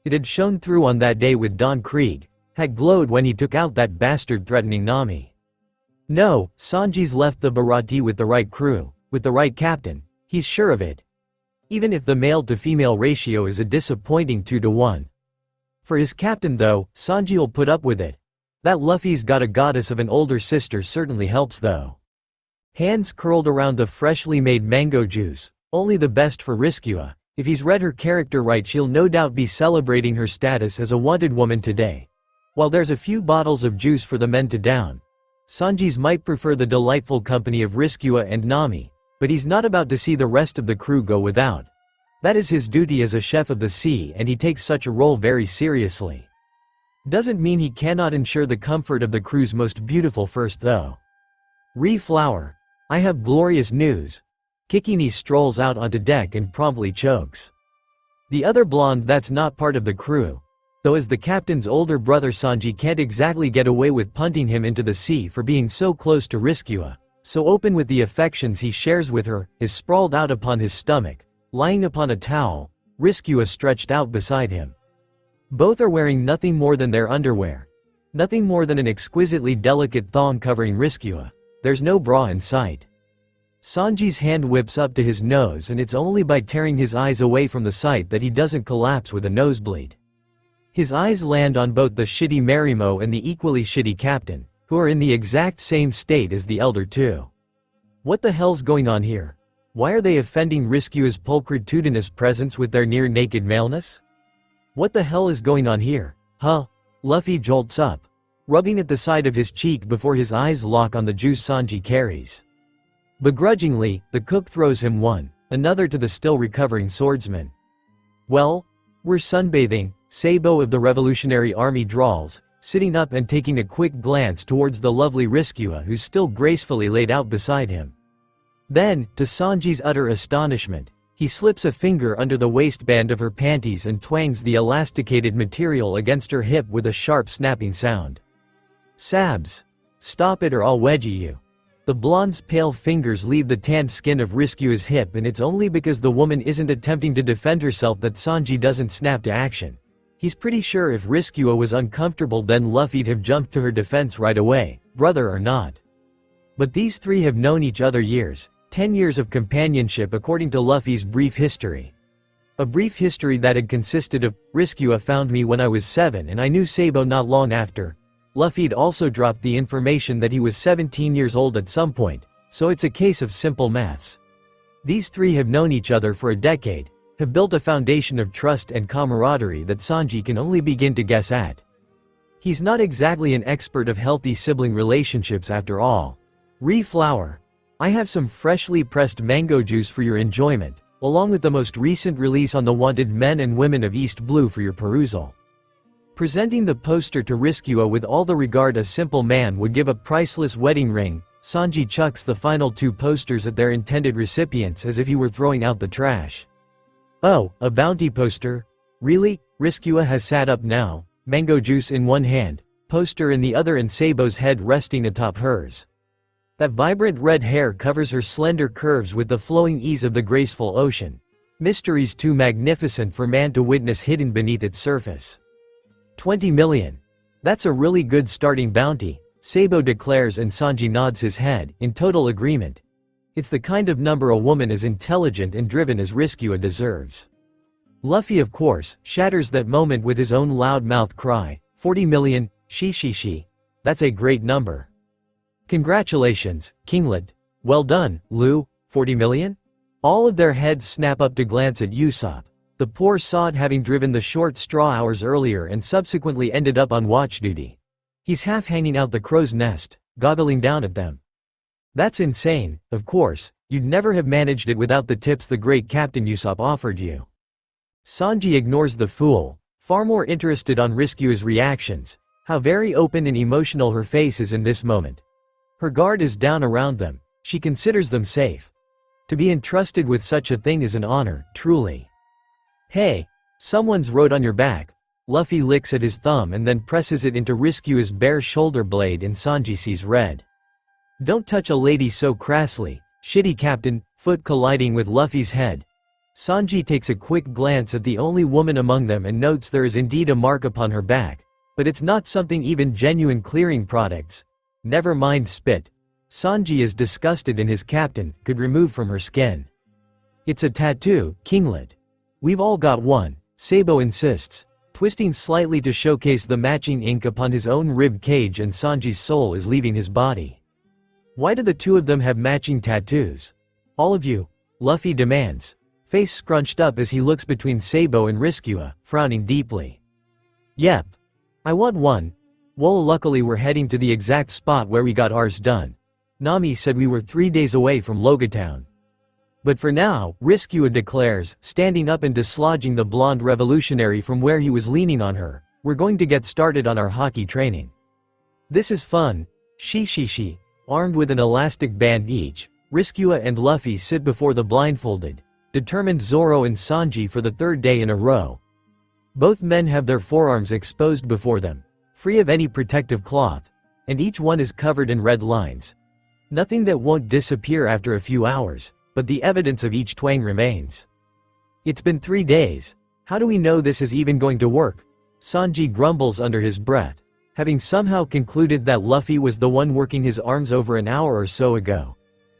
It had shone through on that day with Don Krieg, had glowed when he took out that bastard threatening Nami. No, Sanji's left the Bharati with the right crew, with the right captain, he's sure of it. Even if the male-to-female ratio is a disappointing 2-to-1. For his captain though, Sanji'll put up with it. That Luffy's got a goddess of an older sister certainly helps though. Hands curled around the freshly made mango juice, only the best for Rescua. If he's read her character right she'll no doubt be celebrating her status as a wanted woman today. While there's a few bottles of juice for the men to down, Sanji's might prefer the delightful company of Rescua and Nami, but he's not about to see the rest of the crew go without. That is his duty as a chef of the sea and he takes such a role very seriously. Doesn't mean he cannot ensure the comfort of the crew's most beautiful first though. Flower. I have glorious news. Kikini strolls out onto deck and promptly chokes. The other blonde that's not part of the crew, though as the captain's older brother Sanji can't exactly get away with punting him into the sea for being so close to Rescua, so open with the affections he shares with her, is sprawled out upon his stomach, lying upon a towel, Rescua stretched out beside him. Both are wearing nothing more than their underwear. Nothing more than an exquisitely delicate thong covering Rescua. There's no bra in sight. Sanji's hand whips up to his nose and it's only by tearing his eyes away from the sight that he doesn't collapse with a nosebleed. His eyes land on both the shitty Marimo and the equally shitty captain, who are in the exact same state as the elder two. What the hell's going on here? Why are they offending Rescua's pulchritudinous presence with their near-naked maleness? What the hell is going on here, huh? Luffy jolts up, rubbing at the side of his cheek before his eyes lock on the juice Sanji carries. Begrudgingly, the cook throws him one, another to the still recovering swordsman. Well, we're sunbathing, Sabo of the Revolutionary Army drawls, sitting up and taking a quick glance towards the lovely Rescua who's still gracefully laid out beside him. Then, to Sanji's utter astonishment, he slips a finger under the waistband of her panties and twangs the elasticated material against her hip with a sharp snapping sound. Sabs! Stop it or I'll wedgie you. The blonde's pale fingers leave the tanned skin of Rescua's hip and it's only because the woman isn't attempting to defend herself that Sanji doesn't snap to action. He's pretty sure if Rescua was uncomfortable then Luffy'd have jumped to her defense right away, brother or not. But these three have known each other years, 10 years of companionship according to Luffy's brief history. A brief history that had consisted of, Rescua found me when I was 7 and I knew Sabo not long after. Luffy'd also dropped the information that he was 17 years old at some point, so it's a case of simple maths. These three have known each other for a decade, have built a foundation of trust and camaraderie that Sanji can only begin to guess at. He's not exactly an expert of healthy sibling relationships after all. Flower. I have some freshly pressed mango juice for your enjoyment, along with the most recent release on the wanted men and women of East Blue for your perusal. Presenting the poster to Riskua with all the regard a simple man would give a priceless wedding ring, Sanji chucks the final 2 posters at their intended recipients as if he were throwing out the trash. Oh, a bounty poster? Really? Riskua has sat up now, mango juice in one hand, poster in the other and Sabo's head resting atop hers. That vibrant red hair covers her slender curves with the flowing ease of the graceful ocean. Mysteries too magnificent for man to witness hidden beneath its surface. 20 million. That's a really good starting bounty, Sabo declares and Sanji nods his head, in total agreement. It's the kind of number a woman as intelligent and driven as Riskua deserves. Luffy of course, shatters that moment with his own loud-mouthed cry, 40 million, she. That's a great number. Congratulations, Kinglet. Well done, Lu, 40 million? All of their heads snap up to glance at Usopp. The poor sod having driven the short straw hours earlier and subsequently ended up on watch duty. He's half hanging out the crow's nest, goggling down at them. That's insane, of course, you'd never have managed it without the tips the great Captain Usopp offered you. Sanji ignores the fool, far more interested on Riskua's reactions, how very open and emotional her face is in this moment. Her guard is down around them, she considers them safe. To be entrusted with such a thing is an honor, truly. Hey, someone's rode on your back. Luffy licks at his thumb and then presses it into Riskua's bare shoulder blade and Sanji sees red. Don't touch a lady so crassly, shitty captain, foot colliding with Luffy's head. Sanji takes a quick glance at the only woman among them and notes there is indeed a mark upon her back, but it's not something even genuine clearing products, never mind spit, Sanji is disgusted and his captain could remove from her skin. It's a tattoo, Kinglet. We've all got one, Sabo insists, twisting slightly to showcase the matching ink upon his own rib cage and Sanji's soul is leaving his body. Why do the 2 of them have matching tattoos? All of you, Luffy demands, face scrunched up as he looks between Sabo and Riskua, frowning deeply. Yep. I want one. Well, luckily we're heading to the exact spot where we got ours done. Nami said we were 3 days away from Logia Town. But for now, Riskua declares, standing up and dislodging the blonde revolutionary from where he was leaning on her, we're going to get started on our hockey training. This is fun. She. Armed with an elastic band each, Riskua and Luffy sit before the blindfolded, determined Zoro and Sanji for the 3rd day in a row. Both men have their forearms exposed before them, free of any protective cloth, and each one is covered in red lines. Nothing that won't disappear after a few hours, but the evidence of each twang remains. It's been 3 days. How do we know this is even going to work? Sanji grumbles under his breath, having somehow concluded that Luffy was the one working his arms over an hour or so ago.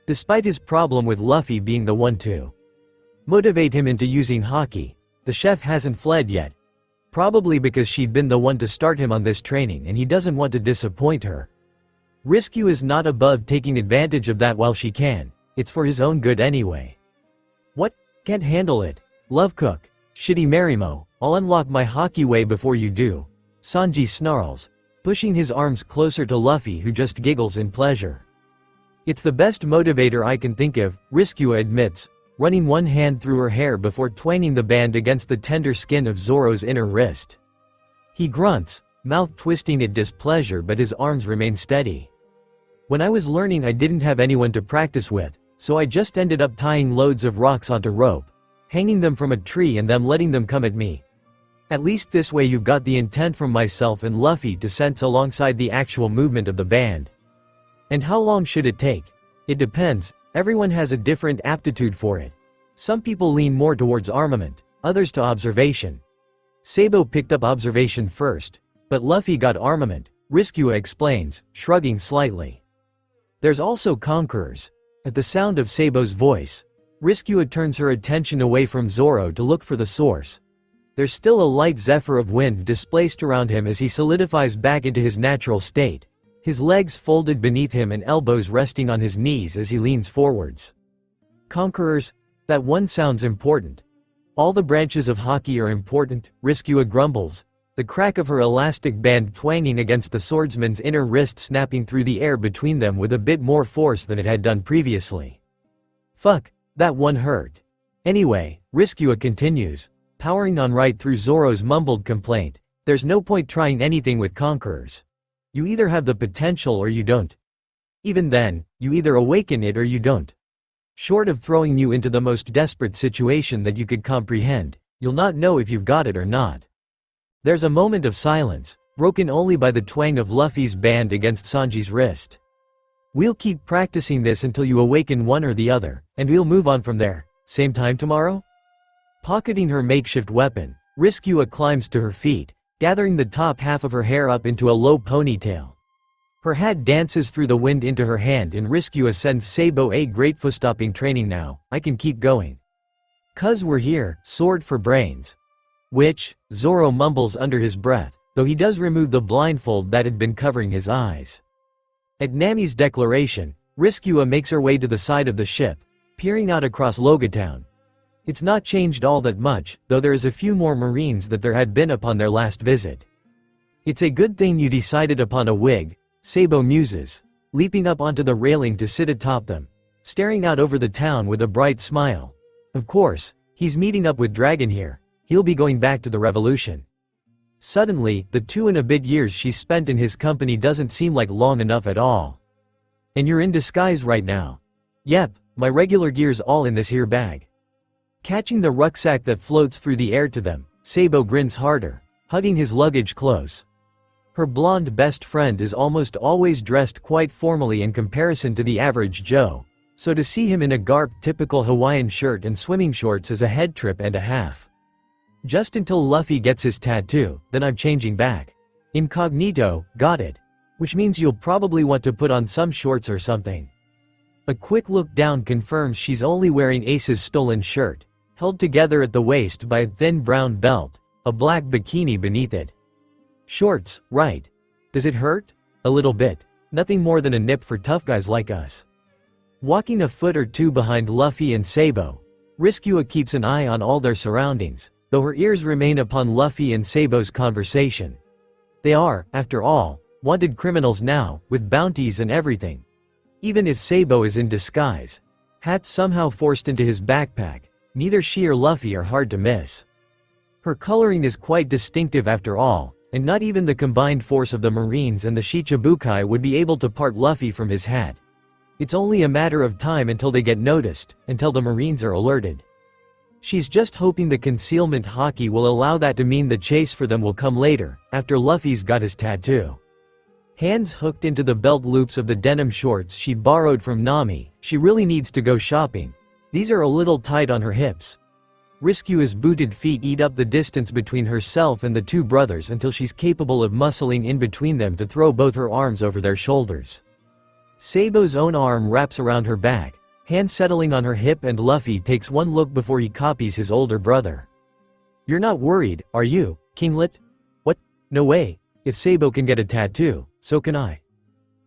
Despite his problem with Luffy being the one to motivate him into using haki, the chef hasn't fled yet. Probably because she'd been the one to start him on this training and he doesn't want to disappoint her. Riskua is not above taking advantage of that while she can. It's for his own good anyway. What? Can't handle it. Love cook. Shitty Marimo, I'll unlock my haki way before you do. Sanji snarls, pushing his arms closer to Luffy who just giggles in pleasure. It's the best motivator I can think of, Riskua admits, running one hand through her hair before twanging the band against the tender skin of Zoro's inner wrist. He grunts, mouth twisting at displeasure but his arms remain steady. When I was learning I didn't have anyone to practice with, so I just ended up tying loads of rocks onto rope, hanging them from a tree and then letting them come at me. At least this way you've got the intent from myself and Luffy to sense alongside the actual movement of the band. And how long should it take? It depends, everyone has a different aptitude for it. Some people lean more towards armament, others to observation. Sabo picked up observation first, but Luffy got armament, Riskua explains, shrugging slightly. There's also conquerors. At the sound of Sabo's voice, Riskua turns her attention away from Zoro to look for the source. There's still a light zephyr of wind displaced around him as he solidifies back into his natural state, his legs folded beneath him and elbows resting on his knees as he leans forwards. Conquerors? That one sounds important. All the branches of haki are important, Riskua grumbles, the crack of her elastic band twanging against the swordsman's inner wrist snapping through the air between them with a bit more force than it had done previously. Fuck, that one hurt. Anyway, Riskua continues, powering on right through Zoro's mumbled complaint, There's no point trying anything with conquerors. You either have the potential or you don't. Even then, you either awaken it or you don't. Short of throwing you into the most desperate situation that you could comprehend, you'll not know if you've got it or not. There's a moment of silence, broken only by the twang of Luffy's band against Sanji's wrist. We'll keep practicing this until you awaken one or the other, and we'll move on from there. Same time tomorrow? Pocketing her makeshift weapon, Riskua climbs to her feet, gathering the top half of her hair up into a low ponytail. Her hat dances through the wind into her hand and Riskua sends Sabo a great for stopping training now, I can keep going. "'Cause we're here, sword for brains." Which, Zoro mumbles under his breath, though he does remove the blindfold that had been covering his eyes. At Nami's declaration, Riskua makes her way to the side of the ship, peering out across Logia town. It's not changed all that much, though there is a few more marines that there had been upon their last visit. "It's a good thing you decided upon a wig," Sabo muses, leaping up onto the railing to sit atop them, staring out over the town with a bright smile. Of course, he's meeting up with Dragon here, he'll be going back to the revolution. Suddenly, the 2.5 years she spent in his company doesn't seem like long enough at all. "And you're in disguise right now?" "Yep, my regular gear's all in this here bag." Catching the rucksack that floats through the air to them, Sabo grins harder, hugging his luggage close. Her blonde best friend is almost always dressed quite formally in comparison to the average Joe, so to see him in a typical Hawaiian shirt and swimming shorts is a head trip and a half. "Just until Luffy gets his tattoo, then I'm changing back. Incognito, got it. Which means you'll probably want to put on some shorts or something." A quick look down confirms she's only wearing Ace's stolen shirt, held together at the waist by a thin brown belt, a black bikini beneath it. "Shorts, right. Does it hurt?" "A little bit. Nothing more than a nip for tough guys like us." Walking a foot or two behind Luffy and Sabo, Riskua keeps an eye on all their surroundings, though her ears remain upon Luffy and Sabo's conversation. They are, after all, wanted criminals now, with bounties and everything. Even if Sabo is in disguise, hat somehow forced into his backpack, neither she or Luffy are hard to miss. Her coloring is quite distinctive after all, and not even the combined force of the Marines and the Shichibukai would be able to part Luffy from his hat. It's only a matter of time until they get noticed, until the Marines are alerted. She's just hoping the concealment hockey will allow that to mean the chase for them will come later, after Luffy's got his tattoo. Hands hooked into the belt loops of the denim shorts she borrowed from Nami, she really needs to go shopping. These are a little tight on her hips. Riskua's booted feet eat up the distance between herself and the two brothers until she's capable of muscling in between them to throw both her arms over their shoulders. Sabo's own arm wraps around her back, hand settling on her hip, and Luffy takes one look before he copies his older brother. "You're not worried, are you, Kinglet?" "What? No way. If Sabo can get a tattoo, so can I."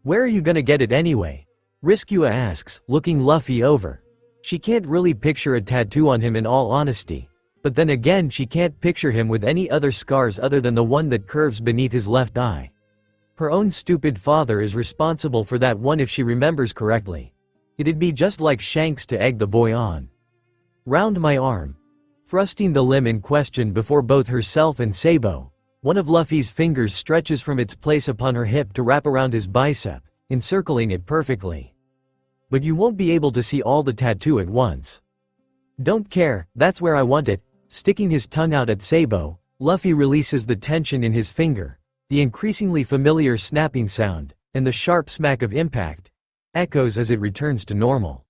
"Where are you gonna get it anyway?" Riskua asks, looking Luffy over. She can't really picture a tattoo on him in all honesty, but then again she can't picture him with any other scars other than the one that curves beneath his left eye. Her own stupid father is responsible for that one if she remembers correctly. It'd be just like Shanks to egg the boy on. "Round my arm." Thrusting the limb in question before both herself and Sabo, one of Luffy's fingers stretches from its place upon her hip to wrap around his bicep, encircling it perfectly. "But you won't be able to see all the tattoo at once." "Don't care, that's where I want it." Sticking his tongue out at Sabo, Luffy releases the tension in his finger, the increasingly familiar snapping sound, and the sharp smack of impact, echoes as it returns to normal.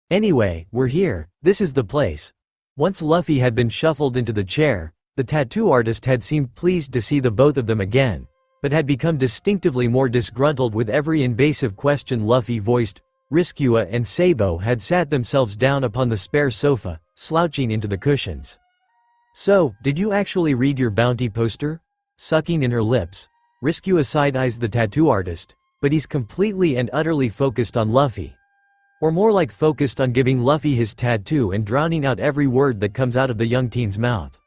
"Anyway, we're here, this is the place." Once Luffy had been shuffled into the chair, the tattoo artist had seemed pleased to see the both of them again, but had become distinctively more disgruntled with every invasive question Luffy voiced. Riskua and Sabo had sat themselves down upon the spare sofa, slouching into the cushions. "So, did you actually read your bounty poster?" Sucking in her lips, Riskua side-eyes the tattoo artist, but he's completely and utterly focused on Luffy. Or more like focused on giving Luffy his tattoo and drowning out every word that comes out of the young teen's mouth.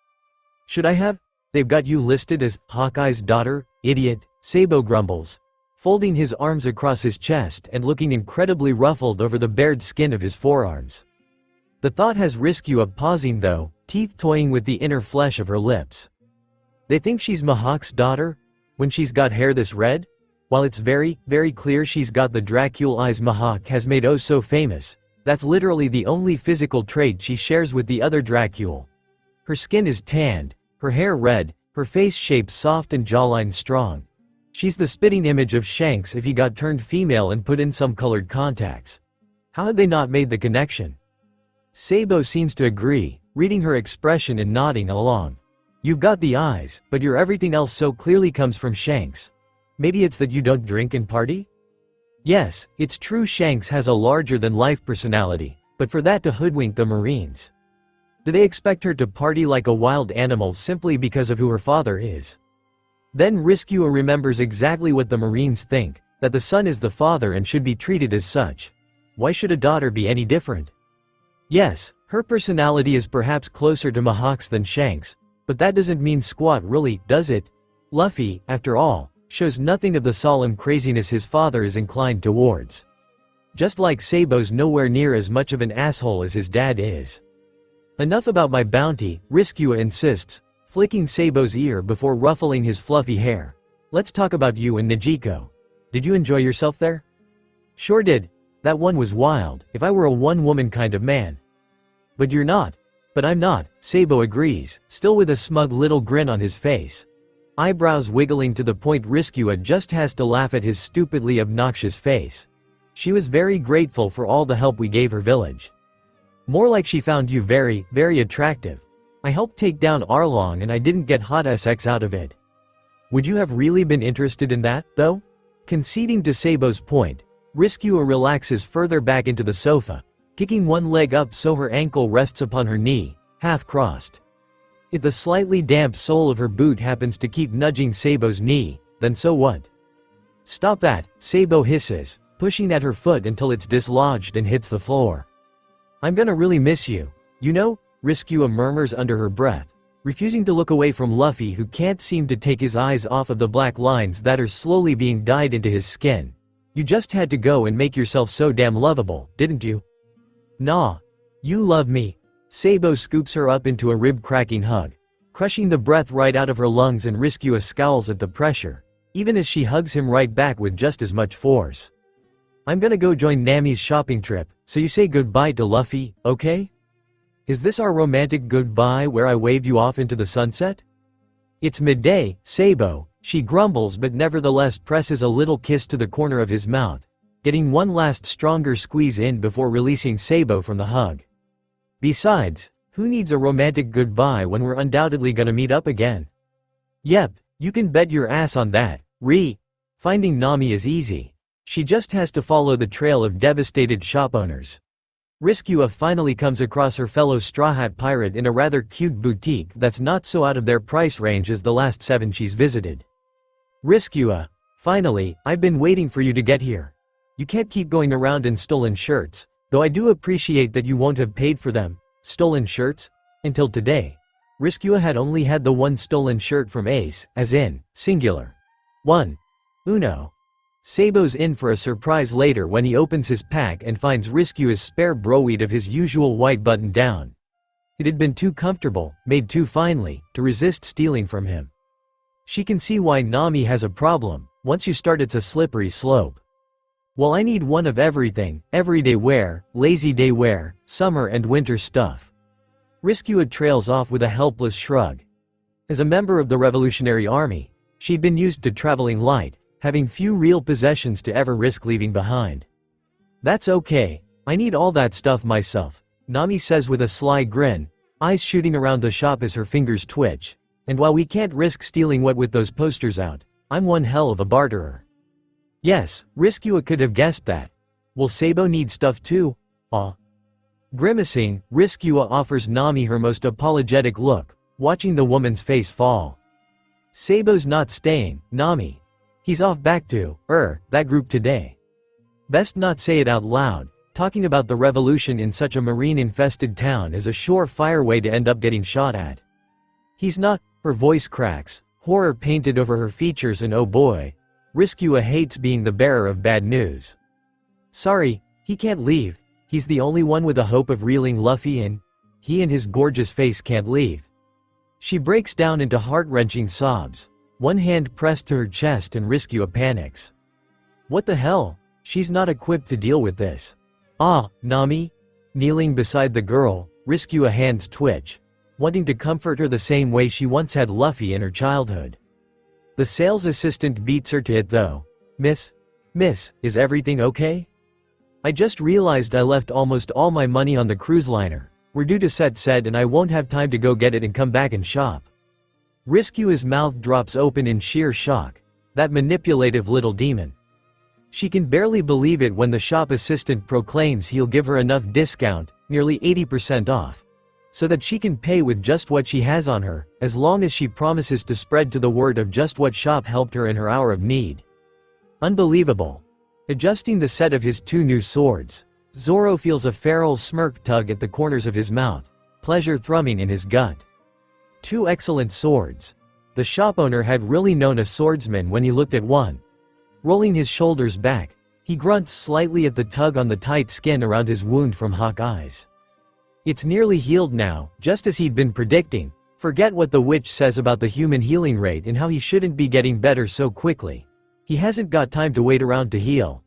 "Should I have? They've got you listed as Hawkeye's daughter, idiot," Sabo grumbles, folding his arms across his chest and looking incredibly ruffled over the bared skin of his forearms. The thought has Riskua pausing though, teeth toying with the inner flesh of her lips. They think she's Mahawk's daughter? When she's got hair this red? While it's very, very clear she's got the Dracul eyes Mahawk has made oh so famous, that's literally the only physical trait she shares with the other Dracul. Her skin is tanned, her hair red, her face shape soft and jawline strong. She's the spitting image of Shanks if he got turned female and put in some colored contacts. How had they not made the connection? Sabo seems to agree, reading her expression and nodding along. You've got the eyes, but your everything else so clearly comes from Shanks. Maybe it's that you don't drink and party? Yes, it's true Shanks has a larger-than-life personality, but for that to hoodwink the Marines. Do they expect her to party like a wild animal simply because of who her father is? Then Riskua remembers exactly what the Marines think, that the son is the father and should be treated as such. Why should a daughter be any different? Yes, her personality is perhaps closer to Mahawk's than Shanks, but that doesn't mean squat really, does it? Luffy, after all, shows nothing of the solemn craziness his father is inclined towards. Just like Sabo's nowhere near as much of an asshole as his dad is. Enough about my bounty, Riskua insists, flicking Sabo's ear before ruffling his fluffy hair. Let's talk about you and Nijiko. Did you enjoy yourself there? Sure did. That one was wild, if I were a one-woman kind of man. But you're not. But I'm not, Sabo agrees, still with a smug little grin on his face. Eyebrows wiggling to the point Riskua just has to laugh at his stupidly obnoxious face. She was very grateful for all the help we gave her village. More like she found you very, very attractive. I helped take down Arlong and I didn't get hot sex out of it. Would you have really been interested in that, though? Conceding to Sabo's point, Riskua relaxes further back into the sofa, kicking one leg up so her ankle rests upon her knee, half-crossed. If the slightly damp sole of her boot happens to keep nudging Sabo's knee, then so what? Stop that, Sabo hisses, pushing at her foot until it's dislodged and hits the floor. I'm gonna really miss you, you know, Riskua murmurs under her breath, refusing to look away from Luffy who can't seem to take his eyes off of the black lines that are slowly being dyed into his skin. You just had to go and make yourself so damn lovable, didn't you? Nah. You love me. Sabo scoops her up into a rib-cracking hug, crushing the breath right out of her lungs, and Riskua scowls at the pressure, even as she hugs him right back with just as much force. I'm gonna go join Nami's shopping trip, so you say goodbye to Luffy, okay? Is this our romantic goodbye where I wave you off into the sunset? It's midday, Sabo, she grumbles but nevertheless presses a little kiss to the corner of his mouth, getting one last stronger squeeze in before releasing Sabo from the hug. Besides, who needs a romantic goodbye when we're undoubtedly gonna meet up again? Yep, you can bet your ass on that, Finding Nami is easy. She just has to follow the trail of devastated shop owners. Riskua finally comes across her fellow Straw Hat pirate in a rather cute boutique that's not so out of their price range as the last 7 she's visited. Riskua, finally, I've been waiting for you to get here. You can't keep going around in stolen shirts, though I do appreciate that you won't have paid for them. Stolen shirts? Until today. Riskua had only had the one stolen shirt from Ace, as in, singular. 1. Uno. Sabo's in for a surprise later when he opens his pack and finds Riskua's spare broweed of his usual white button-down. It had been too comfortable, made too finely, to resist stealing from him. She can see why Nami has a problem. Once you start it's a slippery slope. Well, I need one of everything, everyday wear, lazy day wear, summer and winter stuff. Riskua trails off with a helpless shrug. As a member of the Revolutionary Army, she'd been used to traveling light, having few real possessions to ever risk leaving behind. That's okay, I need all that stuff myself, Nami says with a sly grin, eyes shooting around the shop as her fingers twitch. And while we can't risk stealing what with those posters out, I'm one hell of a barterer. Yes, Riskua could have guessed that. Will Sabo need stuff too? Aw. Grimacing, Riskua offers Nami her most apologetic look, watching the woman's face fall. Sabo's not staying, Nami. He's off back to, that group today. Best not say it out loud, talking about the revolution in such a marine-infested town is a surefire way to end up getting shot at. He's not, her voice cracks, horror painted over her features, and oh boy, Riskua hates being the bearer of bad news. Sorry, he can't leave, he's the only one with a hope of reeling Luffy in. He and his gorgeous face can't leave. She breaks down into heart-wrenching sobs. One hand pressed to her chest and Riskua panics. What the hell? She's not equipped to deal with this. Ah, Nami? Kneeling beside the girl, Riskua hands twitch, wanting to comfort her the same way she once had Luffy in her childhood. The sales assistant beats her to it though. Miss, is everything okay? I just realized I left almost all my money on the cruise liner. We're due to set and I won't have time to go get it and come back and shop. Riskua's mouth drops open in sheer shock. That manipulative little demon. She can barely believe it when the shop assistant proclaims he'll give her enough discount, nearly 80% off, so that she can pay with just what she has on her, as long as she promises to spread to the word of just what shop helped her in her hour of need. Unbelievable. Adjusting the set of his 2 new swords, Zoro feels a feral smirk tug at the corners of his mouth, pleasure thrumming in his gut. 2 excellent swords. The shop owner had really known a swordsman when he looked at one. Rolling his shoulders back, he grunts slightly at the tug on the tight skin around his wound from Hawkeye's. It's nearly healed now, just as he'd been predicting. Forget what the witch says about the human healing rate and how he shouldn't be getting better so quickly. He hasn't got time to wait around to heal.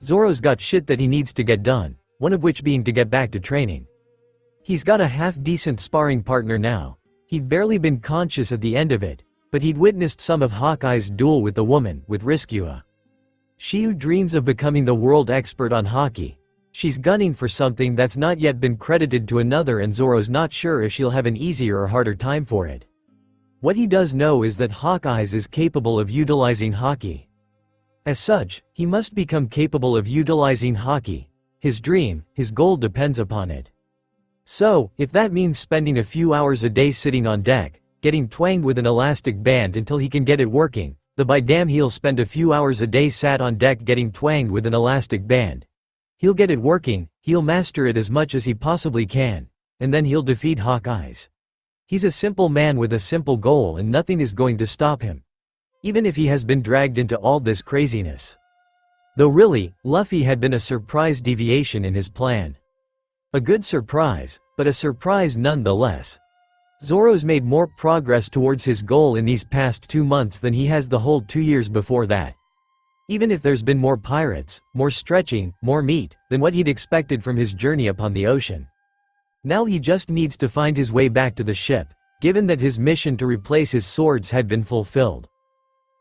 Zoro's got shit that he needs to get done, one of which being to get back to training. He's got a half-decent sparring partner now. He'd barely been conscious at the end of it, but he'd witnessed some of Hawkeye's duel with the woman, with Riskua. She who dreams of becoming the world expert on hockey. She's gunning for something that's not yet been credited to another and Zoro's not sure if she'll have an easier or harder time for it. What he does know is that Hawkeye's is capable of utilizing hockey. As such, he must become capable of utilizing hockey. His dream, his goal depends upon it. So, if that means spending a few hours a day sitting on deck, getting twanged with an elastic band until he can get it working, then by damn he'll spend a few hours a day sat on deck getting twanged with an elastic band. He'll get it working, he'll master it as much as he possibly can, and then he'll defeat Hawkeye's. He's a simple man with a simple goal and nothing is going to stop him. Even if he has been dragged into all this craziness. Though really, Luffy had been a surprise deviation in his plan. A good surprise, but a surprise nonetheless. Zoro's made more progress towards his goal in these past 2 months than he has the whole 2 years before that. Even if there's been more pirates, more stretching, more meat, than what he'd expected from his journey upon the ocean. Now he just needs to find his way back to the ship, given that his mission to replace his swords had been fulfilled.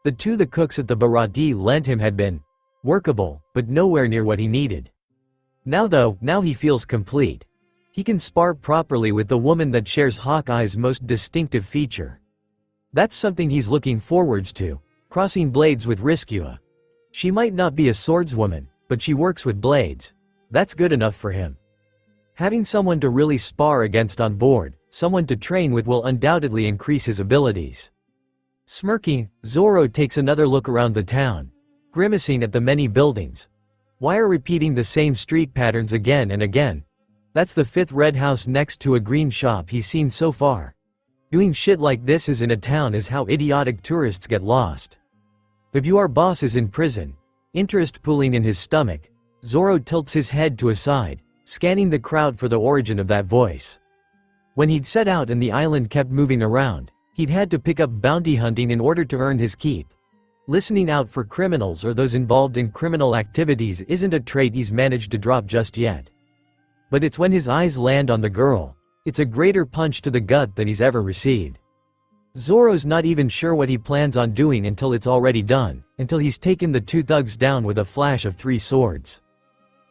The 2 the cooks at the Barati lent him had been workable, but nowhere near what he needed. Now he feels complete. He can spar properly with the woman that shares Hawkeye's most distinctive feature. That's something he's looking forwards to, crossing blades with Riskua. She might not be a swordswoman, but she works with blades. That's good enough for him. Having someone to really spar against on board, someone to train with will undoubtedly increase his abilities. Smirking, Zoro takes another look around the town, grimacing at the many buildings. Why are repeating the same street patterns again and again? That's the 5th red house next to a green shop he's seen so far. Doing shit like this is in a town is how idiotic tourists get lost. If your boss is in prison, interest pooling in his stomach, Zoro tilts his head to a side, scanning the crowd for the origin of that voice. When he'd set out and the island kept moving around, he'd had to pick up bounty hunting in order to earn his keep. Listening out for criminals or those involved in criminal activities isn't a trait he's managed to drop just yet. But it's when his eyes land on the girl, it's a greater punch to the gut than he's ever received. Zoro's not even sure what he plans on doing until it's already done, until he's taken the 2 thugs down with a flash of 3 swords.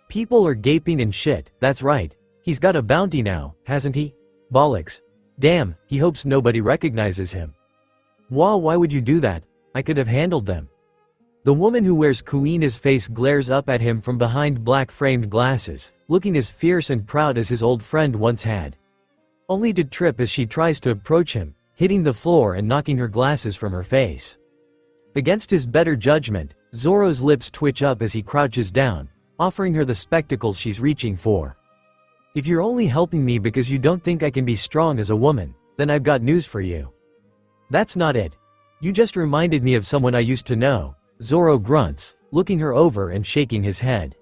People are gaping in shit, that's right, he's got a bounty now, hasn't he? Bollocks. Damn, he hopes nobody recognizes him. Why would you do that? I could have handled them. The woman who wears Kuina's face glares up at him from behind black-framed glasses, looking as fierce and proud as his old friend once had. Only to trip as she tries to approach him, hitting the floor and knocking her glasses from her face. Against his better judgment, Zoro's lips twitch up as he crouches down, offering her the spectacles she's reaching for. If you're only helping me because you don't think I can be strong as a woman, then I've got news for you. That's not it. You just reminded me of someone I used to know, Zoro grunts, looking her over and shaking his head.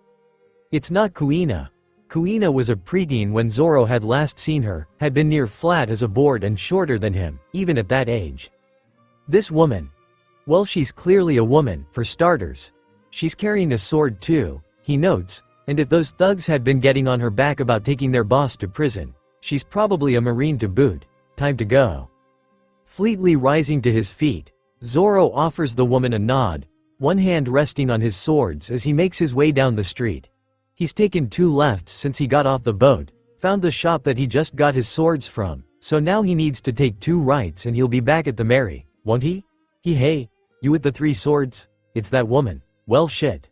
It's not Kuina. Kuina was a preteen when Zoro had last seen her, had been near flat as a board and shorter than him, even at that age. This woman. Well, she's clearly a woman, for starters. She's carrying a sword too, he notes, and if those thugs had been getting on her back about taking their boss to prison, she's probably a marine to boot. Time to go. Fleetly rising to his feet, Zoro offers the woman a nod, one hand resting on his swords as he makes his way down the street. He's taken 2 lefts since he got off the boat, found the shop that he just got his swords from, so now he needs to take 2 rights and he'll be back at the Mary, won't he? Hey, you with the 3 swords? It's that woman. Well shit.